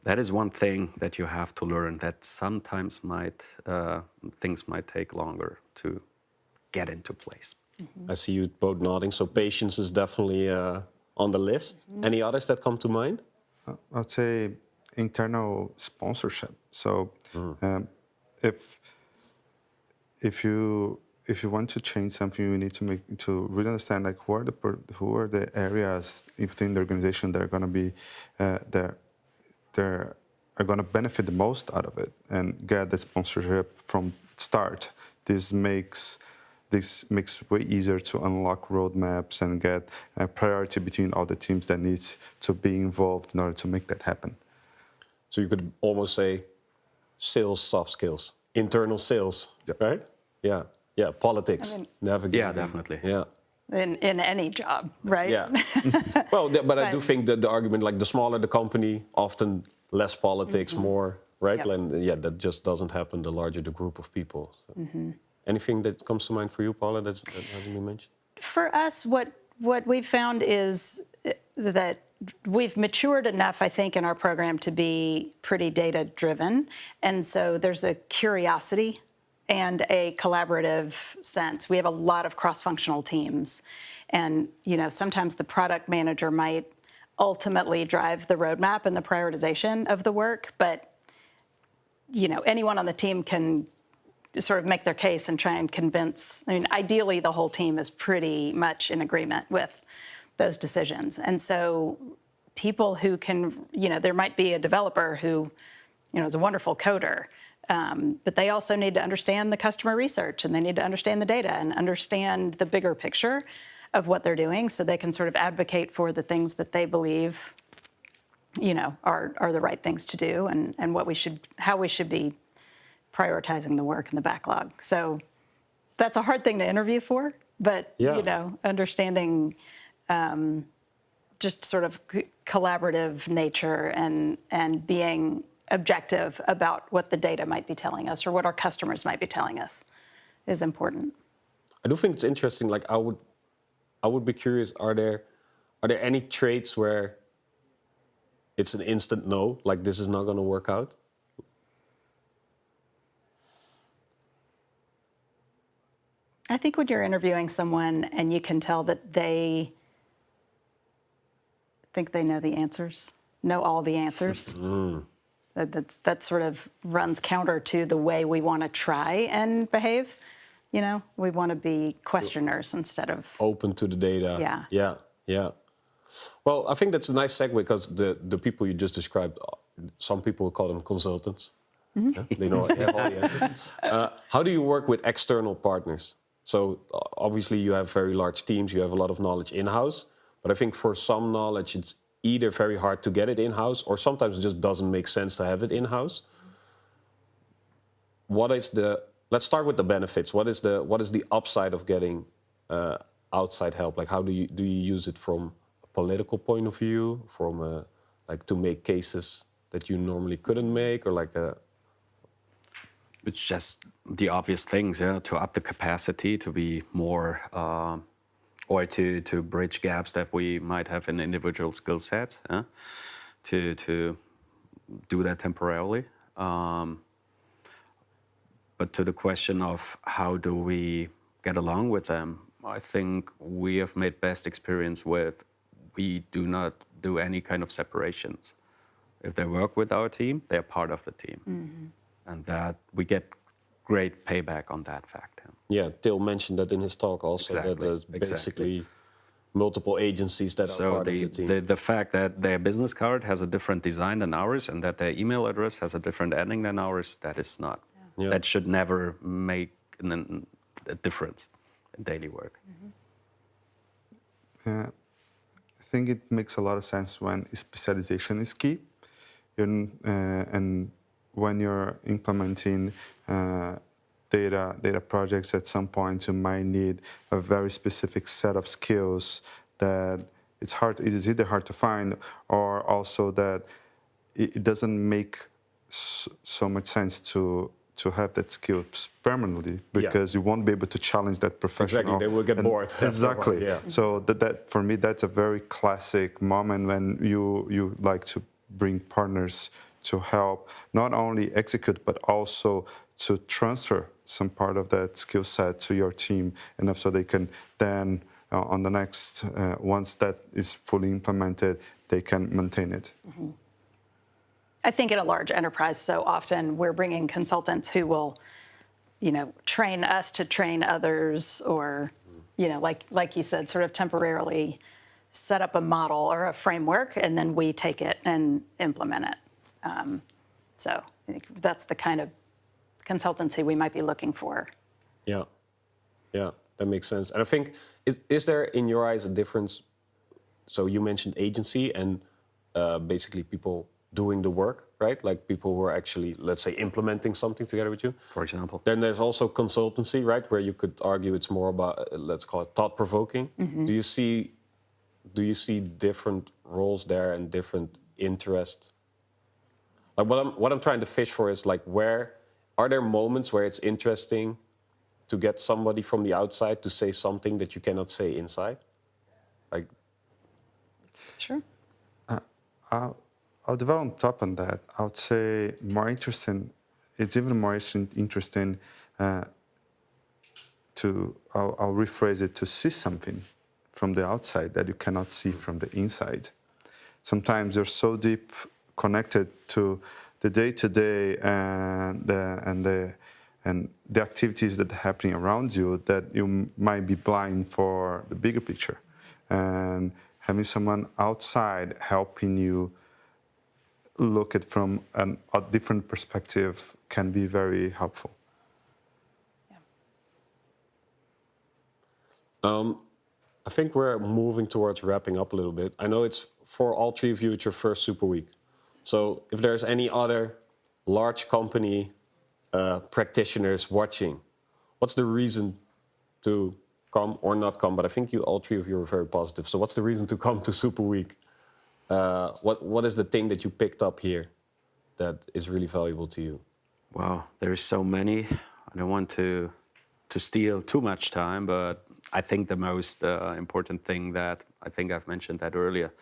that is one thing that you have to learn. That sometimes things might take longer to get into place. I see you both nodding. So patience is definitely on the list. Any others that come to mind? I'd say internal sponsorship. So if you want to change something, you need to really understand like who are the areas within the organization that are going to be are going to benefit the most out of it, and get the sponsorship from start. This makes this makes it way easier to unlock roadmaps and get a priority between all the teams that needs to be involved in order to make that happen. So you could almost say sales soft skills, internal sales, right? Yeah, yeah, politics, navigating. Yeah, definitely. Yeah. In any job, right? Yeah. Well, but I do think that the argument, like the smaller the company, often less politics, more, right? Yep. And yeah, that just doesn't happen the larger the group of people. So. Anything that comes to mind for you, Paula, that hasn't been mentioned? For us, what we've found is that we've matured enough, I think, in our program to be pretty data-driven. And so there's a curiosity and a collaborative sense. We have a lot of cross-functional teams. And, you know, sometimes the product manager might ultimately drive the roadmap and the prioritization of the work, but, you know, anyone on the team can sort of make their case and try and convince. I mean, ideally, the whole team is pretty much in agreement with those decisions. And so people who can, you know, there might be a developer who, you know, is a wonderful coder, but they also need to understand the customer research, and they need to understand the data and understand the bigger picture of what they're doing, so they can sort of advocate for the things that they believe, you know, are the right things to do, and how we should be prioritizing the work and the backlog. So that's a hard thing to interview for, but you know, understanding just sort of collaborative nature and being objective about what the data might be telling us or what our customers might be telling us is important. I do think it's interesting. Like I would be curious, are there any traits where it's an instant no, like this is not going to work out? I think when you're interviewing someone and you can tell that they think they know the answers, know all the answers, that sort of runs counter to the way we want to try and behave. You know, we want to be questioners instead of open to the data. Yeah. Yeah. Yeah. Well, I think that's a nice segue, because the people you just described, some people call them consultants. Yeah, they know they have all the answers. How do you work with external partners? So obviously you have very large teams, you have a lot of knowledge in-house, but I think for some knowledge it's either very hard to get it in-house, or sometimes it just doesn't make sense to have it in-house. Let's start with the benefits. What is the upside of getting outside help? Like, how do you use it from a political point of view, from like to make cases that you normally couldn't make, or like a... It's just the obvious things, yeah, to up the capacity, to be more, or to bridge gaps that we might have in individual skill sets, to do that temporarily. But to the question of how do we get along with them, I think we have made best experience with we do not do any kind of separations. If they work with our team, they're part of the team. Mm-hmm. And that we get great payback on that fact. Yeah, Till mentioned that in his talk also, that there's basically multiple agencies that are part of the team. The fact that their business card has a different design than ours and that their email address has a different ending than ours, that is not. Yeah. That should never make a difference in daily work. Mm-hmm. I think it makes a lot of sense when specialization is key. And when you're implementing data projects, at some point you might need a very specific set of skills that it is either hard to find, or also that it doesn't make so much sense to have that skill permanently, because you won't be able to challenge that professional. Exactly, they will get bored. Exactly. Yeah. So that for me, that's a very classic moment when you like to bring partners to help not only execute, but also to transfer some part of that skill set to your team, enough so they can then, on the next, once that is fully implemented, they can maintain it. Mm-hmm. I think in a large enterprise, so often we're bringing consultants who will, train us to train others, or, like you said, sort of temporarily set up a model or a framework, and then we take it and implement it. So I think that's the kind of consultancy we might be looking for. Yeah, yeah. That makes sense. And I think, is there in your eyes a difference? So you mentioned agency and basically people doing the work, right? Like people who are actually, let's say, implementing something together with you. For example. Then there's also consultancy, right? Where you could argue it's more about, let's call it thought-provoking. Mm-hmm. Do you see different roles there and different interests? Like what I'm trying to fish for is like, where are there moments where it's interesting to get somebody from the outside to say something that you cannot say inside? Like, sure. I'll develop on top on that. I would say more interesting. It's even more interesting to. I'll rephrase it, to see something from the outside that you cannot see from the inside. Sometimes you're so deep connected to the day-to-day and the activities that are happening around you that you might be blind for the bigger picture. And having someone outside helping you look at from a different perspective can be very helpful. I think we're moving towards wrapping up a little bit. I know it's, for all three of you, it's your first Super Week. So if there's any other large company practitioners watching, what's the reason to come or not come? But I think all three of you are very positive. So what's the reason to come to Super Week? What is the thing that you picked up here that is really valuable to you? Wow, there is so many. I don't want to steal too much time, but I think the most important thing that I think I've mentioned that earlier,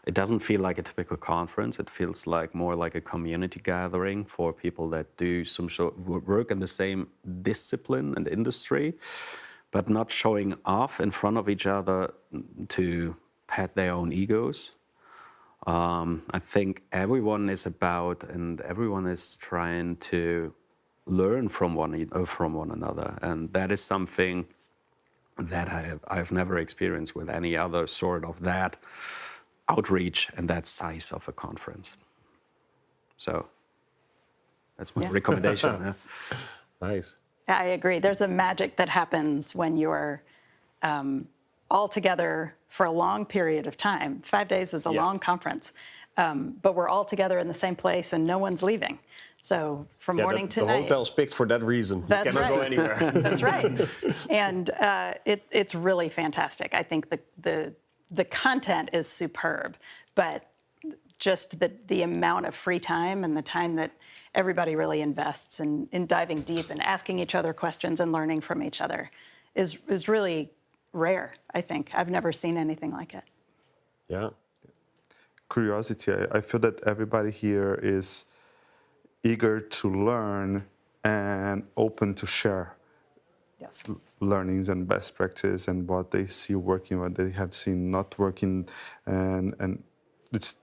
it doesn't feel like a typical conference. It feels like more like a community gathering for people that do some sort of work in the same discipline and industry, but not showing off in front of each other to pat their own egos. I think everyone is about and everyone is trying to learn from one another, and that is something that I've never experienced with any other sort of that outreach and that size of a conference. So that's my recommendation. Yeah. Nice. I agree. There's a magic that happens when you're all together for a long period of time. 5 days is a long conference, but we're all together in the same place and no one's leaving. So from morning to night. The hotel's picked for that reason. That's you cannot go anywhere. That's right. And it's really fantastic. I think the content is superb, but just the amount of free time and the time that everybody really invests in diving deep and asking each other questions and learning from each other is really rare, I think. I've never seen anything like it. Yeah. Curiosity. I feel that everybody here is eager to learn and open to share learnings and best practice and what they see working, what they have seen not working, and it's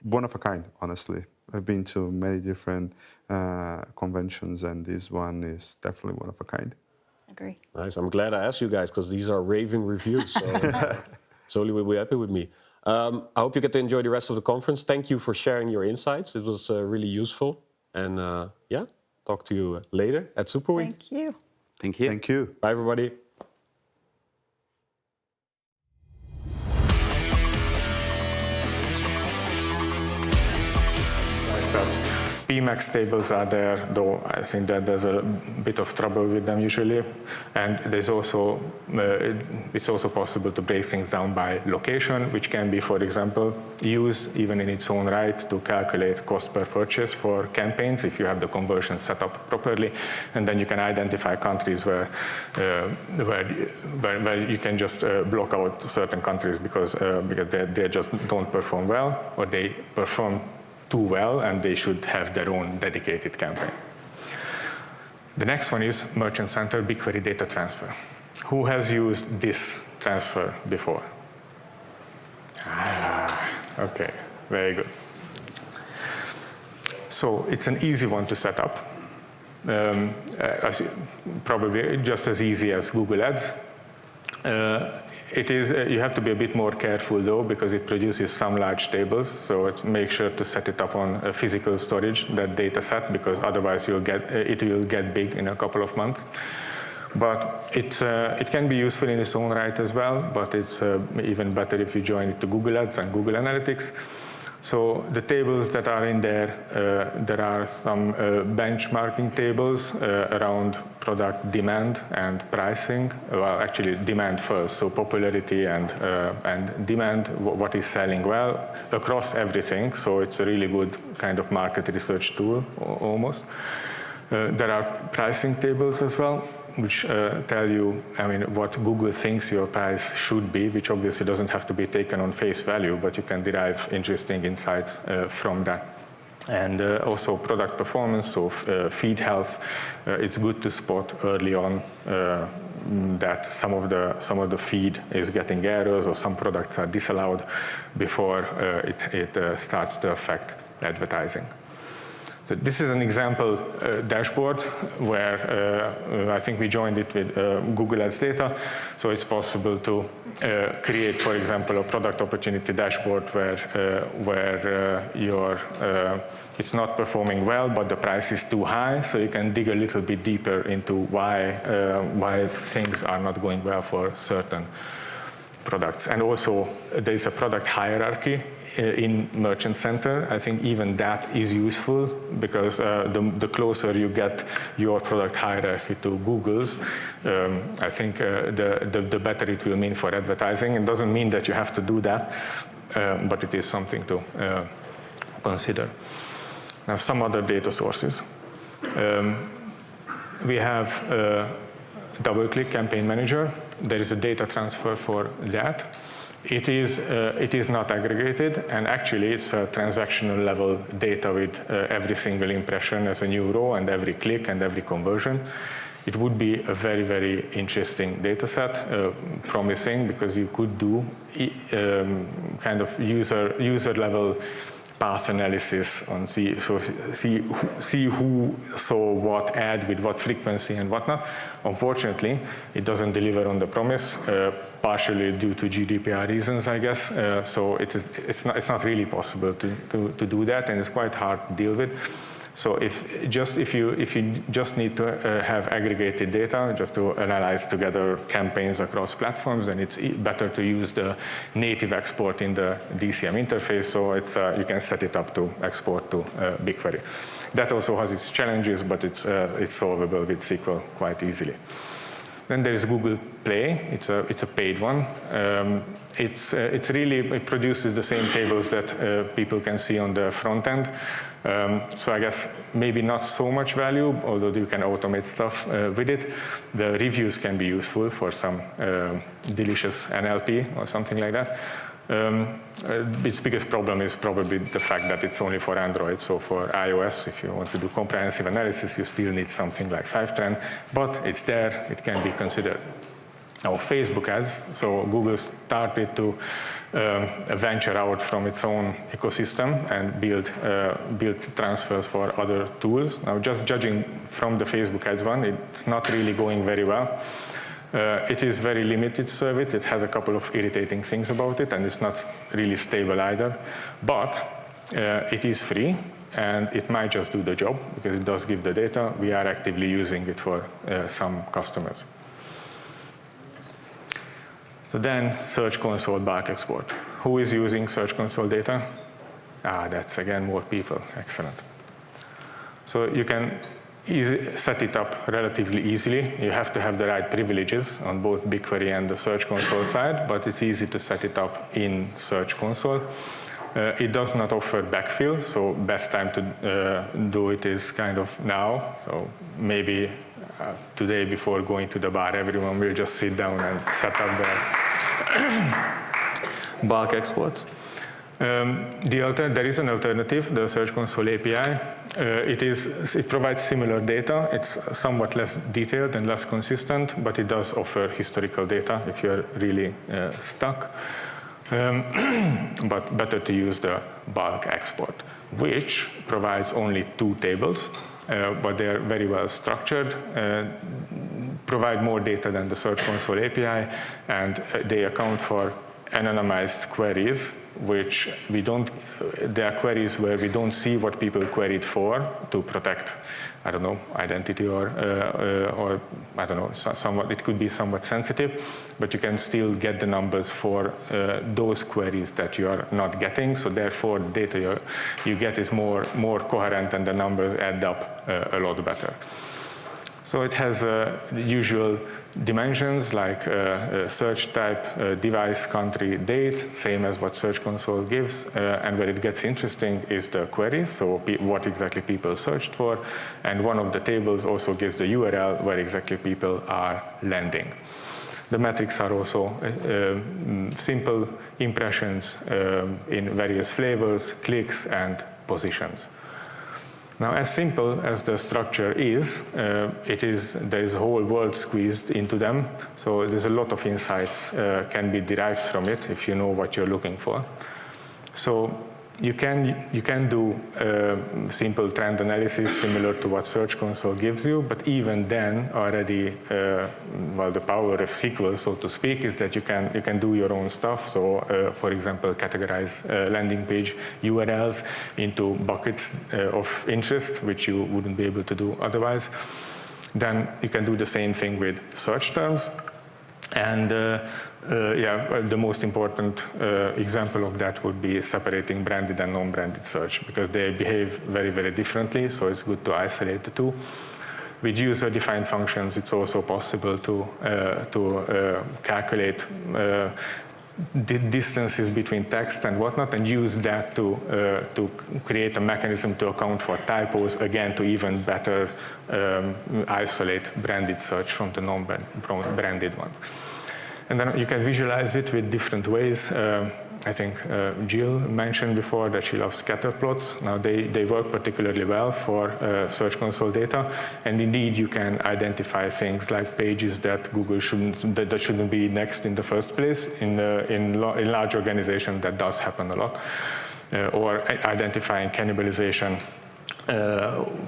one of a kind, honestly. I've been to many different conventions, and this one is definitely one of a kind. Agree. Nice. I'm glad I asked you guys, because these are raving reviews. So Soli will be happy with me. I hope you get to enjoy the rest of the conference. Thank you for sharing your insights. It was really useful. And yeah, talk to you later at Super Week. Thank you. Thank you. Thank you. Bye, everybody. Pmax tables are there, though I think that there's a bit of trouble with them usually. And there's also, it's also possible to break things down by location, which can be, for example, used even in its own right to calculate cost per purchase for campaigns if you have the conversion set up properly. And then you can identify countries where you can just block out certain countries because they just don't perform well, or they perform too well, and they should have their own dedicated campaign. The next one is Merchant Center BigQuery Data Transfer. Who has used this transfer before? Okay, very good. So it's an easy one to set up. Probably just as easy as Google Ads. You have to be a bit more careful though, because it produces some large tables, so make sure to set it up on a physical storage, that data set, because otherwise it will get big in a couple of months. But it can be useful in its own right as well, but it's even better if you join it to Google Ads and Google Analytics. So the tables that are in there, there are some benchmarking tables around product demand and pricing. Well, actually demand first, so popularity and demand, what is selling well across everything. So it's a really good kind of market research tool, almost. There are pricing tables as well, which tell you, what Google thinks your price should be, which obviously doesn't have to be taken on face value, but you can derive interesting insights from that. And also product performance, so feed health. It's good to spot early on that some of the feed is getting errors or some products are disallowed before it starts to affect advertising. So this is an example dashboard where I think we joined it with Google Ads data. So it's possible to create, for example, a product opportunity dashboard where it's not performing well, but the price is too high. So you can dig a little bit deeper into why things are not going well for certain products. And also there is a product hierarchy in Merchant Center. I think even that is useful because the closer you get your product hierarchy to Google's, I think the better it will mean for advertising. It doesn't mean that you have to do that, but it is something to consider. Now, some other data sources. We have DoubleClick Campaign Manager. There is a data transfer for that. It is not aggregated, and actually it's a transactional level data with every single impression as a new row and every click and every conversion. It would be a very, very interesting data set, promising, because you could do kind of user level path analysis on see who saw what ad with what frequency and whatnot. Unfortunately, it doesn't deliver on the promise, partially due to GDPR reasons, I guess. So it's not really possible to do that, and it's quite hard to deal with. So if you just need to have aggregated data just to analyze together campaigns across platforms, then it's better to use the native export in the DCM interface. So you can set it up to export to BigQuery. That also has its challenges, but it's solvable with SQL quite easily. Then there is Google Play. It's a paid one. It produces the same tables that people can see on the front end. So I guess maybe not so much value, although you can automate stuff with it. The reviews can be useful for some delicious NLP or something like that. Its biggest problem is probably the fact that it's only for Android. So for iOS, if you want to do comprehensive analysis, you still need something like Fivetran, but it's there, it can be considered. Now, Facebook ads, so Google started to venture out from its own ecosystem and build transfers for other tools. Now, just judging from the Facebook ads one, it's not really going very well. It is very limited service. It has a couple of irritating things about it, and it's not really stable either. But it is free, and it might just do the job because it does give the data. We are actively using it for some customers. So then Search Console bulk export. Who is using Search Console data? That's again more people. Excellent. So you can set it up relatively easily. You have to have the right privileges on both BigQuery and the Search Console side, but it's easy to set it up in Search Console. It does not offer backfill, so best time to do it is kind of now. So maybe today before going to the bar, everyone will just sit down and set up their bulk exports. There is an alternative, the Search Console API. It provides similar data. It's somewhat less detailed and less consistent, but it does offer historical data if you're really stuck. But better to use the bulk export, which provides only 2 tables, but they are very well structured, provide more data than the Search Console API, and they account for anonymized queries, which we don't, there are queries where we don't see what people queried for to protect, I don't know, identity or I don't know, somewhat, it could be somewhat sensitive, but you can still get the numbers for those queries that you are not getting. So therefore, the data you get is more coherent and the numbers add up a lot better. So it has the usual dimensions like search type, device, country, date, same as what Search Console gives. And where it gets interesting is the query, so what exactly people searched for. And one of the tables also gives the URL where exactly people are landing. The metrics are also simple impressions in various flavors, clicks, and positions. Now, as simple as the structure is, there is a whole world squeezed into them. So there's a lot of insights can be derived from it if you know what you're looking for. So you can do simple trend analysis similar to what Search Console gives you, but even then already, well, the power of SQL, so to speak, is that you can do your own stuff. So, for example, categorize landing page URLs into buckets of interest, which you wouldn't be able to do otherwise. Then you can do the same thing with search terms. And the most important example of that would be separating branded and non-branded search, because they behave very, very differently, so it's good to isolate the two. With user-defined functions, it's also possible to calculate the distances between text and whatnot, and use that to create a mechanism to account for typos, again, to even better isolate branded search from the non-branded ones. And then you can visualize it with different ways. I think Jill mentioned before that she loves scatter plots. Now they work particularly well for Search Console data, and indeed you can identify things like pages that Google shouldn't be next in the first place. In large organizations, that does happen a lot, or identifying cannibalization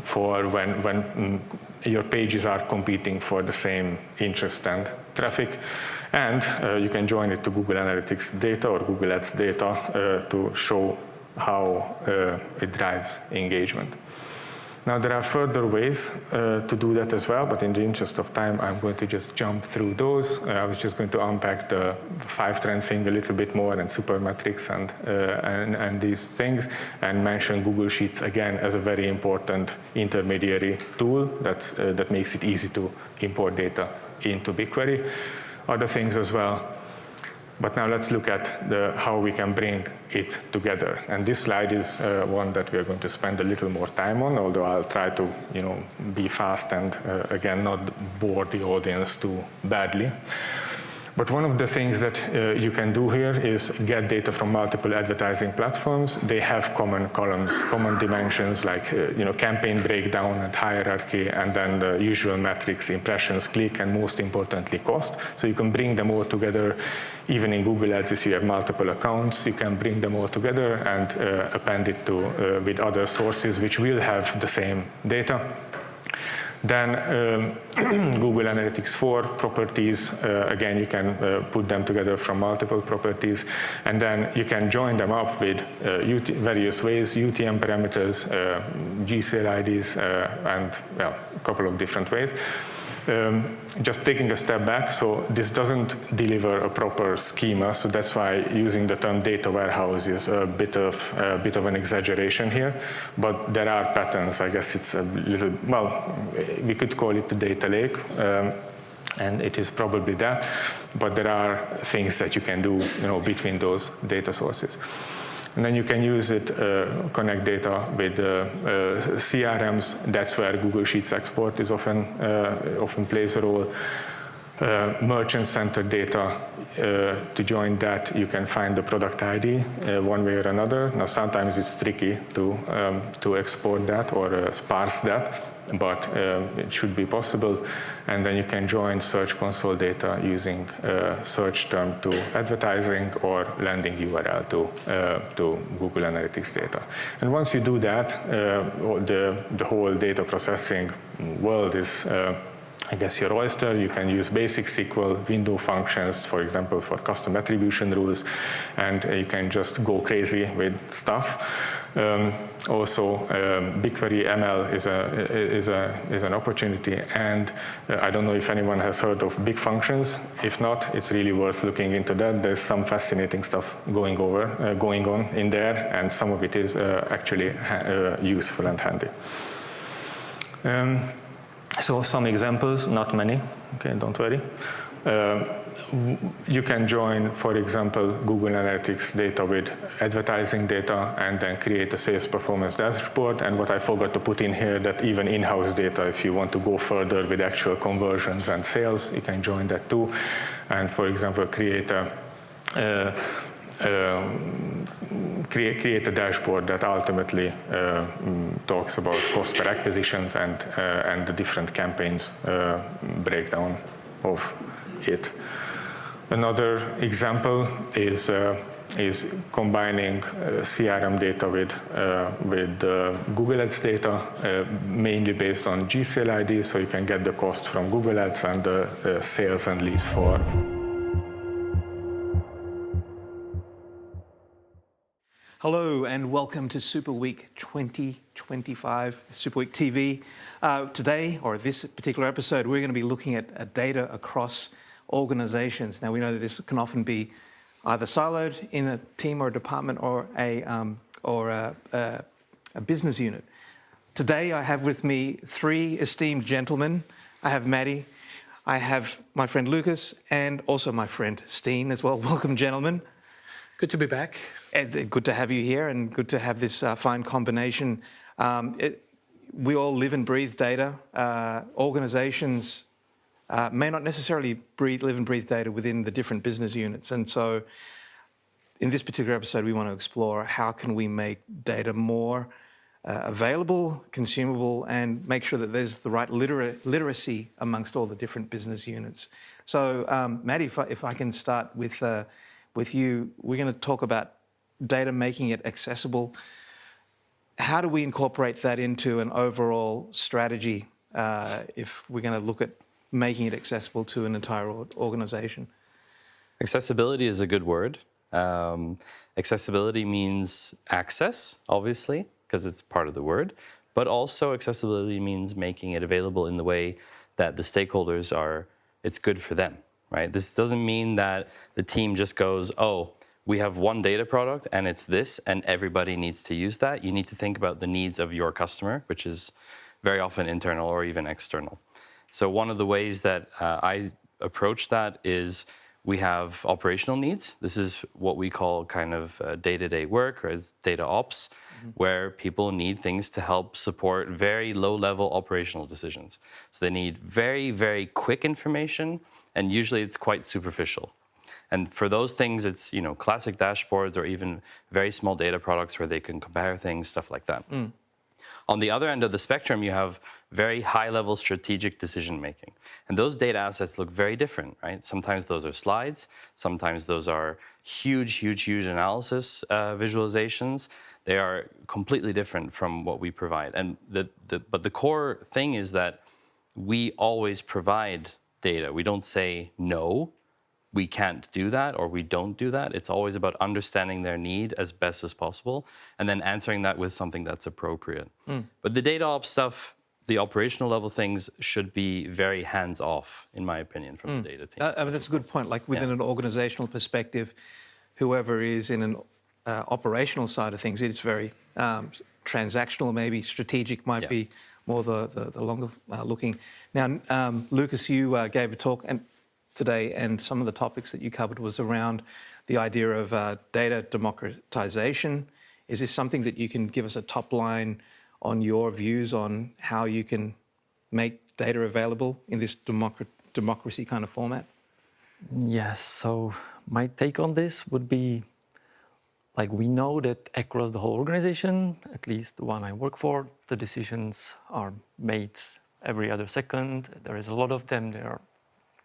for when your pages are competing for the same interest and traffic. And you can join it to Google Analytics data or Google Ads data to show how it drives engagement. Now, there are further ways to do that as well, but in the interest of time, I'm going to just jump through those. I was just going to unpack the 5-trend thing a little bit more, and supermetrics and these things, and mention Google Sheets again as a very important intermediary tool that makes it easy to import data into BigQuery. Other things as well. But now let's look at how we can bring it together. And this slide is one that we are going to spend a little more time on, although I'll try to be fast and, again, not bore the audience too badly. But one of the things that you can do here is get data from multiple advertising platforms. They have common columns, common dimensions like campaign breakdown and hierarchy, and then the usual metrics, impressions, click, and most importantly, cost. So you can bring them all together. Even in Google Ads, if you have multiple accounts, you can bring them all together and append it with other sources which will have the same data. Then Google Analytics 4 properties, again, you can put them together from multiple properties, and then you can join them up with various ways, UTM parameters, GCL IDs, and a couple of different ways. Just taking a step back, so this doesn't deliver a proper schema, so that's why using the term data warehouse is a bit of an exaggeration here. But there are patterns. I guess it's a little, well, we could call it the data lake, and it is probably that. But there are things that you can do, between those data sources. And then you can use it, connect data with CRMs. That's where Google Sheets export is often plays a role. Merchant-centered data, to join that, you can find the product ID one way or another. Now, sometimes it's tricky to export that or sparse that, but it should be possible. And then you can join Search Console data using search term to advertising or landing URL to Google Analytics data. And once you do that, the whole data processing world is I guess, your oyster. You can use basic SQL window functions, for example, for custom attribution rules, and you can just go crazy with stuff. Also, BigQuery ML is an opportunity, and I don't know if anyone has heard of big functions. If not, it's really worth looking into that. There's some fascinating stuff going on in there, and some of it is actually useful and handy. So some examples, not many, okay, don't worry. You can join, for example, Google Analytics data with advertising data and then create a sales performance dashboard. And what I forgot to put in here, that even in-house data, if you want to go further with actual conversions and sales, you can join that too. And for example, create a dashboard that ultimately talks about cost per acquisitions and the different campaigns breakdown of it. Another example is combining CRM data with Google Ads data, mainly based on GCL ID, so you can get the cost from Google Ads and the sales and leads for. Hello and welcome to Super Week 2025, Super Week TV. Today, or this particular episode, we're going to be looking at data across organizations. Now, we know that this can often be either siloed in a team or a department or a business unit. Today, I have with me three esteemed gentlemen. I have Maddie, I have my friend Lucas, and also my friend Steen as well. Welcome, gentlemen. Good to be back. It's good to have you here and good to have this fine combination. We all live and breathe data. Organizations may not necessarily live and breathe data within the different business units. And so in this particular episode, we want to explore how can we make data more available, consumable, and make sure that there's the right literacy amongst all the different business units. So Maddie, if I can start with you, we're going to talk about data, making it accessible. How do we incorporate that into an overall strategy if we're going to look at making it accessible to an entire organization? Accessibility is a good word. Accessibility means access, obviously, because it's part of the word, but also accessibility means making it available in the way that the stakeholders it's good for them, right? This doesn't mean that the team just goes, oh, we have one data product and it's this and everybody needs to use that. You need to think about the needs of your customer, which is very often internal or even external. So one of the ways that I approach that is we have operational needs. This is what we call kind of day-to-day work, or as data ops, where people need things to help support very low-level operational decisions. So they need very, very quick information, and usually it's quite superficial. And for those things, it's classic dashboards or even very small data products where they can compare things, stuff like that. On the other end of the spectrum, you have very high-level strategic decision-making. And those data assets look very different, right? Sometimes those are slides. Sometimes those are huge analysis visualizations. They are completely different from what we provide. And but the core thing is that we always provide data. We don't say no. We can't do that or we don't do that. It's always about understanding their need as best as possible and then answering that with something that's appropriate. But the data ops stuff, the operational level things should be very hands-off, in my opinion, from the data team. I mean, that's a good point. Like within an organizational perspective, whoever is in an operational side of things, it's very transactional, maybe strategic might be more the longer looking. Now, Lucas, you gave a talk today, and some of the topics that you covered was around the idea of data democratization. Is this something that you can give us a top line on your views on how you can make data available in this democracy kind of format? Yes, so my take on this would be, like, we know that across the whole organization, at least the one I work for, the decisions are made every other second. There is a lot of them. There are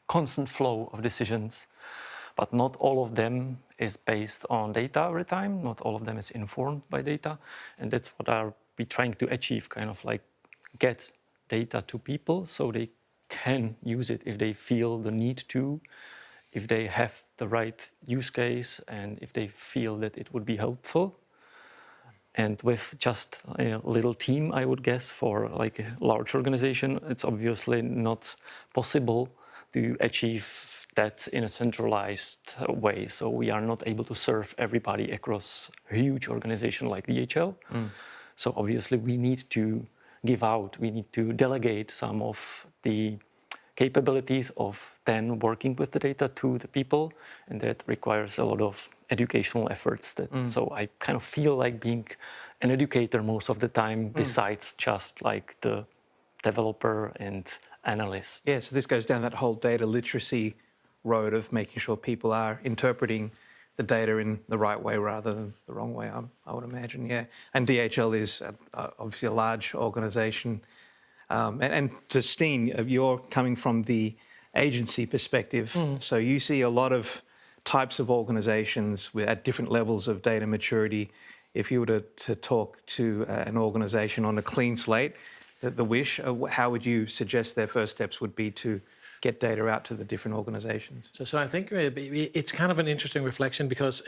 constant flow of decisions, but not all of them is based on data every time. Not all of them is informed by data. And that's what we're trying to achieve, kind of like get data to people so they can use it if they feel the need to, if they have the right use case, and if they feel that it would be helpful. And with just a little team, I would guess, for like a large organization, it's obviously not possible to achieve that in a centralized way. So we are not able to serve everybody across a huge organization like DHL. So obviously we need to give out, we need to delegate some of the capabilities of then working with the data to the people, and that requires a lot of educational efforts. So I kind of feel like being an educator most of the time, besides just like the developer and analyst. Yeah, so this goes down that whole data literacy road of making sure people are interpreting the data in the right way rather than the wrong way, I would imagine, yeah. And DHL is obviously a large organisation. And to Steen, you're coming from the agency perspective, so you see a lot of types of organisations at different levels of data maturity. If you were to talk to an organisation on a clean slate, the wish, how would you suggest their first steps would be to get data out to the different organisations? So I think it's kind of an interesting reflection, because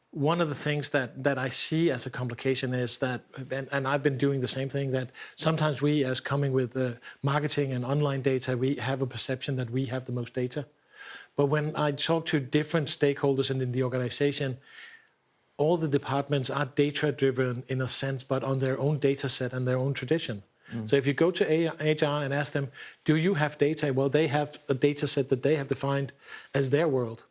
one of the things that I see as a complication is that, and I've been doing the same thing, that sometimes we, as coming with marketing and online data, we have a perception that we have the most data. But when I talk to different stakeholders in the organization, all the departments are data-driven in a sense, but on their own data set and their own tradition. So if you go to HR and ask them, do you have data? Well, they have a data set that they have defined as their world.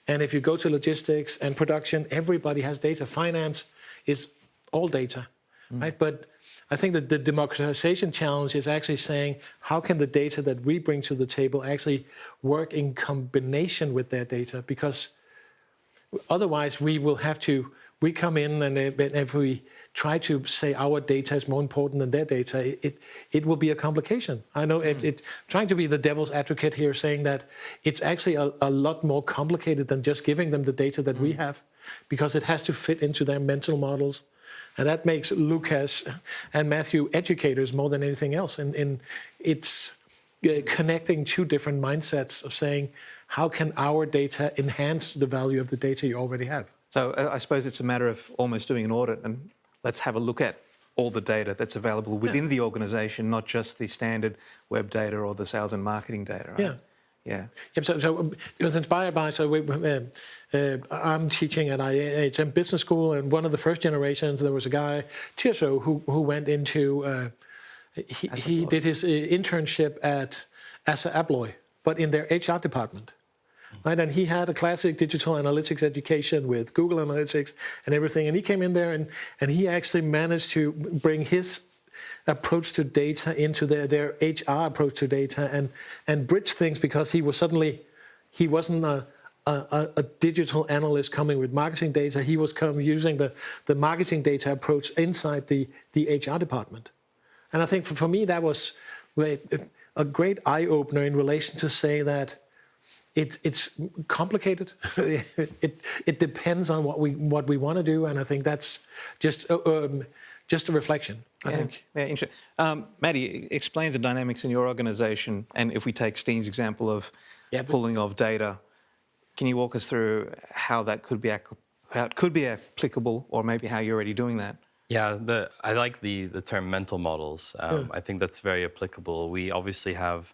And if you go to logistics and production, everybody has data. Finance is all data, right? But I think that the democratization challenge is actually saying, how can the data that we bring to the table actually work in combination with their data? Because otherwise we will have to, we come in and if we try to say our data is more important than their data, it will be a complication. I know trying to be the devil's advocate here, saying that it's actually a lot more complicated than just giving them the data that we have, because it has to fit into their mental models. And that makes Lucas and Matthew educators more than anything else. And it's connecting two different mindsets of saying, how can our data enhance the value of the data you already have? So I suppose it's a matter of almost doing an audit and let's have a look at all the data that's available within the organisation, not just the standard web data or the sales and marketing data, right? Yeah. So it was inspired by, I'm teaching at IHM Business School, and one of the first generations, there was a guy, Tirso, who went into, he did his internship at Assa Abloy, but in their HR department. Right, and he had a classic digital analytics education with Google Analytics and everything. And he came in there and he actually managed to bring his approach to data into their HR approach to data and bridge things, because he wasn't a digital analyst coming with marketing data. He was using the marketing data approach inside the HR department. And I think for me that was a great eye-opener in relation to say that it's complicated. It depends on what we want to do, and I think that's just a reflection. I think. Yeah, interesting. Maddie, explain the dynamics in your organisation, and if we take Steen's example of pulling of data, can you walk us through how that could be applicable, or maybe how you're already doing that? Yeah, I like the term mental models. I think that's very applicable. We obviously have.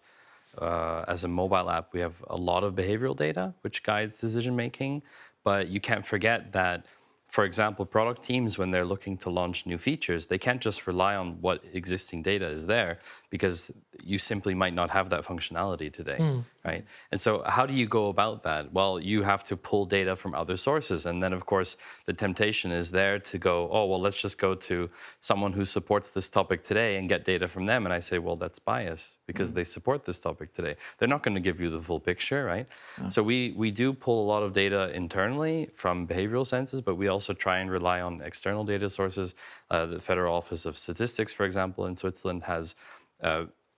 As a mobile app, we have a lot of behavioral data, which guides decision-making, but you can't forget that, for example, product teams, when they're looking to launch new features, they can't just rely on what existing data is there, because you simply might not have that functionality today, right? And so how do you go about that? Well, you have to pull data from other sources. And then, of course, the temptation is there to go, oh, well, let's just go to someone who supports this topic today and get data from them. And I say, well, that's bias, because they support this topic today. They're not going to give you the full picture, right? So we do pull a lot of data internally from behavioral senses, but we also try and rely on external data sources. The Federal Office of Statistics, for example, in Switzerland has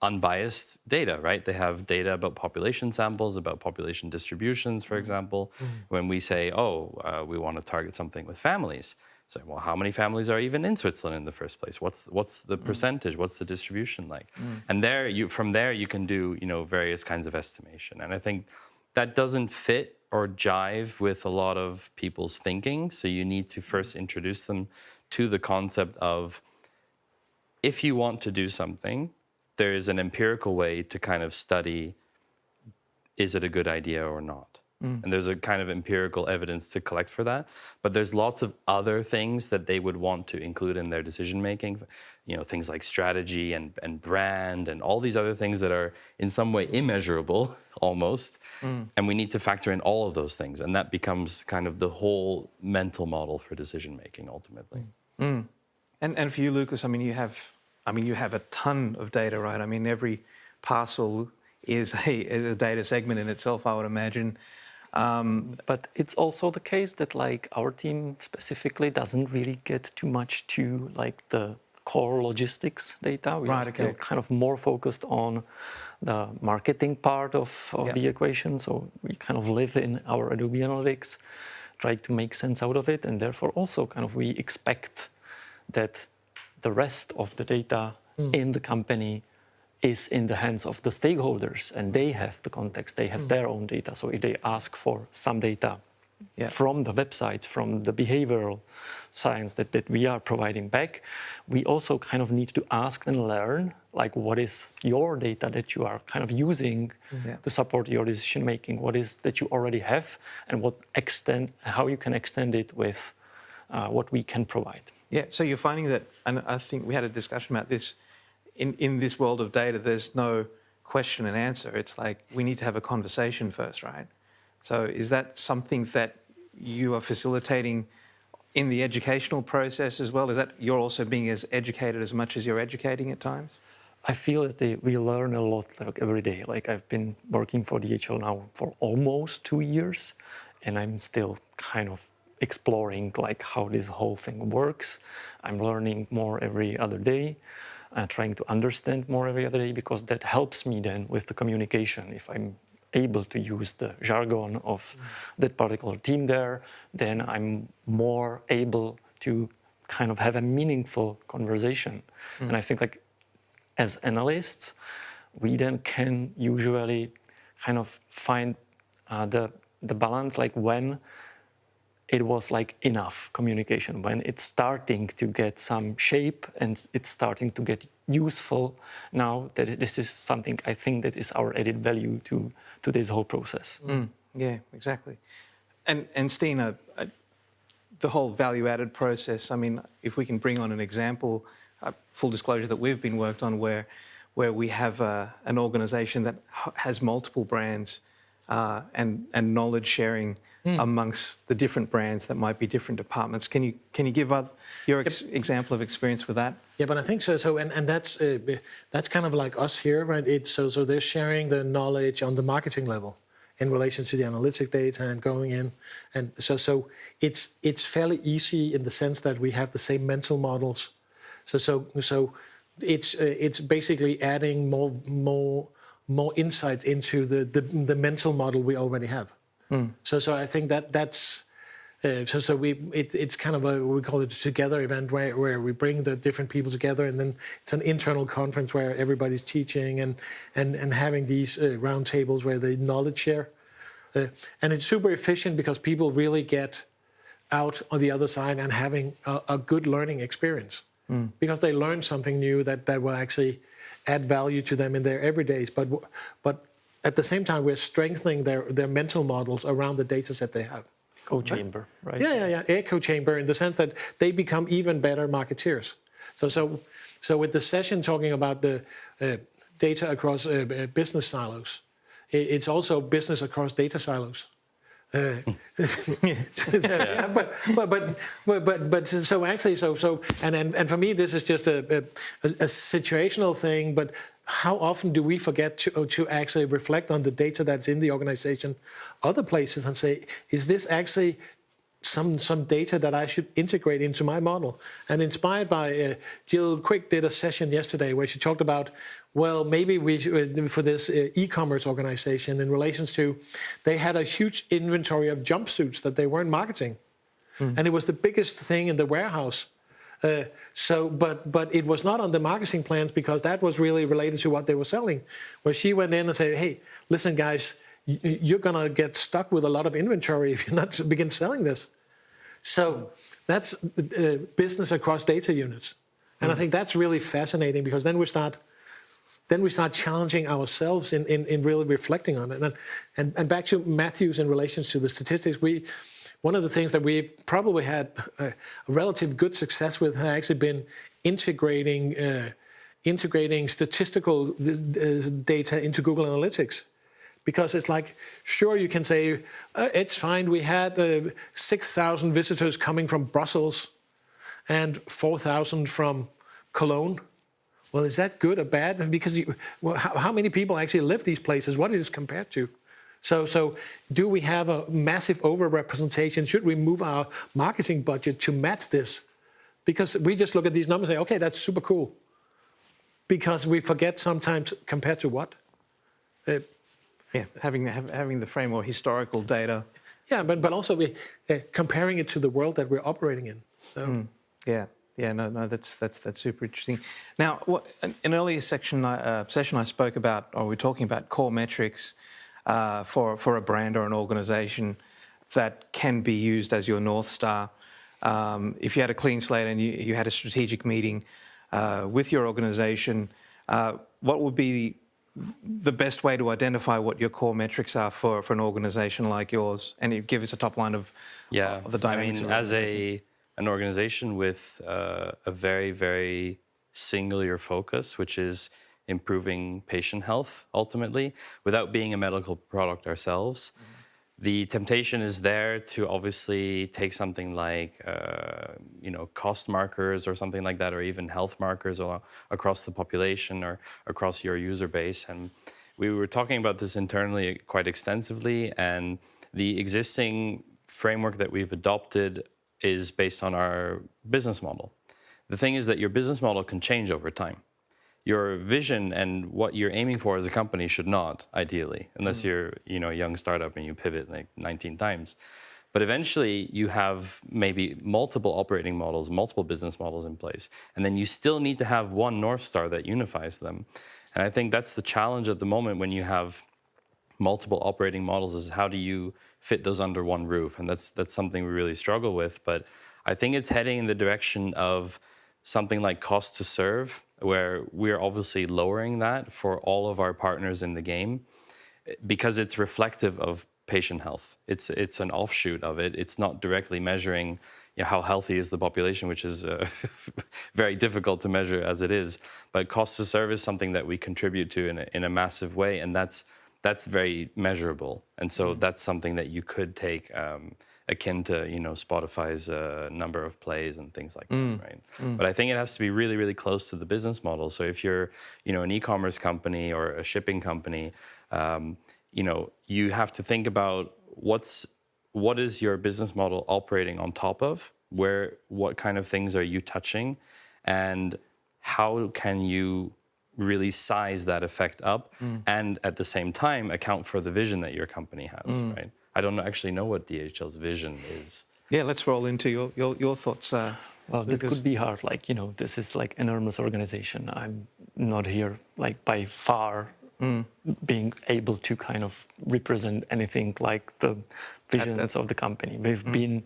unbiased data, right? They have data about population samples, about population distributions, for example. When we say, we want to target something with families, Say, well, how many families are even in Switzerland in the first place? What's the percentage? What's the distribution like? And from there you can do various kinds of estimation. And I think that doesn't fit or jive with a lot of people's thinking. So you need to first introduce them to the concept of, if you want to do something, there is an empirical way to kind of study, is it a good idea or not? And there's a kind of empirical evidence to collect for that. But there's lots of other things that they would want to include in their decision making, things like strategy and brand and all these other things that are in some way immeasurable almost. And we need to factor in all of those things. And that becomes kind of the whole mental model for decision making ultimately. And for you, Lucas, you have a ton of data, right? Every parcel is a data segment in itself, I would imagine. But it's also the case that our team specifically doesn't really get too much to the core logistics data. We are still kind of more focused on the marketing part of the equation. So we kind of live in our Adobe Analytics, try to make sense out of it, and therefore also kind of we expect that the rest of the data in the company is in the hands of the stakeholders, and they have the context, they have their own data. So if they ask for some data from the websites, from the behavioral science that we are providing back, we also kind of need to ask and learn, what is your data that you are kind of using to support your decision making? What is that you already have, and how you can extend it with what we can provide. Yeah, so you're finding that, and I think we had a discussion about this, in this world of data, there's no question and answer. It's we need to have a conversation first, right? So is that something that you are facilitating in the educational process as well? Is that you're also being as educated as much as you're educating at times? I feel that we learn a lot every day. I've been working for DHL now for almost 2 years, and I'm still kind of exploring how this whole thing works. I'm learning more every other day, trying to understand more every other day, because that helps me then with the communication. If I'm able to use the jargon of that particular team there, then I'm more able to kind of have a meaningful conversation. And I think as analysts, we then can usually kind of find the balance, when it was enough communication, when it's starting to get some shape and it's starting to get useful now, that this is something I think that is our added value to this whole process. Yeah, exactly. And Stina, the whole value-added process, if we can bring on an example, full disclosure that we've been worked on where we have an organisation that has multiple brands and knowledge sharing amongst the different brands that might be different departments. Can you give your example of experience with that? Yeah, but I think so. And that's kind of like us here, right? So they're sharing the knowledge on the marketing level in relation to the analytic data and going in, and so it's fairly easy in the sense that we have the same mental models. So it's basically adding more insight into the mental model we already have. So I think that's it's kind of we call it a together event where we bring the different people together, and then it's an internal conference where everybody's teaching and having these round tables where they knowledge share, and it's super efficient because people really get out on the other side and having a good learning experience because they learn something new that will actually add value to them in their everydays, but at the same time, we're strengthening their mental models around the data set they have. Echo chamber, right? Yeah. Echo chamber in the sense that they become even better marketeers. So with the session talking about the data across business silos, it's also business across data silos. But for me this is just a situational thing. But how often do we forget to actually reflect on the data that's in the organization, other places, and say, is this actually some data that I should integrate into my model? And inspired by Jill Quick did a session yesterday where she talked about, well, maybe we should, for this e-commerce organization in relation to, they had a huge inventory of jumpsuits that they weren't marketing. and it was the biggest thing in the warehouse. But it was not on the marketing plans because that was really related to what they were selling. Where she went in and said, "Hey, listen, guys, you're gonna get stuck with a lot of inventory if you not begin selling this." So that's business across data units, and I think that's really fascinating because then we start challenging ourselves in really reflecting on it. And back to Matthew's in relation to the statistics, one of the things that we've probably had a relative good success with has actually been integrating statistical data into Google Analytics. Because it's like, sure, you can say, it's fine, we had 6,000 visitors coming from Brussels and 4,000 from Cologne. Well, is that good or bad? Because how many people actually live these places? What is it compared to? So do we have a massive overrepresentation? Should we move our marketing budget to match this? Because we just look at these numbers and say, okay, that's super cool. Because we forget sometimes compared to what? Yeah, having the frame or historical data. Yeah, but also comparing it to the world that we're operating in. So. No, that's super interesting. Now, in an earlier session I spoke about, or we're talking about core metrics for a brand or an organization that can be used as your North Star. If you had a clean slate and you had a strategic meeting with your organization, what would be the best way to identify what your core metrics are for an organization like yours? And you give us a top line of the dynamics. I mean, as an organization with a very, very singular focus, which is improving patient health, ultimately, without being a medical product ourselves. The temptation is there to obviously take something like, cost markers or something like that, or even health markers across the population or across your user base. And we were talking about this internally quite extensively, and the existing framework that we've adopted is based on our business model. The thing is that your business model can change over time. Your vision and what you're aiming for as a company should not, ideally, unless you're a young startup and you pivot like 19 times. But eventually you have maybe multiple operating models, multiple business models in place, and then you still need to have one North Star that unifies them. And I think that's the challenge at the moment when you have multiple operating models, is how do you fit those under one roof? And that's something we really struggle with. But I think it's heading in the direction of something like cost to serve, where we're obviously lowering that for all of our partners in the game because it's reflective of patient health. It's an offshoot of it. It's not directly measuring how healthy is the population, which is very difficult to measure as it is. But cost to serve is something that we contribute to in a massive way, and that's very measurable. And so that's something that you could take akin to Spotify's number of plays and things like that, right? But I think it has to be really, really close to the business model. So if you're an e-commerce company or a shipping company, you have to think about what is your business model operating on top of, what kind of things are you touching, and how can you really size that effect up and at the same time account for the vision that your company has, right? I don't actually know what DHL's vision is. Yeah, let's roll into your thoughts. Well, that could be hard. This is like enormous organization. I'm not here by far being able to kind of represent anything like the visions of the company. We've been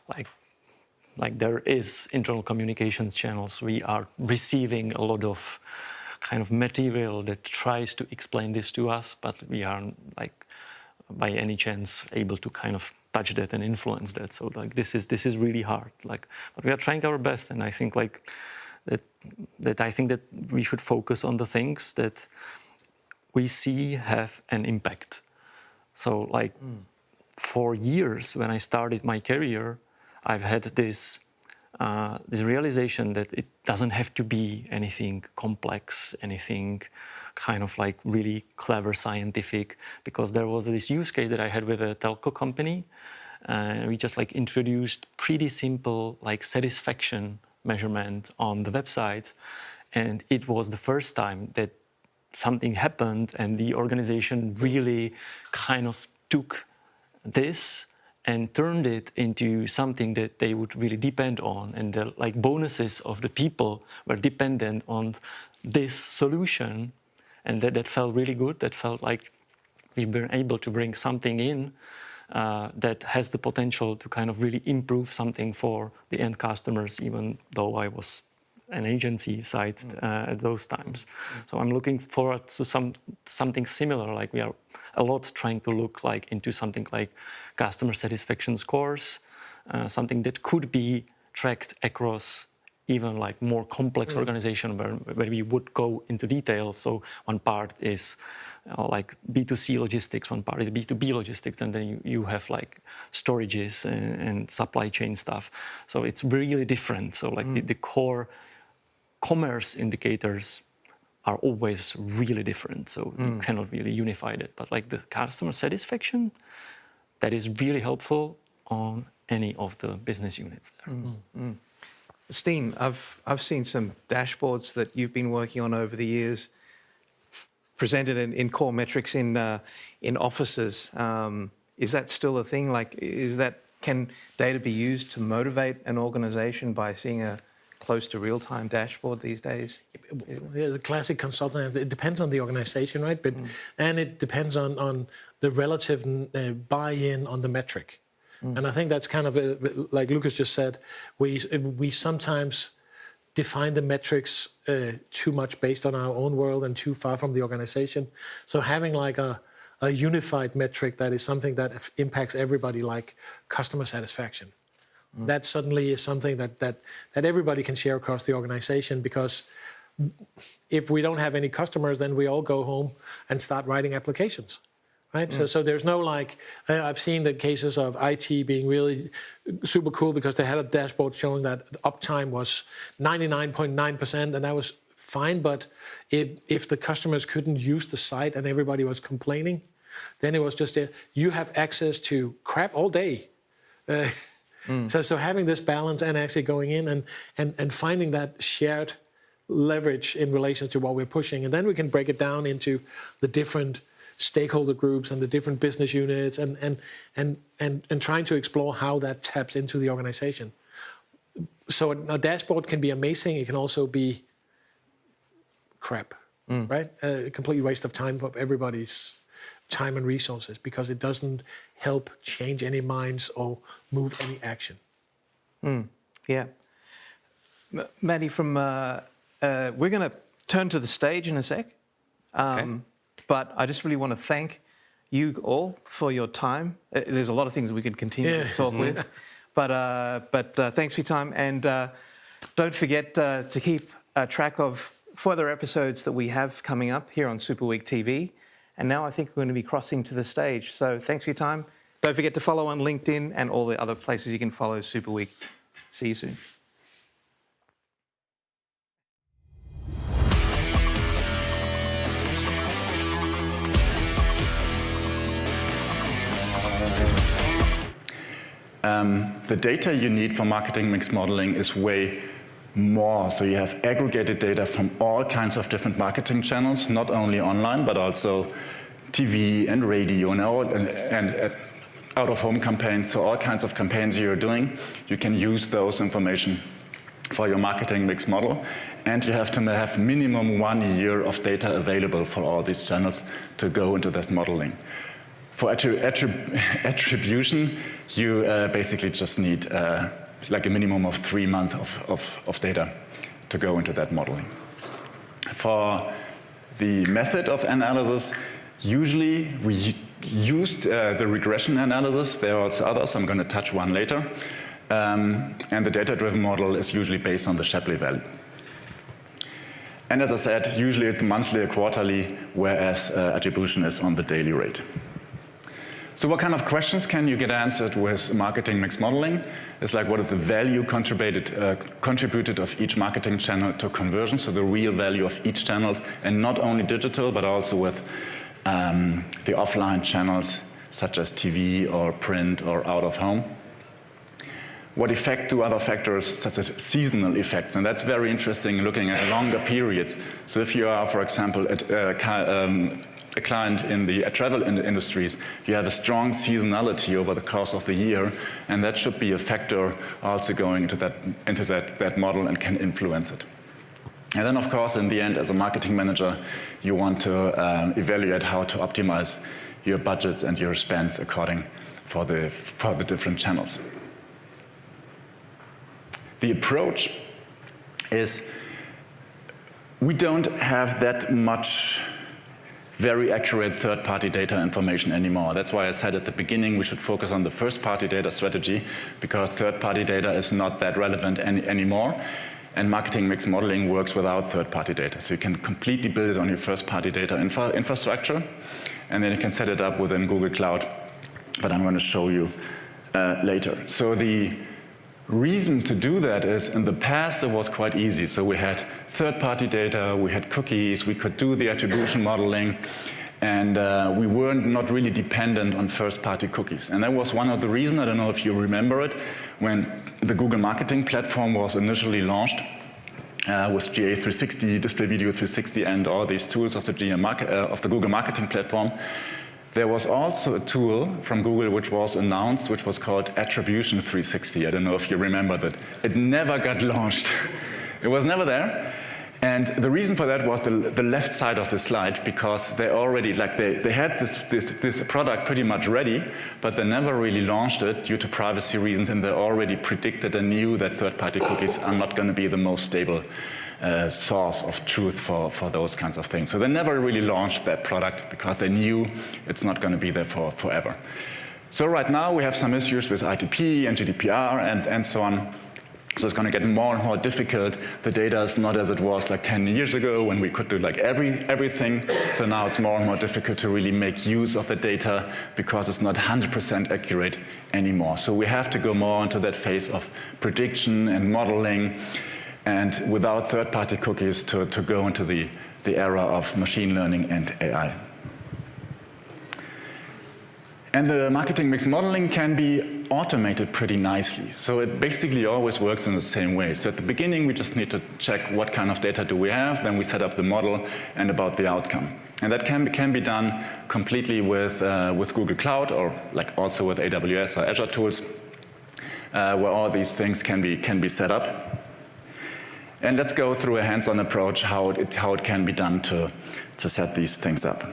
like there is internal communications channels. We are receiving a lot of kind of material that tries to explain this to us, but we aren't by any chance able to kind of touch that and influence that. So this is really hard. But we are trying our best, and I think that we should focus on the things that we see have an impact. So for years when I started my career, I've had this realization that it doesn't have to be anything complex, anything kind of really clever scientific, because there was this use case that I had with a telco company. We just introduced pretty simple satisfaction measurement on the website, and it was the first time that something happened and the organization really kind of took this and turned it into something that they would really depend on, and the like bonuses of the people were dependent on this solution, and that felt really good. That felt like we've been able to bring something in that has the potential to kind of really improve something for the end customers, even though I was an agency side at those times. So I'm looking forward to something similar. Like we are a lot trying to look like into something like customer satisfaction scores, something that could be tracked across even like more complex organization where we would go into detail. So one part is like B2C logistics, one part is B2B logistics, and then you have like storages and supply chain stuff. So it's really different. So like the core commerce indicators are always really different. So you cannot really unify it. But like the customer satisfaction, that is really helpful on any of the business units there. Steen, I've seen some dashboards that you've been working on over the years, presented in core metrics in offices. Is that still a thing? Like, can data be used to motivate an organization by seeing a close to real-time dashboard these days? Yeah, the classic consultant, it depends on the organization, right? But and it depends on the relative buy-in on the metric. And I think that's kind of, like Lucas just said, we sometimes define the metrics too much based on our own world and too far from the organization. So having like a unified metric that is something that impacts everybody, like customer satisfaction, that suddenly is something that everybody can share across the organization, because if we don't have any customers, then we all go home and start writing applications. Right, so there's no like, I've seen the cases of IT being really super cool because they had a dashboard showing that the uptime was 99.9%, and that was fine. But if the customers couldn't use the site and everybody was complaining, then it was just you have access to crap all day. So having this balance and actually going in and finding that shared leverage in relation to what we're pushing, and then we can break it down into the different stakeholder groups and the different business units, and trying to explore how that taps into the organization. So a dashboard can be amazing. It can also be crap, right? A complete waste of time of everybody's time and resources, because it doesn't help change any minds or move any action. Yeah. Maddie, we're going to turn to the stage in a sec. But I just really want to thank you all for your time. There's a lot of things we could continue to talk with, but thanks for your time. And don't forget to keep track of further episodes that we have coming up here on Super Week TV. And now I think we're going to be crossing to the stage. So thanks for your time. Don't forget to follow on LinkedIn and all the other places you can follow Super Week. See you soon. The data you need for marketing mix modeling is way more. So you have aggregated data from all kinds of different marketing channels, not only online, but also TV and radio and out-of-home campaigns. So all kinds of campaigns you're doing, you can use those information for your marketing mix model. And you have to have minimum 1 year of data available for all these channels to go into this modeling. For attribution, you basically just need like a minimum of 3 months of data to go into that modeling. For the method of analysis, usually we used the regression analysis. There are also others. I'm going to touch one later. And the data-driven model is usually based on the Shapley value. And as I said, usually it's monthly or quarterly, whereas attribution is on the daily rate. So what kind of questions can you get answered with marketing mix modeling? It's like, what is the value contributed of each marketing channel to conversion, so the real value of each channel, and not only digital, but also with the offline channels, such as TV or print or out of home. What effect do other factors, such as seasonal effects? And that's very interesting, looking at longer periods. So if you are, for example, a client in the travel industries, you have a strong seasonality over the course of the year, and that should be a factor also going into that model and can influence it. And then, of course, in the end, as a marketing manager, you want to evaluate how to optimize your budgets and your spends according for the different channels. The approach is we don't have that much very accurate third-party data information anymore. That's why I said at the beginning we should focus on the first-party data strategy, because third-party data is not that relevant anymore, and marketing mix modeling works without third-party data. So you can completely build it on your first-party data infrastructure, and then you can set it up within Google Cloud, but I'm going to show you later. So the reason to do that is, in the past it was quite easy. So we had third-party data, we had cookies, we could do the attribution modeling, and we were not really dependent on first-party cookies. And that was one of the reasons, I don't know if you remember it, when the Google Marketing Platform was initially launched with GA360, Display Video 360, and all these tools of the Google Marketing Platform. There was also a tool from Google which was announced, which was called Attribution 360. I don't know if you remember that. It never got launched. It was never there. And the reason for that was the left side of the slide, because they already, they had this product pretty much ready, but they never really launched it due to privacy reasons, and they already predicted and knew that third-party cookies are not going to be the most stable source of truth for those kinds of things. So they never really launched that product because they knew it's not going to be there forever. So right now we have some issues with ITP and GDPR and so on. So it's going to get more and more difficult. The data is not as it was like 10 years ago when we could do like everything. So now it's more and more difficult to really make use of the data because it's not 100% accurate anymore. So we have to go more into that phase of prediction and modeling, and without third-party cookies to go into the era of machine learning and AI. And the marketing mix modeling can be automated pretty nicely. So it basically always works in the same way. So at the beginning, we just need to check what kind of data do we have, then we set up the model and about the outcome. And that can be done completely with Google Cloud, or like also with AWS or Azure tools, where all these things can be set up. And let's go through a hands-on approach how it can be done to set these things up.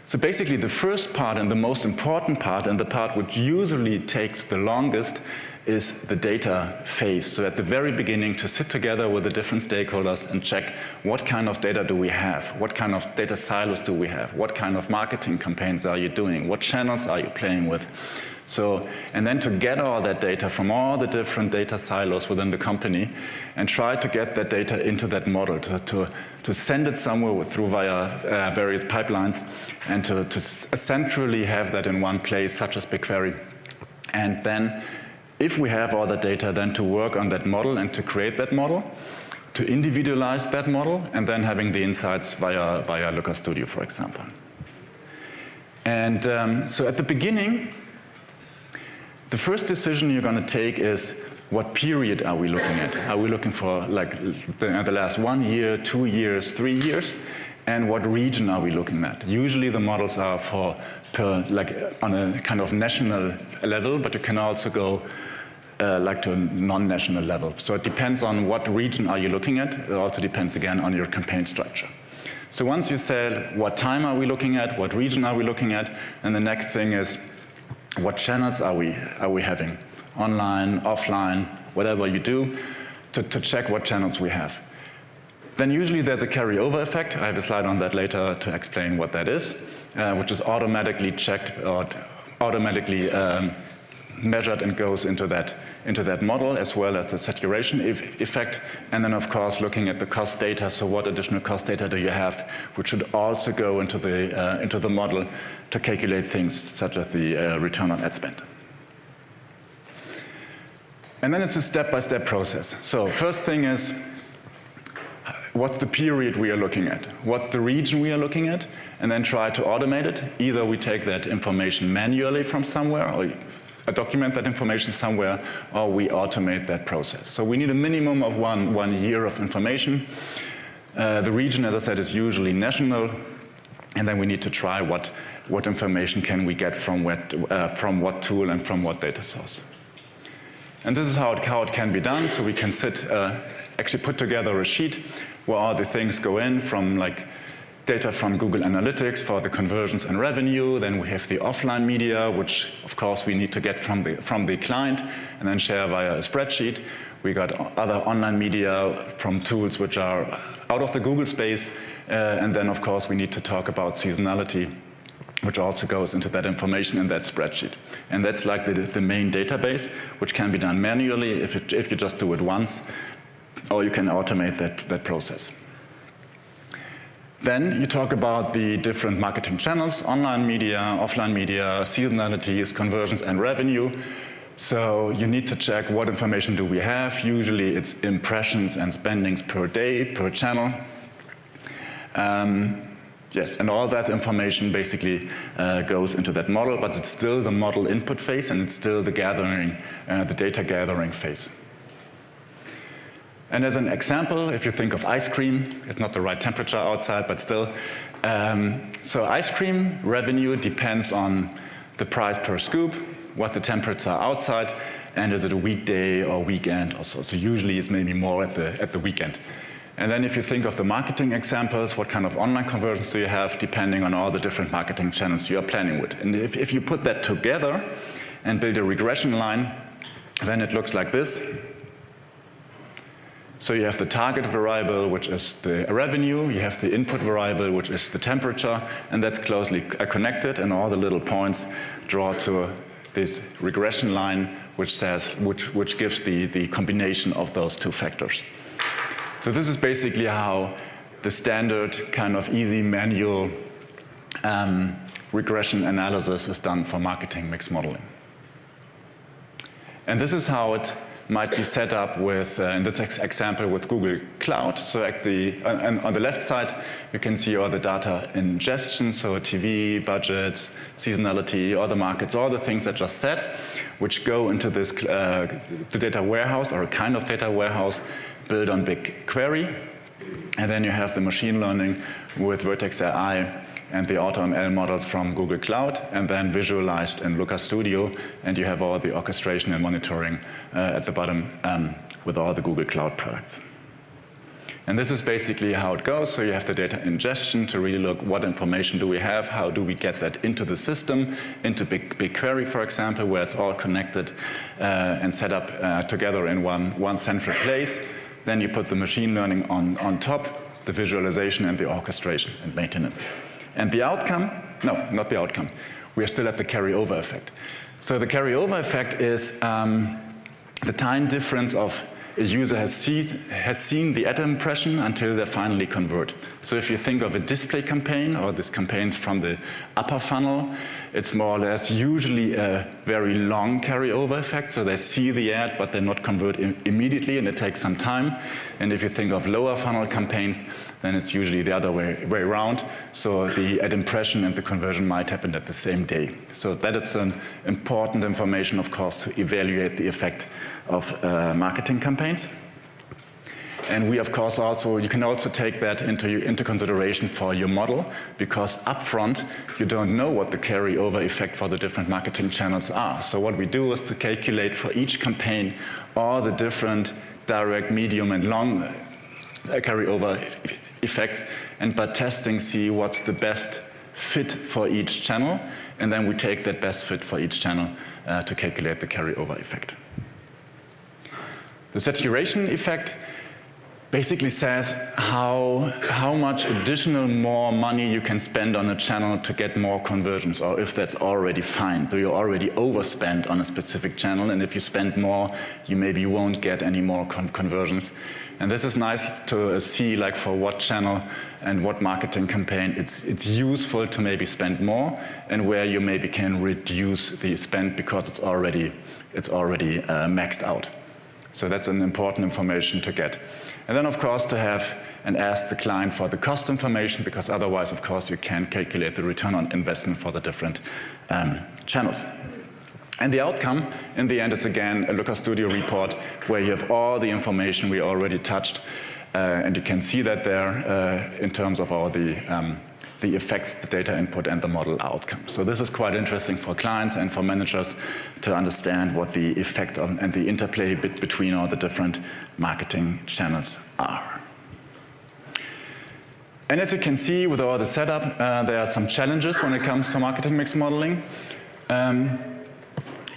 So basically the first part and the most important part, and the part which usually takes the longest, is the data phase. So at the very beginning, to sit together with the different stakeholders and check what kind of data do we have, what kind of data silos do we have, what kind of marketing campaigns are you doing, what channels are you playing with. So, and then to get all that data from all the different data silos within the company and try to get that data into that model, to send it somewhere through via various pipelines, and to centrally have that in one place, such as BigQuery. And then, if we have all the data, then to work on that model and to create that model, to individualize that model, and then having the insights via Looker Studio, for example. And so at the beginning, the first decision you're going to take is, what period are we looking at? Are we looking for like the last 1 year, 2 years, 3 years? And what region are we looking at? Usually the models are on a kind of national level, but you can also go like to a non-national level. So it depends on what region are you looking at. It also depends again on your campaign structure. So once you said what time are we looking at, what region are we looking at, and the next thing is, what channels are we having? Online, offline, whatever you do, to check what channels we have. Then usually there's a carryover effect. I have a slide on that later to explain what that is, which is automatically checked or automatically measured and goes into that model, as well as the saturation effect. And then, of course, looking at the cost data. So what additional cost data do you have, which should also go into the model to calculate things such as the return on ad spend. And then it's a step-by-step process. So first thing is, what's the period we are looking at? What's the region we are looking at? And then try to automate it. Either we take that information manually from somewhere, or document that information somewhere, or we automate that process. So we need a minimum of one year of information. The region, as I said, is usually national, and then we need to try what information can we get from what tool and from what data source. And this is how it can be done. So we can actually put together a sheet where all the things go in, from like data from Google Analytics for the conversions and revenue. Then we have the offline media, which of course we need to get from the client and then share via a spreadsheet. We got other online media from tools which are out of the Google space. And then of course we need to talk about seasonality, which also goes into that information in that spreadsheet. And that's like the main database, which can be done manually if you just do it once, or you can automate that process. Then you talk about the different marketing channels: online media, offline media, seasonalities, conversions, and revenue. So you need to check what information do we have. Usually it's impressions and spendings per day, per channel. Yes, and all that information basically goes into that model, but it's still the model input phase, and it's still the data gathering phase. And as an example, if you think of ice cream, it's not the right temperature outside, but still. So ice cream revenue depends on the price per scoop, what the temperature outside, and is it a weekday or weekend or so. So usually it's maybe more at the weekend. And then if you think of the marketing examples, what kind of online conversions do you have depending on all the different marketing channels you are planning with. And if you put that together and build a regression line, then it looks like this. So you have the target variable, which is the revenue, you have the input variable, which is the temperature, and that's closely connected, and all the little points draw to this regression line, which gives the combination of those two factors. So this is basically how the standard kind of easy manual regression analysis is done for marketing mix modeling. And this is how it might be set up with, in this example, with Google Cloud. So on the left side, you can see all the data ingestion, so TV, budgets, seasonality, all the markets, all the things I just said, which go into this the data warehouse, or a kind of data warehouse, built on BigQuery. And then you have the machine learning with Vertex AI and the AutoML models from Google Cloud, and then visualized in Looker Studio, and you have all the orchestration and monitoring at the bottom with all the Google Cloud products. And this is basically how it goes. So you have the data ingestion to really look what information do we have, how do we get that into the system, into BigQuery, for example, where it's all connected and set up together in one central place. Then you put the machine learning on top, the visualization and the orchestration and maintenance. And the outcome, no, not the outcome. We are still at the carryover effect. So the carryover effect is the time difference of a user has seen the ad impression until they finally convert. So if you think of a display campaign, or these campaigns from the upper funnel, it's more or less usually a very long carryover effect. So they see the ad, but they not convert immediately, and it takes some time. And if you think of lower funnel campaigns, then it's usually the other way around. So the ad impression and the conversion might happen at the same day. So that is an important information, of course, to evaluate the effect of marketing campaigns. And we, of course, you can also take that into consideration for your model, because upfront, you don't know what the carryover effect for the different marketing channels are. So what we do is to calculate for each campaign all the different direct, medium, and long carryover effects, and by testing, see what's the best fit for each channel, and then we take that best fit for each channel to calculate the carryover effect. The saturation effect basically says how much additional more money you can spend on a channel to get more conversions, or if that's already fine. So you already overspend on a specific channel, and if you spend more, you maybe won't get any more conversions. And this is nice to see, like, for what channel and what marketing campaign it's useful to maybe spend more, and where you maybe can reduce the spend because it's already maxed out. So that's an important information to get. And then, of course, to have and ask the client for the cost information, because otherwise, of course, you can't calculate the return on investment for the different channels. And the outcome, in the end, it's again a Looker Studio report where you have all the information we already touched And you can see that there in terms of all the effects, the data input and the model outcome. So this is quite interesting for clients and for managers to understand what the effect and the interplay between all the different marketing channels are. And as you can see with all the setup, there are some challenges when it comes to marketing mix modeling.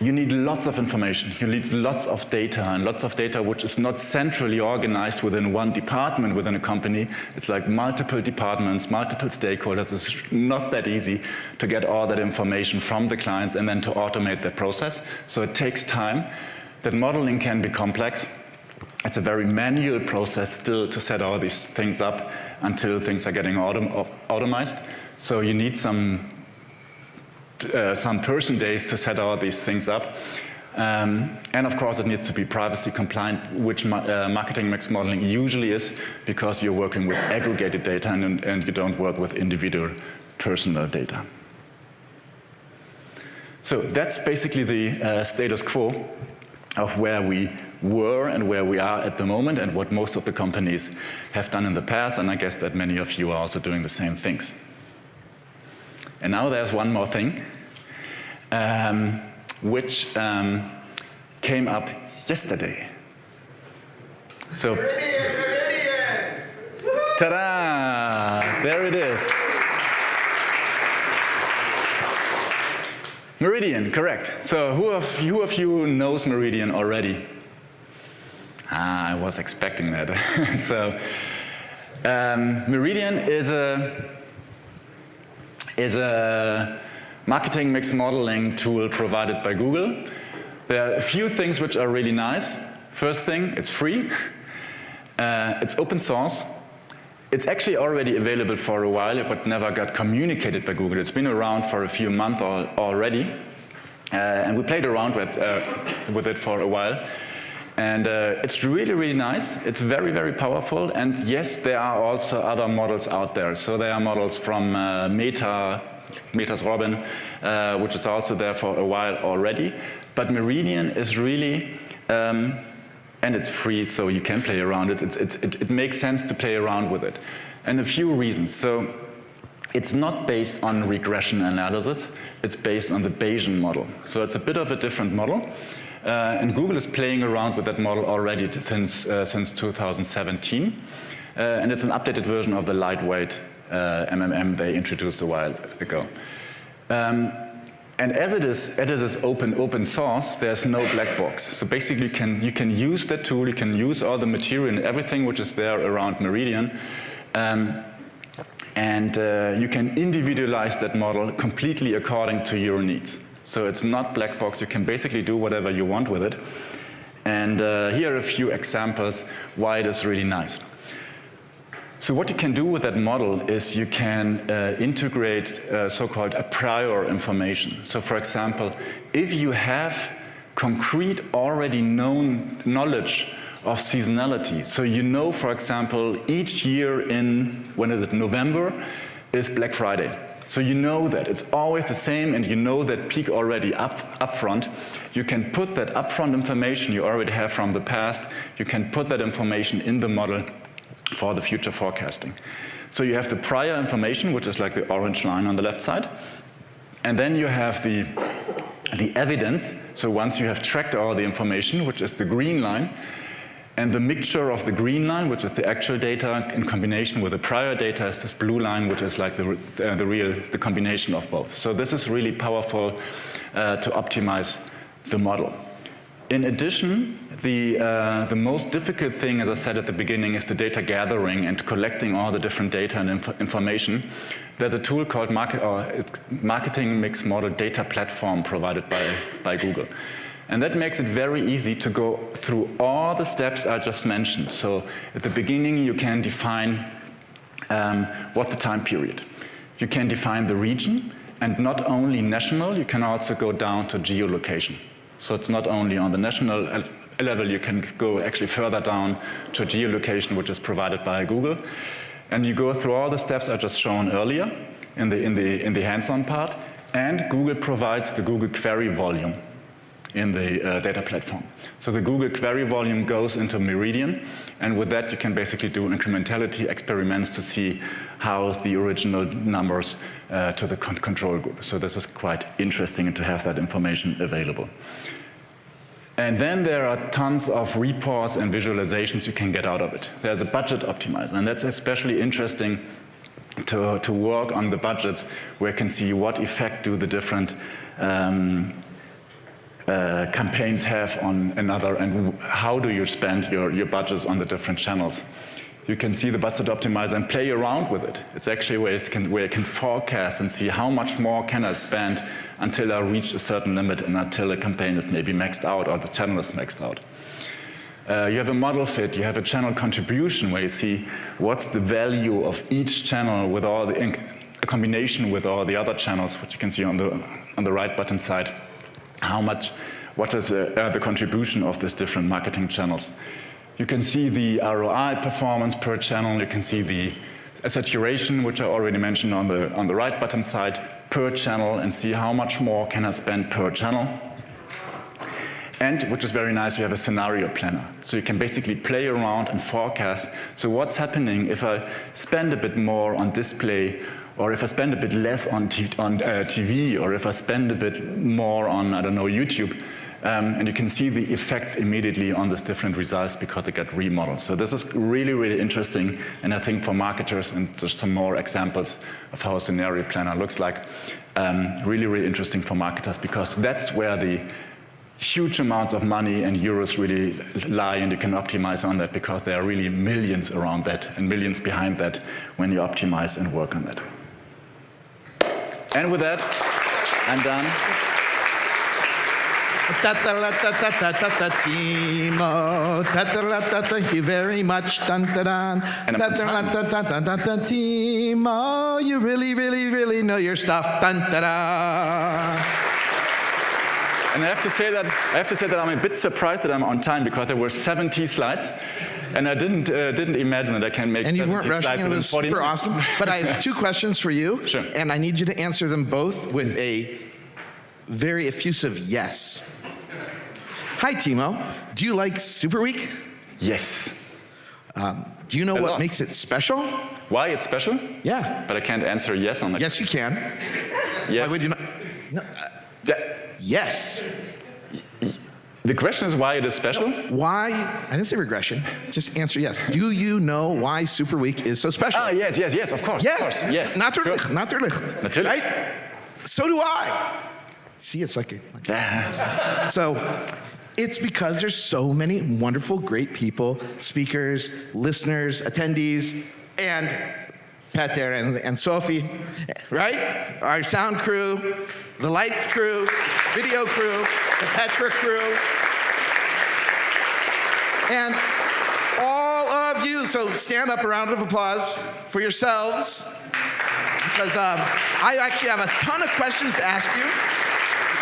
You need lots of information, you need lots of data, and lots of data which is not centrally organized within one department within a company. It's like multiple departments, multiple stakeholders. It's not that easy to get all that information from the clients and then to automate that process. So it takes time. That modeling can be complex. It's a very manual process still to set all these things up until things are getting automized. So you need some person days to set all these things up. And of course it needs to be privacy compliant, which marketing mix modeling usually is, because you're working with aggregated data and you don't work with individual personal data. So that's basically the status quo of where we were and where we are at the moment and what most of the companies have done in the past, and I guess that many of you are also doing the same things. And now there's one more thing, which came up yesterday. So, ta-da! There it is. Meridian, correct. So who of you knows Meridian already? I was expecting that. So Meridian is a marketing mix modeling tool provided by Google. There are a few things which are really nice. First thing, it's free. It's open source. It's actually already available for a while, but never got communicated by Google. It's been around for a few months already. And we played around with it for a while. And it's really, really nice. It's very, very powerful. And yes, there are also other models out there. So there are models from Meta's Robin, which is also there for a while already. But Meridian is really, and it's free, so you can play around it. It makes sense to play around with it. And a few reasons. So it's not based on regression analysis. It's based on the Bayesian model. So it's a bit of a different model. And Google is playing around with that model already since 2017. And it's an updated version of the lightweight MMM they introduced a while ago. And as it is open source, there's no black box. So basically you can use that tool, you can use all the material and everything which is there around Meridian. And you can individualize that model completely according to your needs. So it's not black box, you can basically do whatever you want with it. And here are a few examples why it is really nice. So what you can do with that model is you can integrate so-called a prior information. So for example, if you have concrete already known knowledge of seasonality, so you know, for example, each year in, when is it, November, is Black Friday. So you know that it's always the same and you know that peak already up front. You can put that upfront information you already have from the past, you can put that information in the model for the future forecasting. So you have the prior information, which is like the orange line on the left side. And then you have the evidence. So once you have tracked all the information, which is the green line, and the mixture of the green line, which is the actual data, in combination with the prior data, is this blue line, which is like the combination of both. So this is really powerful to optimize the model. In addition, the most difficult thing, as I said at the beginning, is the data gathering and collecting all the different data and information. There's a tool called Marketing Mix Model Data Platform provided by Google. And that makes it very easy to go through all the steps I just mentioned. So at the beginning, you can define what's the time period. You can define the region, and not only national, you can also go down to geolocation. So it's not only on the national level, you can go actually further down to geolocation, which is provided by Google. And you go through all the steps I just shown earlier in the hands-on part, and Google provides the Google Query Volume. in the data platform. So the Google query volume goes into Meridian, and with that you can basically do incrementality experiments to see how the original numbers to the control group. So this is quite interesting to have that information available. And then there are tons of reports and visualizations you can get out of it. There's a budget optimizer, and that's especially interesting to work on the budgets where you can see what effect do the different campaigns have on another, and how do you spend your budgets on the different channels. You can see the budget optimizer and play around with it. It's actually where you can forecast and see how much more can I spend until I reach a certain limit and until a campaign is maybe maxed out or the channel is maxed out. You have a model fit, you have a channel contribution where you see what's the value of each channel with all the a combination with all the other channels, which you can see on the right bottom side. What is the contribution of these different marketing channels? You can see the ROI performance per channel. You can see the saturation, which I already mentioned on the right bottom side, per channel, and see how much more can I spend per channel. And, which is very nice, you have a scenario planner. So you can basically play around and forecast. So what's happening if I spend a bit more on display, or if I spend a bit less on TV, or if I spend a bit more on, I don't know, YouTube. And you can see the effects immediately on these different results because they get remodeled. So this is really, really interesting. And I think for marketers, and just some more examples of how a scenario planner looks like, really, really interesting for marketers, because that's where the huge amounts of money and euros really lie, and you can optimize on that because there are really millions around that and millions behind that when you optimize and work on that. And with that, I'm done. Timo, thank you very much. Timo, you really, really, really know your stuff. And I have to say that I'm a bit surprised that I'm on time because there were 70 slides, and I didn't imagine that I can make 70 slides. And you weren't rushing, it was super awesome. But I have two questions for you, sure. And I need you to answer them both with a very effusive yes. Hi, Timo. Do you like Super Week? Yes. Do you know what makes it special? Why it's special? Yeah. But I can't answer yes on that. Yes, you can. Yes. Why would you not? No. Yes. The question is why it is special? No, why? I didn't say regression. Just answer yes. Do you know why Super Week is so special? Ah, yes, of course. Yes. Of course. Yes. Natürlich. Natürlich. Right? So do I. See, it's like so. It's because there's so many wonderful, great people, speakers, listeners, attendees, and Peter and Sophie, right? Our sound crew, the lights crew, video crew, the Petra crew, and all of you. So stand up, a round of applause for yourselves, because I actually have a ton of questions to ask you.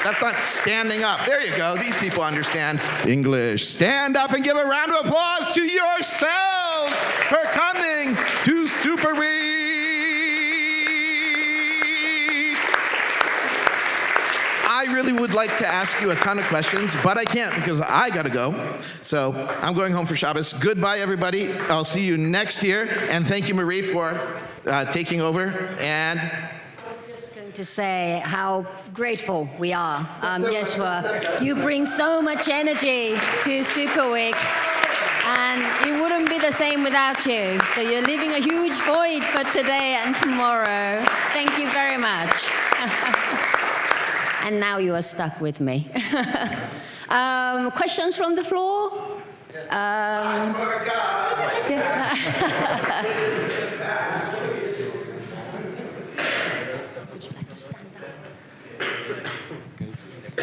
That's not standing up. There you go. These people understand English. Stand up and give a round of applause to yourselves for coming to Super Week. I really would like to ask you a ton of questions, but I can't because I got to go. So I'm going home for Shabbos. Goodbye, everybody. I'll see you next year. And thank you, Marie, for taking over. And to say how grateful we are. Yeshua, you bring so much energy to Super Week, and it wouldn't be the same without you. So you're leaving a huge void for today and tomorrow. Thank you very much. And now you are stuck with me. Questions from the floor?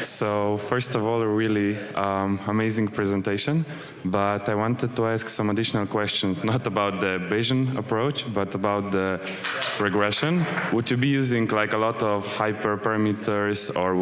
So first of all, a really amazing presentation, but I wanted to ask some additional questions, not about the Bayesian approach, but about the regression. Would you be using like a lot of hyperparameters, or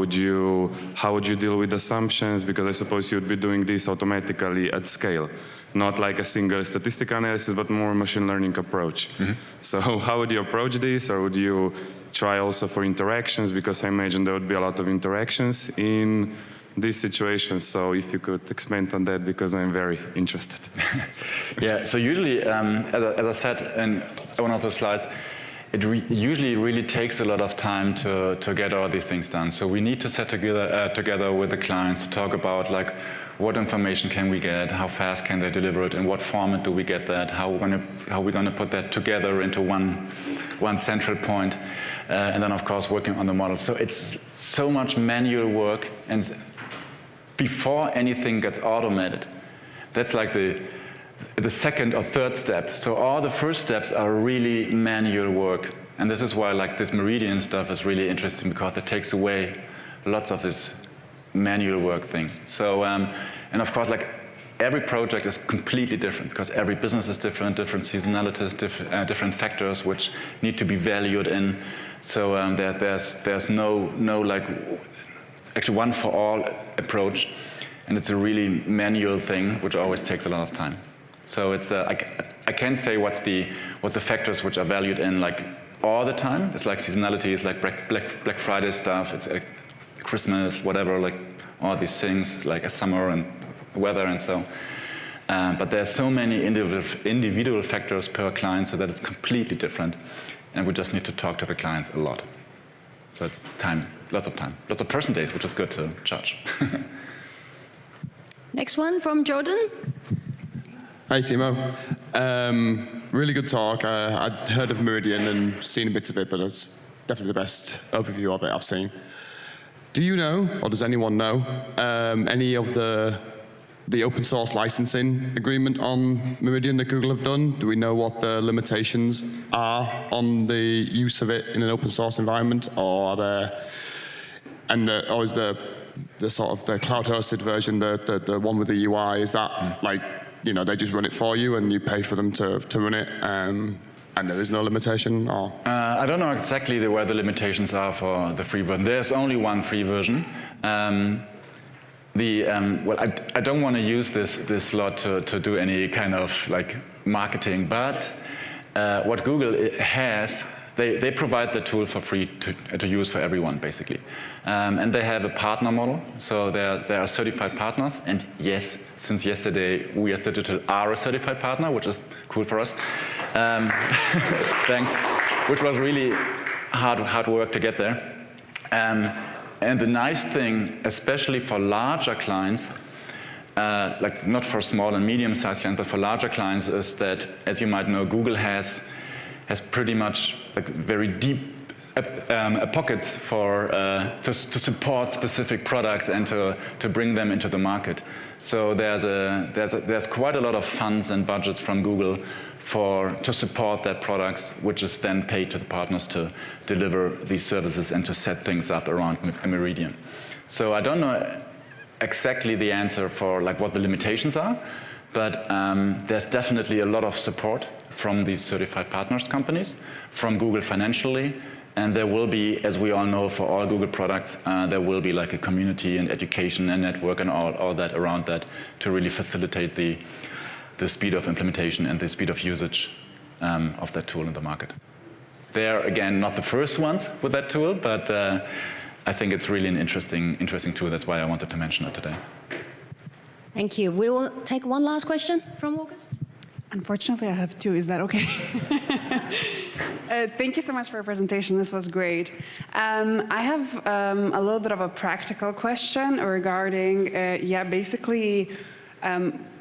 how would you deal with assumptions? Because I suppose you would be doing this automatically at scale, not like a single statistical analysis, but more machine learning approach. Mm-hmm. So how would you approach this, or would you try also for interactions? Because I imagine there would be a lot of interactions in these situations. So if you could expand on that, because I'm very interested. Yeah, so usually, as I said in one of the slides, it usually really takes a lot of time to get all these things done. So we need to sit together with the clients to talk about like what information can we get, how fast can they deliver it, in what format do we get that, how we're going to put that together into one central point, and then of course working on the model. So it's so much manual work, and before anything gets automated, that's like the second or third step. So all the first steps are really manual work. And this is why like this Meridian stuff is really interesting, because it takes away lots of this manual work thing. So, and of course, like every project is completely different, because every business is different seasonalities, different factors which need to be valued in. So there's no like actually one for all approach. And it's a really manual thing, which always takes a lot of time. So it's I can't say what the factors which are valued in like all the time. It's like seasonality, it's like Black Friday stuff, it's Christmas, whatever, like all these things like a summer and weather and so. But there's so many individual factors per client, so that it's completely different, and we just need to talk to the clients a lot. So it's time, lots of person days, which is good to judge. Next one from Jordan. Hi, Timo. Really good talk. I'd heard of Meridian and seen a bit of it, but it's definitely the best overview of it I've seen. Do you know, or does anyone know, any of the open source licensing agreement on Meridian that Google have done? Do we know what the limitations are on the use of it in an open source environment, or are there, or is the sort of the cloud hosted version, the one with the UI, is that like, you know, they just run it for you and you pay for them to run it, and there is no limitation? Or I don't know exactly where the limitations are for the free version. There's only one free version. Well, I don't want to use this slot to do any kind of like marketing, but what Google has, they provide the tool for free to use for everyone, basically. And they have a partner model, so there are certified partners, and yes, since yesterday, we as Digital are a certified partner, which is cool for us. Thanks, which was really hard work to get there. And the nice thing, especially for larger clients, like not for small and medium-sized clients, but for larger clients, is that, as you might know, Google has pretty much like very deep pockets for to support specific products and to bring them into the market. So there's quite a lot of funds and budgets from Google to support that products, which is then paid to the partners to deliver these services and to set things up around Meridian. So I don't know exactly the answer for like what the limitations are, but there's definitely a lot of support from these certified partners companies, from Google financially, and there will be, as we all know, for all Google products, there will be like a community and education and network and all that around that to really facilitate the speed of implementation and the speed of usage of that tool in the market. They're, again, not the first ones with that tool, but I think it's really an interesting tool. That's why I wanted to mention it today. Thank you. We will take one last question from August. Unfortunately, I have two. Is that okay? Thank you so much for your presentation. This was great. I have a little bit of a practical question regarding, basically,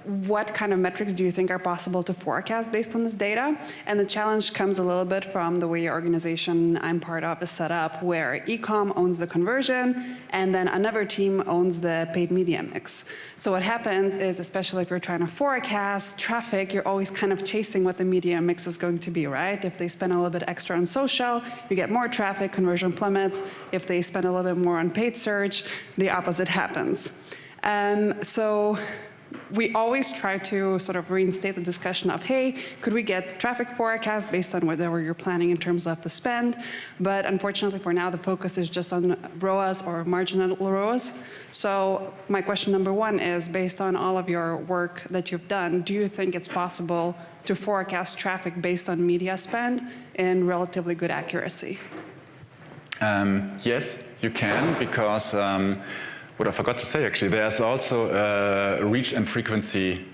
what kind of metrics do you think are possible to forecast based on this data? And the challenge comes a little bit from the way your organization I'm part of is set up, where e-com owns the conversion, and then another team owns the paid media mix. So what happens is, especially if you're trying to forecast traffic, you're always kind of chasing what the media mix is going to be, right? If they spend a little bit extra on social, you get more traffic, conversion plummets. If they spend a little bit more on paid search, the opposite happens. So we always try to sort of reinstate the discussion of, hey, could we get traffic forecast based on whatever you're planning in terms of the spend? But unfortunately for now, the focus is just on ROAS or marginal ROAS. So my question number one is, based on all of your work that you've done, do you think it's possible to forecast traffic based on media spend in relatively good accuracy? Yes, you can, because what I forgot to say actually, there's also a reach and frequency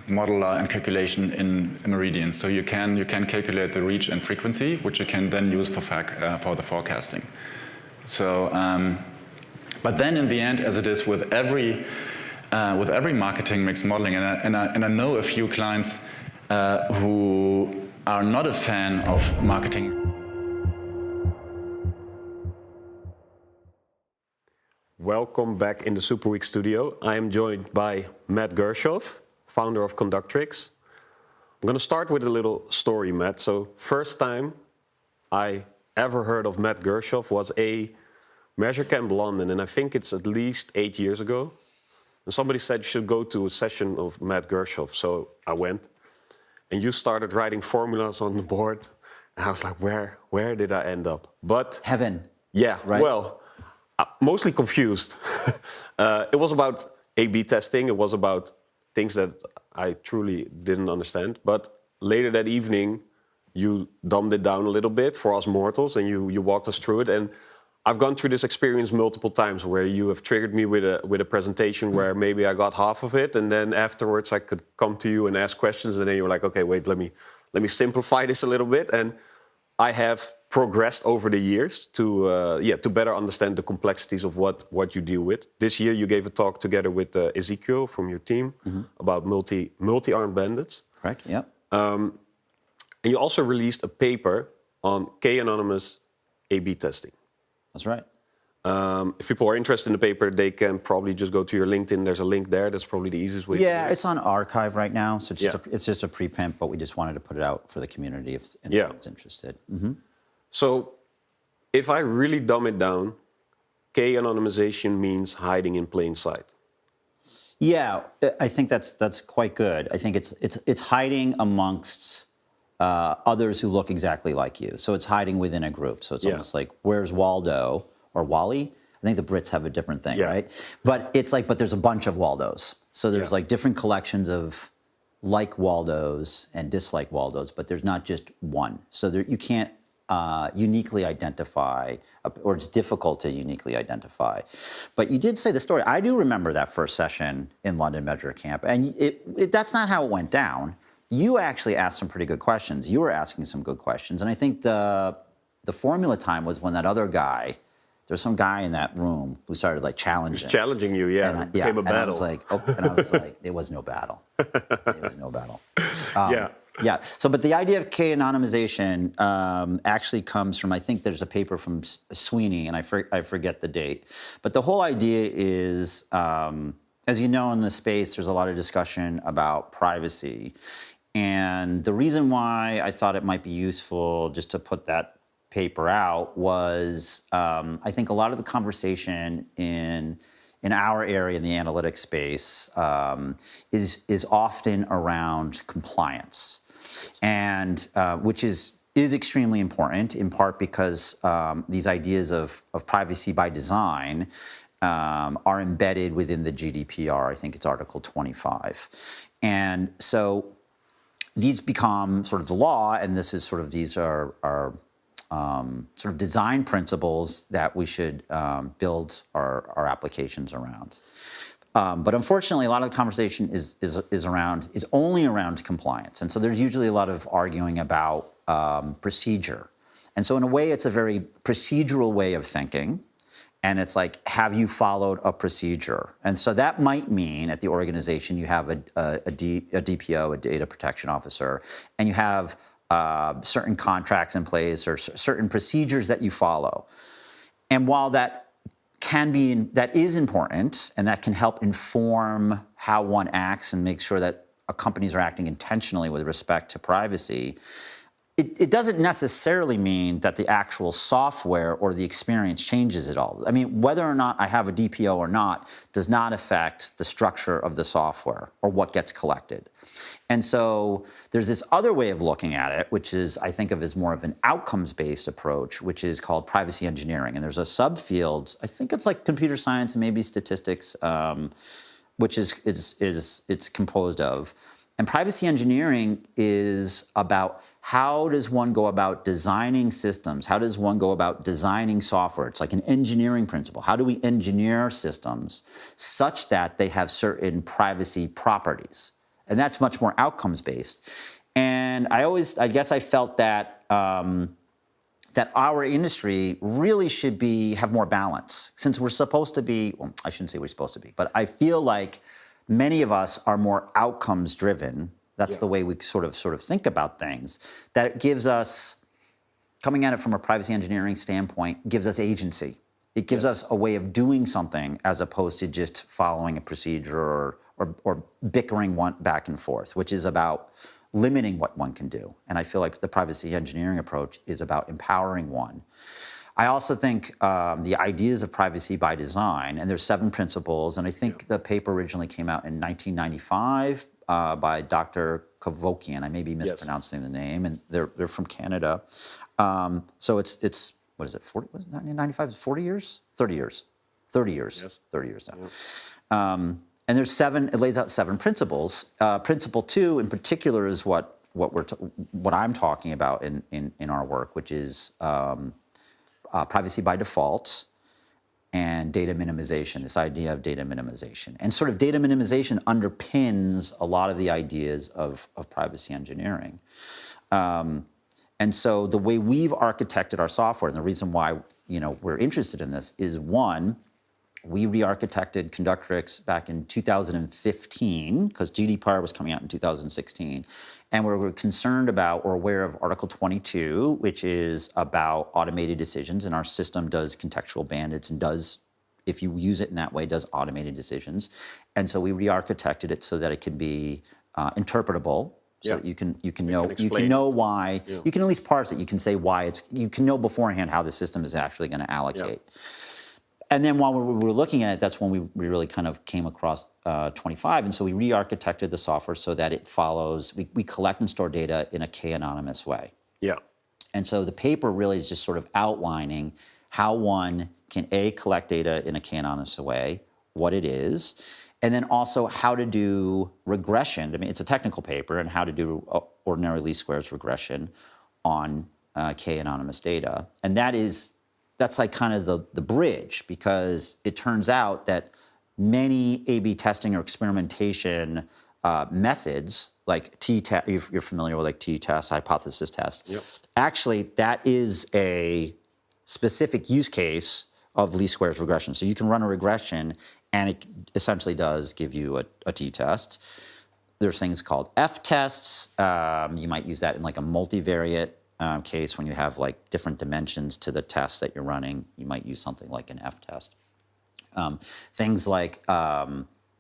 modeler and calculation in Meridian. So you can calculate the reach and frequency, which you can then use for the forecasting. So, but then in the end, as it is with every marketing mix modeling, and I know a few clients who are not a fan of marketing. Welcome back in the Super Week studio. I am joined by Matt Gershoff, founder of Conductrix. I'm going to start with a little story, Matt. So first time I ever heard of Matt Gershoff was a Measure Camp London, and I think it's at least 8 years ago. And somebody said you should go to a session of Matt Gershoff, so I went. And you started writing formulas on the board, and I was like, where did I end up? But heaven. Yeah, right? Well, mostly confused. It was about A/B testing. It was about things that I truly didn't understand. But later that evening, you dumbed it down a little bit for us mortals, and you walked us through it. And I've gone through this experience multiple times where you have triggered me with a presentation where maybe I got half of it, and then afterwards I could come to you and ask questions, and then you were like, okay, wait, let me simplify this a little bit. And I have progressed over the years to better understand the complexities of what you deal with. This year you gave a talk together with Ezekiel from your team about multi-armed bandits. Correct, yep. And you also released a paper on K-anonymous A/B testing. That's right. If people are interested in the paper, they can probably just go to your LinkedIn. There's a link there. That's probably the easiest way. Yeah, it's on archive right now, so it's just a preprint, but we just wanted to put it out for the community if anyone's interested. So if I really dumb it down, K-anonymization means hiding in plain sight. Yeah, I think that's quite good. I think it's hiding amongst others who look exactly like you. So it's hiding within a group. So it's almost like, where's Waldo or Wally? I think the Brits have a different thing, right? But it's like, but there's a bunch of Waldos. So there's like different collections of like Waldos and dislike Waldos, but there's not just one. So you can't uniquely identify, or it's difficult to uniquely identify. But you did say the story. I do remember that first session in London Measure Camp, and that's not how it went down. You actually asked some pretty good questions. You were asking some good questions, and I think the formula time was when that other guy, there was some guy in that room who started like challenging. He was challenging you, yeah. It became a battle. And I was like, there was no battle. There was no battle. Yeah. Yeah. So, but the idea of K-anonymization actually comes from, I think there's a paper from Sweeney, and I forget the date. But the whole idea is, as you know, in the space, there's a lot of discussion about privacy. And the reason why I thought it might be useful just to put that paper out was, I think a lot of the conversation in our area in the analytics space is often around compliance, and which is extremely important, in part because these ideas of privacy by design are embedded within the GDPR. I think it's Article 25. And so these become sort of the law, and this is sort of, these are sort of design principles that we should build our applications around. But unfortunately, a lot of the conversation is only around compliance. And so there's usually a lot of arguing about procedure. And so in a way, it's a very procedural way of thinking. And it's like, have you followed a procedure? And so that might mean at the organization, you have a DPO, a data protection officer, and you have certain contracts in place or certain procedures that you follow. And while that is important, and that can help inform how one acts and make sure that companies are acting intentionally with respect to privacy, it doesn't necessarily mean that the actual software or the experience changes at all. I mean, whether or not I have a DPO or not does not affect the structure of the software or what gets collected. And so there's this other way of looking at it, which is, I think of as more of an outcomes-based approach, which is called privacy engineering. And there's a subfield, I think it's like computer science and maybe statistics, which it's composed of. And privacy engineering is about how does one go about designing systems? How does one go about designing software? It's like an engineering principle. How do we engineer systems such that they have certain privacy properties? And that's much more outcomes-based. And I guess I felt that that our industry really should have more balance. Since we're supposed to be, well, I shouldn't say we're supposed to be, but I feel like many of us are more outcomes driven. That's the way we sort of think about things. That it gives us, coming at it from a privacy engineering standpoint, gives us agency. It gives us a way of doing something as opposed to just following a procedure or bickering one back and forth, which is about limiting what one can do. And I feel like the privacy engineering approach is about empowering one. I also think the ideas of privacy by design, and there's 7 principles, and I think the paper originally came out in 1995 by Dr. Kovokian. I may be mispronouncing the name, and they're from Canada. So it's what is it, 40, was it 1995? Is it 40 years? 30 years. 30 years. Yes. 30 years now. Yeah. And there's 7, it lays out 7 principles. Principle 2 in particular is what I'm talking about in our work, which is privacy by default and data minimization, this idea of data minimization. And sort of data minimization underpins a lot of the ideas of privacy engineering. And so the way we've architected our software, and the reason why we're interested in this is, one, we re-architected Conductrix back in 2015 because GDPR was coming out in 2016. And we're concerned about, or aware of Article 22, which is about automated decisions. And our system does contextual bandits and does, if you use it in that way, does automated decisions. And so we re-architected it so that it can be interpretable. So that you can know why, you can at least parse it, you can say why you can know beforehand how the system is actually going to allocate. And then while we were looking at it, that's when we really kind of came across 25. And so we re-architected the software so that it follows, we collect and store data in a k-anonymous way. Yeah. And so the paper really is just sort of outlining how one can, A, collect data in a k-anonymous way, what it is, and then also how to do regression. I mean, it's a technical paper, and how to do ordinary least squares regression on k-anonymous data. And that's like kind of the bridge, because it turns out that many A/B testing or experimentation methods, like t-test, you're familiar with like t-test, hypothesis test. Yep. Actually, that is a specific use case of least squares regression. So you can run a regression, and it essentially does give you a t-test. There's things called f-tests. You might use that in like a multivariate case when you have like different dimensions to the test that you're running. You might use something like an f-test. Things like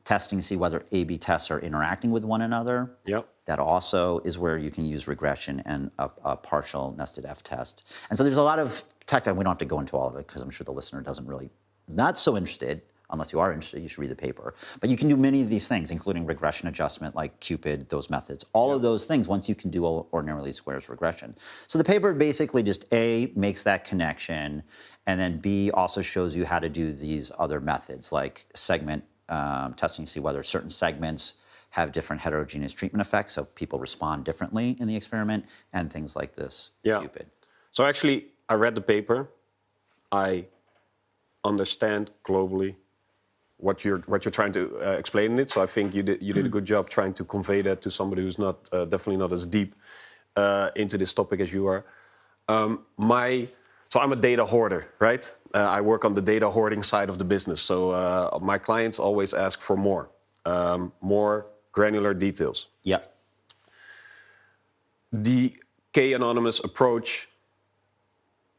testing to see whether A/B tests are interacting with one another. Yep. That also is where you can use regression and a partial nested f-test. And so there's a lot of tech, and we don't have to go into all of it because I'm sure the listener not so interested. Unless you are interested, you should read the paper. But you can do many of these things, including regression adjustment, like Cupid, those methods. All of those things, once you can do ordinary least squares regression. So the paper basically just, A, makes that connection, and then B, also shows you how to do these other methods, like segment testing to see whether certain segments have different heterogeneous treatment effects, so people respond differently in the experiment, and things like this, Cupid. So actually, I read the paper. I understand globally what you're trying to explain in it. So I think you did a good job trying to convey that to somebody who's not definitely not as deep into this topic as you are. So I'm a data hoarder, right? I work on the data hoarding side of the business. So my clients always ask for more granular details. Yeah. The k-anonymous approach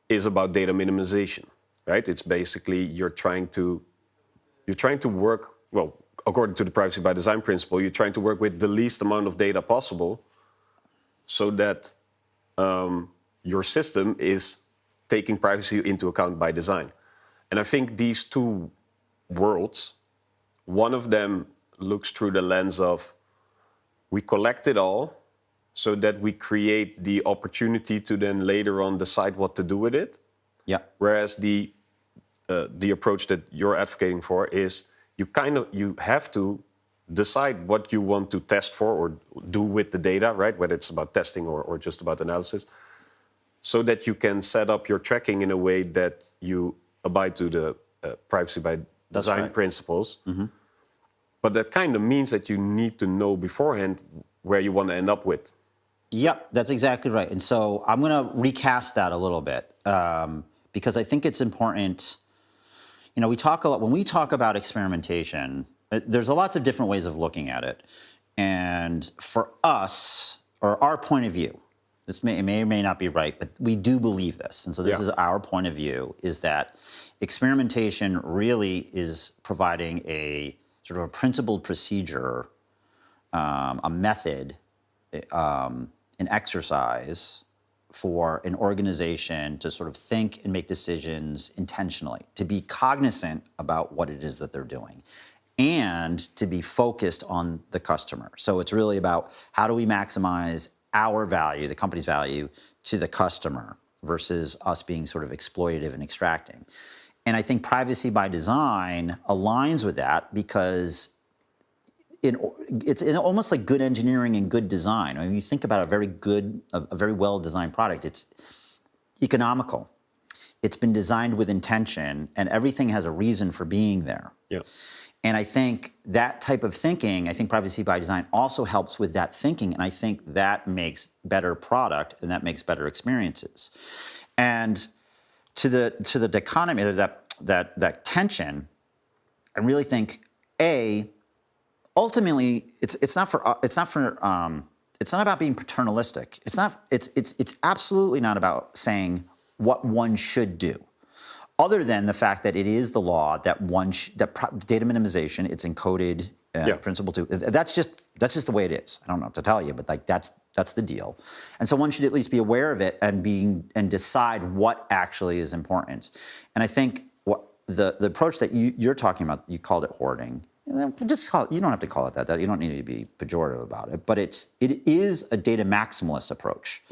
is about data minimization, right? It's basically you're trying to work, well, according to the privacy by design principle, you're trying to work with the least amount of data possible so that your system is taking privacy into account by design. And I think these two worlds, one of them looks through the lens of we collect it all so that we create the opportunity to then later on decide what to do with it. Yeah. Whereas the approach that you're advocating for is you have to decide what you want to test for or do with the data, right? Whether it's about testing or just about analysis, so that you can set up your tracking in a way that you abide to the privacy by design principles. But that kind of means that you need to know beforehand where you want to end up with. Yep, that's exactly right. And so I'm going to recast that a little bit because I think it's important. You know, we talk a lot when we talk about experimentation. There's lots of different ways of looking at it, and for us, or our point of view, this may or may not be right, but we do believe this, and so this is our point of view: is that experimentation really is providing a sort of a principled procedure, a method, an exercise for an organization to sort of think and make decisions intentionally, to be cognizant about what it is that they're doing, and to be focused on the customer. So it's really about how do we maximize our value, the company's value, to the customer versus us being sort of exploitative and extracting. And I think privacy by design aligns with that because it's almost like good engineering and good design. I mean, you think about a very well-designed product, it's economical. It's been designed with intention, and everything has a reason for being there. Yeah. And I think that type of thinking, I think privacy by design also helps with that thinking, and I think that makes better product and that makes better experiences. And to the dichotomy, that tension, I really think ultimately it's not about being paternalistic. It's absolutely not about saying what one should do, other than the fact that it is the law that data minimization, it's encoded principle 2. That's just the way it is. I don't know what to tell you, but like that's the deal. And so one should at least be aware of it and decide what actually is important. And I think the approach that you're talking about, you called it hoarding. Just call it, you don't have to call it that. You don't need to be pejorative about it. But it is a data maximalist approach,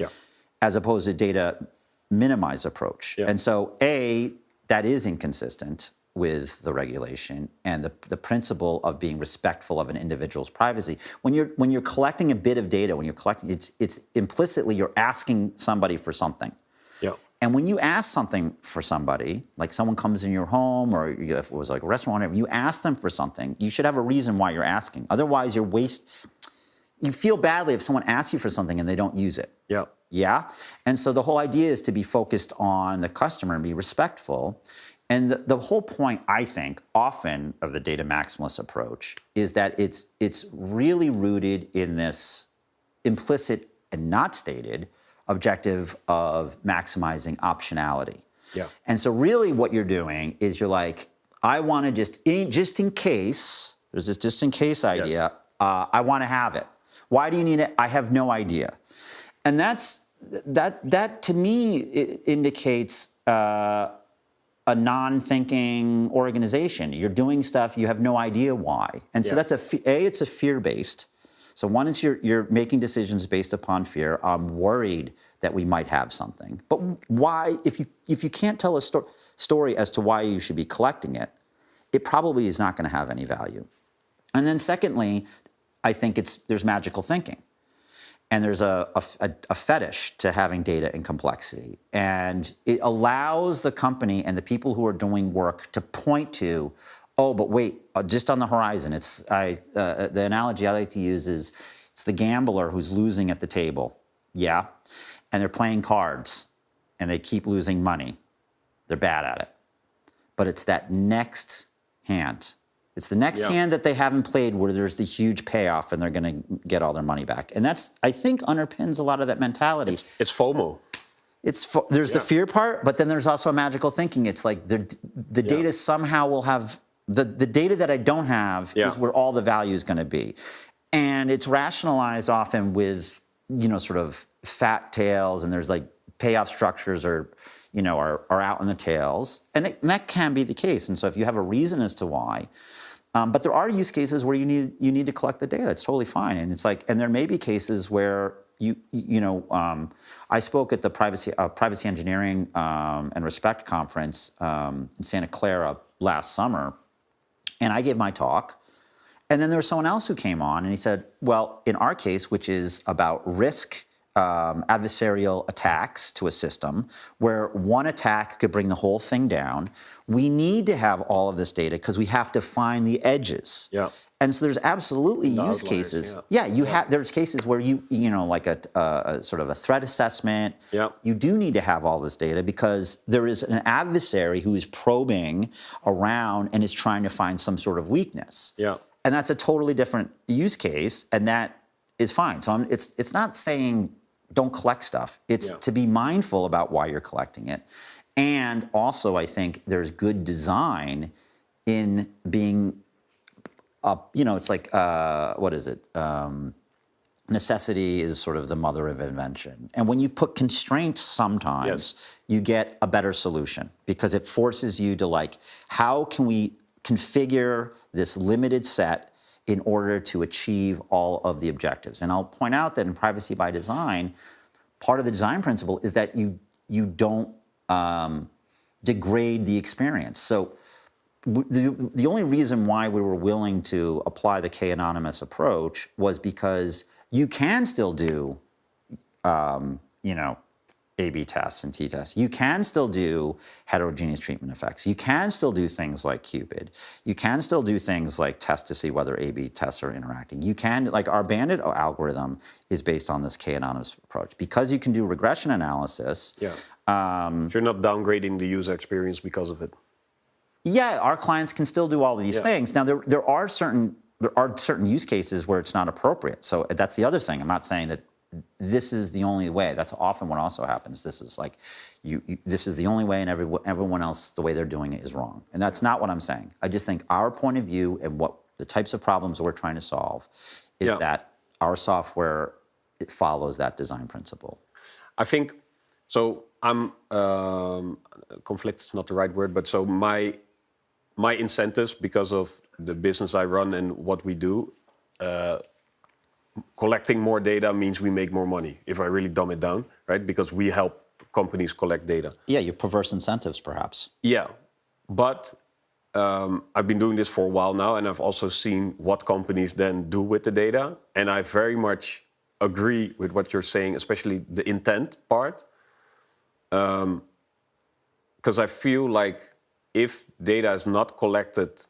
as opposed to data minimize approach. And so that is inconsistent with the regulation and the principle of being respectful of an individual's privacy. When you're collecting a bit of data, it's implicitly you're asking somebody for something. And when you ask something for somebody, like someone comes in your home or if it was like a restaurant, whatever, you ask them for something, you should have a reason why you're asking. Otherwise, you feel badly if someone asks you for something and they don't use it. Yeah? And so the whole idea is to be focused on the customer and be respectful. And the whole point, I think, often of the data maximalist approach is that it's really rooted in this implicit and not stated objective of maximizing optionality. And so really what you're doing is you're like, I want to just in case, there's this just in case idea, I want to have it. Why do you need it? I have no idea. And that to me indicates a non-thinking organization. You're doing stuff, you have no idea why. And so that's it's a fear-based. So one is you're making decisions based upon fear. I'm worried that we might have something. But why, if you can't tell a story as to why you should be collecting it, it probably is not going to have any value. And then secondly, I think there's magical thinking. And there's a fetish to having data and complexity. And it allows the company and the people who are doing work to point to, oh, but wait, just on the horizon, the analogy I like to use is it's the gambler who's losing at the table, and they're playing cards, and they keep losing money. They're bad at it. But it's that next hand. It's the next hand that they haven't played where there's the huge payoff and they're going to get all their money back. And that's, I think, underpins a lot of that mentality. It's FOMO. There's the fear part, but then there's also a magical thinking. It's like the data somehow will have, the data that I don't have is where all the value is going to be. And it's rationalized often with, sort of fat tails, and there's like payoff structures are out in the tails. And that can be the case. And so if you have a reason as to why, but there are use cases where you need to collect the data. It's totally fine. And it's like, and there may be cases where I spoke at the Privacy Engineering and Respect conference in Santa Clara last summer, and I gave my talk. And then there was someone else who came on and he said, well, in our case, which is about risk adversarial attacks to a system where one attack could bring the whole thing down, we need to have all of this data because we have to find the edges. Yeah. And so there's absolutely The use outliers, cases. yeah. There's cases where you know, like a sort of a threat assessment. Yeah. You do need to have all this data because there is an adversary who is probing around and is trying to find some sort of weakness. Yeah. And that's a totally different use case, and that is fine. So it's not saying don't collect stuff. It's to be mindful about why you're collecting it. And also, I think there's good design in being, you know, it's like, what is it? Necessity is sort of the mother of invention. And when you put constraints sometimes, you get a better solution because it forces you to like, how can we configure this limited set in order to achieve all of the objectives? And I'll point out that in privacy by design, part of the design principle is that you don't degrade the experience. So the only reason why we were willing to apply the K-anonymous approach was because you can still do, you know, A/B tests and t-tests. You can still do heterogeneous treatment effects. You can still do things like Cupid. You can still do things like test to see whether A/B tests are interacting. You can, like our Bandit algorithm is based on this K-anonymous approach. Because you can do regression analysis. Yeah. You're not downgrading the user experience because of it. Yeah, our clients can still do all of these things. Now, there are certain use cases where it's not appropriate. So that's the other thing. I'm not saying that this is the only way. That's often what also happens. This is like, this is the only way, and everyone else, the way they're doing it is wrong. And that's not what I'm saying. I just think our point of view and what the types of problems we're trying to solve is that our software, it follows that design principle. I think, so I'm, conflict is not the right word, but so my incentives, because of the business I run and what we do, collecting more data means we make more money, if I really dumb it down, right? Because we help companies collect data. Yeah, you have perverse incentives, perhaps. Yeah, but I've been doing this for a while now, and I've also seen what companies then do with the data, and I very much agree with what you're saying, especially the intent part, because I feel like if data is not collected,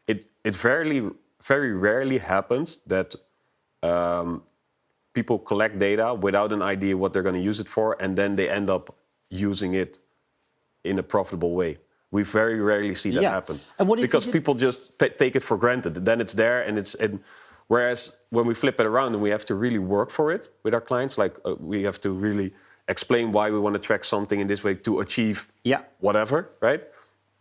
it very rarely happens that people collect data without an idea what they're going to use it for, and then they end up using it in a profitable way. We very rarely see that happen. And what because people just take it for granted. Then it's there, and whereas when we flip it around and we have to really work for it with our clients, like we have to really explain why we want to track something in this way to achieve whatever, right?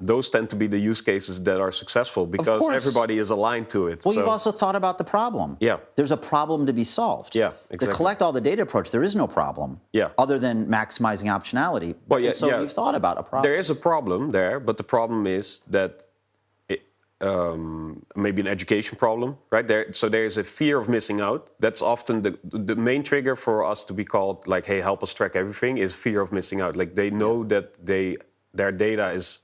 Those tend to be the use cases that are successful because everybody is aligned to it. Well, you've also thought about the problem. Yeah. There's a problem to be solved. Yeah, exactly. To collect all the data approach, there is no problem. Yeah. Other than maximizing optionality. Well, and so you've thought about a problem. There is a problem there, but the problem is that maybe an education problem, right? So there is a fear of missing out. That's often the main trigger for us to be called like, hey, help us track everything, is fear of missing out. Like they know that their data is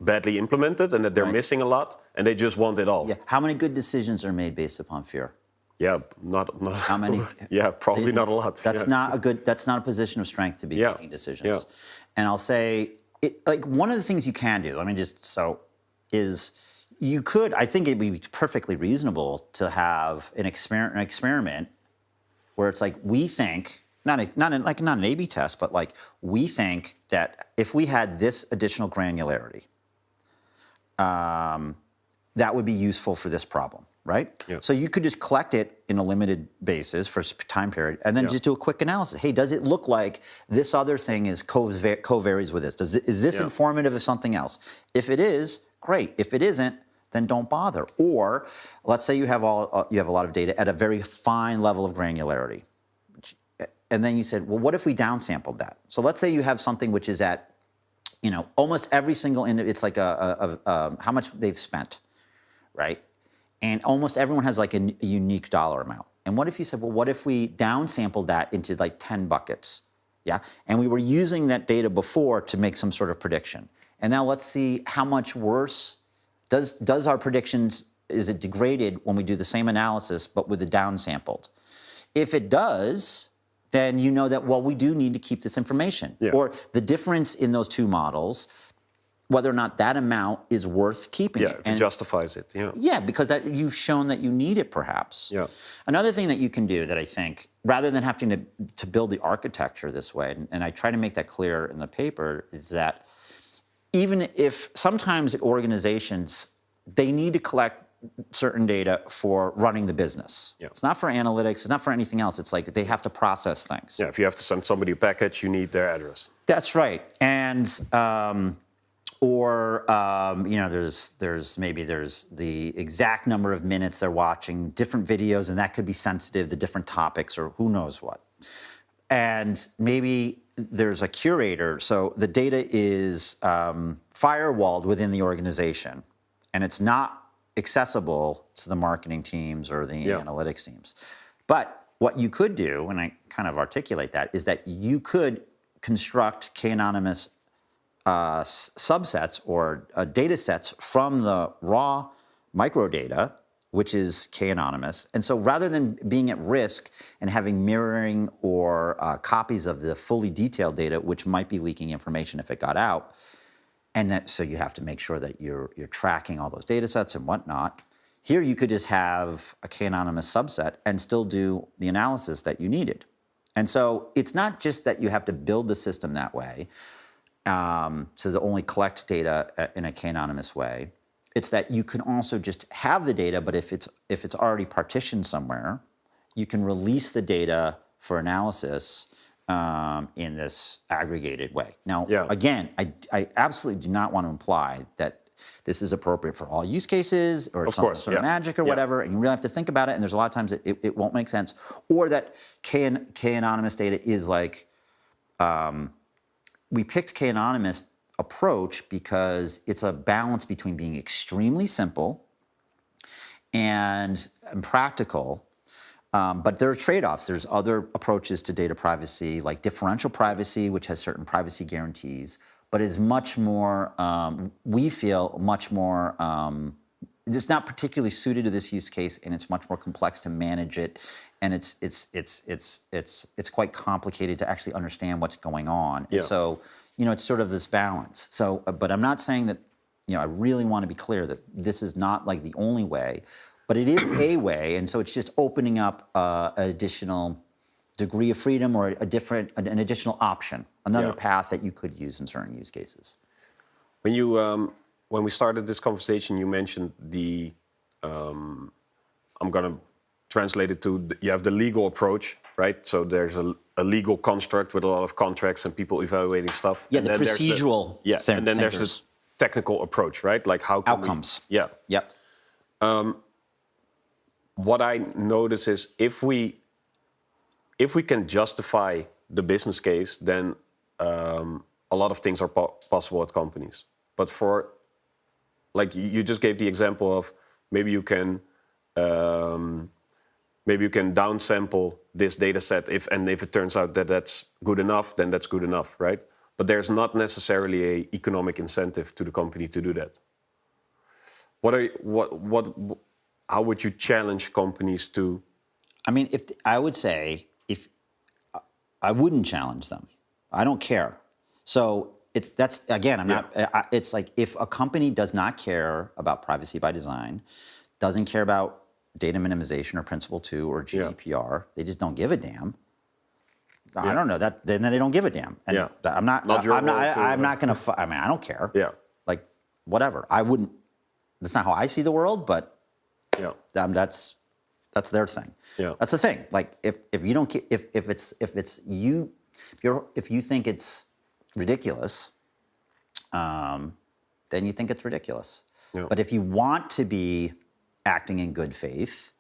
badly implemented and that they're missing a lot, and they just want it all. Yeah. How many good decisions are made based upon fear? Yeah, not how many? Yeah, probably not a lot. That's not a good. That's not a position of strength to be making decisions. Yeah. And I'll say, like one of the things you can do. I mean, is you could. I think it'd be perfectly reasonable to have an experiment where it's like we think. Not an A/B test, but like we think that if we had this additional granularity, that would be useful for this problem, right? Yeah. So you could just collect it in a limited basis for a time period, and then just do a quick analysis. Hey, does it look like this other thing is co-varies with this? Is this informative of something else? If it is, great. If it isn't, then don't bother. Or let's say you have a lot of data at a very fine level of granularity. And then you said, well, what if we downsampled that? So let's say you have something which is at, you know, almost every single, it's like how much they've spent, right? And almost everyone has like a unique dollar amount. And what if you said, well, what if we downsampled that into like 10 buckets, yeah? And we were using that data before to make some sort of prediction. And now let's see how much worse, does our predictions is it degraded when we do the same analysis but with the downsampled? If it does, then you know that, well, we do need to keep this information. Yeah. Or the difference in those two models, whether or not that amount is worth keeping. Yeah, if it justifies it, yeah. Yeah, because that you've shown that you need it, perhaps. Yeah. Another thing that you can do that I think, rather than having to build the architecture this way, and I try to make that clear in the paper, is that even if sometimes organizations, they need to collect certain data for running the business. Yeah. It's not for analytics, it's not for anything else. It's like they have to process things. Yeah, if you have to send somebody a package, you need their address. That's right. And there's the exact number of minutes they're watching different videos, and that could be sensitive to different topics or who knows what. And maybe there's a curator, so the data is firewalled within the organization, and it's not accessible to the marketing teams or the analytics teams. But what you could do, and I kind of articulate that, is that you could construct k-anonymous subsets or data sets from the raw microdata, which is k-anonymous. And so rather than being at risk and having mirroring or copies of the fully detailed data, which might be leaking information if it got out, and so you have to make sure that you're tracking all those data sets and whatnot. Here you could just have a k-anonymous subset and still do the analysis that you needed. And so it's not just that you have to build the system that way, so to only collect data in a k-anonymous way. It's that you can also just have the data, but if it's already partitioned somewhere, you can release the data for analysis in this aggregated way. Now, again, I absolutely do not want to imply that this is appropriate for all use cases or some sort of magic or whatever, and you really have to think about it, and there's a lot of times it won't make sense. Or that k-anonymous data is like, we picked k-anonymous approach because it's a balance between being extremely simple and practical. But there are trade-offs. There's other approaches to data privacy, like differential privacy, which has certain privacy guarantees, but is much more, we feel, much more, it's not particularly suited to this use case, and it's much more complex to manage it, and it's quite complicated to actually understand what's going on. And so, it's sort of this balance. So, but I'm not saying that, I really want to be clear that this is not like the only way, but it is a way, and so it's just opening up an additional degree of freedom or an additional option, another path that you could use in certain use cases. When you when we started this conversation, you mentioned the I'm going to translate it to you have the legal approach, right? So there's a legal construct with a lot of contracts and people evaluating stuff. Yeah, the procedural and then there's the technical approach, right? Like how can outcomes. Yep. What I notice is if we can justify the business case, then a lot of things are possible at companies. But for, like you just gave the example of maybe you can downsample this data set if it turns out that that's good enough, then that's good enough, right? But there's not necessarily a economic incentive to the company to do that. How would you challenge companies to? I mean, I would say I wouldn't challenge them. I don't care. So it's like if a company does not care about privacy by design, doesn't care about data minimization or Principle 2 or GDPR, they just don't give a damn. I don't know that. Then they don't give a damn. And I'm not going to. I mean, I don't care. Yeah. Like whatever. I wouldn't. That's not how I see the world. But that's their thing. Yeah. That's the thing. Like if you don't if you think it's ridiculous, then you think it's ridiculous. Yeah. But if you want to be acting in good faith,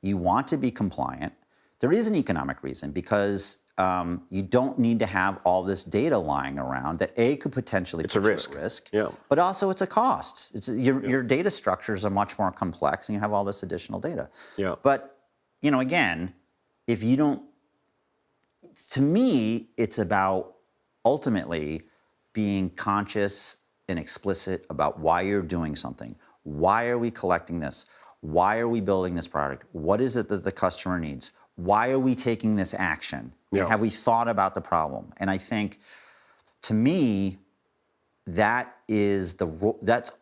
you want to be compliant, there is an economic reason because you don't need to have all this data lying around that could potentially put you at risk. Yeah. But also it's a cost. Your data structures are much more complex and you have all this additional data. Yeah. But, again, if you don't, to me, it's about ultimately being conscious and explicit about why you're doing something. Why are we collecting this? why are we building this product? What is it that the customer needs? Why are we taking this action? And have we thought about the problem? And I think, to me, that's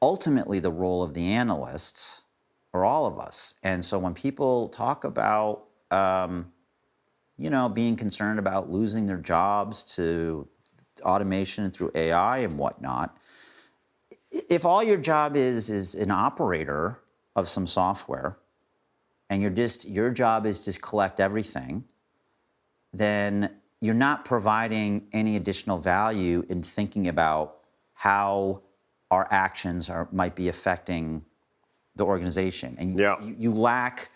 ultimately the role of the analysts, or all of us. And so when people talk about, being concerned about losing their jobs to automation through AI and whatnot, if all your job is an operator of some software, and your job is to collect everything, then you're not providing any additional value in thinking about how our actions might be affecting the organization. And you lack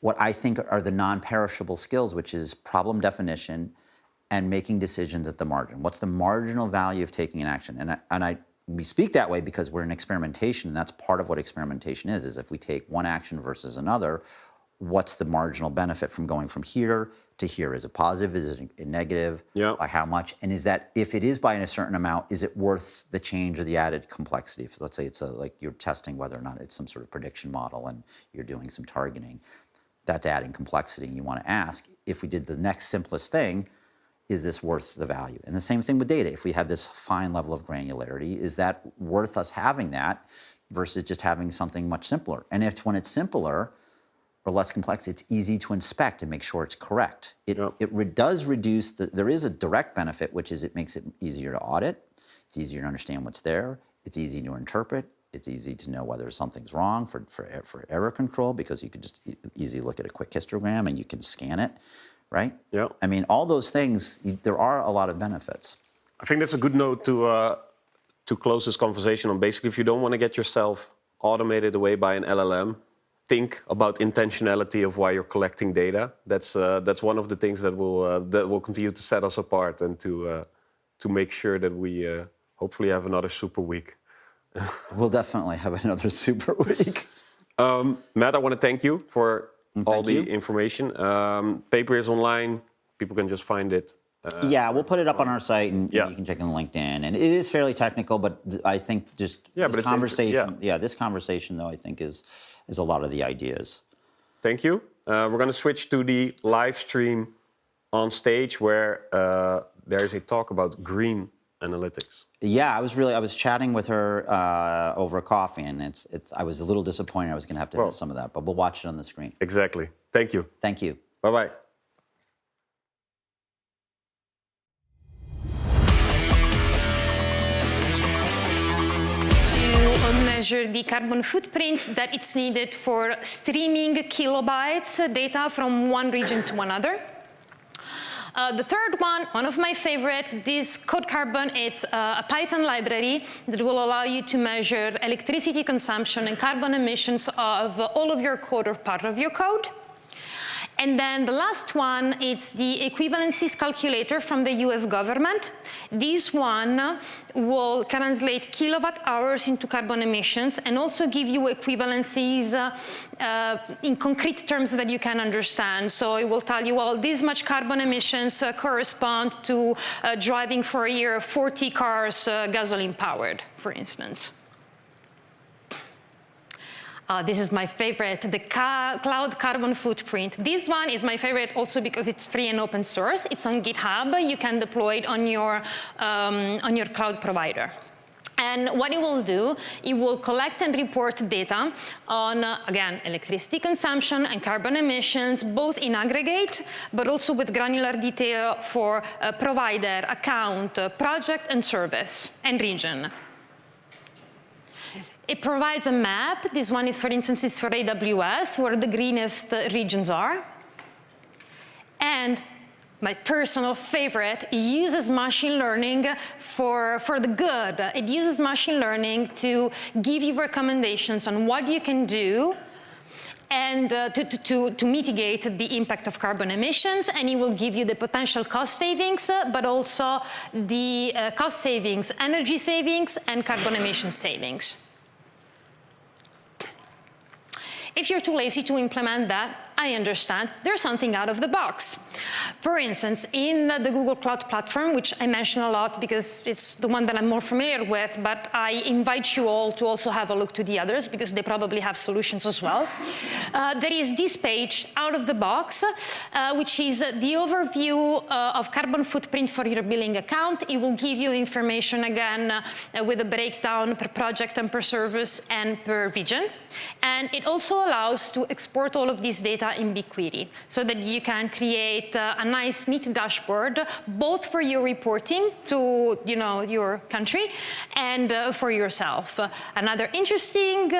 what I think are the non-perishable skills, which is problem definition and making decisions at the margin. What's the marginal value of taking an action? We speak that way because we're in experimentation, and that's part of what experimentation is if we take one action versus another, what's the marginal benefit from going from here to here? Is it positive? Is it negative? By how much? And is that, if it is by a certain amount, is it worth the change or the added complexity? If, let's say it's like you're testing whether or not it's some sort of prediction model and you're doing some targeting, that's adding complexity. And you want to ask, if we did the next simplest thing, is this worth the value? And the same thing with data. If we have this fine level of granularity, is that worth us having that versus just having something much simpler? And when it's simpler or less complex, it's easy to inspect and make sure it's correct. It does reduce, there is a direct benefit, which is it makes it easier to audit. It's easier to understand what's there. It's easy to interpret. It's easy to know whether something's wrong for error control, because you can just easily look at a quick histogram and you can scan it. Right? Yeah. I mean, all those things, there are a lot of benefits. I think that's a good note to close this conversation on. Basically, if you don't want to get yourself automated away by an LLM, think about intentionality of why you're collecting data. That's one of the things that will continue to set us apart and to make sure that we hopefully have another super week. We'll definitely have another super week. Matt, I want to thank you for all the information. Paper is online. People can just find it. We'll put it up on our site, and you can check it on LinkedIn. And it is fairly technical, but I think just this conversation, this conversation, though, I think is a lot of the ideas. Thank you. We're going to switch to the live stream on stage, where there is a talk about green analytics. Yeah, I was chatting with her over coffee, and I was a little disappointed I was going to have to miss some of that, but we'll watch it on the screen. Exactly. Thank you. Thank you. Bye-bye. To measure the carbon footprint that it's needed for streaming kilobytes data from one region to another. The third one of my favorite, this Code Carbon, it's a Python library that will allow you to measure electricity consumption and carbon emissions of all of your code or part of your code. And then the last one, it's the equivalencies calculator from the US government. This one will translate kilowatt hours into carbon emissions and also give you equivalencies in concrete terms that you can understand. So it will tell you, well, this much carbon emissions correspond to driving for a year 40 cars gasoline powered, for instance. This is my favorite, the Cloud Carbon Footprint. This one is my favorite also because it's free and open source. It's on GitHub. You can deploy it on your cloud provider. And what it will do, it will collect and report data on, again, electricity consumption and carbon emissions, both in aggregate, but also with granular detail for provider, account, project, and service, and region. It provides a map. This one is, for instance, is for AWS, where the greenest regions are. And my personal favorite, it uses machine learning for the good. It uses machine learning to give you recommendations on what you can do and to mitigate the impact of carbon emissions, and it will give you the potential cost savings, but also the cost savings, energy savings, and carbon emission savings. If you're too lazy to implement that, I understand. There's something out of the box. For instance, in the Google Cloud Platform, which I mention a lot because it's the one that I'm more familiar with, but I invite you all to also have a look to the others because they probably have solutions as well. There is this page out of the box, which is the overview of carbon footprint for your billing account. It will give you information again with a breakdown per project and per service and per region. And it also allows to export all of this data in BigQuery so that you can create a nice, neat dashboard, both for your reporting to your country and for yourself. Another interesting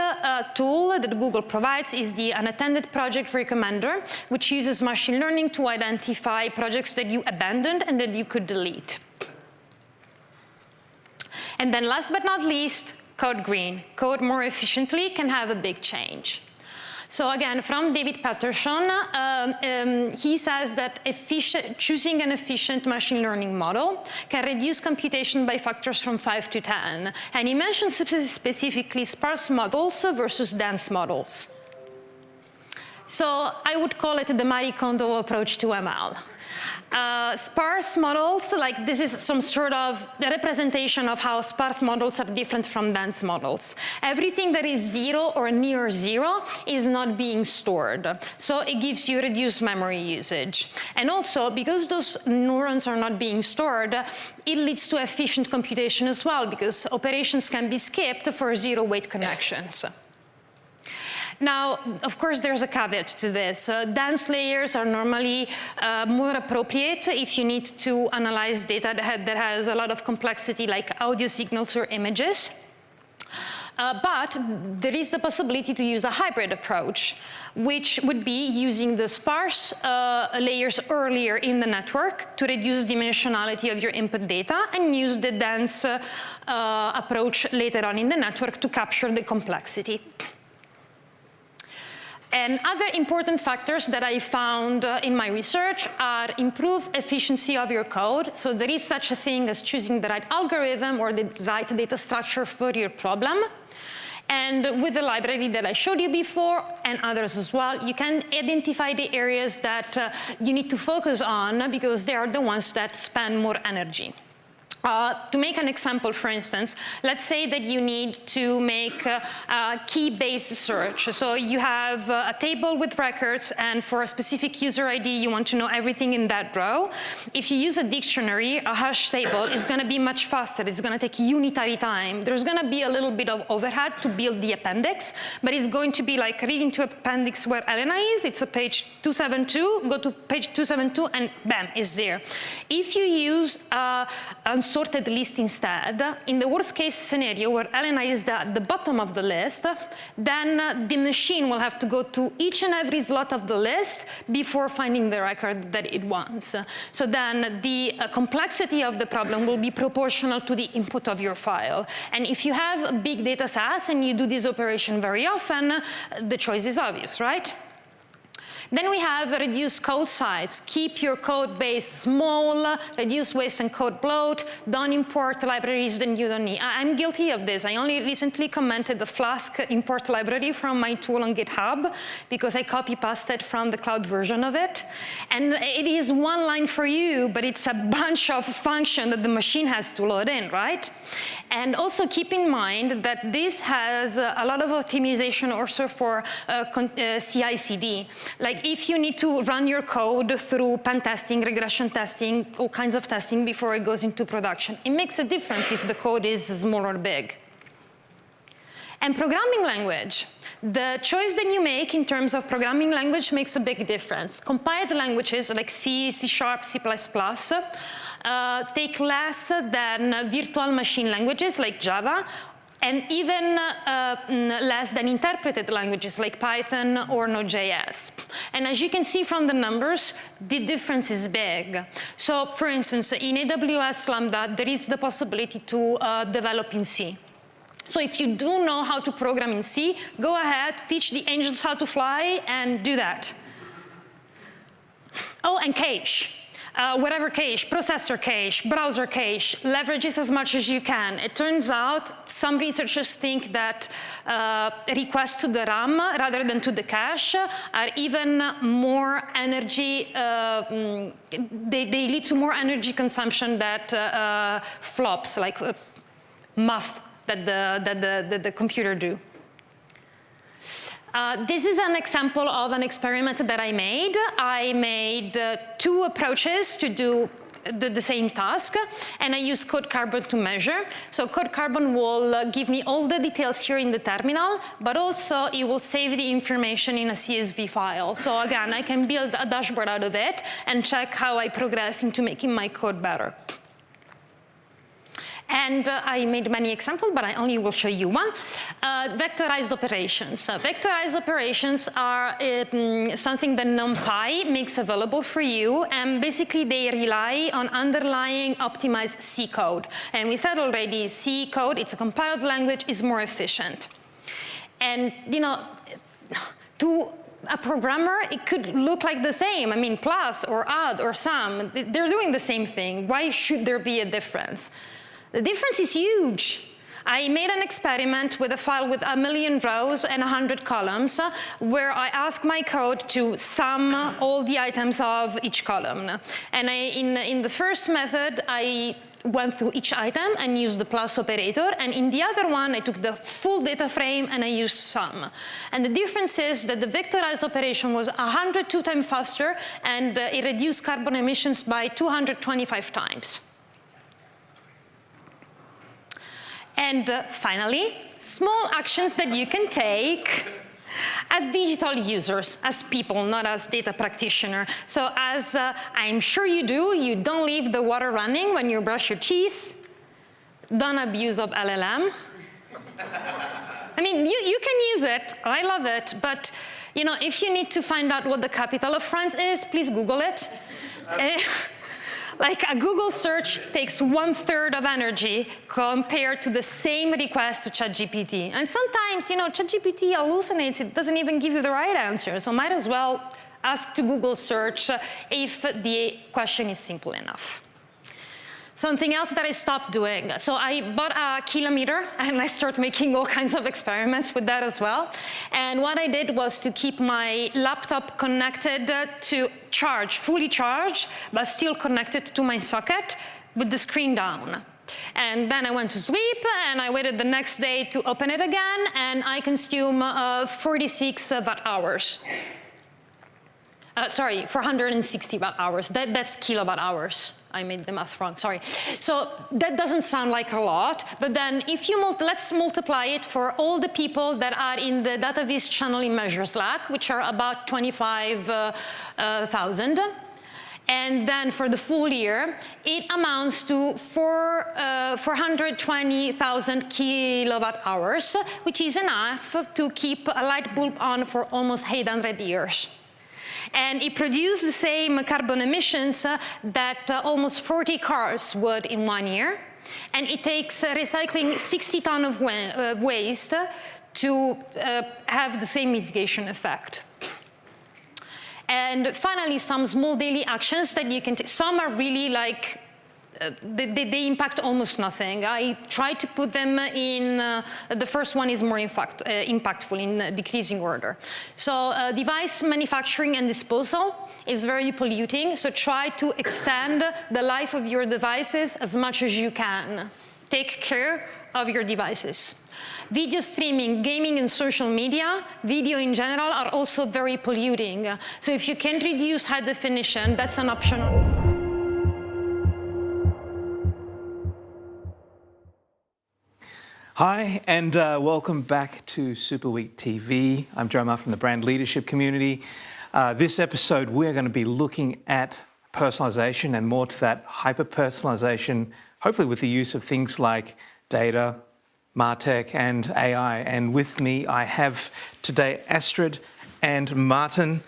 tool that Google provides is the Unattended Project Recommender, which uses machine learning to identify projects that you abandoned and that you could delete. And then last but not least, Code Green. Code more efficiently can have a big change. So again, from David Patterson, he says that choosing an efficient machine learning model can reduce computation by factors from 5 to 10. And he mentions specifically sparse models versus dense models. So I would call it the Marie Kondo approach to ML. Sparse models, like this is some sort of representation of how sparse models are different from dense models. Everything that is 0 or near 0 is not being stored. So it gives you reduced memory usage. And also, because those neurons are not being stored, it leads to efficient computation as well, because operations can be skipped for zero-weight connections. Now, of course, there's a caveat to this. Dense layers are normally more appropriate if you need to analyze data that has a lot of complexity, like audio signals or images. But there is the possibility to use a hybrid approach, which would be using the sparse layers earlier in the network to reduce dimensionality of your input data and use the dense approach later on in the network to capture the complexity. And other important factors that I found in my research are improve efficiency of your code. So there is such a thing as choosing the right algorithm or the right data structure for your problem. And with the library that I showed you before, and others as well, you can identify the areas that you need to focus on because they are the ones that spend more energy. To make an example, for instance, let's say that you need to make a key-based search. So you have a table with records, and for a specific user ID, you want to know everything in that row. If you use a dictionary, a hash table is going to be much faster. It's going to take unitary time. There's going to be a little bit of overhead to build the appendix, but it's going to be like reading to appendix where Elena is. It's a page 272. Go to page 272, and bam, it's there. If you use sorted list instead, in the worst case scenario where Elena is at the bottom of the list, then the machine will have to go to each and every slot of the list before finding the record that it wants. So then the complexity of the problem will be proportional to the input of your file. And if you have big data sets and you do this operation very often, the choice is obvious, right? Then we have reduce code size. Keep your code base small, reduce waste and code bloat, don't import libraries that you don't need. I'm guilty of this. I only recently commented the Flask import library from my tool on GitHub because I copy-pasted from the cloud version of it. And it is one line for you, but it's a bunch of function that the machine has to load in, right? And also keep in mind that this has a lot of optimization also for CI/CD. Like if you need to run your code through pen testing, regression testing, all kinds of testing before it goes into production, it makes a difference if the code is small or big. And programming language. The choice that you make in terms of programming language makes a big difference. Compiled languages like C, C#, C++, take less than virtual machine languages like Java, and even less than interpreted languages like Python or Node.js. And as you can see from the numbers, the difference is big. So for instance, in AWS Lambda, there is the possibility to develop in C. So if you do know how to program in C, go ahead, teach the angels how to fly, and do that. Oh, and cache. whatever cache, processor cache, browser cache, leverages as much as you can. It turns out some researchers think that requests to the RAM rather than to the cache are even more energy, they lead to more energy consumption than flops, like math that the computer do. This is an example of an experiment that I made. I made two approaches to do the same task, and I use Code Carbon to measure. So Code Carbon will give me all the details here in the terminal, but also it will save the information in a CSV file. So again, I can build a dashboard out of it and check how I progress into making my code better. And I made many examples, but I only will show you one. Vectorized operations. Vectorized operations are something that NumPy makes available for you, and basically they rely on underlying optimized C code. And we said already, C code, it's a compiled language, is more efficient. And you know, to a programmer, it could look like the same. I mean, plus or add or sum, they're doing the same thing. Why should there be a difference? The difference is huge. I made an experiment with a file with 1 million rows and 100 columns where I asked my code to sum all the items of each column. And in the first method, I went through each item and used the plus operator, and in the other one, I took the full data frame and I used sum. And the difference is that the vectorized operation was 102 times faster, and it reduced carbon emissions by 225 times. And finally, small actions that you can take as digital users, as people, not as data practitioner. So as I'm sure you do, you don't leave the water running when you brush your teeth. Don't abuse of LLM. I mean, you can use it, I love it, but you know, if you need to find out what the capital of France is, please Google it. Like a Google search takes 1/3 of energy compared to the same request to ChatGPT. And sometimes, you know, ChatGPT hallucinates, it doesn't even give you the right answer. So might as well ask to Google search if the question is simple enough. Something else that I stopped doing. So I bought a kilometer and I started making all kinds of experiments with that as well. And what I did was to keep my laptop connected to charge, fully charged, but still connected to my socket with the screen down. And then I went to sleep and I waited the next day to open it again, and I consume 46 watt hours. Sorry, 460 watt hours. That's kilowatt hours. I made the math wrong, sorry. So that doesn't sound like a lot, but then if you let's multiply it for all the people that are in the DataVis channel in Measure Slack, which are about 25,000. And then for the full year, it amounts to 420,000 kilowatt hours, which is enough to keep a light bulb on for almost 800 years. And it produced the same carbon emissions that almost 40 cars would in 1 year. And it takes recycling 60 tons of waste to have the same mitigation effect. And finally, some small daily actions that you can take. Some are really like, they impact almost nothing. I try to put them in, the first one is more impactful in decreasing order. So device manufacturing and disposal is very polluting, so try to extend the life of your devices as much as you can. Take care of your devices. Video streaming, gaming, and social media, video in general, are also very polluting. So if you can reduce high definition, that's an option. Hi, and welcome back to Super Week TV. I'm Jomar from the Brand Leadership Community. This episode, we're going to be looking at personalization, and more to that, hyper-personalization, hopefully with the use of things like data, MarTech, and AI. And with me, I have today Astrid and Martin.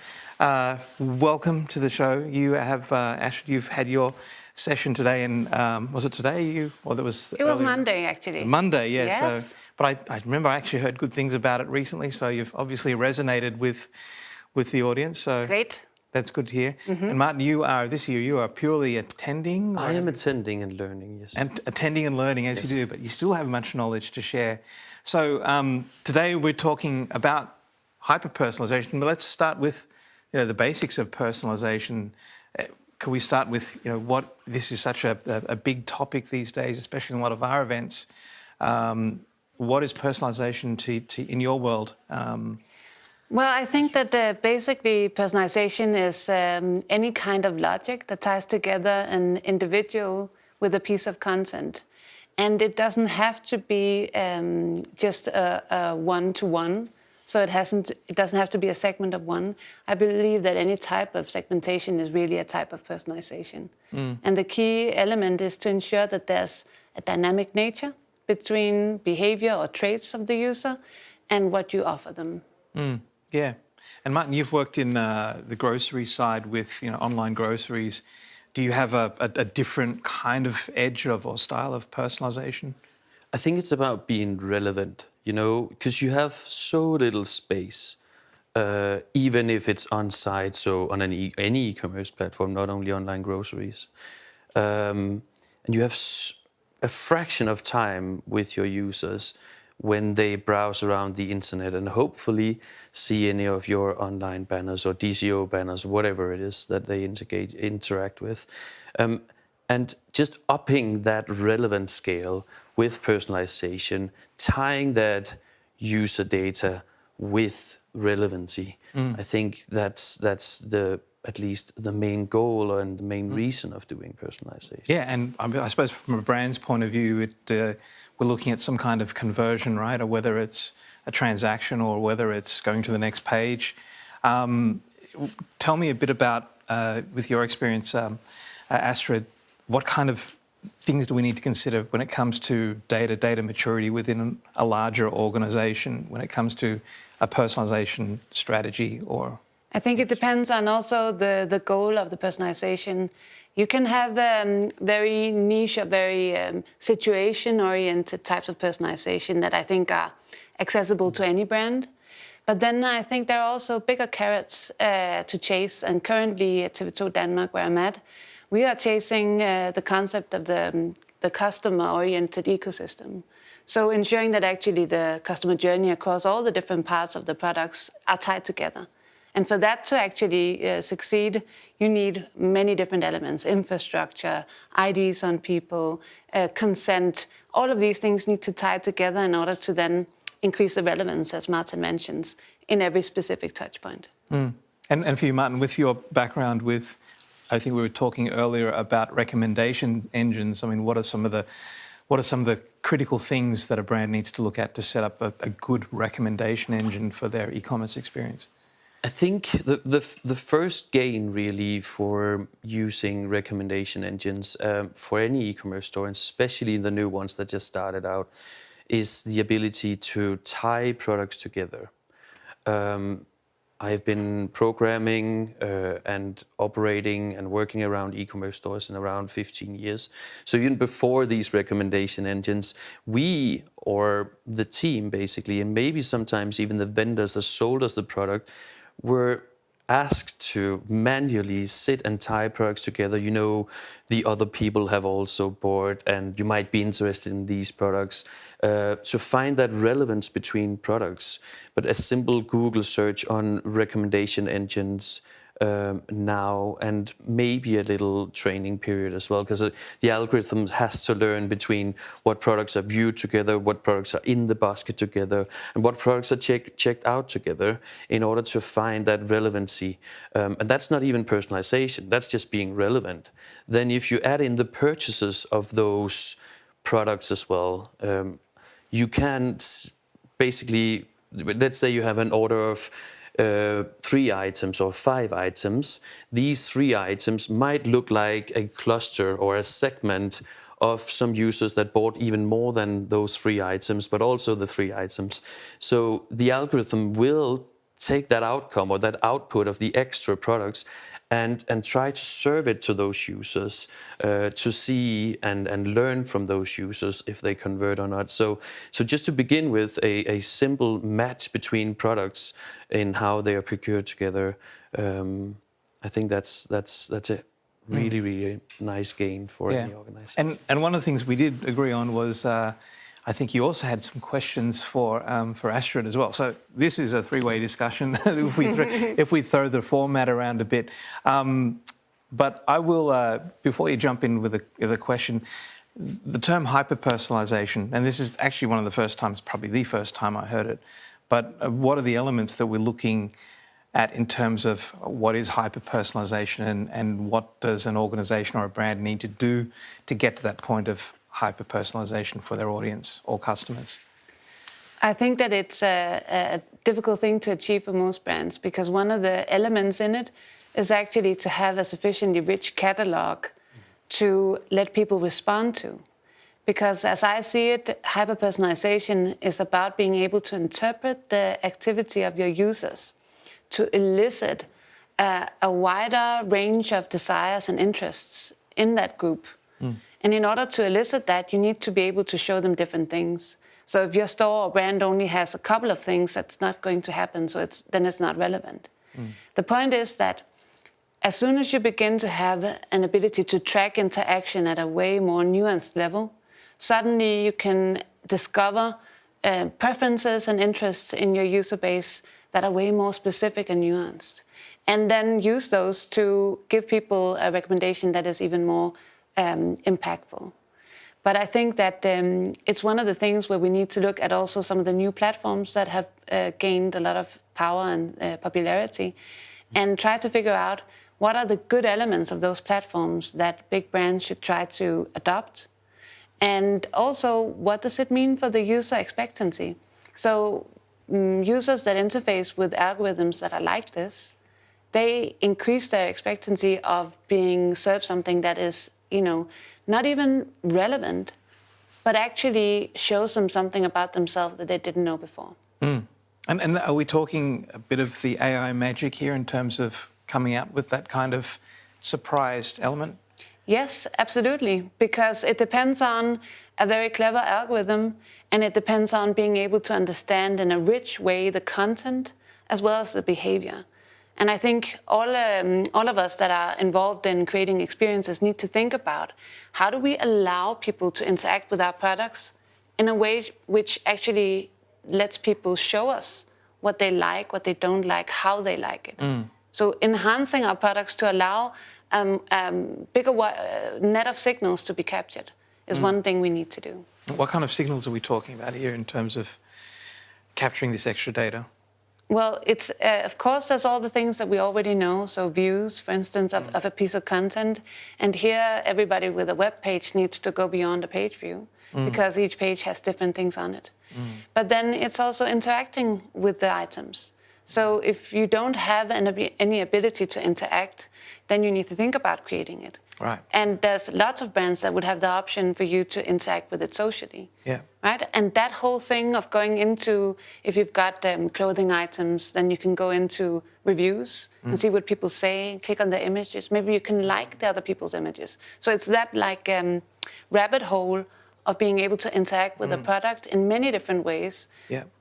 Welcome to the show. You have, Astrid, you've had your session today, and was it today or that was it was Monday actually. Monday, yeah. Yes. So, but I remember I actually heard good things about it recently. So you've obviously resonated with the audience. So great. That's good to hear. And Martin, this year you are purely attending? I am attending and learning, yes. And attending and learning as you do, but you still have much knowledge to share. So today we're talking about hyper-personalization, but let's start with the basics of personalization. Can we start with what this is such a big topic these days, especially in a lot of our events? What is personalization in your world? Well, I think that basically personalization is any kind of logic that ties together an individual with a piece of content. And it doesn't have to be just a one-to-one. So it doesn't have to be a segment of one. I believe that any type of segmentation is really a type of personalization. And the key element is to ensure that there's a dynamic nature between behavior or traits of the user and what you offer them. Yeah. And Martin, you've worked in the grocery side with online groceries. Do you have a different kind of edge or style of personalization? I think it's about being relevant, because you have so little space, even if it's on site, so on any e-commerce platform, not only online groceries. And you have a fraction of time with your users when they browse around the internet and hopefully see any of your online banners or DCO banners, whatever it is that they interact with. And just upping that relevance scale with personalization, tying that user data with relevancy. I think that's at least the main goal and the main reason of doing personalization. Yeah, and I suppose from a brand's point of view, we're looking at some kind of conversion, right? Or whether it's a transaction or whether it's going to the next page. Tell me a bit about, with your experience, Astrid, what kind of things do we need to consider when it comes to data maturity within a larger organization, when it comes to a personalization strategy? Or I think it depends on also the goal of the personalization. You can have very niche or very situation-oriented types of personalization that I think are accessible to any brand. But then I think there are also bigger carrots to chase. And currently at TV2 Denmark, where I'm at, we are chasing the concept of the customer-oriented ecosystem. So ensuring that actually the customer journey across all the different parts of the products are tied together. And for that to actually succeed, you need many different elements: infrastructure, IDs on people, consent. All of these things need to tie together in order to then increase the relevance, as Martin mentions, in every specific touch point. And for you, Martin, with your background with, I think we were talking earlier about recommendation engines. I mean, what are some of the critical things that a brand needs to look at to set up a good recommendation engine for their e-commerce experience? I think the first gain really for using recommendation engines for any e-commerce store, and especially the new ones that just started out, is the ability to tie products together. I've been programming and operating and working around e-commerce stores in around 15 years. So even before these recommendation engines, we, or the team basically, and maybe sometimes even the vendors that sold us the product, were asked to manually sit and tie products together. The other people have also bought and you might be interested in these products, to find that relevance between products. But a simple Google search on recommendation engines now, and maybe a little training period as well, because the algorithm has to learn between what products are viewed together, what products are in the basket together, and what products are checked out together in order to find that relevancy. And that's not even personalization, that's just being relevant. Then if you add in the purchases of those products as well, you can basically, let's say you have an order of 3 items or 5 items. These 3 items might look like a cluster or a segment of some users that bought even more than those 3 items, but also the 3 items. So the algorithm will take that outcome or that output of the extra products and try to serve it to those users to see and learn from those users if they convert or not. So just to begin with, a simple match between products in how they are procured together I think that's a really nice gain for any organization. And one of the things we did agree on was I think you also had some questions for Astrid as well. So this is a three-way discussion if we throw the format around a bit. But I will, before you jump in with the question, the term hyper-personalization, and this is actually one of the first times, probably the first time I heard it, but what are the elements that we're looking at in terms of what is hyper-personalization and what does an organization or a brand need to do to get to that point of hyper-personalization for their audience or customers? I think that it's a difficult thing to achieve for most brands, because one of the elements in it is actually to have a sufficiently rich catalog to let people respond to. Because as I see it, hyper-personalization is about being able to interpret the activity of your users to elicit a wider range of desires and interests in that group. And in order to elicit that, you need to be able to show them different things. So if your store or brand only has a couple of things, that's not going to happen, so then it's not relevant. The point is that as soon as you begin to have an ability to track interaction at a way more nuanced level, suddenly you can discover preferences and interests in your user base that are way more specific and nuanced. And then use those to give people a recommendation that is even more impactful. But I think that it's one of the things where we need to look at also some of the new platforms that have gained a lot of power and popularity, and try to figure out what are the good elements of those platforms that big brands should try to adopt. And also, what does it mean for the user expectancy? So users that interface with algorithms that are like this, they increase their expectancy of being served something that is, not even relevant, but actually shows them something about themselves that they didn't know before. And are we talking a bit of the AI magic here in terms of coming up with that kind of surprised element? Yes, absolutely, because it depends on a very clever algorithm, and it depends on being able to understand in a rich way the content as well as the behavior. And I think all of us that are involved in creating experiences need to think about how do we allow people to interact with our products in a way which actually lets people show us what they like, what they don't like, how they like it. So enhancing our products to allow bigger net of signals to be captured is one thing we need to do. What kind of signals are we talking about here in terms of capturing this extra data? Well, it's of course there's all the things that we already know. So views, for instance, of a piece of content. And here everybody with a web page needs to go beyond a page view because each page has different things on it. But then it's also interacting with the items. So if you don't have any ability to interact, then you need to think about creating it. Right. And there's lots of brands that would have the option for you to interact with it socially. Yeah. Right? And that whole thing of going into, if you've got clothing items, then you can go into reviews and see what people say, click on the images. Maybe you can like the other people's images. So it's that rabbit hole of being able to interact with a product in many different ways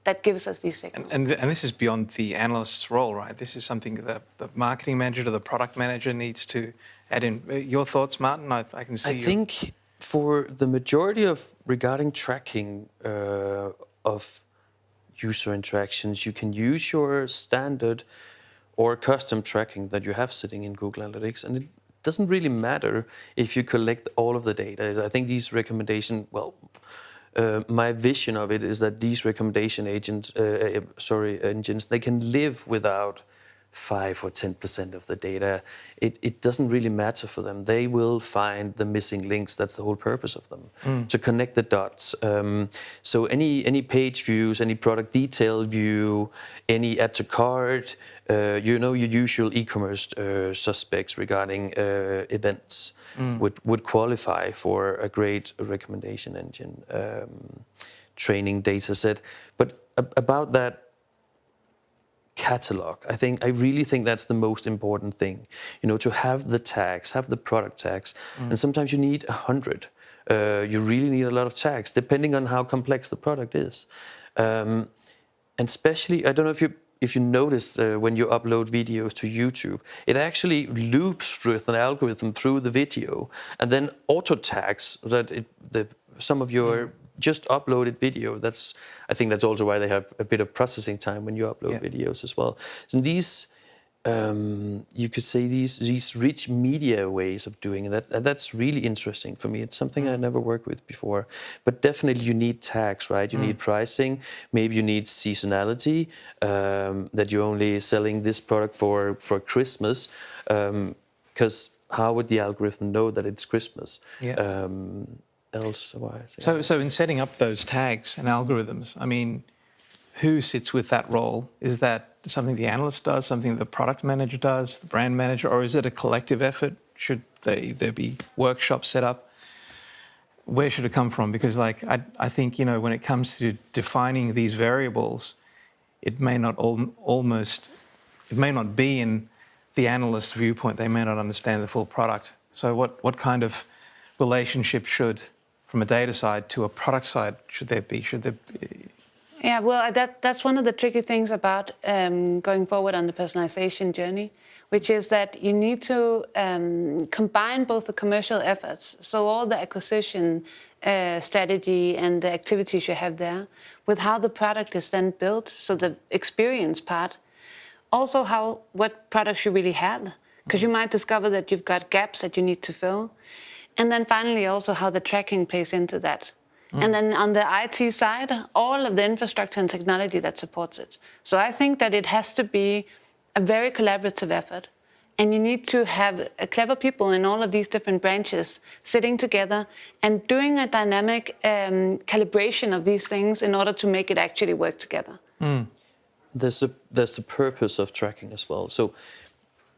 that gives us these signals. And this is beyond the analyst's role, right? This is something that the marketing manager or the product manager needs to add in. Your thoughts, Martin? I can see I think for the majority of regarding tracking of user interactions, you can use your standard or custom tracking that you have sitting in Google Analytics, and it doesn't really matter if you collect all of the data. I think these recommendation, my vision of it is that these recommendation engines, they can live without 5 or 10% of the data. It doesn't really matter for them. They will find the missing links. That's the whole purpose of them, to connect the dots. So any page views, any product detail view, any add to cart, your usual e-commerce suspects regarding events would qualify for a great recommendation engine training data set. But about that catalog, I really think that's the most important thing. To have the tags, have the product tags, and sometimes you need 100. You really need a lot of tags, depending on how complex the product is. And especially, I don't know if you if you notice when you upload videos to YouTube, it actually loops with an algorithm through the video and then auto tags that some of your just uploaded video. I think that's also why they have a bit of processing time when you upload videos as well. So these, you could say these rich media ways of doing it, that's really interesting for me. It's something I never worked with before. But definitely you need tags, right? You need pricing, maybe you need seasonality, that you're only selling this product for Christmas, because how would the algorithm know that it's Christmas? Elsewise. So in setting up those tags and algorithms, I mean, who sits with that role? Is that something the analyst does, something the product manager does, the brand manager, or is it a collective effort? Should there be workshops set up? Where should it come from? Because I think, when it comes to defining these variables, it may not be in the analyst's viewpoint. They may not understand the full product. So what kind of relationship should, from a data side to a product side, should there be? Yeah, well, that's one of the tricky things about going forward on the personalization journey, which is that you need to combine both the commercial efforts, so all the acquisition strategy and the activities you have there, with how the product is then built, so the experience part, also what products you really have, because you might discover that you've got gaps that you need to fill, and then finally also how the tracking plays into that. And then on the IT side, all of the infrastructure and technology that supports it. So I think that it has to be a very collaborative effort. And you need to have clever people in all of these different branches sitting together and doing a dynamic calibration of these things in order to make it actually work together. There's the purpose of tracking as well. So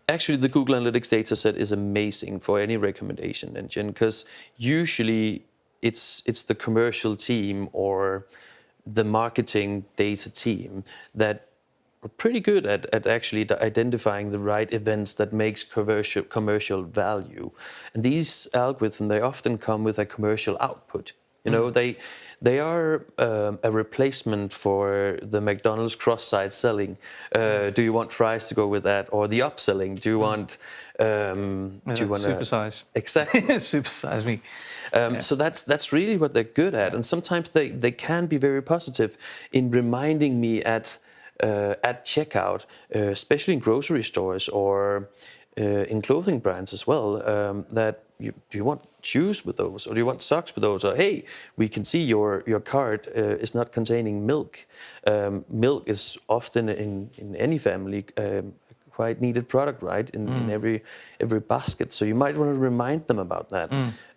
actually the Google Analytics data set is amazing for any recommendation engine, because usually it's the commercial team or the marketing data team that are pretty good at actually identifying the right events that makes commercial value. And these algorithms, they often come with a commercial output. They are a replacement for the McDonald's cross-site selling. Do you want fries to go with that? Or the upselling? Do you want... supersize. Exactly. Supersize me. So that's really what they're good at. And sometimes they can be very positive in reminding me at checkout, especially in grocery stores or in clothing brands as well, that do you want shoes with those, or do you want socks with those? Or hey, we can see your cart is not containing milk. Milk is often in any family quite needed product, right? In every basket. So you might want to remind them about that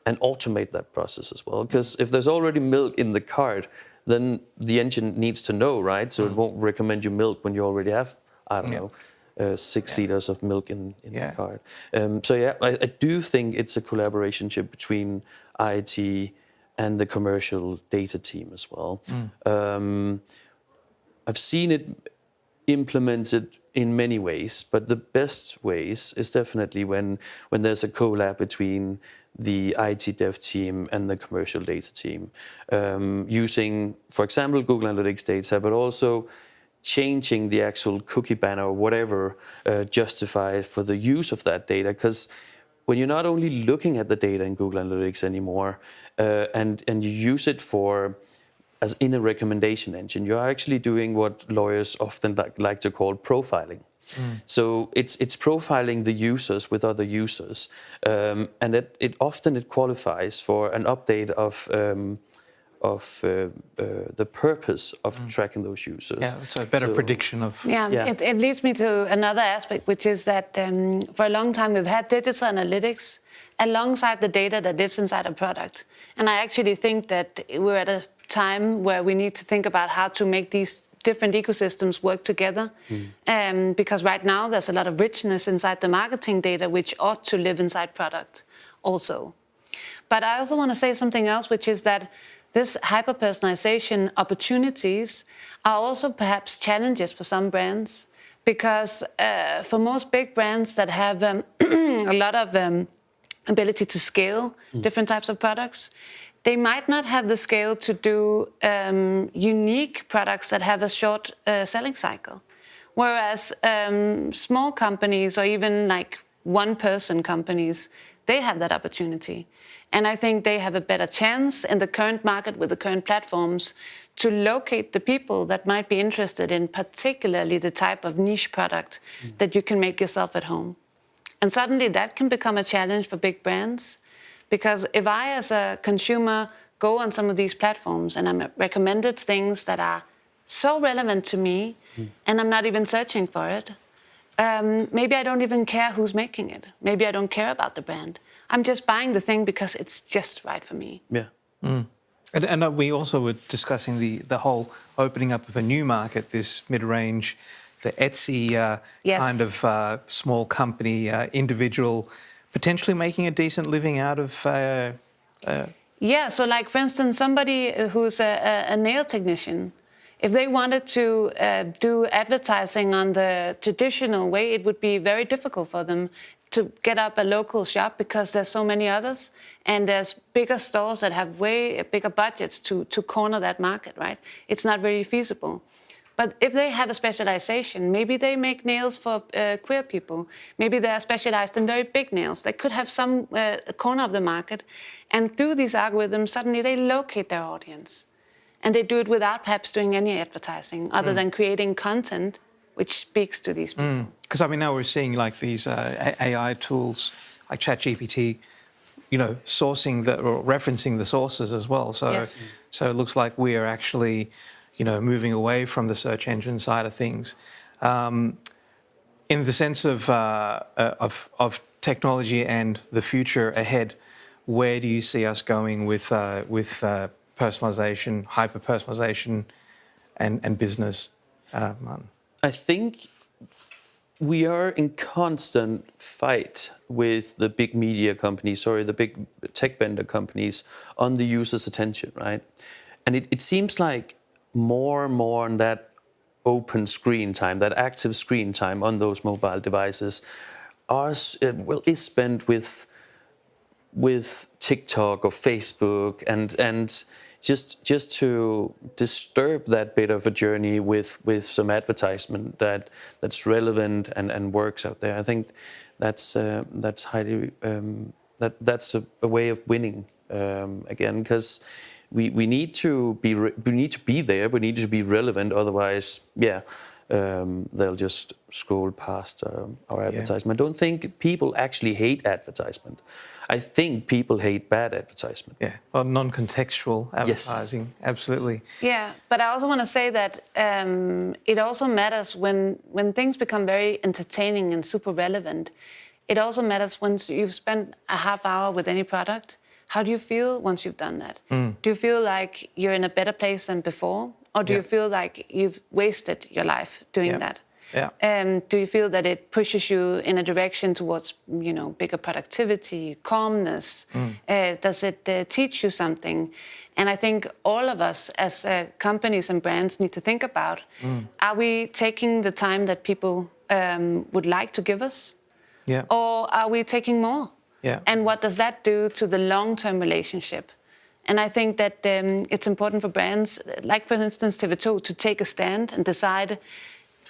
and automate that process as well. Because if there's already milk in the cart, then the engine needs to know, right? So it won't recommend you milk when you already have, I don't know, 6 liters of milk in the cart. I do think it's a collaboration between IT and the commercial data team as well. I've seen it implemented in many ways, but the best ways is definitely when there's a collab between the IT dev team and the commercial data team, using, for example, Google Analytics data, but also changing the actual cookie banner or whatever justified for the use of that data. Because when you're not only looking at the data in Google Analytics anymore, and you use it as in a recommendation engine, you're actually doing what lawyers often like to call profiling. So it's profiling the users with other users, and it often qualifies for an update of the purpose of tracking those users. Yeah, it's a better prediction of... It leads me to another aspect, which is that for a long time we've had digital analytics alongside the data that lives inside a product. And I actually think that we're at a time where we need to think about how to make these different ecosystems work together. Because right now there's a lot of richness inside the marketing data, which ought to live inside product also. But I also want to say something else, which is that this hyper-personalization opportunities are also perhaps challenges for some brands, because for most big brands that have a lot of ability to scale different types of products, they might not have the scale to do unique products that have a short selling cycle, Whereas small companies or even like one-person companies, they have that opportunity. And I think they have a better chance in the current market with the current platforms to locate the people that might be interested in particularly the type of niche product that you can make yourself at home. And suddenly that can become a challenge for big brands, because if I as a consumer go on some of these platforms and I'm recommended things that are so relevant to me and I'm not even searching for it, maybe I don't even care who's making it. Maybe I don't care about the brand. I'm just buying the thing because it's just right for me. Yeah. And we also were discussing the whole opening up of a new market, this mid-range, the Etsy kind of small company, individual, potentially making a decent living out of... Yeah, so like, for instance, somebody who's a nail technician, if they wanted to do advertising on the traditional way, it would be very difficult for them to get up a local shop because there's so many others, and there's bigger stores that have way bigger budgets to corner that market, right? It's not very feasible. But if they have a specialization, maybe they make nails for queer people, maybe they are specialized in very big nails, they could have some corner of the market, and through these algorithms, suddenly they locate their audience. And they do it without perhaps doing any advertising, other than creating content which speaks to these people. Because I mean, now we're seeing like these AI tools like ChatGPT, you know, sourcing or referencing the sources as well. So, so it looks like we are actually, you know, moving away from the search engine side of things. In the sense of technology and the future ahead, where do you see us going with personalization, hyper-personalization, and business, Martin? I think we are in constant fight with the big media companies, or the big tech vendor companies, on the user's attention, right? And it seems like more and more on that open screen time, that active screen time on those mobile devices is spent with TikTok or Facebook and just to disturb that bit of a journey with some advertisement that's relevant and works out there. I think that's highly that's a way of winning again, because we need to be there. We need to be relevant. Otherwise, they'll just scroll past our advertisement. I don't think people actually hate advertisement. I think people hate bad advertisement. Yeah, well, non-contextual advertising, absolutely. Yeah, but I also want to say that it also matters when things become very entertaining and super relevant. It also matters once you've spent a half hour with any product. How do you feel once you've done that? Do you feel like you're in a better place than before? Or do you feel like you've wasted your life doing that? Yeah. Do you feel that it pushes you in a direction towards, you know, bigger productivity, calmness? Does it teach you something? And I think all of us as companies and brands need to think about, are we taking the time that people would like to give us? Yeah. Or are we taking more? Yeah. And what does that do to the long-term relationship? And I think that it's important for brands, like for instance TV2, to take a stand and decide,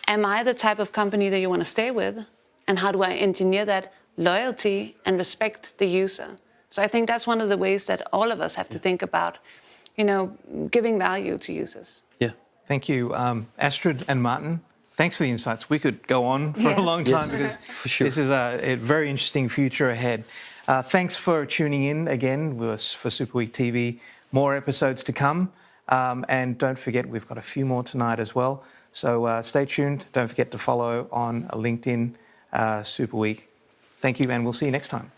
am I the type of company that you want to stay with? And how do I engineer that loyalty and respect the user? So I think that's one of the ways that all of us have to think about, you know, giving value to users. Yeah. Thank you, Astrid and Martin. Thanks for the insights. We could go on for a long time because this is a very interesting future ahead. Thanks for tuning in again for Super Week TV. More episodes to come. And don't forget, we've got a few more tonight as well. So stay tuned. Don't forget to follow on LinkedIn Super Week. Thank you, and we'll see you next time.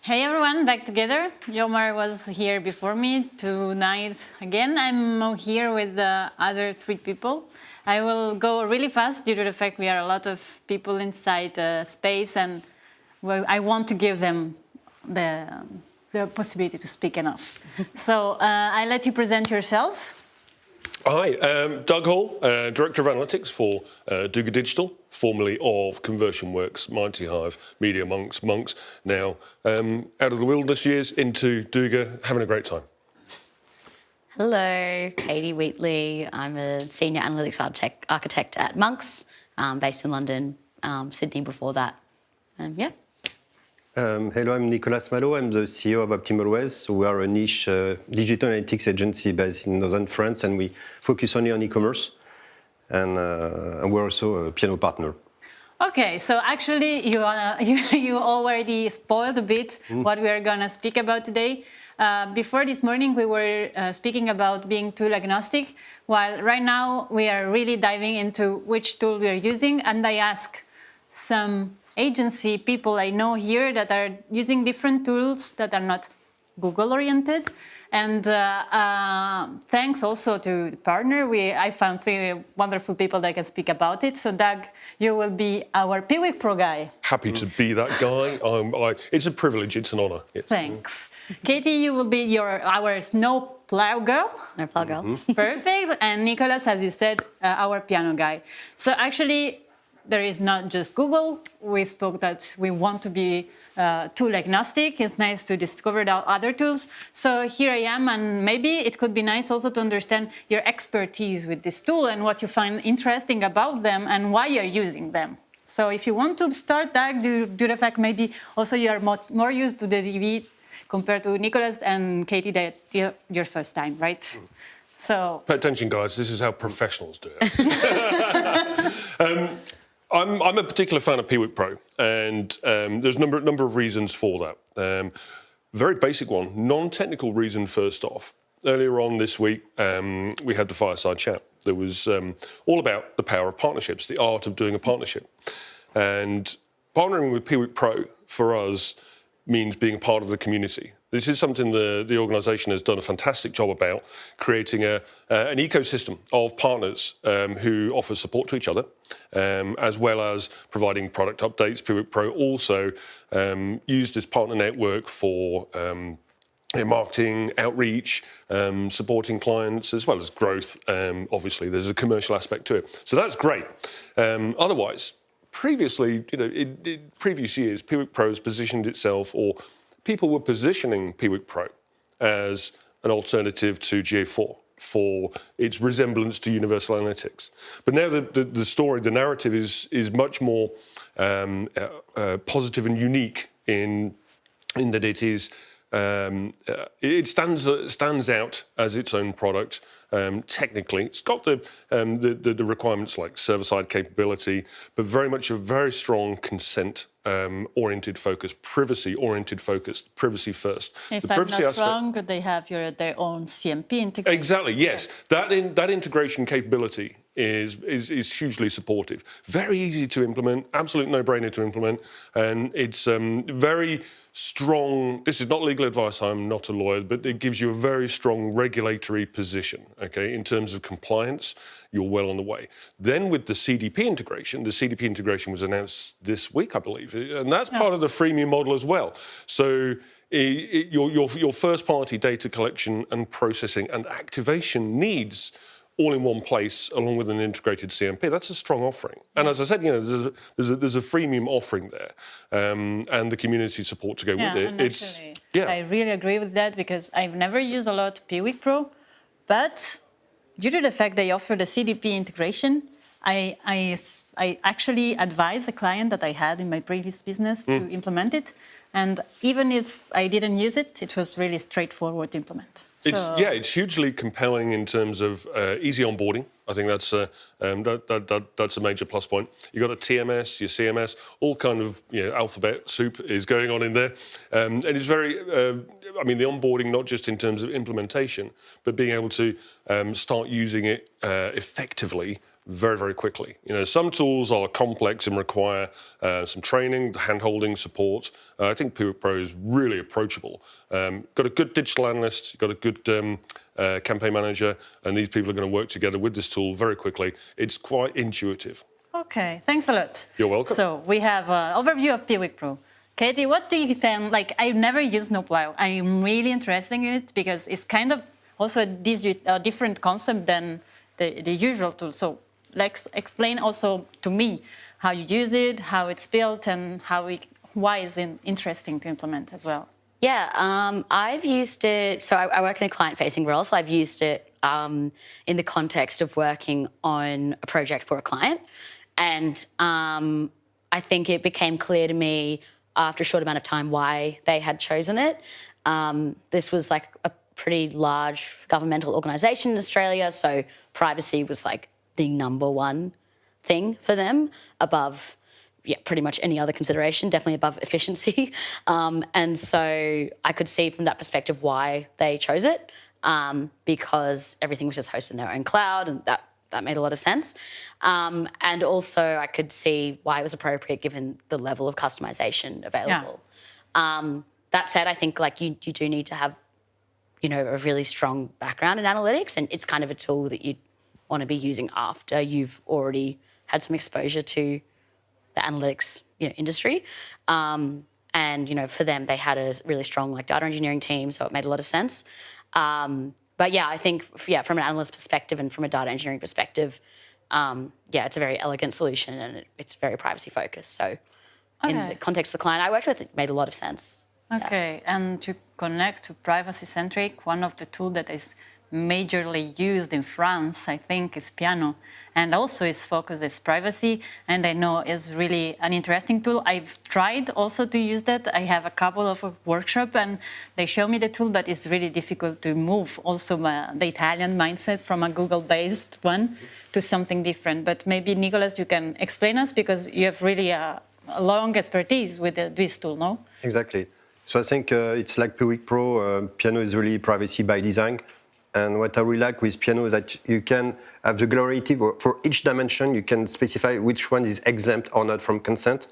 Hey everyone, back together. Jomar was here before me. Tonight again, I'm here with the other 3 people. I will go really fast due to the fact we are a lot of people inside the space, and I want to give them the possibility to speak enough. So I let you present yourself. Hi, Doug Hall, Director of Analytics for Duga Digital, formerly of ConversionWorks, Mighty Hive, Media Monks, now out of the wilderness years into Duga, having a great time. Hello, Katie Wheatley. I'm a Senior Analytics Architect at Monks, based in London, Sydney before that. Yeah. Hello, I'm Nicolas Malo. I'm the CEO of OptimalWays. So we are a niche digital analytics agency based in northern France, and we focus only on e-commerce. And we're also a piano partner. Okay, so actually you already spoiled a bit what we are going to speak about today. Before this morning, we were speaking about being tool agnostic, while right now we are really diving into which tool we are using. And I ask some agency people I know here that are using different tools that are not Google-oriented. And thanks also to the partner, I found 3 wonderful people that can speak about it. So Doug, you will be our Piwik Pro guy. Happy to be that guy. It's a privilege, it's an honour. Thanks. Katie, you will be our snow plow girl. Snow plow girl. Perfect. And Nicolas, as you said, our piano guy. So actually, there is not just Google. We spoke that we want to be tool agnostic. It's nice to discover the other tools. So here I am, and maybe it could be nice also to understand your expertise with this tool and what you find interesting about them and why you're using them. So if you want to start that, due to the fact maybe also you are more used to the DB compared to Nicolas and Katie, that your first time, right? So pay attention, guys. This is how professionals do it. I'm a particular fan of Piwik Pro, and there's a number of reasons for that. Very basic one, non-technical reason first off. Earlier on this week, we had the fireside chat. There was all about the power of partnerships, the art of doing a partnership. And partnering with Piwik Pro, for us, means being a part of the community. This is something the organisation has done a fantastic job about, creating an ecosystem of partners who offer support to each other, as well as providing product updates. Piwik Pro also used this partner network for marketing, outreach, supporting clients, as well as growth. Obviously, there's a commercial aspect to it. So that's great. Otherwise, previously, in previous years, Piwik Pro has positioned itself, or people were positioning Piwik Pro as an alternative to GA4 for its resemblance to Universal Analytics. But now the story, the narrative is much more positive and unique in that it is it stands out as its own product. Technically, it's got the requirements like server-side capability, but very much a very strong consent-oriented focus, privacy-oriented focus, privacy first. If I'm not wrong, they have their own CMP integration. Exactly, yes. That integration capability is hugely supportive. Very easy to implement, absolute no-brainer to implement, and it's very strong. This is not legal advice, I'm not a lawyer, but it gives you a very strong regulatory position, okay? In terms of compliance, you're well on the way. Then with the CDP integration was announced this week, I believe, and that's part of the freemium model as well. So your first-party data collection and processing and activation needs all in one place, along with an integrated CMP. That's a strong offering. And as I said, there's a freemium offering there, and the community support to go with it. And actually, I really agree with that, because I've never used a lot Piwik Pro, but due to the fact they offer the CDP integration, I actually advised a client that I had in my previous business to implement it. And even if I didn't use it, it was really straightforward to implement. It's hugely compelling in terms of easy onboarding. I think that's a major plus point. You've got a TMS, your CMS, all kind of alphabet soup is going on in there, and it's very. The onboarding, not just in terms of implementation, but being able to start using it effectively very, very quickly. Some tools are complex and require some training, hand-holding, support. I think Piwik Pro is really approachable. Got a good digital analyst, you've got a good campaign manager, and these people are going to work together with this tool very quickly. It's quite intuitive. Okay, thanks a lot. You're welcome. So we have an overview of Piwik Pro. Katie, what do you think? Like, I've never used Snowplow. I'm really interested in it because it's kind of also a different concept than the usual tool. So let's explain also to me how you use it, how it's built, and why it's interesting to implement as well. Yeah, I've used it. So I work in a client-facing role, so I've used it in the context of working on a project for a client. And I think it became clear to me after a short amount of time why they had chosen it. This was like a pretty large governmental organisation in Australia, so privacy was like the #1 thing for them, above pretty much any other consideration, definitely above efficiency. And so I could see from that perspective why they chose it, because everything was just hosted in their own cloud, and that made a lot of sense. And also I could see why it was appropriate given the level of customization available. Yeah. That said, I think like you do need to have a really strong background in analytics, and it's kind of a tool that you want to be using after you've already had some exposure to the analytics industry. And for them, they had a really strong data engineering team, so it made a lot of sense. But yeah, I think from an analyst perspective and from a data engineering perspective, it's a very elegant solution and it's very privacy focused. So in the context of the client I worked with, it made a lot of sense. Okay, and to connect to privacy-centric, one of the tools that is majorly used in France, I think, is Piano. And also its focus is privacy, and I know it's really an interesting tool. I've tried also to use that. I have a couple of workshops, and they show me the tool, but it's really difficult to move also the Italian mindset from a Google-based one to something different. But maybe, Nicolas, you can explain us, because you have really a long expertise with this tool, no? Exactly. So I think it's like Piwik Pro. Piano is really privacy by design. And what I really like with Piano is that you can have the granularity for each dimension. You can specify which one is exempt or not from consent,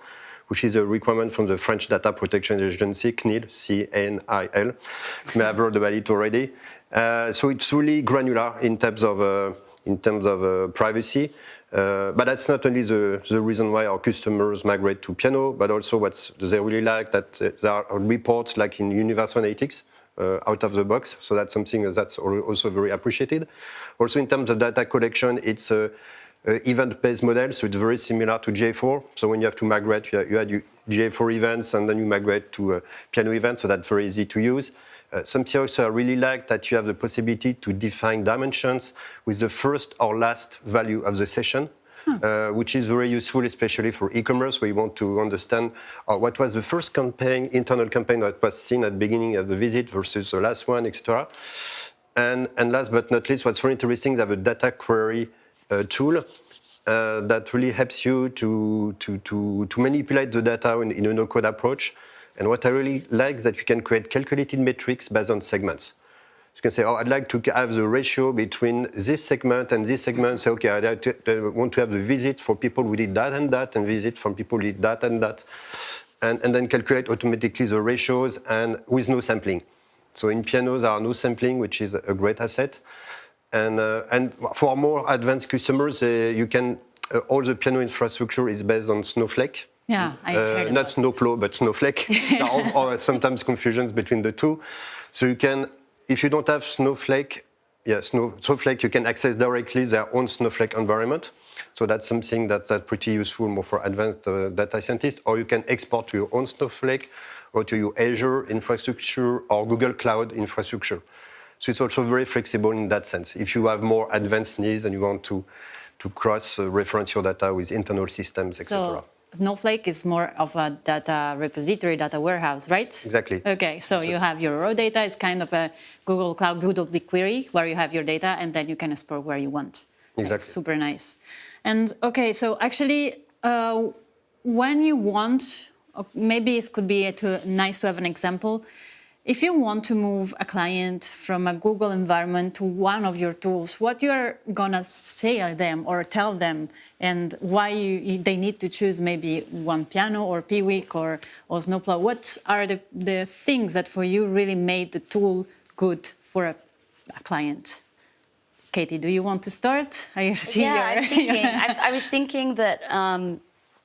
which is a requirement from the French Data Protection Agency, CNIL, C-N-I-L. You may have heard about it already. So it's really granular in terms of privacy. But that's not only the reason why our customers migrate to Piano, but also what they really like, that there are reports like in Universal Analytics, out of the box, so that's something that's also very appreciated. Also in terms of data collection, it's an event-based model, so it's very similar to GA4. So when you have to migrate, you had GA4 events and then you migrate to Piano events, so that's very easy to use. Something also I really like that you have the possibility to define dimensions with the first or last value of the session. Which is very useful, especially for e-commerce, where you want to understand what was the first campaign, internal campaign that was seen at the beginning of the visit versus the last one, etc. And last but not least, what's very interesting is have a data query tool that really helps you to manipulate the data in a no-code approach. And what I really like is that you can create calculated metrics based on segments. You can say, I'd like to have the ratio between this segment and this segment. Say, okay, I want to have the visit for people who did that, and visit from people who did that and that. And then calculate automatically the ratios and with no sampling. So in Piano, there are no sampling, which is a great asset. And for more advanced customers, you can, all the Piano infrastructure is based on Snowflake. Yeah, I heard not Snowflow, but Snowflake. There are sometimes confusions between the two. So you can, if you don't have Snowflake, Snowflake, you can access directly their own Snowflake environment. So that's something that's pretty useful more for advanced data scientists. Or you can export to your own Snowflake or to your Azure infrastructure or Google Cloud infrastructure. So it's also very flexible in that sense. If you have more advanced needs and you want to cross-reference your data with internal systems, etc. So Snowflake is more of a data repository, data warehouse, right? Exactly. Okay, so you have your raw data. It's kind of a Google Cloud, Google BigQuery, where you have your data, and then you can export where you want. Exactly. That's super nice. And okay, so actually, when you want, maybe it could be nice to have an example. if you want to move a client from a Google environment to one of your tools, what you're gonna say to them or tell them, and why they need to choose maybe one Piano or Piwik or Snowplow? What are the things that for you really made the tool good for a client? Katie, do you want to start? I'm thinking. I was thinking that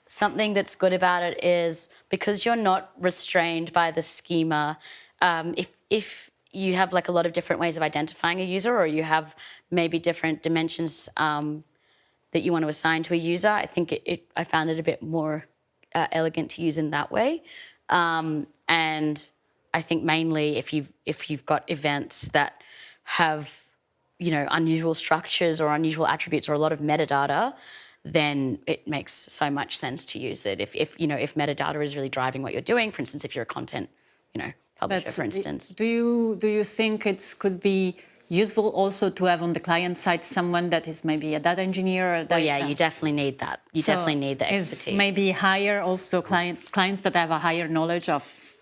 something that's good about it is because you're not restrained by the schema. If you have like a lot of different ways of identifying a user, or you have maybe different dimensions that you want to assign to a user, I think I found it a bit more elegant to use in that way. And I think mainly if you've got events that have, you know, unusual structures or unusual attributes or a lot of metadata, then it makes so much sense to use it. If metadata is really driving what you're doing, for instance, if you're a content, publisher, for instance. Do you think it could be useful also to have on the client side someone that is maybe a data engineer? Or you definitely need that. You definitely need the expertise. Maybe hire also clients that have a higher knowledge of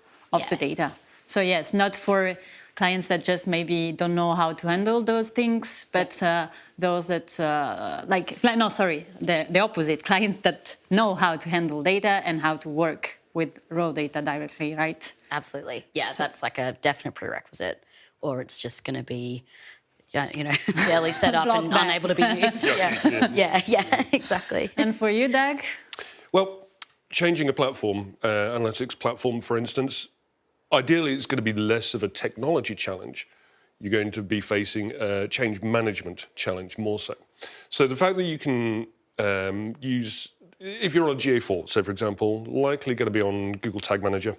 the data. So yes, not for clients that just maybe don't know how to handle those things, but those that the opposite, clients that know how to handle data and how to work with raw data directly, right? Absolutely. Yeah, that's like a definite prerequisite, or it's just going to be, barely set up and unable to be used. Yeah, exactly. And for you, Doug? Well, changing a platform, analytics platform, for instance, ideally it's going to be less of a technology challenge. You're going to be facing a change management challenge more so. So the fact that you can use, if you're on a GA4, so for example, likely going to be on Google Tag Manager,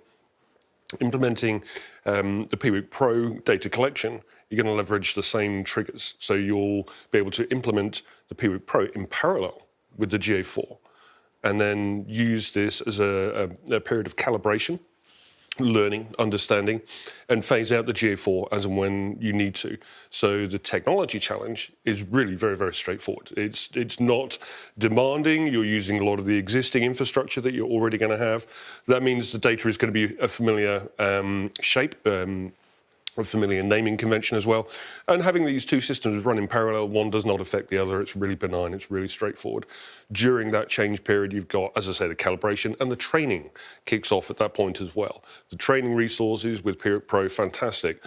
implementing the Piwik Pro data collection, you're going to leverage the same triggers. So you'll be able to implement the Piwik Pro in parallel with the GA4, and then use this as a period of calibration, learning, understanding, and phase out the GA4 as and when you need to. So the technology challenge is really very, very straightforward. It's not demanding. You're using a lot of the existing infrastructure that you're already going to have. That means the data is going to be a familiar shape, a familiar naming convention as well. And having these two systems run in parallel, one does not affect the other. It's really benign. It's really straightforward. During that change period, you've got, as I say, the calibration, and the training kicks off at that point as well. The training resources with Piwik Pro, fantastic.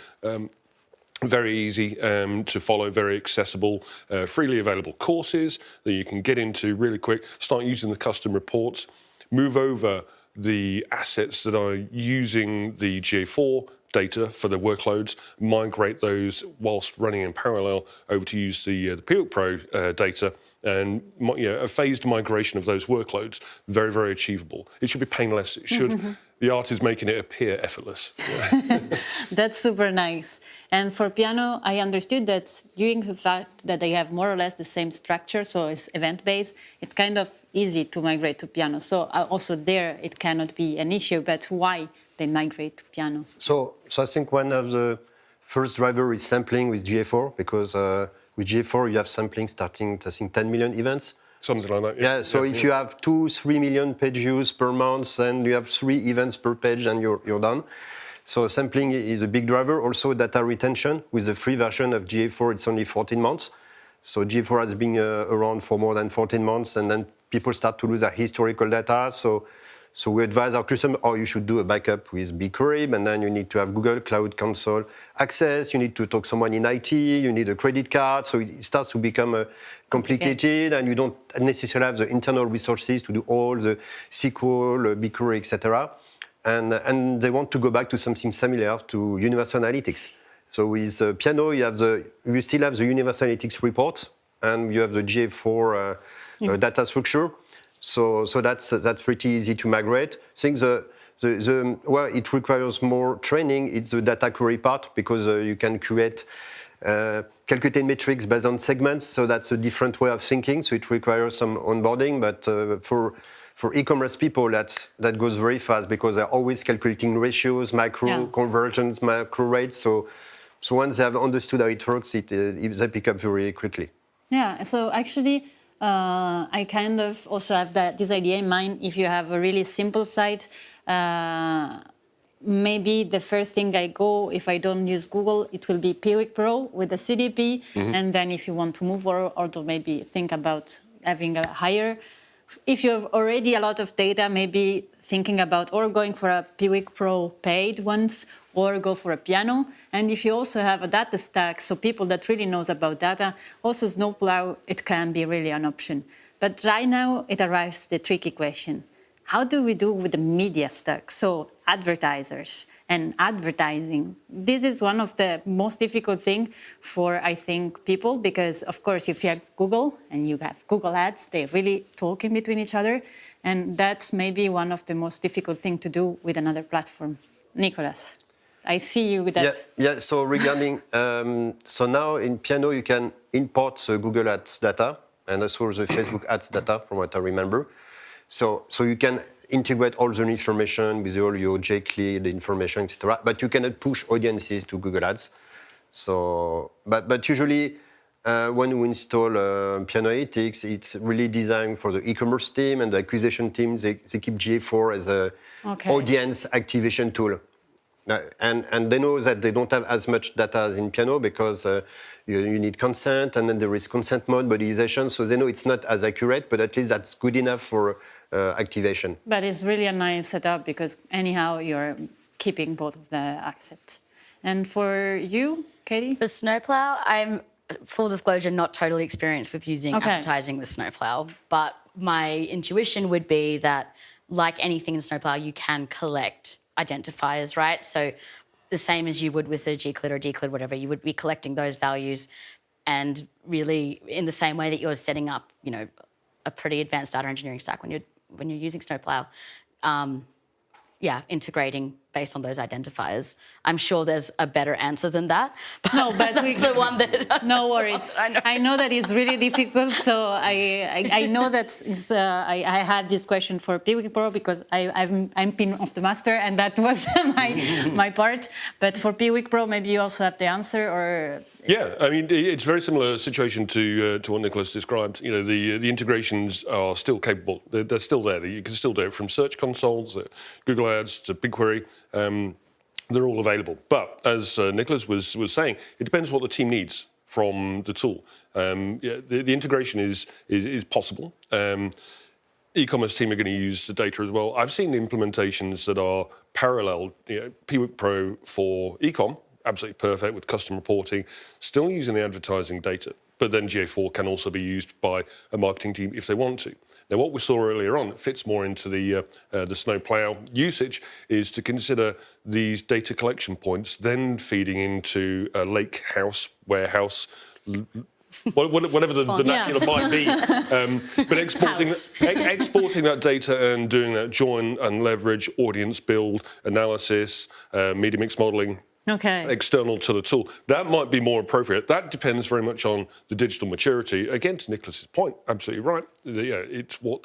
Very easy to follow, very accessible, freely available courses that you can get into really quick, start using the custom reports, move over the assets that are using the GA4 data for the workloads, migrate those whilst running in parallel over to use the Piwik Pro data, and a phased migration of those workloads, very, very achievable. It should be painless. It should. The art is making it appear effortless. That's super nice. And for Piano, I understood that due to the fact that they have more or less the same structure, so it's event-based, it's kind of easy to migrate to Piano. So also there, it cannot be an issue, but why they migrate to Piano? So I think one of the first driver is sampling with GA4, because with GA4 you have sampling starting at, I think, 10 million events. Something like that. Yeah, so if you have 2-3 million page views per month, then you have 3 events per page and you're done. So sampling is a big driver. Also data retention. With the free version of GA4, it's only 14 months. So GA4 has been around for more than 14 months, and then people start to lose their historical data. So we advise our customers, you should do a backup with BigQuery, and then you need to have Google Cloud Console access, you need to talk to someone in IT, you need a credit card, so it starts to become complicated, and you don't necessarily have the internal resources to do all the SQL, BigQuery, etc. And they want to go back to something similar to Universal Analytics. So with Piano, you still have the Universal Analytics report, and you have the GA4 data structure. So that's pretty easy to migrate. I think where it requires more training, it's the data query part, because you can create calculated metrics based on segments. So that's a different way of thinking. So it requires some onboarding, but for e-commerce people, that goes very fast, because they're always calculating ratios, macro conversions, macro rates. So once they have understood how it works, they pick up very quickly. Yeah. So actually, I kind of also have this idea in mind. If you have a really simple site, maybe the first thing I go, if I don't use Google, it will be Piwik Pro with the CDP. And then if you want to move or to maybe think about having a higher, if you have already a lot of data, maybe thinking about or going for a Piwik Pro paid ones or go for a piano. And if you also have a data stack, so people that really knows about data, also Snowplow, it can be really an option. But right now it arrives the tricky question. How do we do with the media stack? So advertisers and advertising. This is one of the most difficult thing for, I think, people, because of course, if you have Google and you have Google Ads, they really talk in between each other. And that's maybe one of the most difficult thing to do with another platform. Nicolas, I see you with that. Yeah. So regarding, so now in Piano, you can import the Google Ads data and also the Facebook Ads data, from what I remember. So you can integrate all the information with all your JClear, the information, etc. But you cannot push audiences to Google Ads. So, but usually when we install Piano Analytics, it's really designed for the e-commerce team and the acquisition team. They keep GA4 as a audience activation tool. And they know that they don't have as much data as in Piano because you need consent, and then there is consent mode, modernization. So they know it's not as accurate, but at least that's good enough for activation. But it's really a nice setup because anyhow you're keeping both of the assets. And for you, Katie? For Snowplow, I'm, full disclosure, not totally experienced with using advertising with Snowplow, but my intuition would be that, like anything in Snowplow, you can collect identifiers, right? So the same as you would with a gclid or dclid, whatever, you would be collecting those values, and really in the same way that you're setting up, you know, a pretty advanced data engineering stack when you're using Snowplow, integrating based on those identifiers. I'm sure there's a better answer than that. But no, but that's the one that. No worries. I know that it's really difficult. So I know that I had this question for Piwik Pro because I'm pin of the master, and that was my part. But for Piwik Pro, maybe you also have the answer, or. Yeah, I mean, it's a very similar situation to what Nicolas described. You know, the integrations are still capable. They're still there. You can still do it from Search Consoles, Google Ads to BigQuery. They're all available. But as Nicolas was saying, it depends what the team needs from the tool. The integration is possible. E-commerce team are going to use the data as well. I've seen implementations that are parallel. You know, Piwik Pro for e-com, absolutely perfect with custom reporting, still using the advertising data. But then GA4 can also be used by a marketing team if they want to. Now, what we saw earlier on, it fits more into the Snowplow usage, is to consider these data collection points, then feeding into a lake house, warehouse, whatever the vernacular might be, but exporting that data and doing that join and leverage, audience build, analysis, media mix modeling, external to the tool. That might be more appropriate. That depends very much on the digital maturity. Again, to Nicolas's point, absolutely right. It's what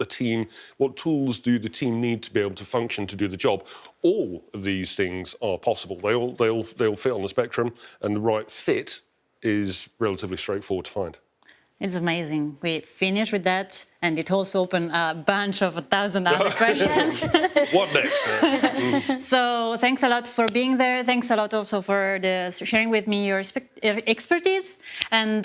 tools do the team need to be able to function to do the job. All of these things are possible. They all fit on the spectrum, and the right fit is relatively straightforward to find. It's amazing. We finished with that, and it also opened a bunch of 1,000 other questions. What next? So thanks a lot for being there. Thanks a lot also for sharing with me your expertise. And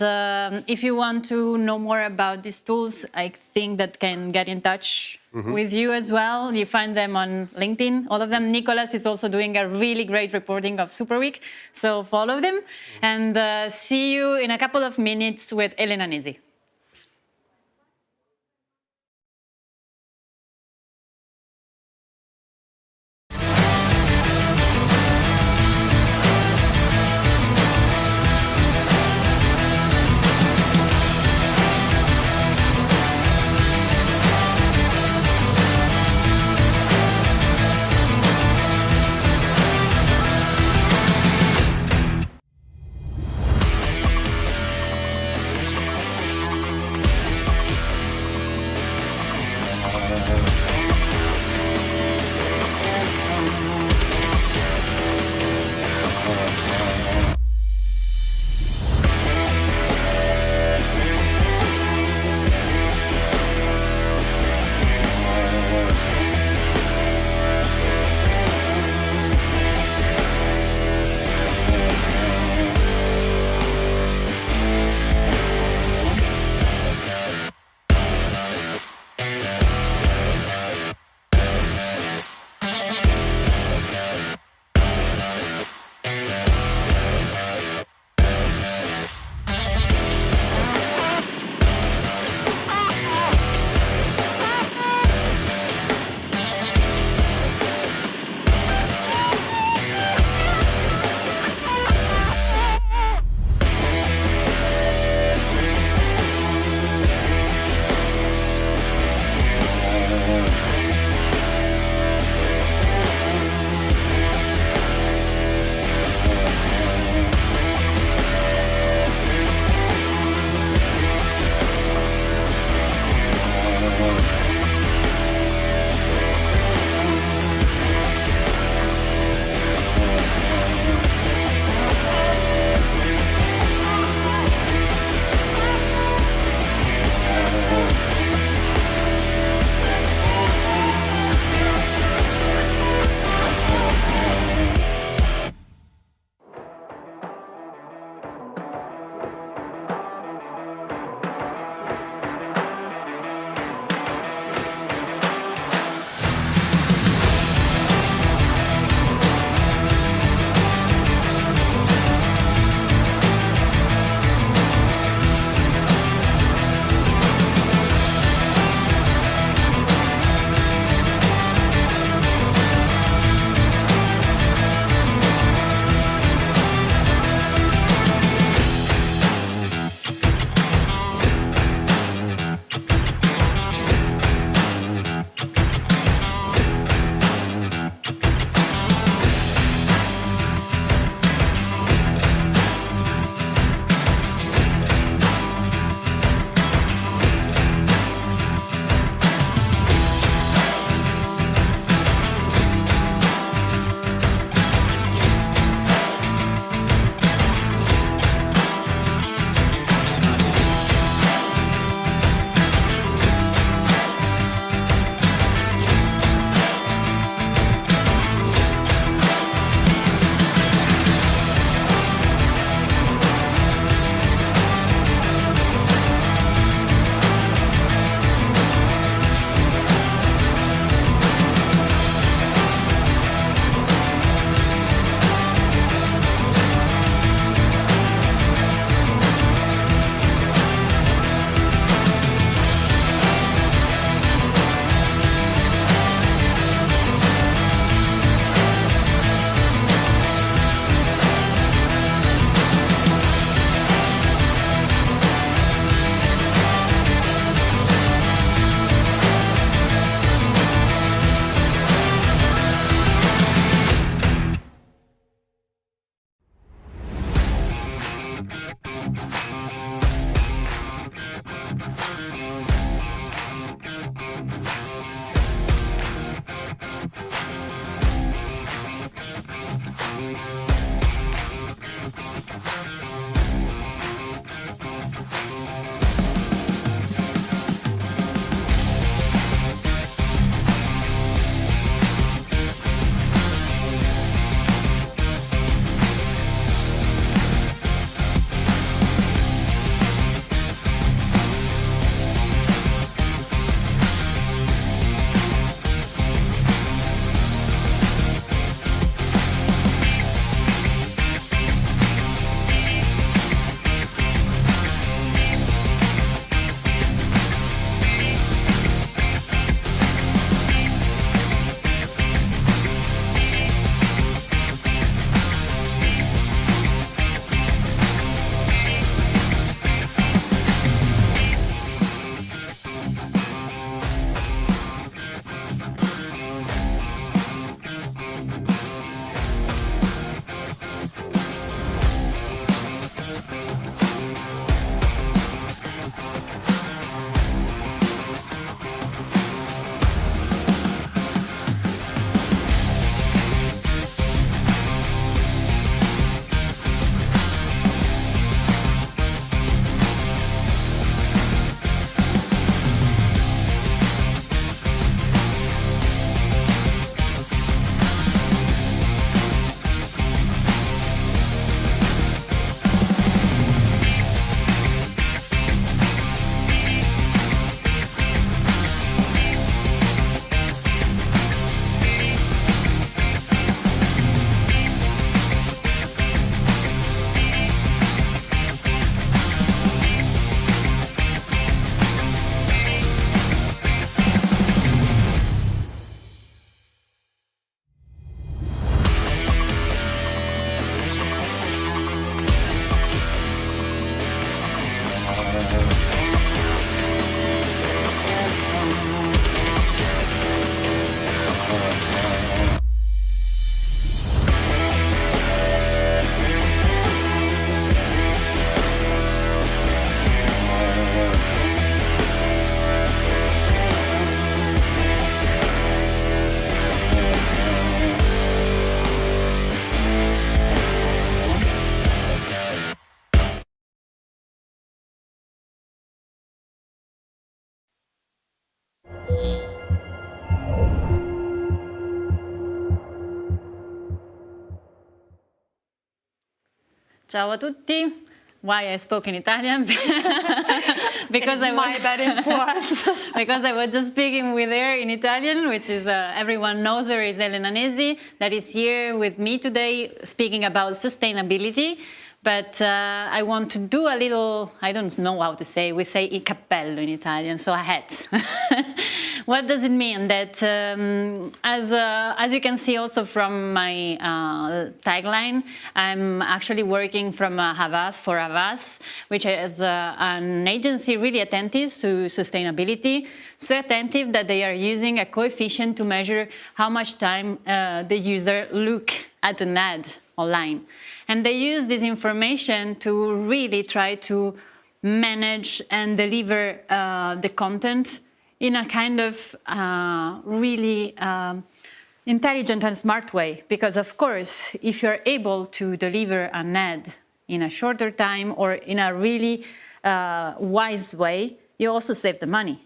if you want to know more about these tools, I think that can get in touch with you as well. You find them on LinkedIn, all of them. Nicolas is also doing a really great reporting of Super Week, so follow them. And see you in a couple of minutes with Elena and Nesi. Ciao a tutti. Why I spoke in Italian? Because I my bad influence. Because I was just speaking with her in Italian, which is everyone knows her is Elena Nesi, that is here with me today speaking about sustainability. But I want to do a little, I don't know how to say, we say il cappello in Italian, so a hat. What does it mean? That as you can see also from my tagline, I'm actually working from Havas for Havas, which is an agency really attentive to sustainability, so attentive that they are using a coefficient to measure how much time the user look at an ad online. And they use this information to really try to manage and deliver the content in a kind of really intelligent and smart way. Because of course, if you're able to deliver an ad in a shorter time or in a really wise way, you also save the money.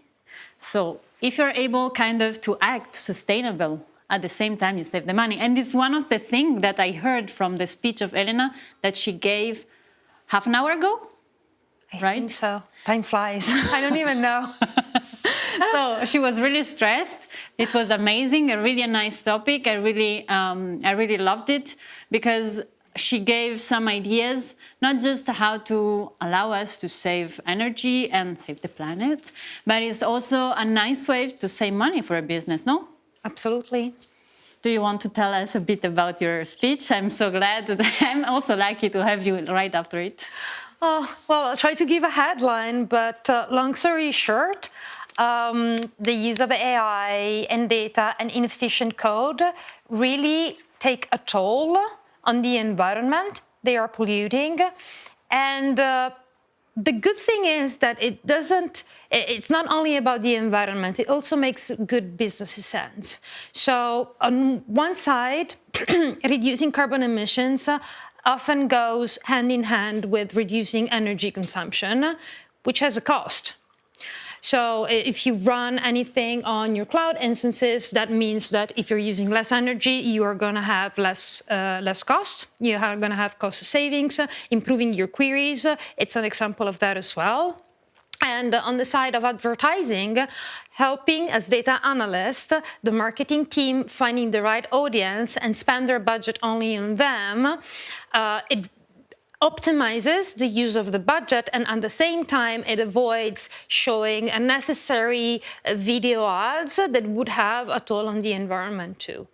So if you're able kind of to act sustainable, at the same time you save the money. And it's one of the things that I heard from the speech of Elena that she gave half an hour ago, right? I think so. Time flies. I don't even know. So she was really stressed. It was amazing, a really nice topic. I really loved it because she gave some ideas, not just how to allow us to save energy and save the planet, but it's also a nice way to save money for a business, no? Absolutely. Do you want to tell us a bit about your speech? I'm so glad that I'm also lucky to have you right after it. Oh, well, I'll try to give a headline, but long story short, the use of AI and data and inefficient code really take a toll on the environment. They are polluting. And the good thing is that it's not only about the environment, it also makes good business sense. So on one side, reducing carbon emissions often goes hand in hand with reducing energy consumption, which has a cost. So if you run anything on your cloud instances, that means that if you're using less energy, you are going to have less cost. You are going to have cost savings, improving your queries. It's an example of that as well. And on the side of advertising, helping as data analyst, the marketing team finding the right audience and spend their budget only on them, it optimizes the use of the budget, and at the same time it avoids showing unnecessary video ads that would have a toll on the environment too.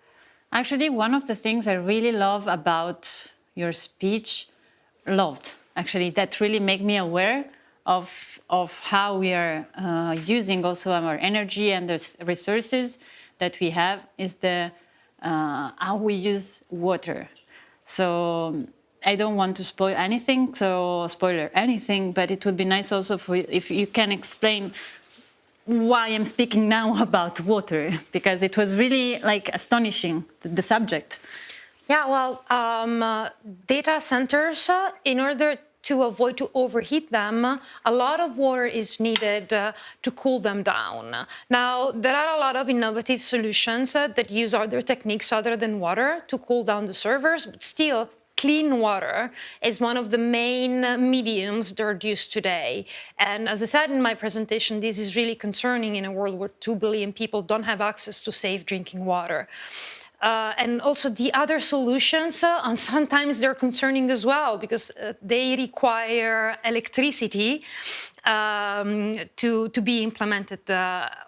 Actually, one of the things I really love about your speech, that really make me aware of how we are using also our energy and the resources that we have is how we use water. So I don't want to spoil anything, but it would be nice also if you can explain why I'm speaking now about water, because it was really astonishing, the subject. Yeah, well, data centers, in order to avoid to overheat them, a lot of water is needed to cool them down. Now, there are a lot of innovative solutions that use other techniques other than water to cool down the servers, but still, clean water is one of the main mediums that are used today. And as I said in my presentation, this is really concerning in a world where 2 billion people don't have access to safe drinking water. And also the other solutions, and sometimes they're concerning as well because they require electricity. to be implemented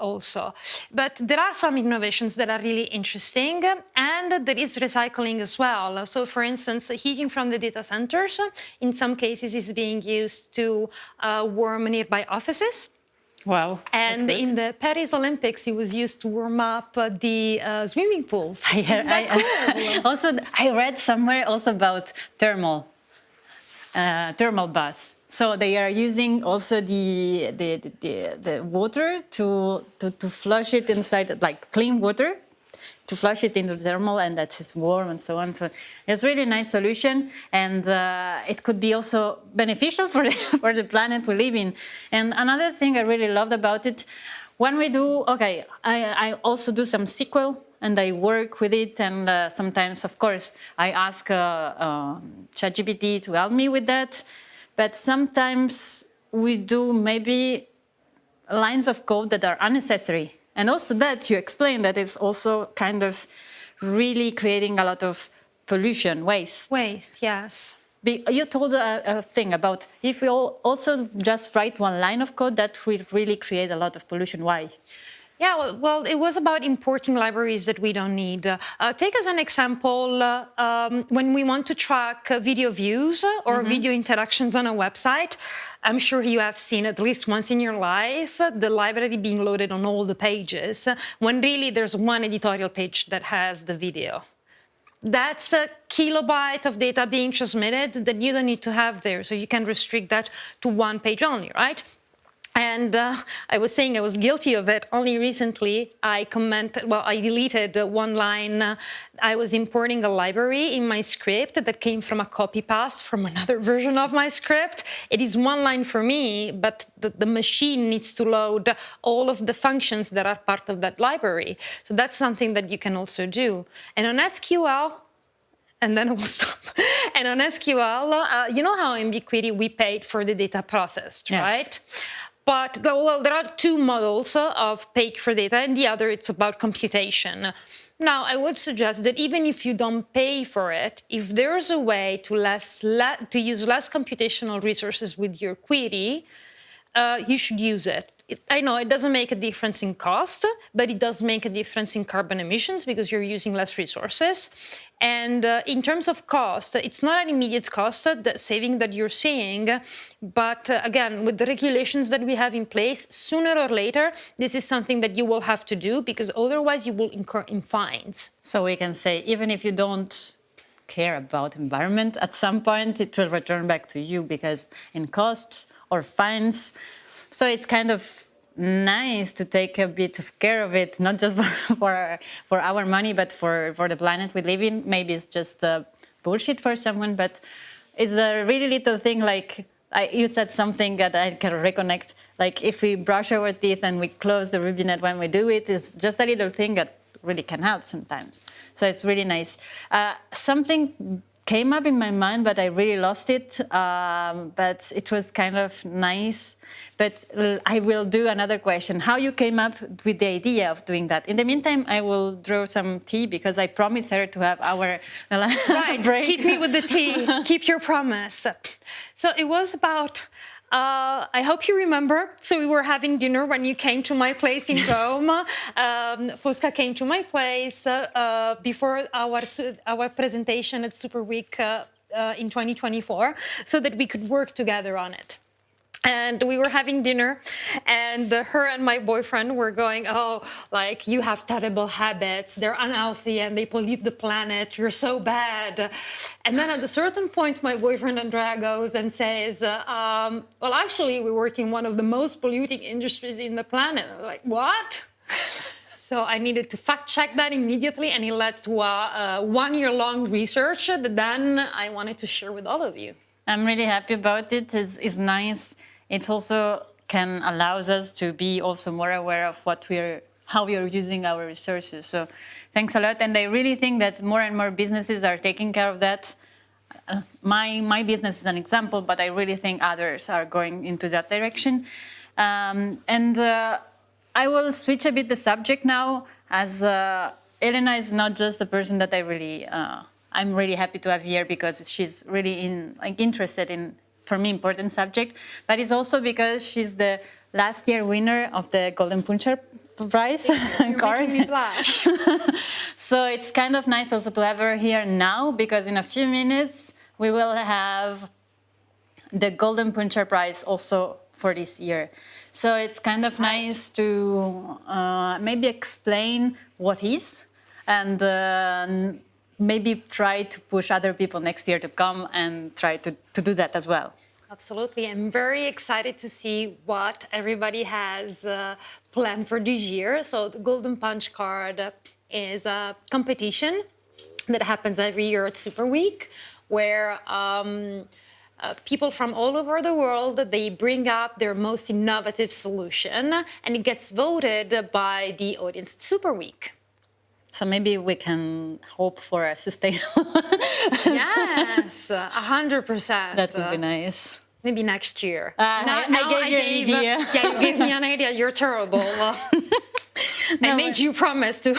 also. But there are some innovations that are really interesting, and there is recycling as well. So, for instance, heating from the data centers, in some cases, is being used to warm nearby offices. Wow. And in the Paris Olympics, it was used to warm up the swimming pools. Also, I read somewhere also about thermal baths. So they are using also the water to flush it inside, like clean water, to flush it into the thermal, and that is warm and so on. So it's really nice solution, and it could be also beneficial for the planet we live in. And another thing I really loved about it, when we do, I also do some SQL, and I work with it, and sometimes, of course, I ask ChatGPT to help me with that. But sometimes we do maybe lines of code that are unnecessary. And also that you explained that it's also kind of really creating a lot of pollution, waste. Waste, yes. You told a thing about if we also just write one line of code, that will really create a lot of pollution. Why? Yeah, well, it was about importing libraries that we don't need. Take as an example, when we want to track video views or video interactions on a website, I'm sure you have seen at least once in your life the library being loaded on all the pages, when really there's one editorial page that has the video. That's a kilobyte of data being transmitted that you don't need to have there, so you can restrict that to one page only, right? And I was saying I was guilty of it. Only recently I deleted one line. I was importing a library in my script that came from a copy-paste from another version of my script. It is one line for me, but the machine needs to load all of the functions that are part of that library. So that's something that you can also do. And on SQL, and then I will stop. And on SQL, you know how in BigQuery we paid for the data processed, right? But, well, there are two models of pay for data, and the other, it's about computation. Now, I would suggest that even if you don't pay for it, if there's a way to use less computational resources with your query, you should use it. I know it doesn't make a difference in cost, but it does make a difference in carbon emissions because you're using less resources. And in terms of cost, it's not an immediate cost, the saving that you're seeing. But again, with the regulations that we have in place, sooner or later, this is something that you will have to do because otherwise you will incur in fines. So we can say, even if you don't care about environment, at some point it will return back to you because in costs or fines. So it's kind of nice to take a bit of care of it, not just for our money, but for the planet we live in. Maybe it's just bullshit for someone, but it's a really little thing. Like you said something that I can reconnect. Like if we brush our teeth and we close the robinet when we do it, it's just a little thing that really can help sometimes. So it's really nice. Something came up in my mind, but I really lost it. But it was kind of nice. But I will do another question. How you came up with the idea of doing that? In the meantime, I will draw some tea because I promised her to have our break. Hit me with the tea. Keep your promise. So it was about... I hope you remember. So we were having dinner when you came to my place in Rome. Fosca came to my place before our presentation at Super Week in 2024 so that we could work together on it. And we were having dinner, and her and my boyfriend were going, oh, like, you have terrible habits, they're unhealthy, and they pollute the planet, you're so bad. And then at a certain point, my boyfriend Andrea goes and says, well, actually, we work in one of the most polluting industries in the planet. I'm like, what? So I needed to fact check that immediately, and it led to a one-year-long research that then I wanted to share with all of you. I'm really happy about it. It's nice. It also can allows us to be also more aware of how we are using our resources. So thanks a lot. And I really think that more and more businesses are taking care of that. My business is an example, but I really think others are going into that direction. I will switch a bit the subject now, as Elena is not just a person that I'm really happy to have here because she's really interested in for me, important subject. But it's also because she's the last year winner of the Golden Puncher Prize card. Making me blush. So it's kind of nice also to have her here now, because in a few minutes we will have the Golden Puncher Prize also for this year. So it's kind of nice to maybe explain what is, and maybe try to push other people next year to come and try to do that as well. Absolutely. I'm very excited to see what everybody has planned for this year. So the Golden Punch card is a competition that happens every year at Super Week, where people from all over the world, they bring up their most innovative solution, and it gets voted by the audience at Super Week. So maybe we can hope for a sustainable. Yes, 100%. That would be nice. Maybe next year. I gave you an idea. Yeah, you gave me an idea. You're terrible. Well, I made you promise to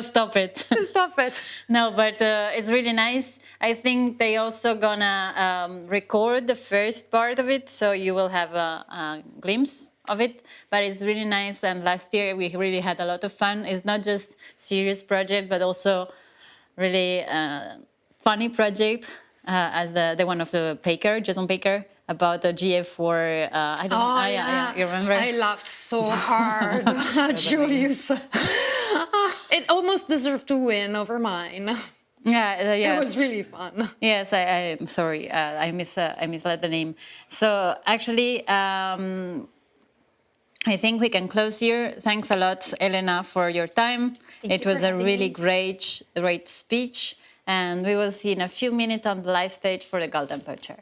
stop it. Stop it. No, but it's really nice. I think they also gonna record the first part of it, so you will have a glimpse of it. But it's really nice, and last year we really had a lot of fun. It's not just serious project, but also really funny project, as the one of the Baker, Jason Baker, about the GF4. I don't know. Yeah, you remember? I laughed so hard at Julius. It almost deserved to win over mine. Yeah, yes. It was really fun. Yes, I'm sorry. I misled the name. So actually, I think we can close here. Thanks a lot, Elena, for your time. It was a really great speech. And we will see in a few minutes on the live stage for the Golden Puncher.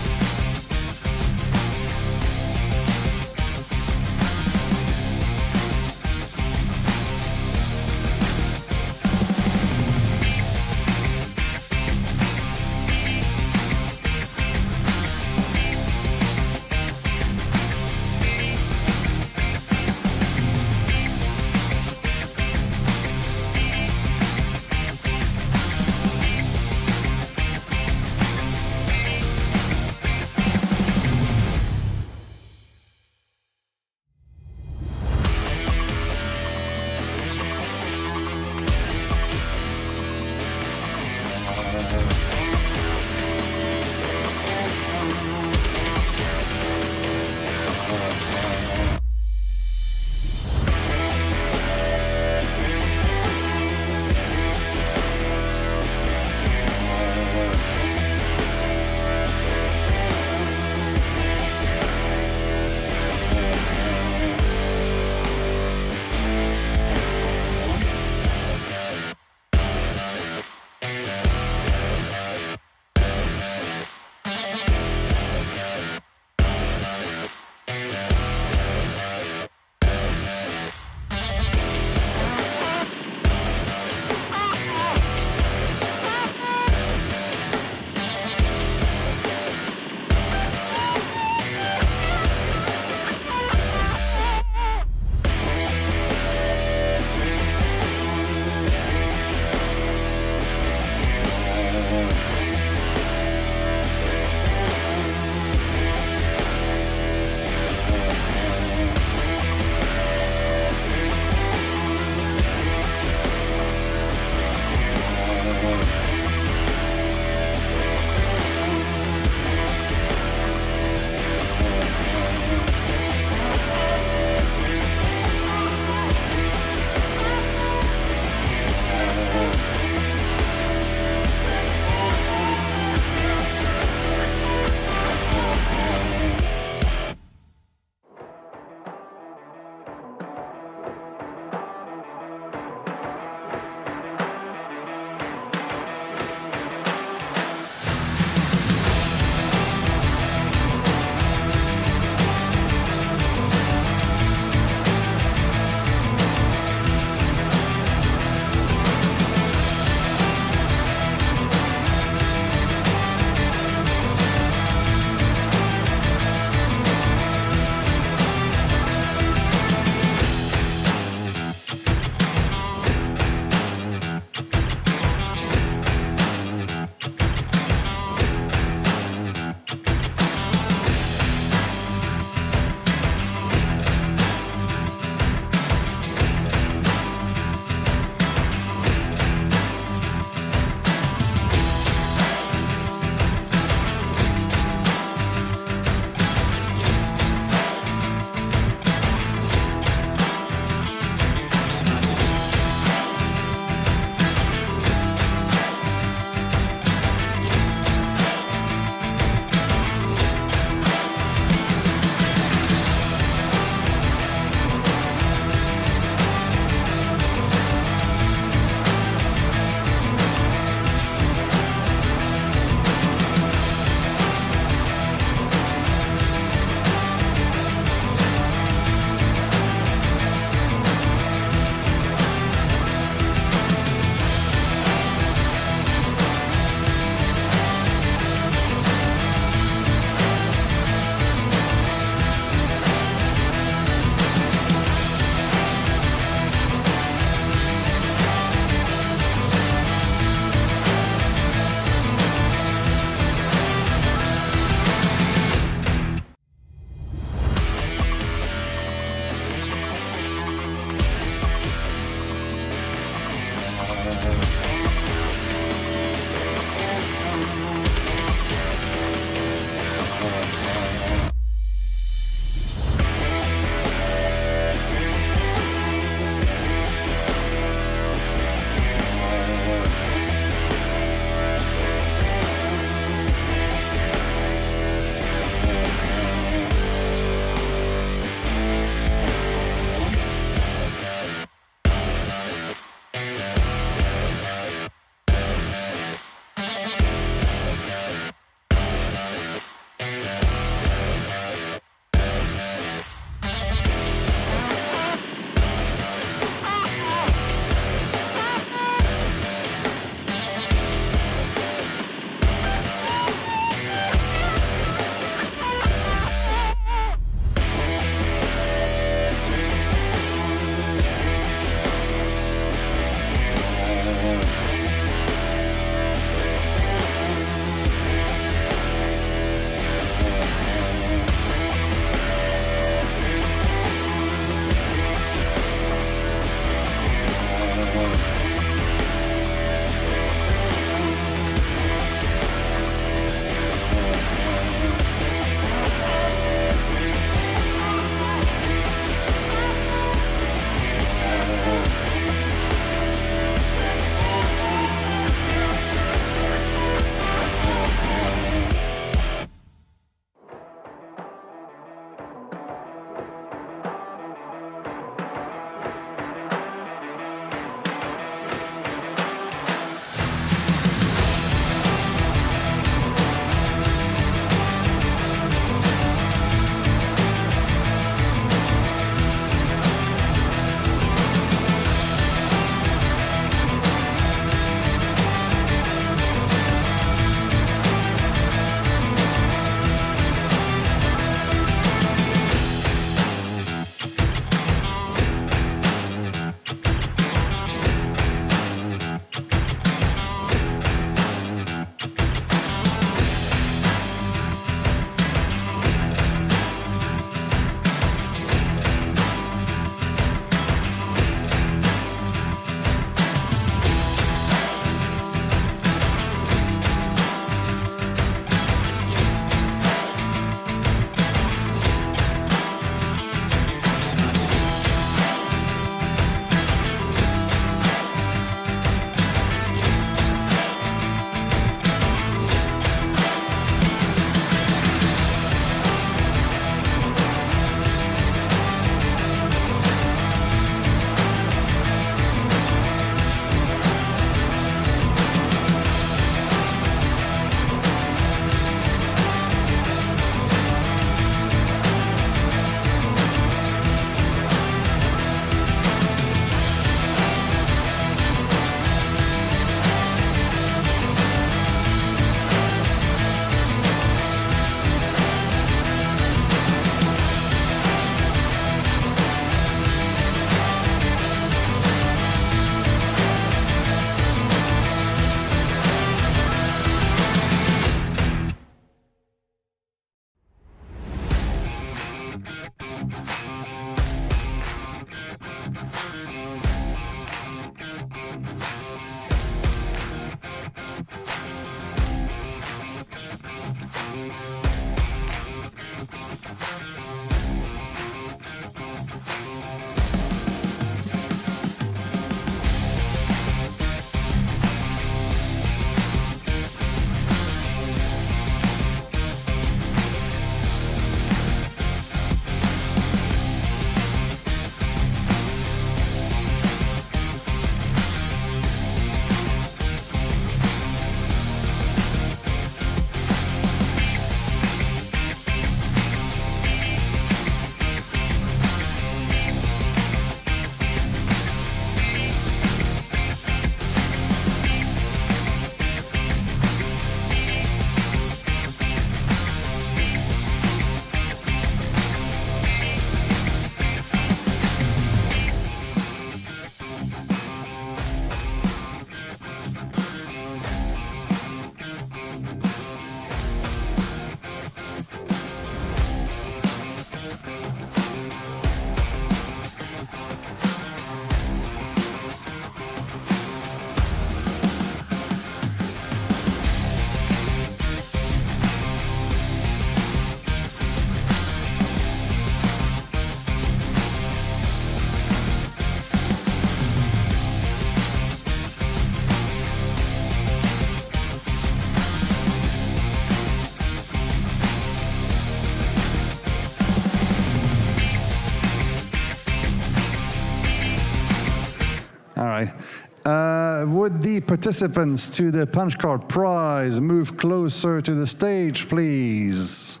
right. Would the participants to the punch card prize move closer to the stage, please?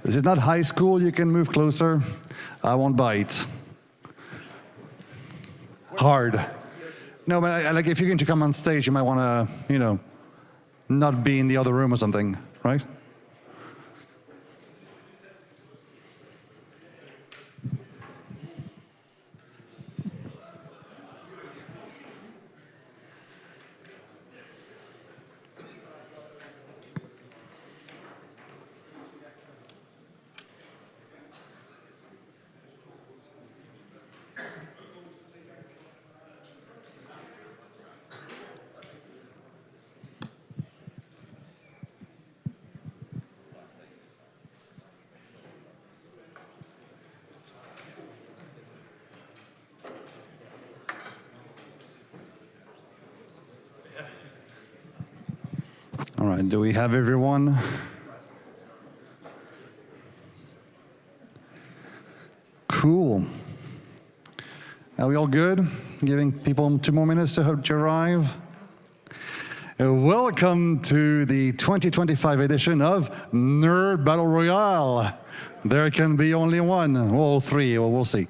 This is not high school, you can move closer. I won't bite. Hard. No, but like if you're going to come on stage, you might want to, you know, not be in the other room or something, right? All right, do we have everyone? Cool. Are we all good? Giving people 2 more minutes to arrive. Welcome to the 2025 edition of Nerd Battle Royale. There can be only one, well, 3, well, we'll see.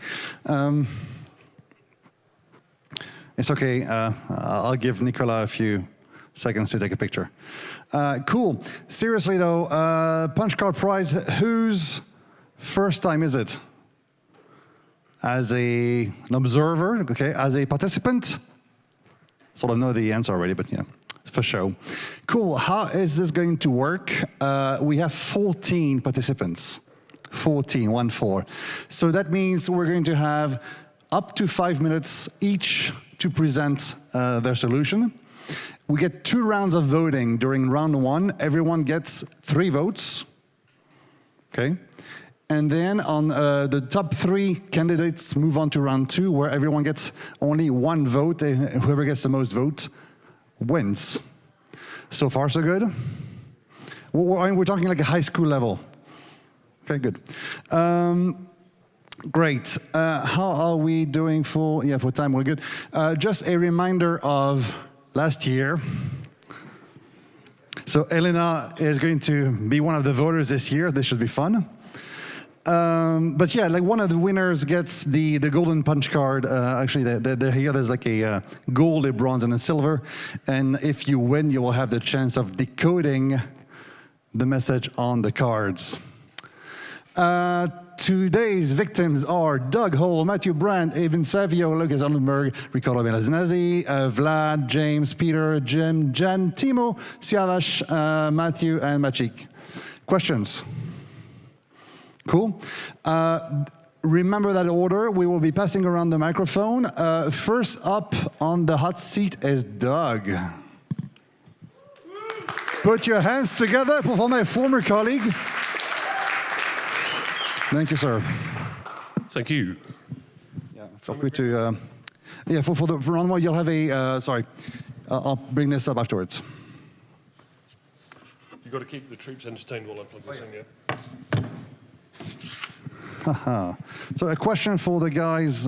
It's okay, I'll give Nicola a few seconds to take a picture. Cool. Seriously though, punch card prize, whose first time is it? As an observer, okay, as a participant? Sort of know the answer already, but yeah, it's for show. Cool, how is this going to work? We have 14 participants. 14, 1-4. So that means we're going to have up to 5 minutes each to present their solution. We get 2 rounds of voting during round 1. Everyone gets 3 votes, okay? And then on the top 3 candidates move on to round 2, where everyone gets only 1 vote. Whoever gets the most vote wins. So far, so good? We're talking like a high school level. Okay, good. Great. How are we doing for time? We're good. Just a reminder of last year. So Elena is going to be one of the voters this year. This should be fun. But yeah, like one of the winners gets the golden punch card. Actually, here there's like a gold, a bronze, and a silver. And if you win, you will have the chance of decoding the message on the cards. Today's victims are Doug Hall, Matthew Brandt, Evan Savio, Lucas Allenberg, Ricardo Belazinazzi, Vlad, James, Peter, Jim, Jenn, Timo, Siavash, Matthew, and Machik. Questions? Cool. Remember that order. We will be passing around the microphone. First up on the hot seat is Doug. Put your hands together for my former colleague. Thank you, sir. Thank you. Yeah, feel free to. For round 1, you'll have a. Sorry, I'll bring this up afterwards. You've got to keep the troops entertained while I plug this in, yeah? Haha. So a question for the guys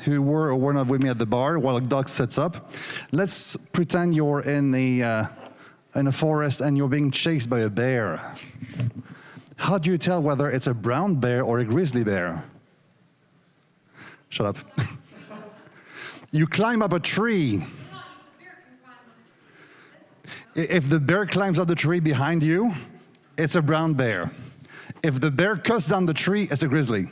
who were or were not with me at the bar while Doug sets up. Let's pretend you're in a forest and you're being chased by a bear. How do you tell whether it's a brown bear or a grizzly bear? Shut up. You climb up a tree. If the bear climbs up the tree behind you, it's a brown bear. If the bear cuts down the tree, it's a grizzly.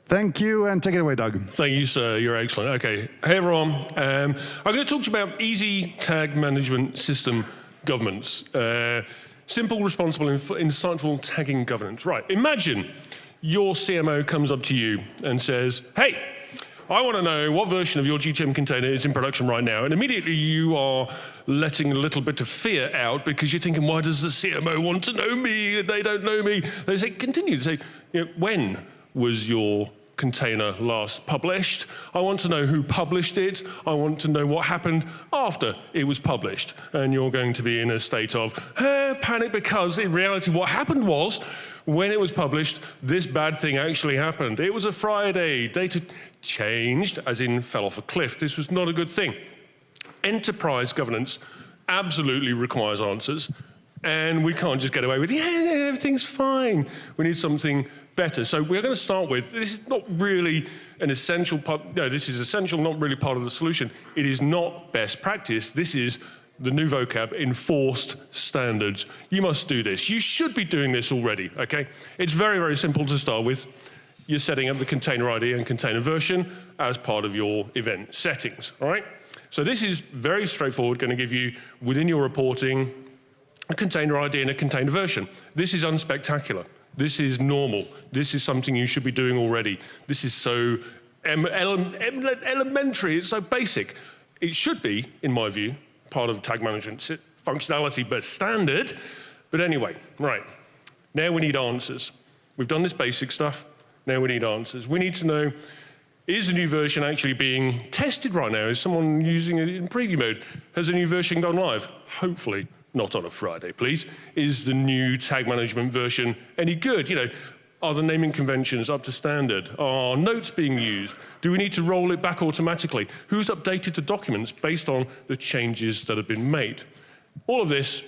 Thank you, and take it away, Doug. Thank you, sir. You're excellent. Okay. Hey, everyone. I'm going to talk to you about easy tag management system governance. Simple, responsible, insightful tagging governance. Right. Imagine your CMO comes up to you and says, hey, I want to know what version of your GTM container is in production right now. And immediately you are letting a little bit of fear out because you're thinking, why does the CMO want to know me? They don't know me. They say, continue to say, when was your container last published? I want to know who published it. I want to know what happened after it was published. And you're going to be in a state of panic because in reality what happened was when it was published, this bad thing actually happened. It was a Friday. Data changed, as in fell off a cliff. This was not a good thing. Enterprise governance absolutely requires answers, and we can't just get away with, yeah, everything's fine. We need something better. So we're going to start with, this is not really an essential part, no, this is essential, not really part of the solution. It is not best practice. This is the new vocab, enforced standards. You must do this. You should be doing this already, okay? It's very, very simple to start with. You're setting up the container ID and container version as part of your event settings, all right? So this is very straightforward, going to give you, within your reporting, a container ID and a container version. This is unspectacular. This is normal. This is something you should be doing already. This is so elementary, it's so basic. It should be, in my view, part of tag management functionality, but standard. But anyway, right, now we need answers. We've done this basic stuff, now we need answers. We need to know, is the new version actually being tested right now? Is someone using it in preview mode? Has a new version gone live? Hopefully. Not on a Friday, please. Is the new tag management version any good? You know, are the naming conventions up to standard? Are notes being used? Do we need to roll it back automatically? Who's updated the documents based on the changes that have been made? All of this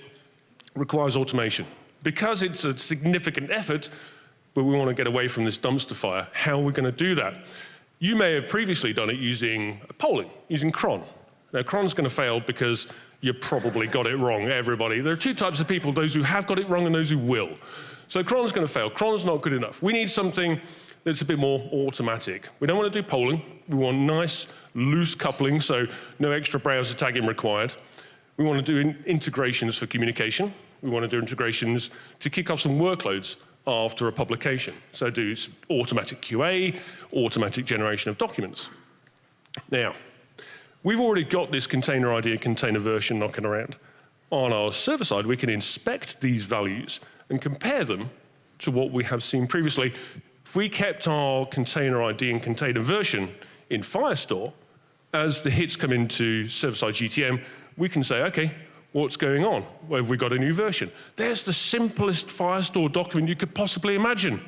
requires automation. Because it's a significant effort, but we want to get away from this dumpster fire, how are we going to do that? You may have previously done it using polling, using cron. Now, cron's going to fail because you probably got it wrong, everybody. There are two types of people, those who have got it wrong and those who will. So cron's going to fail. Cron's not good enough. We need something that's a bit more automatic. We don't want to do polling. We want nice, loose coupling, so no extra browser tagging required. We want to do integrations for communication. We want to do integrations to kick off some workloads after a publication. So do automatic QA, automatic generation of documents. Now, we've already got this container ID and container version knocking around. On our server side, we can inspect these values and compare them to what we have seen previously. If we kept our container ID and container version in Firestore, as the hits come into server-side GTM, we can say, okay, what's going on? Well, have we got a new version? There's the simplest Firestore document you could possibly imagine.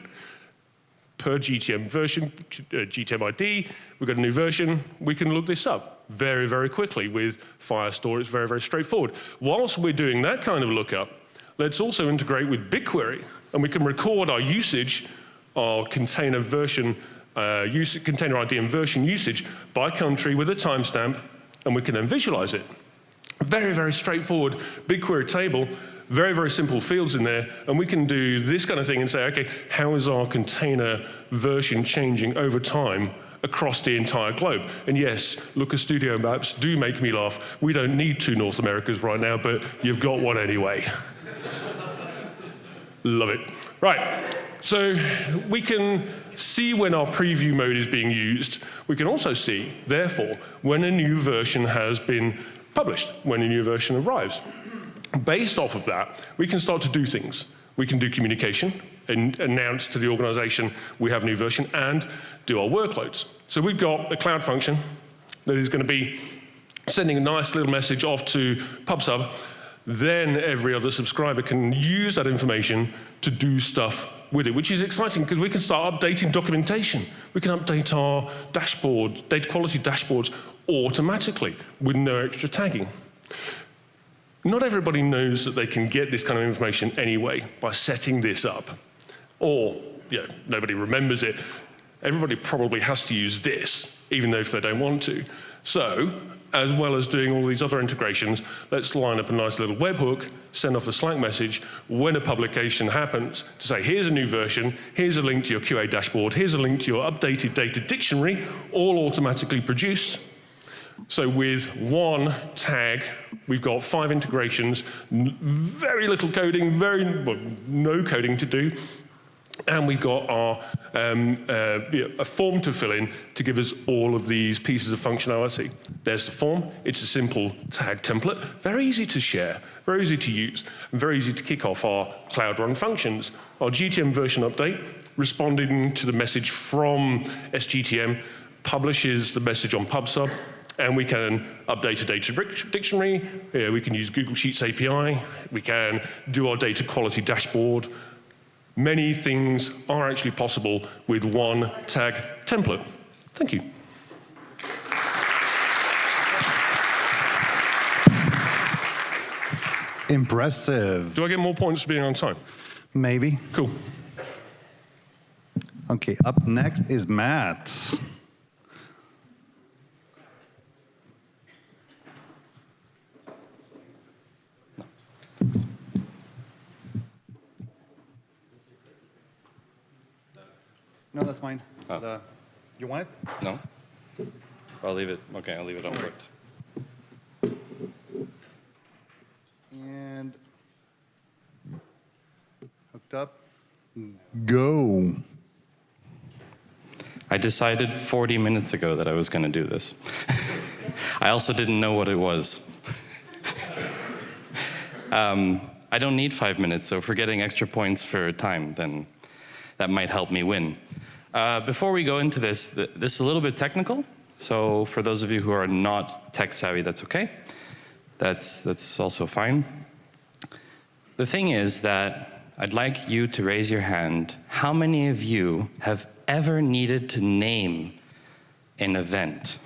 Per GTM version, GTM ID, we've got a new version, we can look this up very, very quickly with Firestore. It's very, very straightforward. Whilst we're doing that kind of lookup, let's also integrate with BigQuery, and we can record our usage, our container version, container ID and version usage by country with a timestamp, and we can then visualize it. Very, very straightforward BigQuery table, very, very simple fields in there, and we can do this kind of thing and say, okay, how is our container version changing over time across the entire globe? And yes, Looker Studio maps do make me laugh. We don't need two North Americas right now, but you've got one anyway. Love it. Right, so we can see when our preview mode is being used. We can also see, therefore, when a new version has been published, when a new version arrives. Based off of that, we can start to do things. We can do communication and announce to the organization we have a new version and do our workloads. So we've got a cloud function that is going to be sending a nice little message off to PubSub. Then every other subscriber can use that information to do stuff with it, which is exciting because we can start updating documentation. We can update our dashboards, data quality dashboards automatically with no extra tagging. Not everybody knows that they can get this kind of information anyway by setting this up. Or, yeah, nobody remembers it. Everybody probably has to use this, even though if they don't want to. So, as well as doing all these other integrations, let's line up a nice little webhook, send off a Slack message when a publication happens to say, here's a new version, here's a link to your QA dashboard, here's a link to your updated data dictionary, all automatically produced. So with one tag, we've got 5 integrations, very little coding, no coding to do, and we've got our a form to fill in to give us all of these pieces of functionality. There's the form. It's a simple tag template, very easy to share, very easy to use, and very easy to kick off our Cloud Run functions. Our GTM version update, responding to the message from SGTM, publishes the message on PubSub, and we can update a data dictionary. We can use Google Sheets API. We can do our data quality dashboard. many things are actually possible with one tag template. Thank you. Impressive. Do I get more points for being on time? Maybe. Cool. Okay, up next is Matt. No, that's mine. Oh. You want it? No? I'll leave it. Okay, I'll leave it unworked. And hooked up. Go. I decided 40 minutes ago that I was going to do this. I also didn't know what it was. I don't need 5 minutes, so if we're getting extra points for time, then that might help me win. Before we go into this, this is a little bit technical. So for those of you who are not tech savvy, that's okay. That's also fine. The thing is that I'd like you to raise your hand. How many of you have ever needed to name an event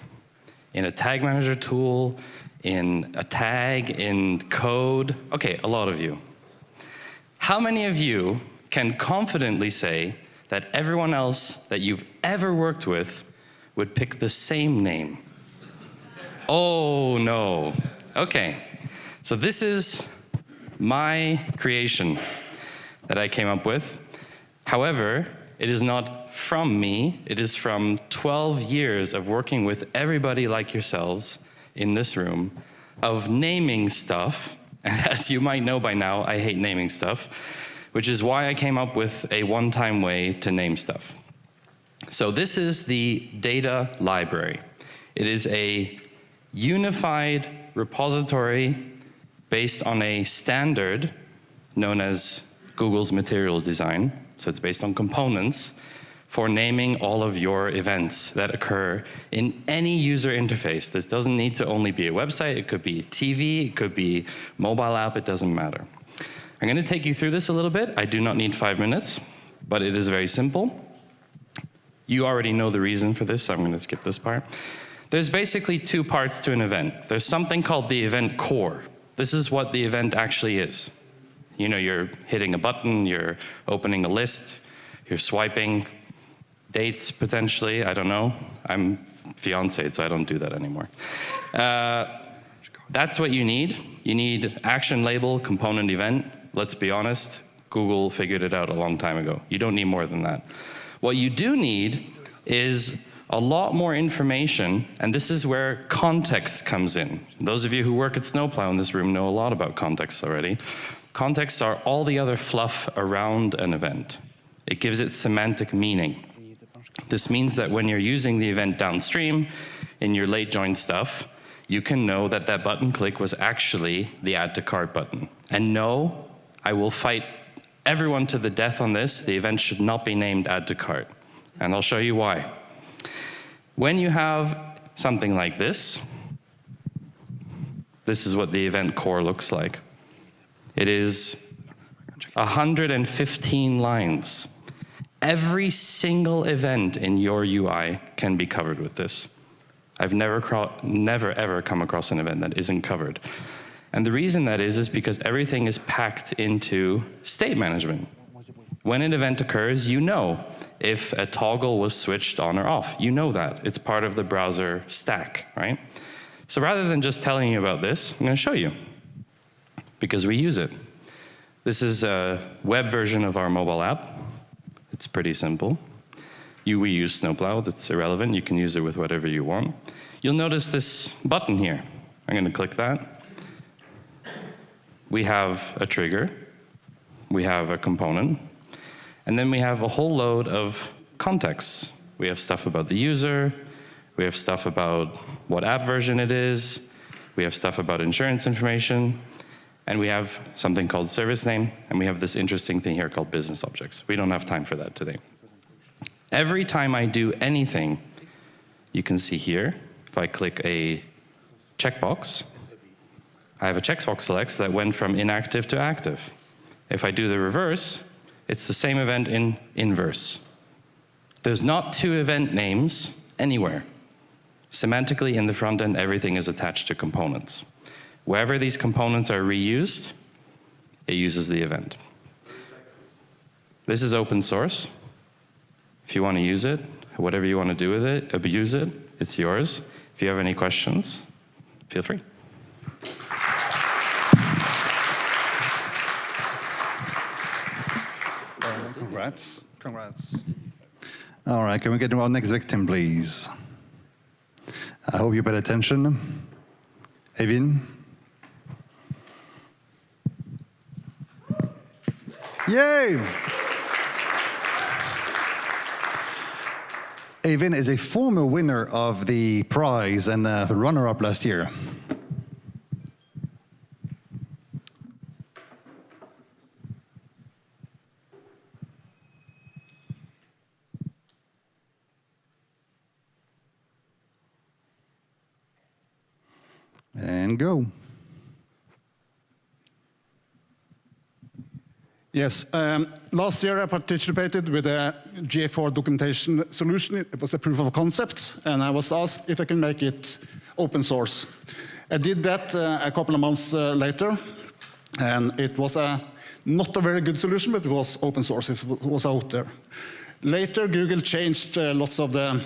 in a tag manager tool, in a tag, in code? Okay, a lot of you. How many of you can confidently say that everyone else that you've ever worked with would pick the same name? Oh, no. Okay, so this is my creation that I came up with. However, it is not from me. It is from 12 years of working with everybody like yourselves in this room, of naming stuff. And as you might know by now, I hate naming stuff, which is why I came up with a one-time way to name stuff. So this is the data library. It is a unified repository based on a standard known as Google's material design. So it's based on components for naming all of your events that occur in any user interface. This doesn't need to only be a website. It could be TV, it could be mobile app, it doesn't matter. I'm going to take you through this a little bit. I do not need 5 minutes, but it is very simple. You already know the reason for this, so I'm going to skip this part. There's basically two parts to an event. There's something called the event core. This is what the event actually is. You know, you're hitting a button, you're opening a list, you're swiping dates potentially, I don't know. I'm fiancéed, so I don't do that anymore. That's what you need. You need action label, component event. Let's be honest, Google figured it out a long time ago. You don't need more than that. What you do need is a lot more information, and this is where context comes in. Those of you who work at Snowplow in this room know a lot about context already. Contexts are all the other fluff around an event. It gives it semantic meaning. This means that when you're using the event downstream in your late join stuff, you can know that that button click was actually the add to cart button. And no, I will fight everyone to the death on this. The event should not be named add to cart. And I'll show you why. When you have something like this, this is what the event core looks like. It is 115 lines. Every single event in your UI can be covered with this. I've never ever come across an event that isn't covered. And the reason that is because everything is packed into state management. When an event occurs, you know if a toggle was switched on or off. You know that. It's part of the browser stack, right? So rather than just telling you about this, I'm going to show you, because we use it. This is a web version of our mobile app. It's pretty simple. We use Snowplow. That's irrelevant. You can use it with whatever you want. You'll notice this button here. I'm going to click that. We have a trigger. We have a component. And then we have a whole load of contexts. We have stuff about the user. We have stuff about what app version it is. We have stuff about insurance information. And we have something called service name. And we have this interesting thing here called business objects. We don't have time for that today. Every time I do anything, you can see here, if I click a checkbox, I have a checkbox select that went from inactive to active. If I do the reverse, It's the same event in inverse. There's not two event names anywhere. Semantically, in the front end, everything is attached to components. Wherever these components are reused, it uses the event. This is open source. If you want to use it, whatever you want to do with it, abuse it, it's yours. If you have any questions, feel free. Congrats. Congrats. All right, can we get to our next victim, please? I hope you paid attention. Eivind. Yay! Eivind is a former winner of the prize and runner-up last year. And go. Yes, last year I participated with a GA4 documentation solution. It was a proof of concept, and I was asked if I can make it open source. I did that a couple of months later, and it was not a very good solution, but it was open source, it was out there. Later, Google changed lots of the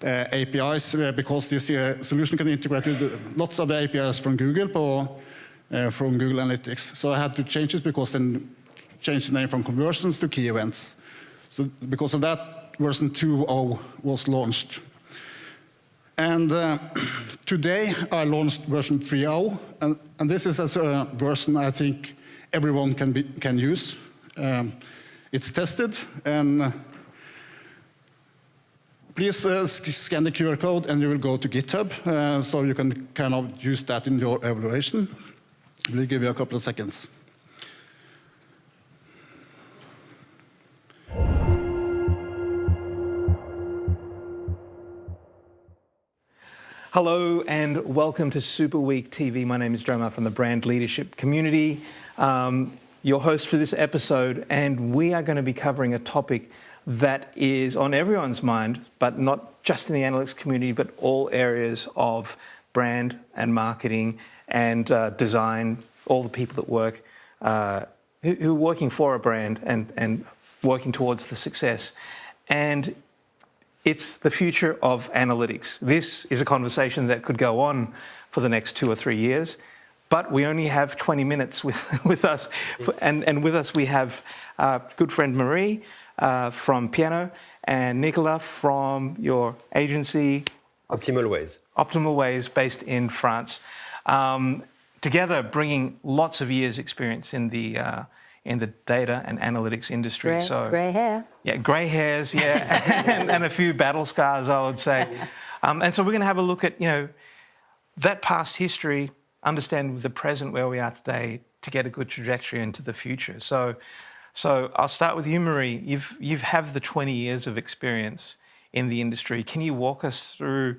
APIs because this solution can integrate with lots of the APIs from Google from Google Analytics. So I had to change it because then change the name from conversions to key events. So because of that, version 2.0 was launched. And today I launched version 3.0, and this is a version I think everyone can use. It's tested, and please scan the QR code and you will go to GitHub, so you can kind of use that in your evaluation. We'll give you a couple of seconds. Hello and welcome to Super Week TV. My name is Jomar from the Brand Leadership Community, your host for this episode, and we are going to be covering a topic that is on everyone's mind, but not just in the analytics community, but all areas of brand and marketing and design, all the people that work, who are working for a brand and working towards the success. And it's the future of analytics. This is a conversation that could go on for the next 2 or 3 years, but we only have 20 minutes with us. And with us we have good friend Marie from Piano and Nicolas from your agency. Optimal Ways. Optimal Ways, based in France. Together bringing lots of years experience in the data and analytics industry. Grey hair. Yeah, grey hairs, yeah, and a few battle scars, I would say. And so we're going to have a look at, that past history, understand the present where we are today to get a good trajectory into the future. So I'll start with you, Marie. You've have the 20 years of experience in the industry. Can you walk us through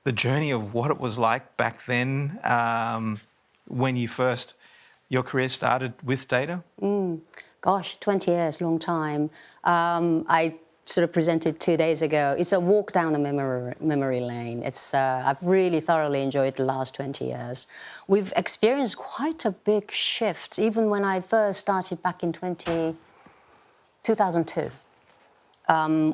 the journey of what it was like back then when your career started with data? Gosh, 20 years, long time. I sort of presented 2 days ago. It's a walk down the memory lane. I've really thoroughly enjoyed the last 20 years. We've experienced quite a big shift, even when I first started back in 2002.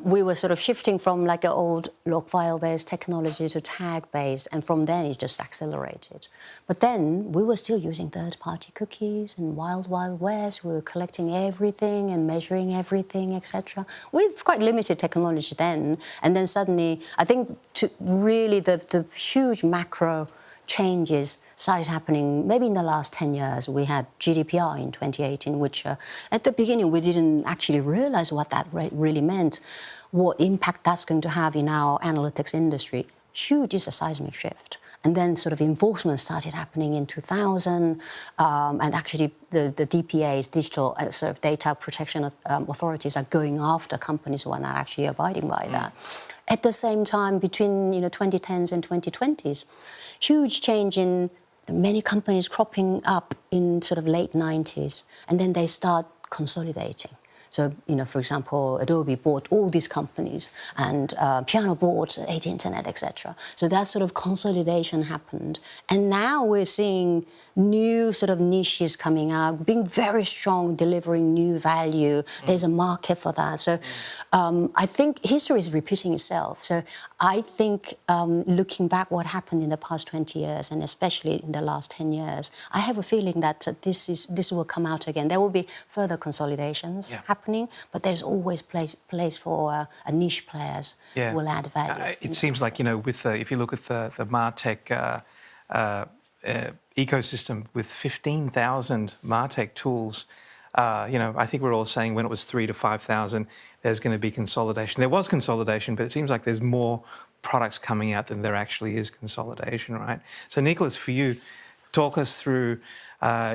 We were sort of shifting from like an old log file-based technology to tag-based, and from then it just accelerated. But then we were still using third-party cookies and wild west. We were collecting everything and measuring everything, etc. With quite limited technology then. And then suddenly, I think really the huge macro changes started happening maybe in the last 10 years. We had GDPR in 2018, which at the beginning we didn't actually realize what that really meant, what impact that's going to have in our analytics industry. Huge is a seismic shift. And then sort of enforcement started happening in 2000, and actually the DPAs, digital sort of data protection authorities, are going after companies who are not actually abiding by that. At the same time, between 2010s and 2020s, huge change in many companies cropping up in sort of late 90s, and then they start consolidating. So, for example, Adobe bought all these companies and Piano bought AT Internet, etc. So that sort of consolidation happened. And now we're seeing new sort of niches coming out, being very strong, delivering new value. There's a market for that. So I think history is repeating itself. So I think looking back what happened in the past 20 years, and especially in the last 10 years, I have a feeling that this will come out again. There will be further consolidations happening, but there's always place for niche players who will add value. It seems like, with if you look at the MarTech ecosystem with 15,000 MarTech tools, I think we're all saying when it was 3,000 to 5,000, there's going to be consolidation. There was consolidation, but it seems like there's more products coming out than there actually is consolidation, right? So, Nicholas, for you, talk us through.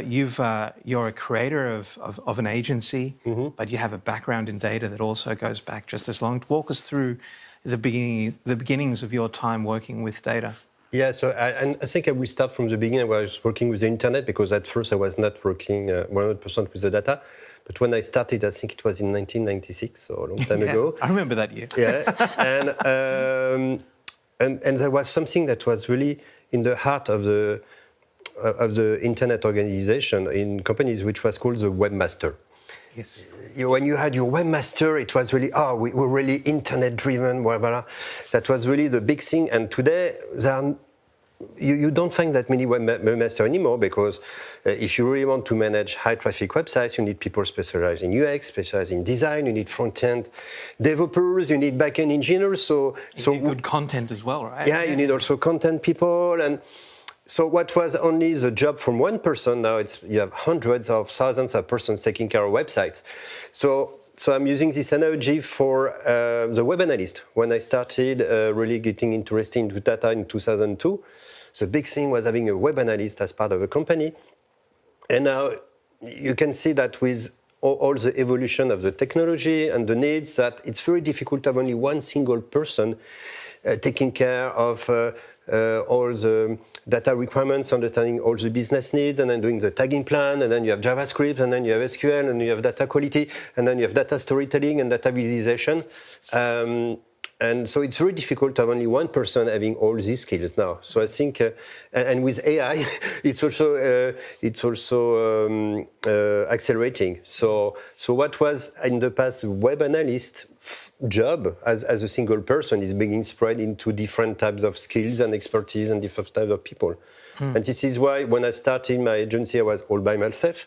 You're a creator of an agency, but you have a background in data that also goes back just as long. Walk us through the beginnings of your time working with data. Yeah, so I think I will start from the beginning where I was working with the internet, because at first I was not working 100% with the data. But when I started, I think it was in 1996, so a long time ago. I remember that year. Yeah, and there was something that was really in the heart of the internet organization in companies, which was called the webmaster. Yes. When you had your webmaster, it was really, we're really internet-driven, blah, blah, blah. That was really the big thing. And today, you don't find that many webmasters anymore, because if you really want to manage high-traffic websites, you need people specialized in UX, specialized in design, you need front-end developers, you need back-end engineers. So you need good content as well, right? Yeah, you need also content people. And so what was only the job from one person, now you have hundreds of thousands of persons taking care of websites. So I'm using this analogy for the web analyst. When I started really getting interested into data in 2002, the big thing was having a web analyst as part of a company. And now you can see that with all the evolution of the technology and the needs, that it's very difficult to have only one single person taking care of all the data requirements, understanding all the business needs, and then doing the tagging plan, and then you have JavaScript, and then you have SQL, and you have data quality, and then you have data storytelling and data visualization. And so it's very difficult to have only one person having all these skills now. So I think, and with AI, it's also accelerating. So what was in the past web analyst job as a single person is being spread into different types of skills and expertise and different types of people. And this is why when I started my agency, I was all by myself.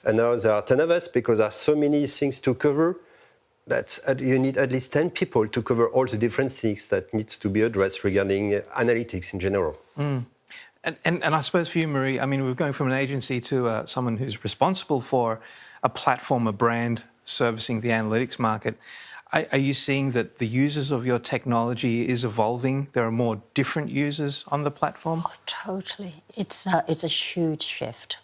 And now there are 10 of us, because there are so many things to cover that you need at least 10 people to cover all the different things that needs to be addressed regarding analytics in general. And I suppose for you, Marie, I mean, we're going from an agency to someone who's responsible for a platform, a brand servicing the analytics market. Are you seeing that the users of your technology is evolving? There are more different users on the platform? Oh, totally. It's a huge shift.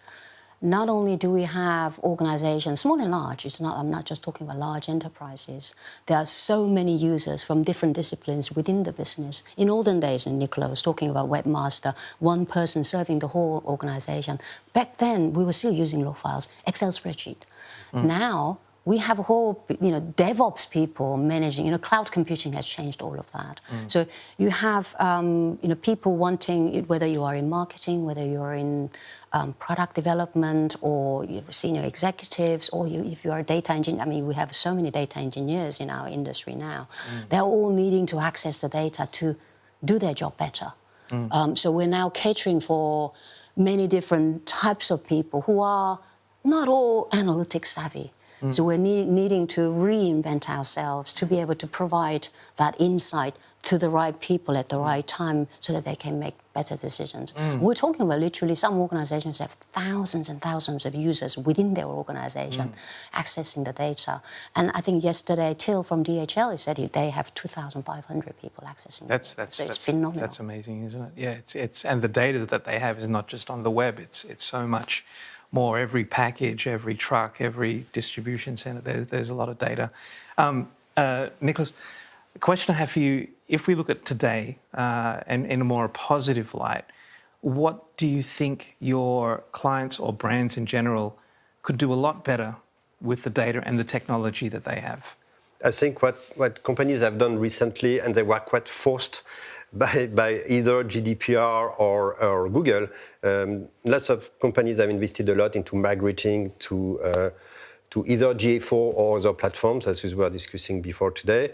Not only do we have organizations, small and large, I'm not just talking about large enterprises. There are so many users from different disciplines within the business. In olden days, and Nicola was talking about webmaster, one person serving the whole organization. Back then, we were still using log files, Excel spreadsheet. Now, we have a whole, DevOps people managing, cloud computing has changed all of that. So you have, people wanting, whether you are in marketing, whether you're in product development, or senior executives, or if you are a data engineer. I mean, we have so many data engineers in our industry now. They're all needing to access the data to do their job better. So we're now catering for many different types of people who are not all analytics savvy. So we're needing to reinvent ourselves to be able to provide that insight to the right people at the right time so that they can make better decisions. We're talking about literally some organizations have thousands and thousands of users within their organization accessing the data. And I think yesterday, Till from DHL said they have 2,500 people accessing it. So it's phenomenal. That's amazing, isn't it? Yeah, it's and the data that they have is not just on the web, it's so much more. Every package, every truck, every distribution center, there's a lot of data. Nicholas, a question I have for you, if we look at today and in a more positive light, what do you think your clients or brands in general could do a lot better with the data and the technology that they have? I think what companies have done recently, and they were quite forced by either GDPR or Google, lots of companies have invested a lot into migrating to either GA4 or other platforms, as we were discussing before today,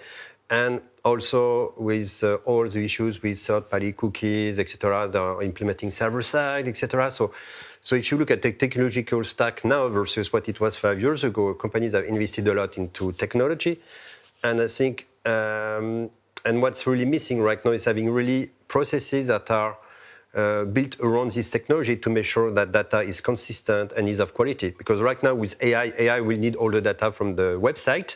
and also with all the issues with third-party cookies, etc. They are implementing server-side, etc. So if you look at the technological stack now versus what it was 5 years ago, companies have invested a lot into technology, and I think. And what's really missing right now is having really processes that are built around this technology to make sure that data is consistent and is of quality. Because right now with AI will need all the data from the website.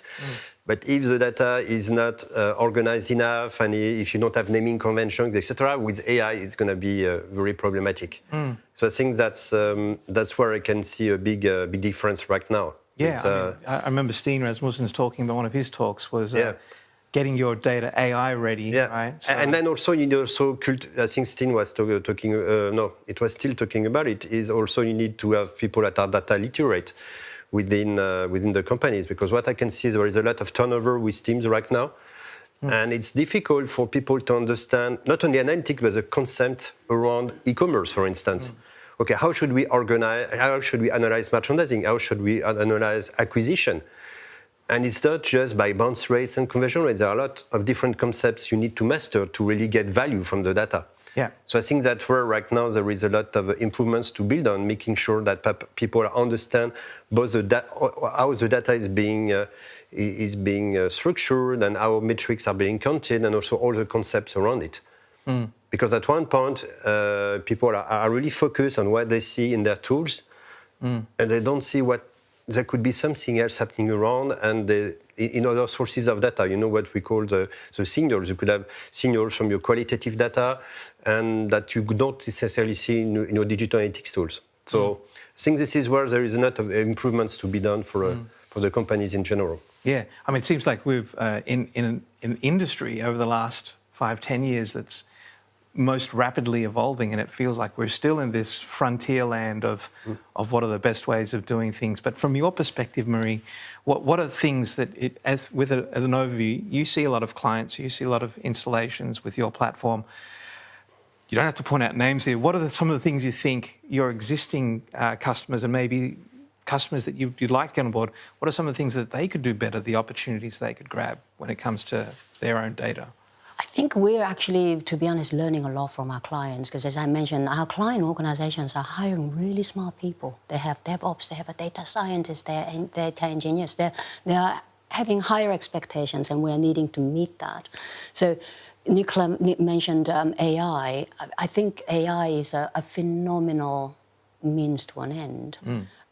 But if the data is not organized enough, and if you don't have naming conventions, etc., with AI, it's going to be very problematic. So I think that's where I can see a big difference right now. Yeah, I remember Steen Rasmussen's talking about one of his talks was. Getting your data AI ready, right? So. And then also you need also I think Steen was talking. No, it was still talking about it. Is also you need to have people that are data literate within the companies, because what I can see is there is a lot of turnover with teams right now, and it's difficult for people to understand not only analytics but the concept around e-commerce, for instance. Okay, how should we organize? How should we analyze merchandising? How should we analyze acquisition? And it's not just by bounce rates and conversion rates. There are a lot of different concepts you need to master to really get value from the data. Yeah. So I think that's where right now there is a lot of improvements to build on, making sure that people understand both how the data is being structured and how metrics are being counted, and also all the concepts around it. Because at one point, people are really focused on what they see in their tools, and they don't see what there could be something else happening around, and in other sources of data. You know what we call the signals. You could have signals from your qualitative data, and that you don't necessarily see in your digital analytics tools. So I think this is where there is a lot of improvements to be done for the companies in general. Yeah, I mean, it seems like we've in an industry over the last 5-10 years that's most rapidly evolving, and it feels like we're still in this frontier land of what are the best ways of doing things. But from your perspective, Marie, what are things that, as an overview, you see a lot of clients, you see a lot of installations with your platform. You don't have to point out names here. What are some of the things you think your existing customers and maybe customers that you'd like to get on board, what are some of the things that they could do better, the opportunities they could grab when it comes to their own data? I think we're actually, to be honest, learning a lot from our clients, because as I mentioned, our client organizations are hiring really smart people. They have DevOps, they have a data scientist, they have data engineers. They are having higher expectations, and we're needing to meet that. So Nicola mentioned AI. I think AI is a phenomenal means to an end.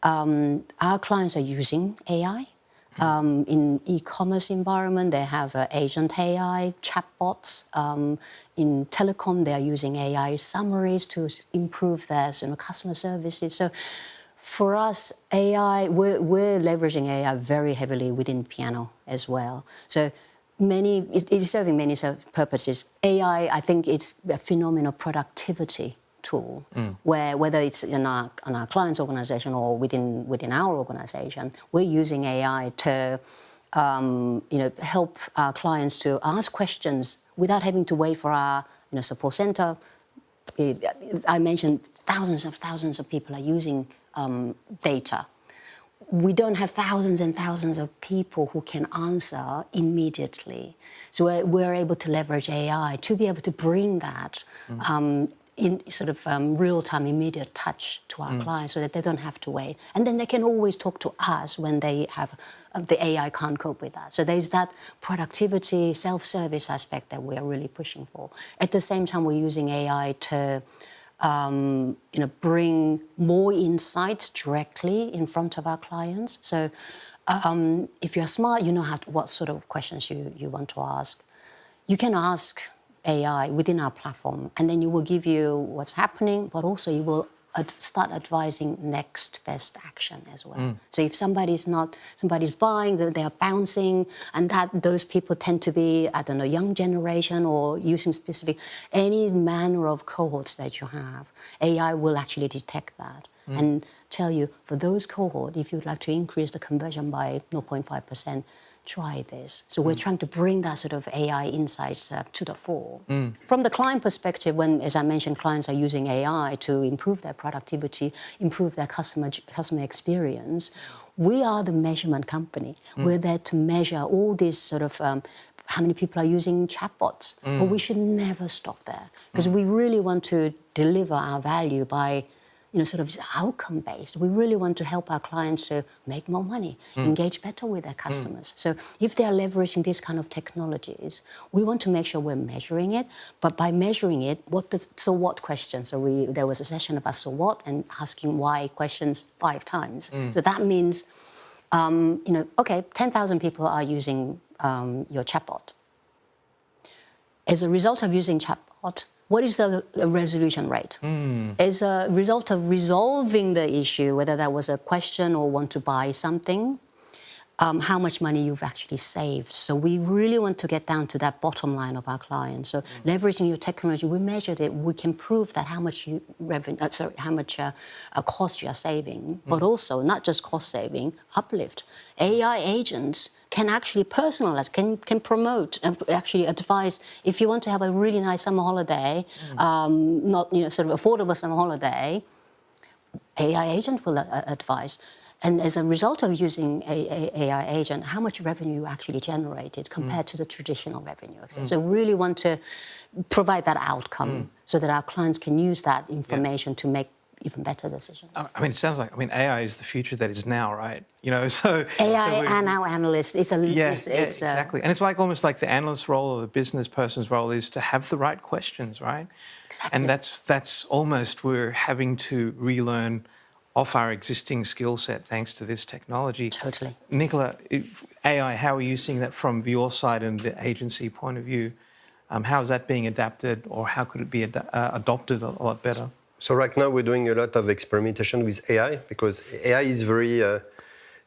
Our clients are using AI. In e-commerce environment, they have agent AI, chatbots. In telecom, they are using AI summaries to improve their customer services. So for us, AI, we're leveraging AI very heavily within Piano as well. So it is serving many purposes. AI, I think it's a phenomenal productivity tool, where whether it's in our client's organization or within our organization, we're using AI to help our clients to ask questions without having to wait for our support center. I mentioned thousands of people are using data. We don't have thousands and thousands of people who can answer immediately. So we're able to leverage AI to be able to bring that in real-time, immediate touch to our clients, so that they don't have to wait. And then they can always talk to us when they have the AI can't cope with that. So there's that productivity, self-service aspect that we are really pushing for. At the same time, we're using AI to bring more insights directly in front of our clients. So if you're smart, you know what sort of questions you want to ask. You can ask AI within our platform, and then it will give you what's happening, but also it will start advising next best action as well. So if somebody's buying, they are bouncing, and those people tend to be, I don't know, young generation or using specific, any manner of cohorts that you have, AI will actually detect that and tell you, for those cohort, if you'd like to increase the conversion by 0.5%, try this. So we're trying to bring that sort of AI insights to the fore. From the client perspective, when, as I mentioned, clients are using AI to improve their productivity, improve their customer experience, we are the measurement company. We're there to measure all these sort of how many people are using chatbots. But we should never stop there, because we really want to deliver our value by sort of outcome-based. We really want to help our clients to make more money, engage better with their customers. So if they are leveraging these kind of technologies, we want to make sure we're measuring it. But by measuring it, so what question? So there was a session about so what and asking why questions 5 times. So that means, okay, 10,000 people are using your chatbot. As a result of using chatbot, what is the resolution rate? As a result of resolving the issue, whether that was a question or want to buy something, how much money you've actually saved. So we really want to get down to that bottom line of our clients. So leveraging your technology, we measured it. We can prove that how much cost you are saving, but also not just cost saving, uplift. AI agents can actually personalize, can promote, actually advise. If you want to have a really nice summer holiday, not sort of affordable summer holiday, AI agent will advise. And as a result of using AI agent, how much revenue you actually generated compared to the traditional revenue. So we really want to provide that outcome so that our clients can use that information to make even better decisions. I mean, it sounds like, AI is the future that is now, right? So AI and our analyst is exactly. And it's like almost like the analyst role or the business person's role is to have the right questions, right? Exactly. And that's almost, we're having to relearn off our existing skill set thanks to this technology. Totally. Nicola, AI, how are you seeing that from your side and the agency point of view? How is that being adapted, or how could it be adopted a lot better? So right now we're doing a lot of experimentation with AI, because AI is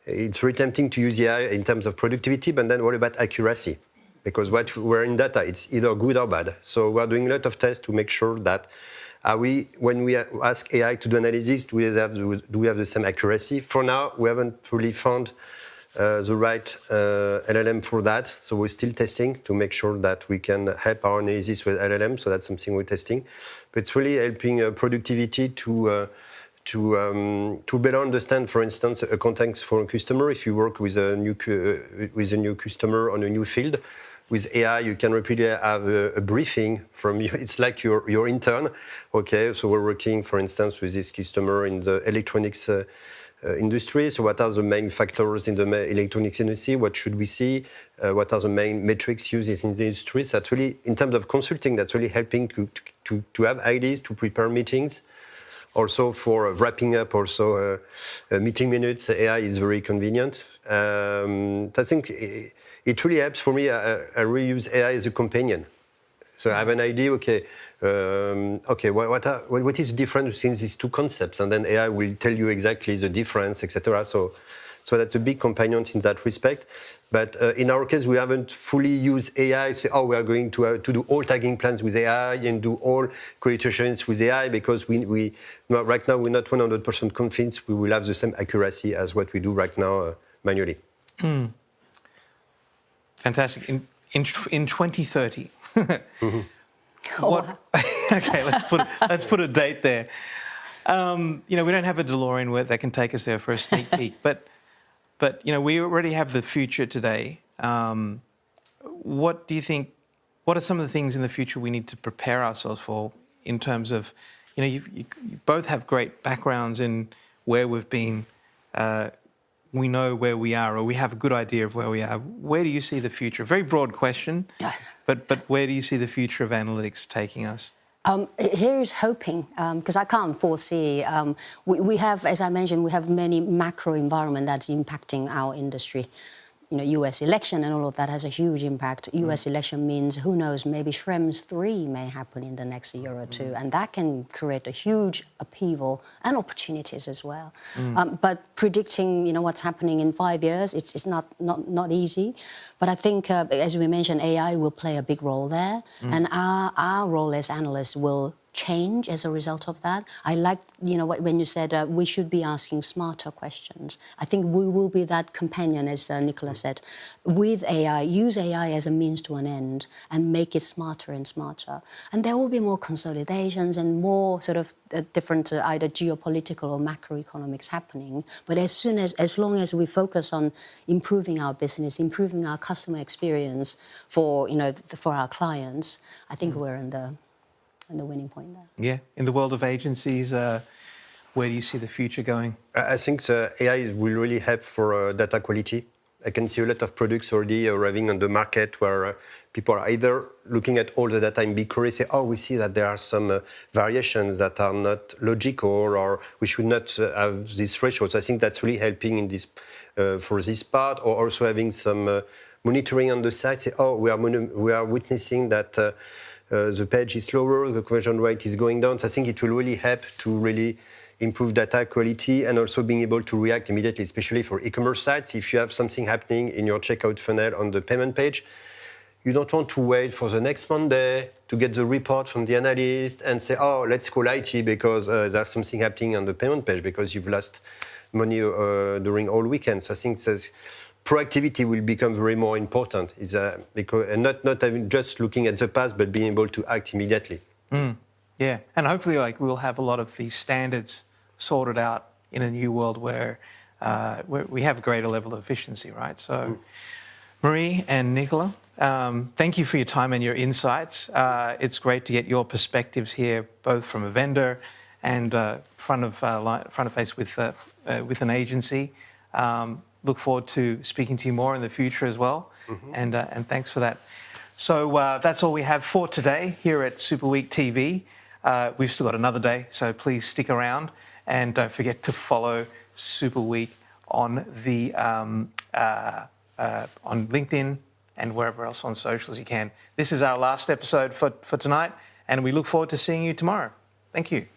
it's very tempting to use AI in terms of productivity, but then what about accuracy? Because we're in data, it's either good or bad. So we're doing a lot of tests to make sure that when we ask AI to do analysis, do we have the same accuracy? For now, we haven't really found the right LLM for that. So we're still testing to make sure that we can help our analysis with LLM. So that's something we're testing. But it's really helping productivity to better understand, for instance, a context for a customer. If you work with a new customer on a new field, with AI, you can repeatedly have a briefing from you. It's like your intern. Okay, so we're working, for instance, with this customer in the electronics industry. So what are the main factors in the electronics industry? What should we see? What are the main metrics used in the industry? So that's really, in terms of consulting, that's really helping to have ideas, to prepare meetings. Also for wrapping up also meeting minutes, AI is very convenient. I think it really helps for me. I really use AI as a companion. So I have an idea, what is the difference between these two concepts? And then AI will tell you exactly the difference, etc. So that's a big companion in that respect. But in our case, we haven't fully used AI, say, we are going to do all tagging plans with AI and do all quotations with AI, because right now we're not 100% convinced we will have the same accuracy as what we do right now manually. Fantastic. In 2030. Okay, let's put a date there. We don't have a DeLorean that can take us there for a sneak peek, but we already have the future today. What do you think? What are some of the things in the future we need to prepare ourselves for, in terms of, you both have great backgrounds in where we've been. We know where we are, or we have a good idea of where we are. Where do you see the future? Very broad question, but where do you see the future of analytics taking us? Here's hoping, because I can't foresee. We have, as I mentioned, we have many macro environment that's impacting our industry. US election and all of that has a huge impact. US election means, who knows, maybe Schrems 3 may happen in the next year or two, and that can create a huge upheaval and opportunities as well. But predicting, what's happening in 5 years, it's not easy. But I think, as we mentioned, AI will play a big role there, and our role as analysts will change as a result of that. I like, when you said we should be asking smarter questions. I think we will be that companion, as Nicola said, with AI. Use AI as a means to an end and make it smarter and smarter. And there will be more consolidations and more sort of different either geopolitical or macroeconomics happening. But as long as we focus on improving our business, improving our customer experience for our clients, I think we're in the winning point there. Yeah. In the world of agencies, where do you see the future going? I think the AI will really help for data quality. I can see a lot of products already arriving on the market where people are either looking at all the data in BigQuery, say, oh, we see that there are some variations that are not logical, or we should not have these thresholds. I think that's really helping in this for this part, or also having some monitoring on the site. Say, oh, we are witnessing that the page is slower, the conversion rate is going down. So I think it will really help to really improve data quality and also being able to react immediately, especially for e-commerce sites. If you have something happening in your checkout funnel on the payment page, you don't want to wait for the next Monday to get the report from the analyst and say, oh, let's call IT because there's something happening on the payment page because you've lost money during all weekends. So I think proactivity will become very more important, and not having just looking at the past, but being able to act immediately. Yeah, and hopefully we'll have a lot of these standards sorted out in a new world where we have a greater level of efficiency, right? So, Marie and Nicola, thank you for your time and your insights. It's great to get your perspectives here, both from a vendor and front of face with an agency. Look forward to speaking to you more in the future as well, and thanks for that. So that's all we have for today here at Super Week TV. We've still got another day, so please stick around and don't forget to follow Super Week on the on LinkedIn and wherever else on socials you can. This is our last episode for tonight, and we look forward to seeing you tomorrow. Thank you.